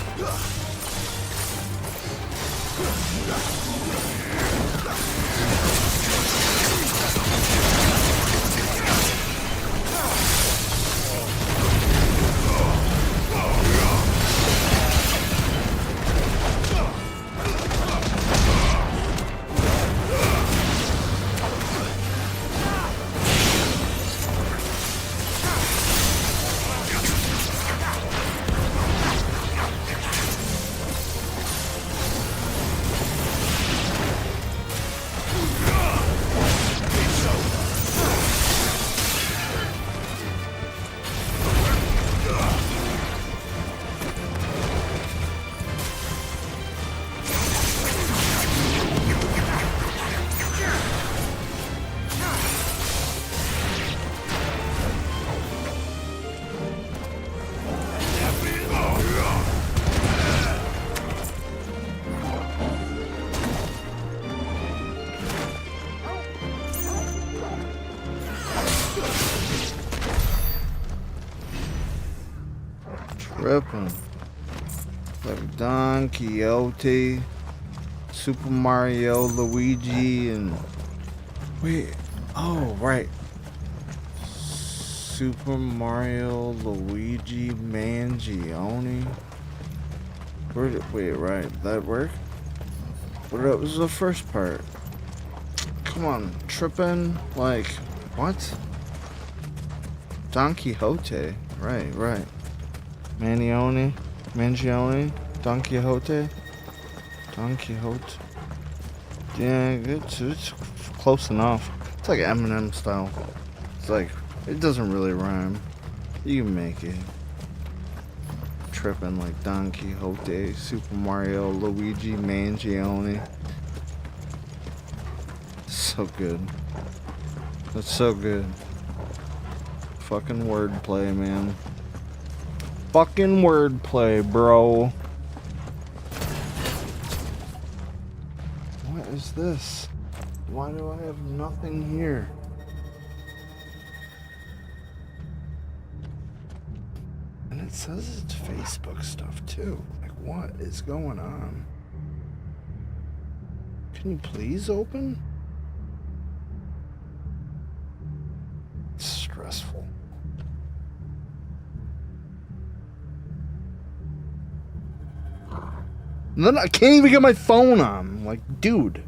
Tripping. Like Don Quixote, Super Mario, Luigi, and wait, oh right, Super Mario, Luigi, Mangione. Where did, wait, right, that work? What was the first part? Come on, tripping, like, what? Don Quixote, right. Mangione, Don Quixote. Yeah, it's close enough. It's like Eminem style. It's like, it doesn't really rhyme. You can make it. Tripping like Don Quixote, Super Mario, Luigi, Mangione. So good. That's so good. Fucking wordplay, man. Fucking wordplay, bro. What is this? Why do I have nothing here? And it says it's Facebook stuff too. Like, what is going on? Can you please open? It's stressful. And then I can't even get my phone on. I'm like, dude.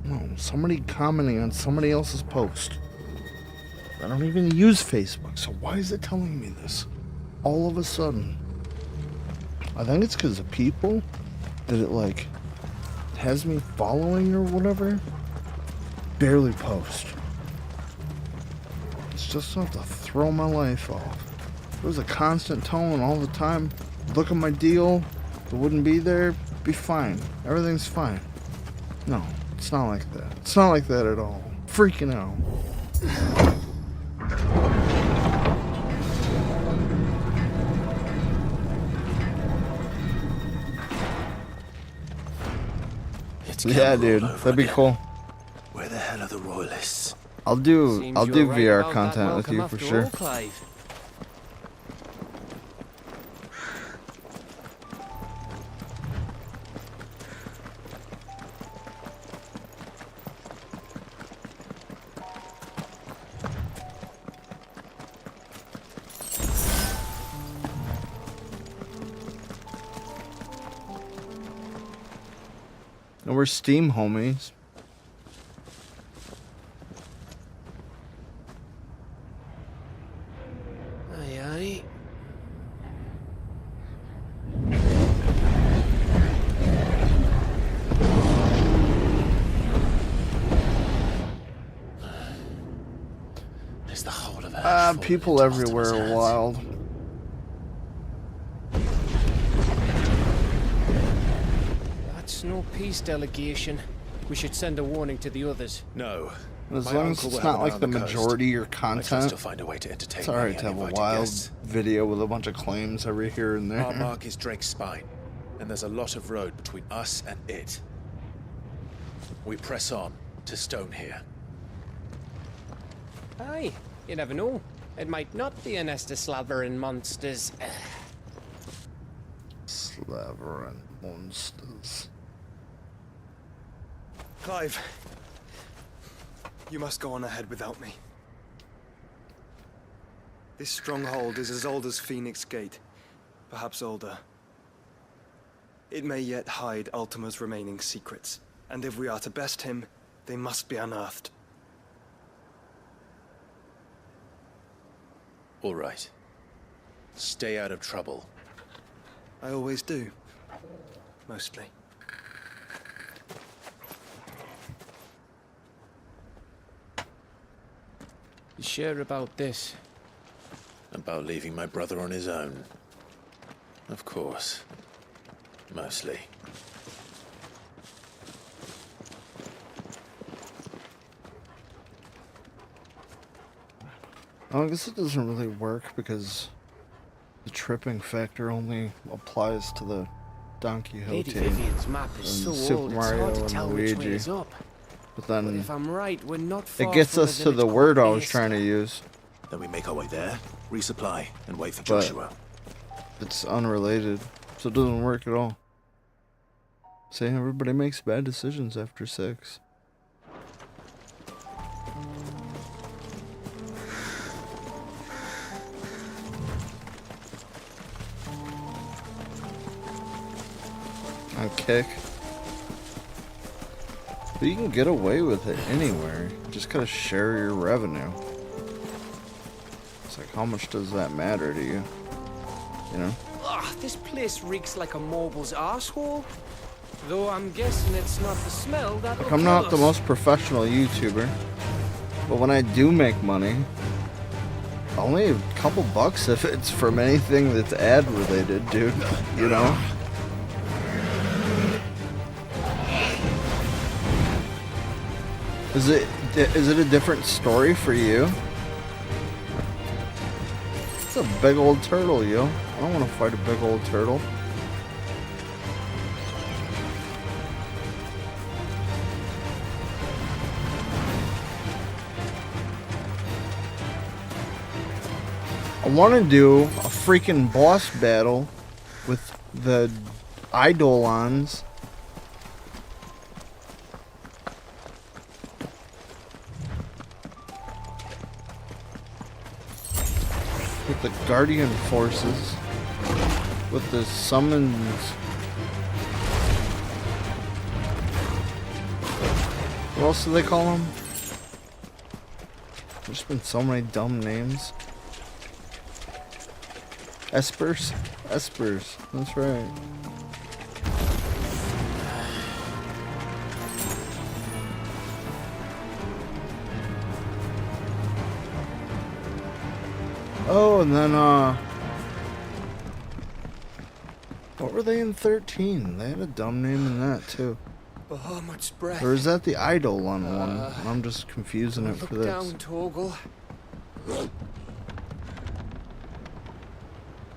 No, somebody commenting on somebody else's post. I don't even use Facebook, so why is it telling me this? All of a sudden. I think it's because of people that it, like, has me following or whatever. Barely post. Just enough to throw my life off. If it was a constant tone all the time, look at my deal, it wouldn't be there, be fine. Everything's fine. No, it's not like that. It's not like that at all. Freaking out. Yeah, dude, that'd be cool. Where the hell are the royalists? I'll do VR content with you for sure. And we're Steam homies. Aye, aye. Is the whole of Earth People everywhere are wild. That's no peace delegation. We should send a warning to the others. No. As My long as uncle it's will not have an like eye the on coast. majority of your I trust content, he'll find a way to entertain it's alright to any have a uninvited wild guests. video with a bunch of claims every here and there. Our mark is Drake's spine, and there's a lot of road between us and it. We press on to Stone here. Aye, you never know. It might not be a nest of slavering monsters. Slavering monsters. Clive, you must go on ahead without me. This stronghold is as old as Phoenix Gate, perhaps older. It may yet hide Ultima's remaining secrets, and if we are to best him, they must be unearthed. All right. Stay out of trouble. I always do. Mostly. You sure about this? About leaving my brother on his own. Of course. Mostly. I guess it doesn't really work because the tripping factor only applies to the Don Quixote Lady Vivian's map is and so Super old, Mario it's hard to and tell which way Luigi. is up. But then But if I'm right, we're not far it gets from us the to the village word I called was East. trying to use. Then we make our way there, resupply, and wait for But Joshua. it's unrelated, so it doesn't work at all. See, everybody makes bad decisions after 6. On kick. But you can get away with it anywhere. You just gotta share your revenue. It's like, how much does that matter to you? You know? Ugh, this place reeks like a mobile's arsehole. Though I'm guessing it's not the smell that Like, I'm not the most professional YouTuber, but when I do make money, only a couple bucks if it's from anything that's ad related, dude. You know? Is it a different story for you? It's a big old turtle, yo. I don't want to fight a big old turtle. I want to do a freaking boss battle with the Eidolons. With the Guardian forces. With the summons. What else do they call them? There's been so many dumb names. Espers? Espers. That's right. Oh, and then, what were they in 13? They had a dumb name in that, too. Bahamut's breath. Or is that the Eidolon one? I'm just confusing it for Look this. down, Torgal.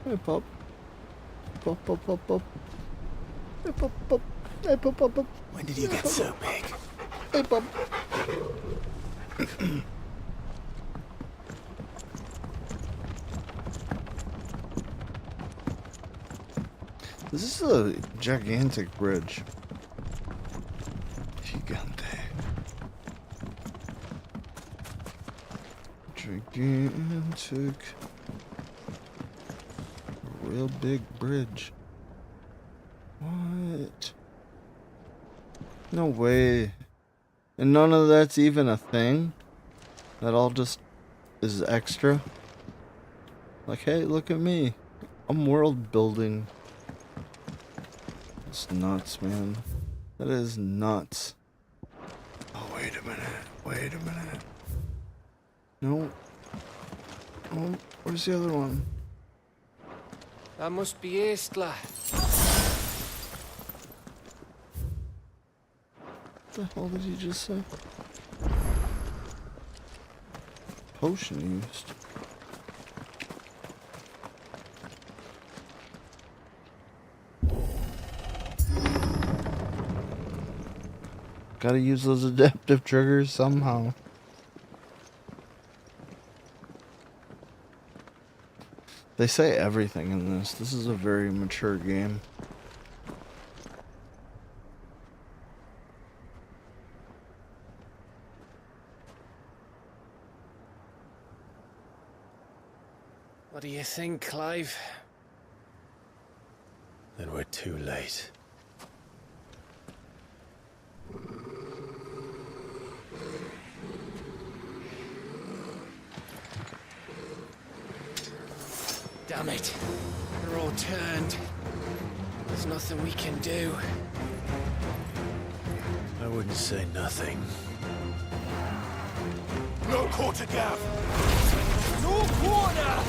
Hey, pup. Pup, pup, pup, pup. Hey, pup, pup. Hey, pup, pup, pup. When did you get so big? Hey, pup. This is a gigantic bridge. Gigante. Gigantic. Real big bridge. What? No way. And none of that's even a thing? That all just is extra? Like, hey, look at me. I'm world building. It's nuts, man. That is nuts. Oh, wait a minute. Wait a minute. No. Oh, where's the other one? That must be Estla. What the hell did he just say? Potion used. Gotta use those adaptive triggers somehow. They say everything in this. This is a very mature game. What do you think, Clive? Then we're too late. Damn it. They're all turned. There's nothing we can do. I wouldn't say nothing. No quarter, Gav! No quarter!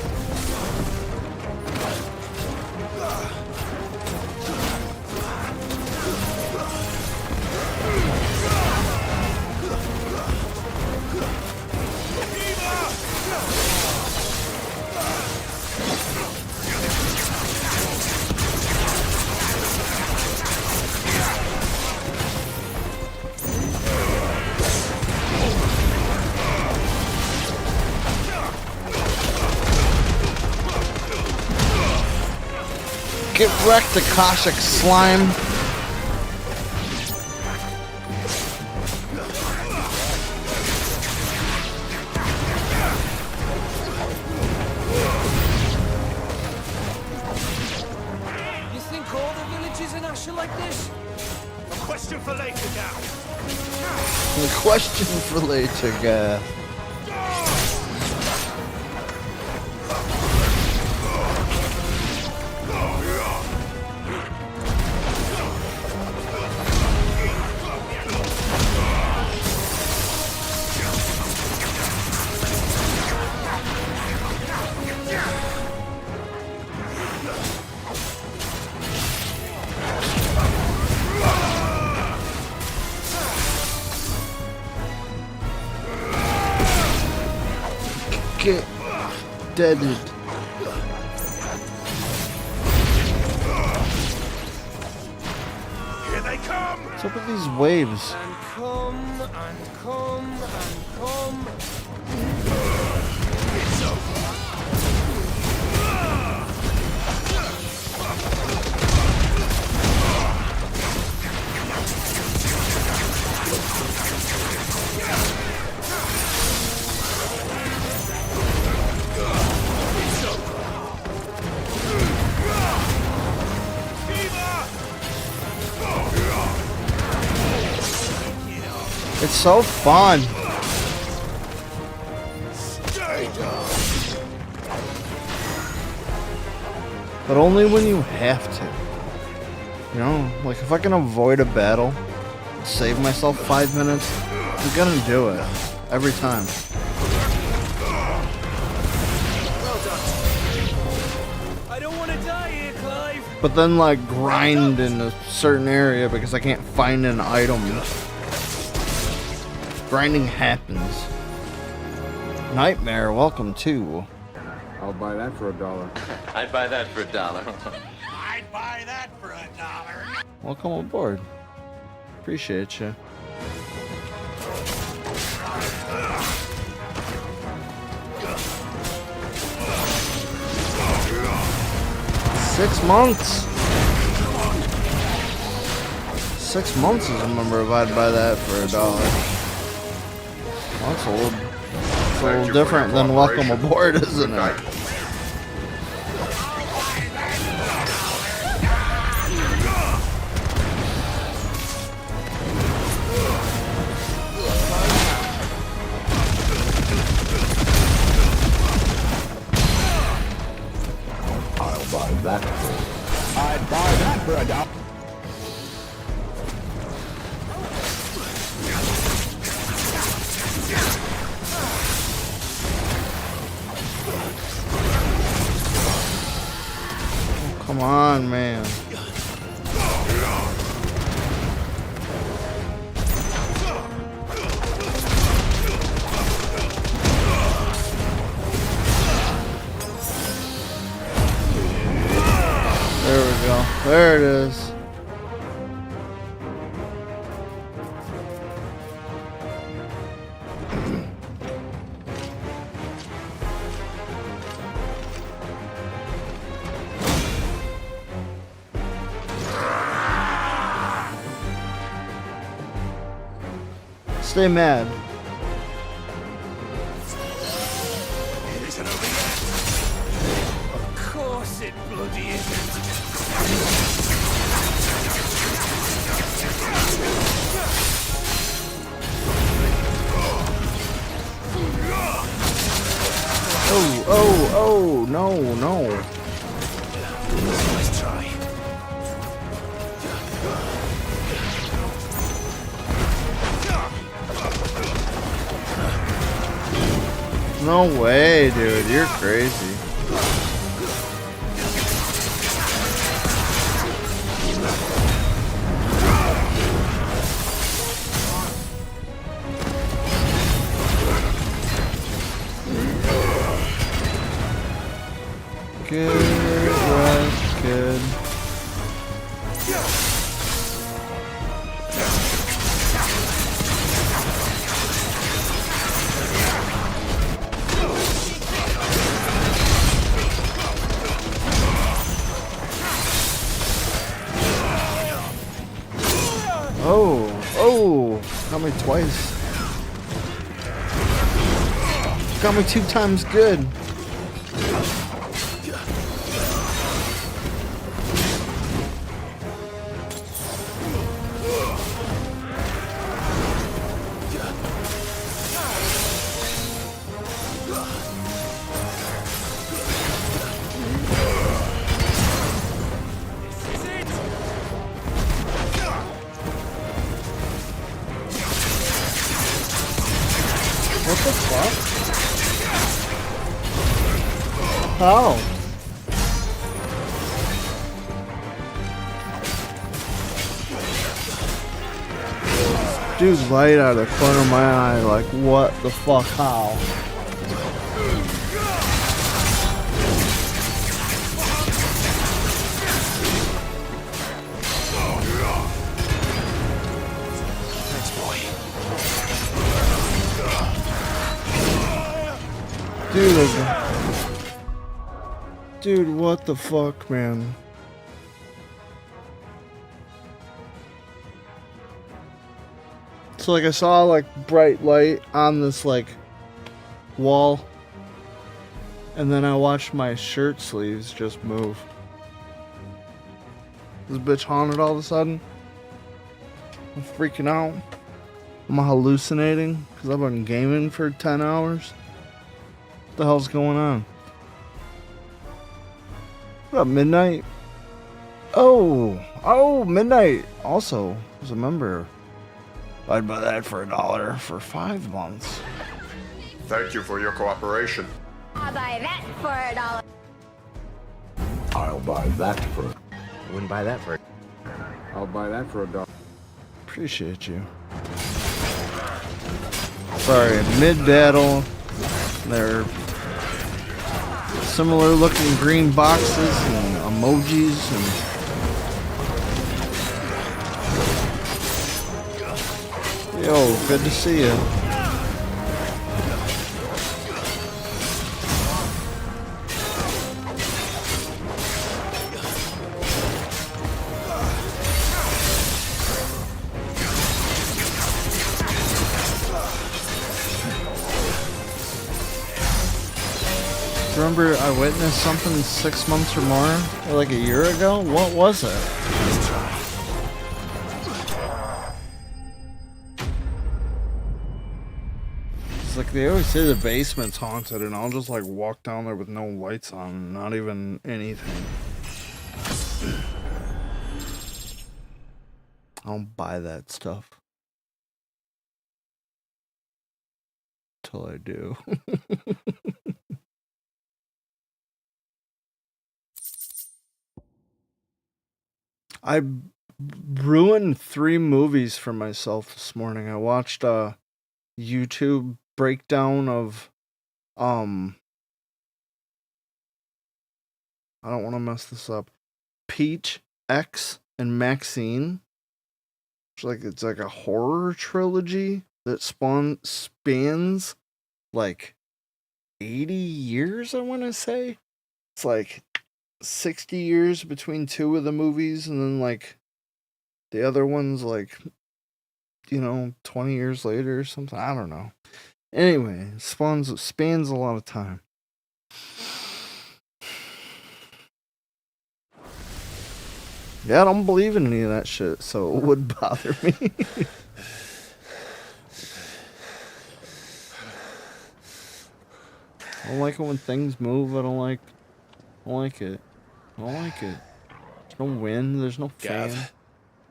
Get wrecked, Akashic slime. You think all the villages in Ash are like this? A question for later, Gav! The question for later, guy. Get deaded. Here they come! What's up with these waves? And come, and come, and come. It's over! It's so fun. But only when you have to. You know, like if I can avoid a battle, save myself 5 minutes, I'm gonna do it. Every time. Well done. I don't want to die here, Clive. But then like grind in a certain area because I can't find an item. Grinding happens. Nightmare, welcome to. I'll buy that for $1. I'd buy that for $1. I'd buy that for $1. Welcome aboard. Appreciate you. Six months. 6 months is a number if I'd buy that for $1. That's a little different than welcome aboard, isn't it? on, man. There we go. There it is. Stay mad. It isn't over yet. Of course it bloody isn't. Oh, no. Let's try. No way, dude. You're crazy. Good, right, good. Oh, got me twice. Got me 2 times good. What the fuck? How? Dude's light out of the corner of my eye, like, what the fuck, how? Dude, what the fuck, man? So like I saw like bright light on this like wall, and then I watched my shirt sleeves just move. This bitch haunted all of a sudden. I'm freaking out. I'm hallucinating because I've been gaming for 10 hours. What the hell's going on? What up, Midnight? Oh, Midnight also was a member. I'd buy that for $1 for 5 months. Thank you for your cooperation. I'll buy that for $1. I'll buy that for... Wouldn't buy that for... I'll buy that for $1. Appreciate you. Sorry, mid-battle. They're similar looking green boxes and emojis and... Yo, good to see you. Remember I witnessed something 6 months or more? Or like a year ago? What was it? It's like they always say the basement's haunted, and I'll just like walk down there with no lights on, not even anything. I don't buy that stuff. Till I do. I ruined 3 movies for myself this morning. I watched a YouTube breakdown of I don't want to mess this up. Peach, X, and Maxine. It's like a horror trilogy that spans like 80 years, I want to say. It's like 60 years between 2 of the movies, and then like the other one's like, 20 years later or something. I don't know. Anyway, it spans a lot of time. Yeah, I don't believe in any of that shit, so it would bother me. I don't like it when things move. I don't like it. I don't like it. There's no wind. There's no fan. Gav.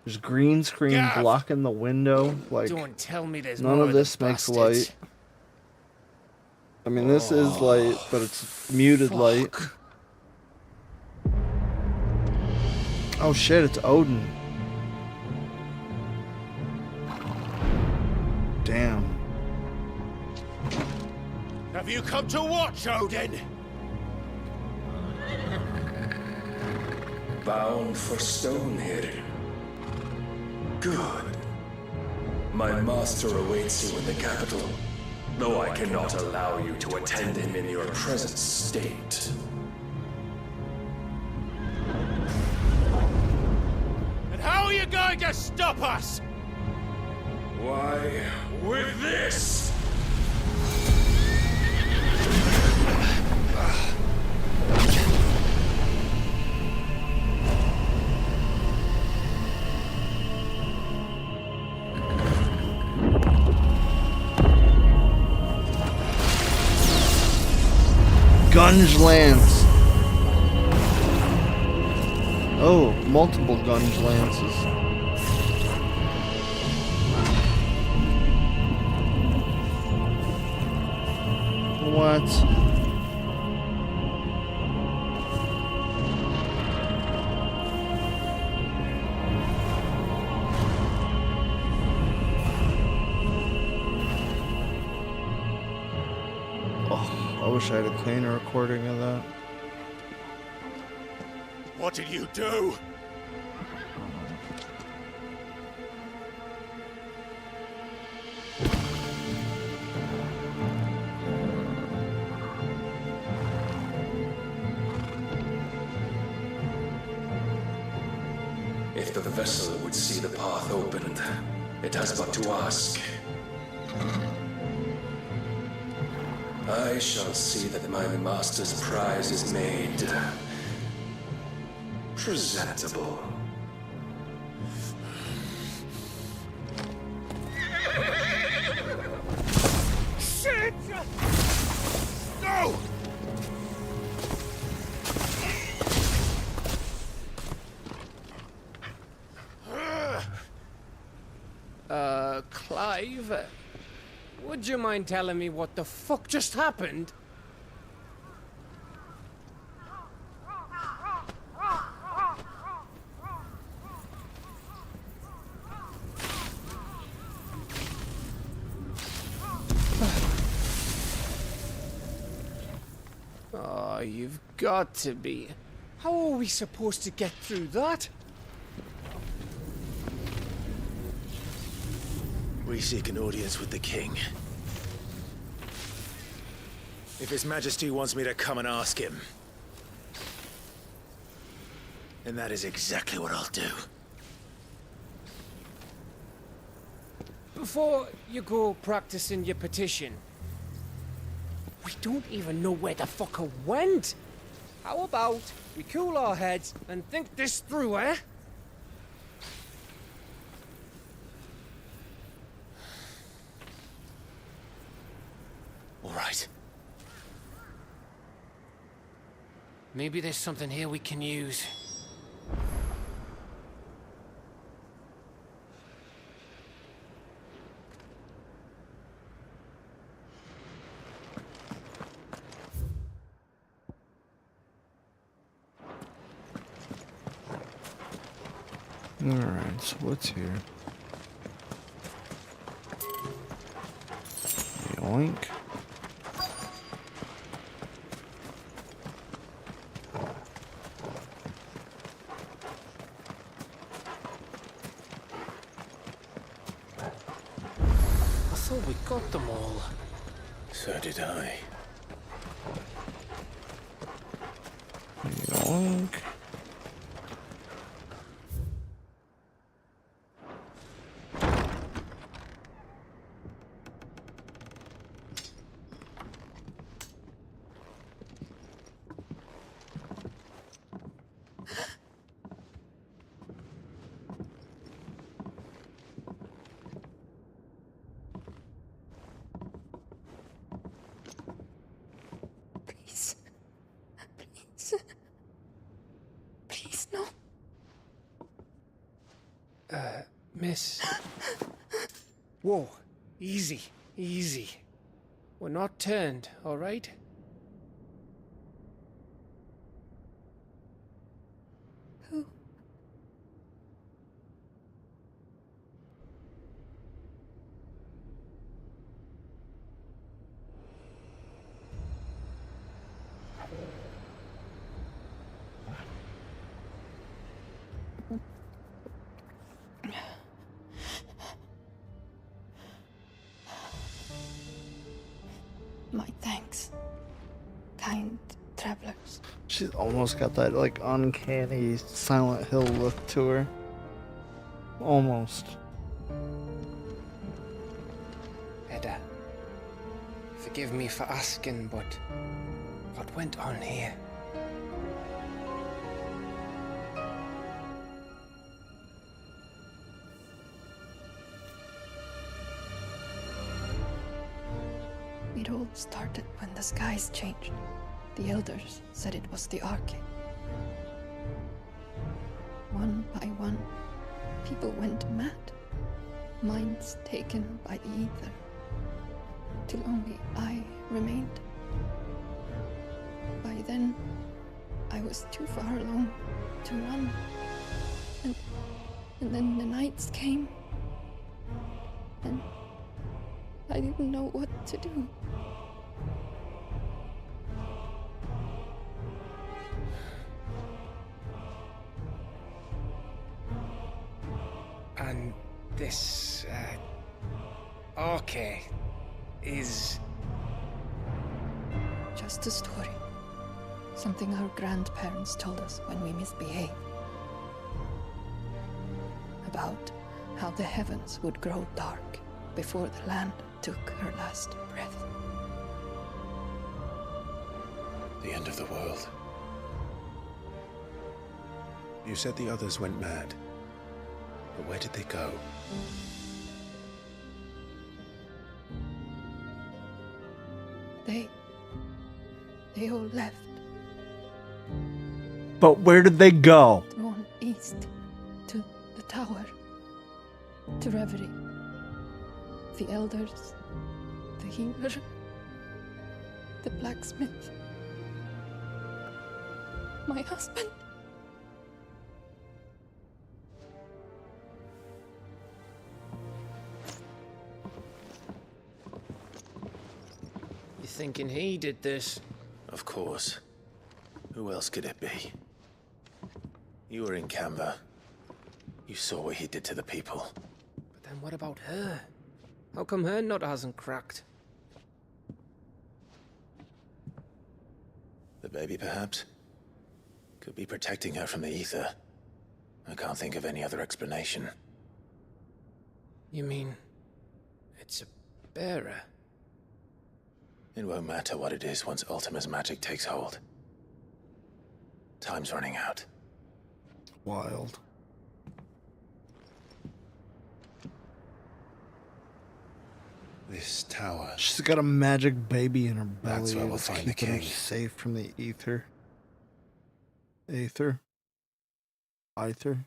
There's green screen Gav. blocking the window. Like, Don't tell me there's none more of this makes light. I mean, this is light, but it's muted light. Oh shit, it's Odin. Damn. Have you come to watch, Odin? Bound for Stonehill. Good. My master awaits you in the capital, though I cannot allow you to attend him in your present state. And how are you going to stop us? Why, with this! Gunge lance. Oh, multiple gunge lances. What? I wish I had a cleaner recording of that. What did you do? If the vessel would see the path opened, it has but to ask. I shall see that my master's prize is made presentable. Shit! No! Clive, would you mind telling me what the fuck just happened? Oh, you've got to be. How are we supposed to get through that? We seek an audience with the king. If His Majesty wants me to come and ask him, then that is exactly what I'll do. Before you go practicing your petition, we don't even know where the fucker went. How about we cool our heads and think this through, eh? All right. Maybe there's something here we can use. Alright, so what's here? Yoink. I thought we got them all. So did I. Yoink. Please. Please. Please, no. Miss. Whoa. Easy. Easy. We're not turned, all right? Who? My thanks, kind travelers. She's almost got that like uncanny Silent Hill look to her. Almost. Edda, forgive me for asking, but what went on here? It all started when the skies changed. The elders said it was the Arcade. One by one, people went mad. Minds taken by the ether. Till only I remained. By then, I was too far along to run. And then the nights came. And I didn't know what to do. And this, Arcade is... Just a story. Something our grandparents told us when we misbehaved. About how the heavens would grow dark before the land took her last breath. The end of the world. You said the others went mad. But where did they go? They all left. But where did they go? Drawn east to the tower. To reverie. The elders. The healer. The blacksmith. My husband. You thinking he did this? Of course. Who else could it be? You were in Canva. You saw what he did to the people. But then what about her? How come her nut hasn't cracked? The baby, perhaps? Could be protecting her from the ether. I can't think of any other explanation. You mean... it's a bearer? It won't matter what it is once Ultima's magic takes hold. Time's running out. Wild. This tower. She's got a magic baby in her belly. That's where we'll that's find the keeping her king. safe from the ether. Aether? Ether?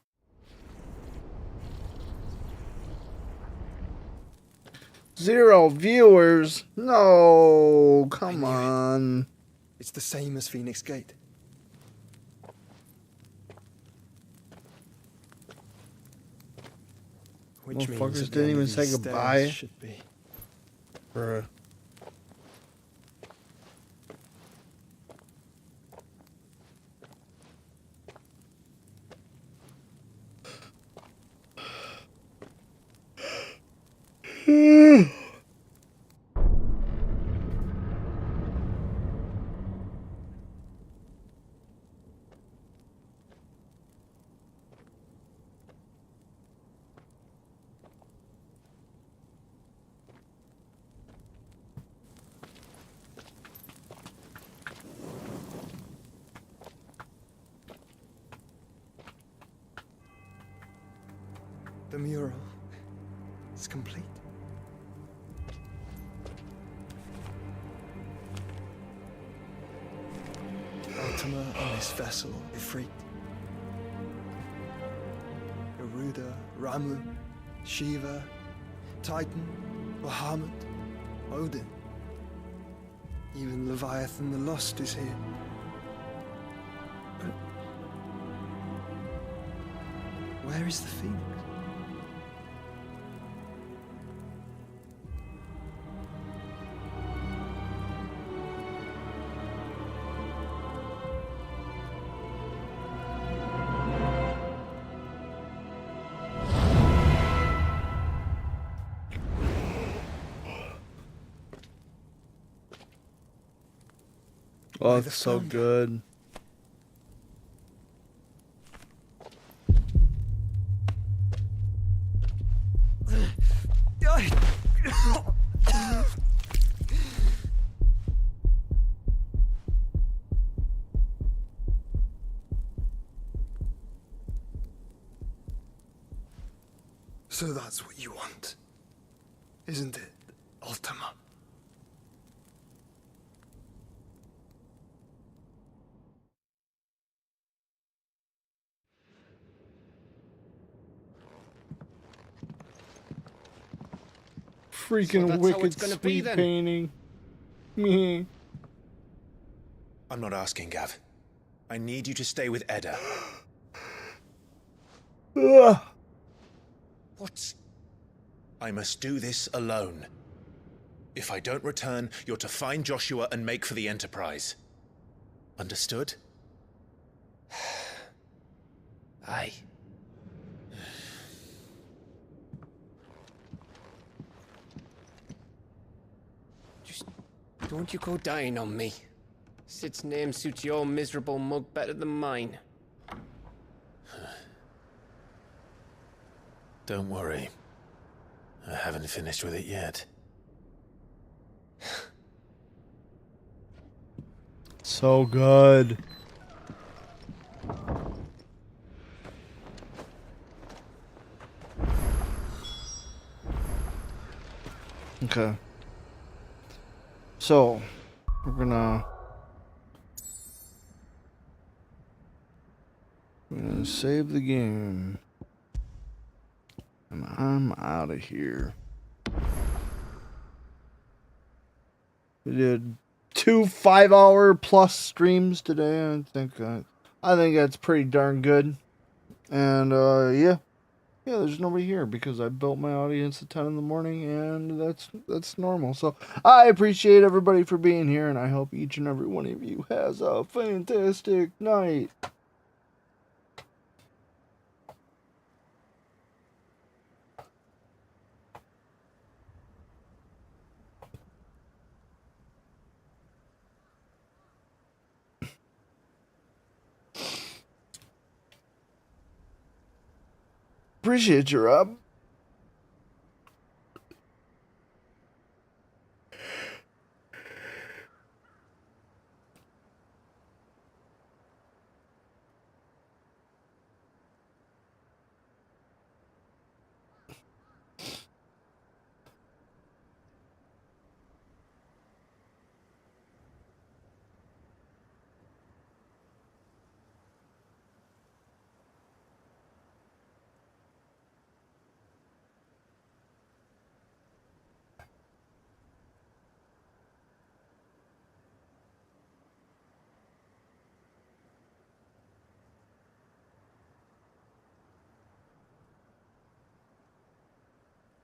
Zero viewers? No, come on. It's the same as Phoenix Gate. Which means Motherfuckers at the didn't end even of say these stairs goodbye. should be. Bruh. The mural is complete. Ultima on his vessel, Ifrit. Garuda, Ramu, Shiva, Titan, Bahamut, Odin. Even Leviathan the Lost is here. But where is the Phoenix? Oh, it's so good. So that's what you want, isn't it, Ultima? Freaking that's how wicked it's gonna be speed then. painting. Meh. I'm not asking, Gav. I need you to stay with Edda. Ugh. What? I must do this alone. If I don't return, you're to find Joshua and make for the Enterprise. Understood? Aye. Just don't you go dying on me. Sid's name suits your miserable mug better than mine. Don't worry. I haven't finished with it yet. So good. Okay. So, we're gonna save the game. And I'm out of here. We did 2 5-hour plus streams today. I think that's pretty darn good. And yeah, there's nobody here because I built my audience at 10 in the morning, and that's normal. So I appreciate everybody for being here, and I hope each and every one of you has a fantastic night. Appreciate you, Rob.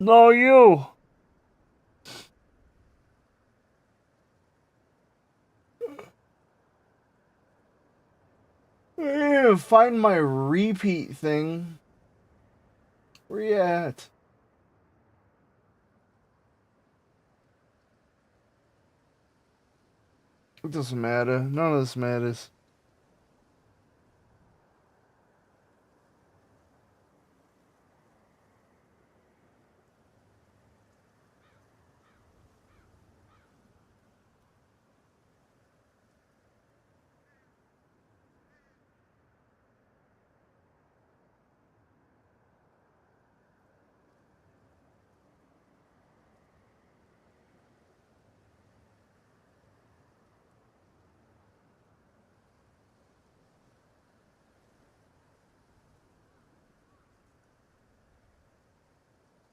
No, you. I didn't find my repeat thing. Where you at? It doesn't matter. None of this matters.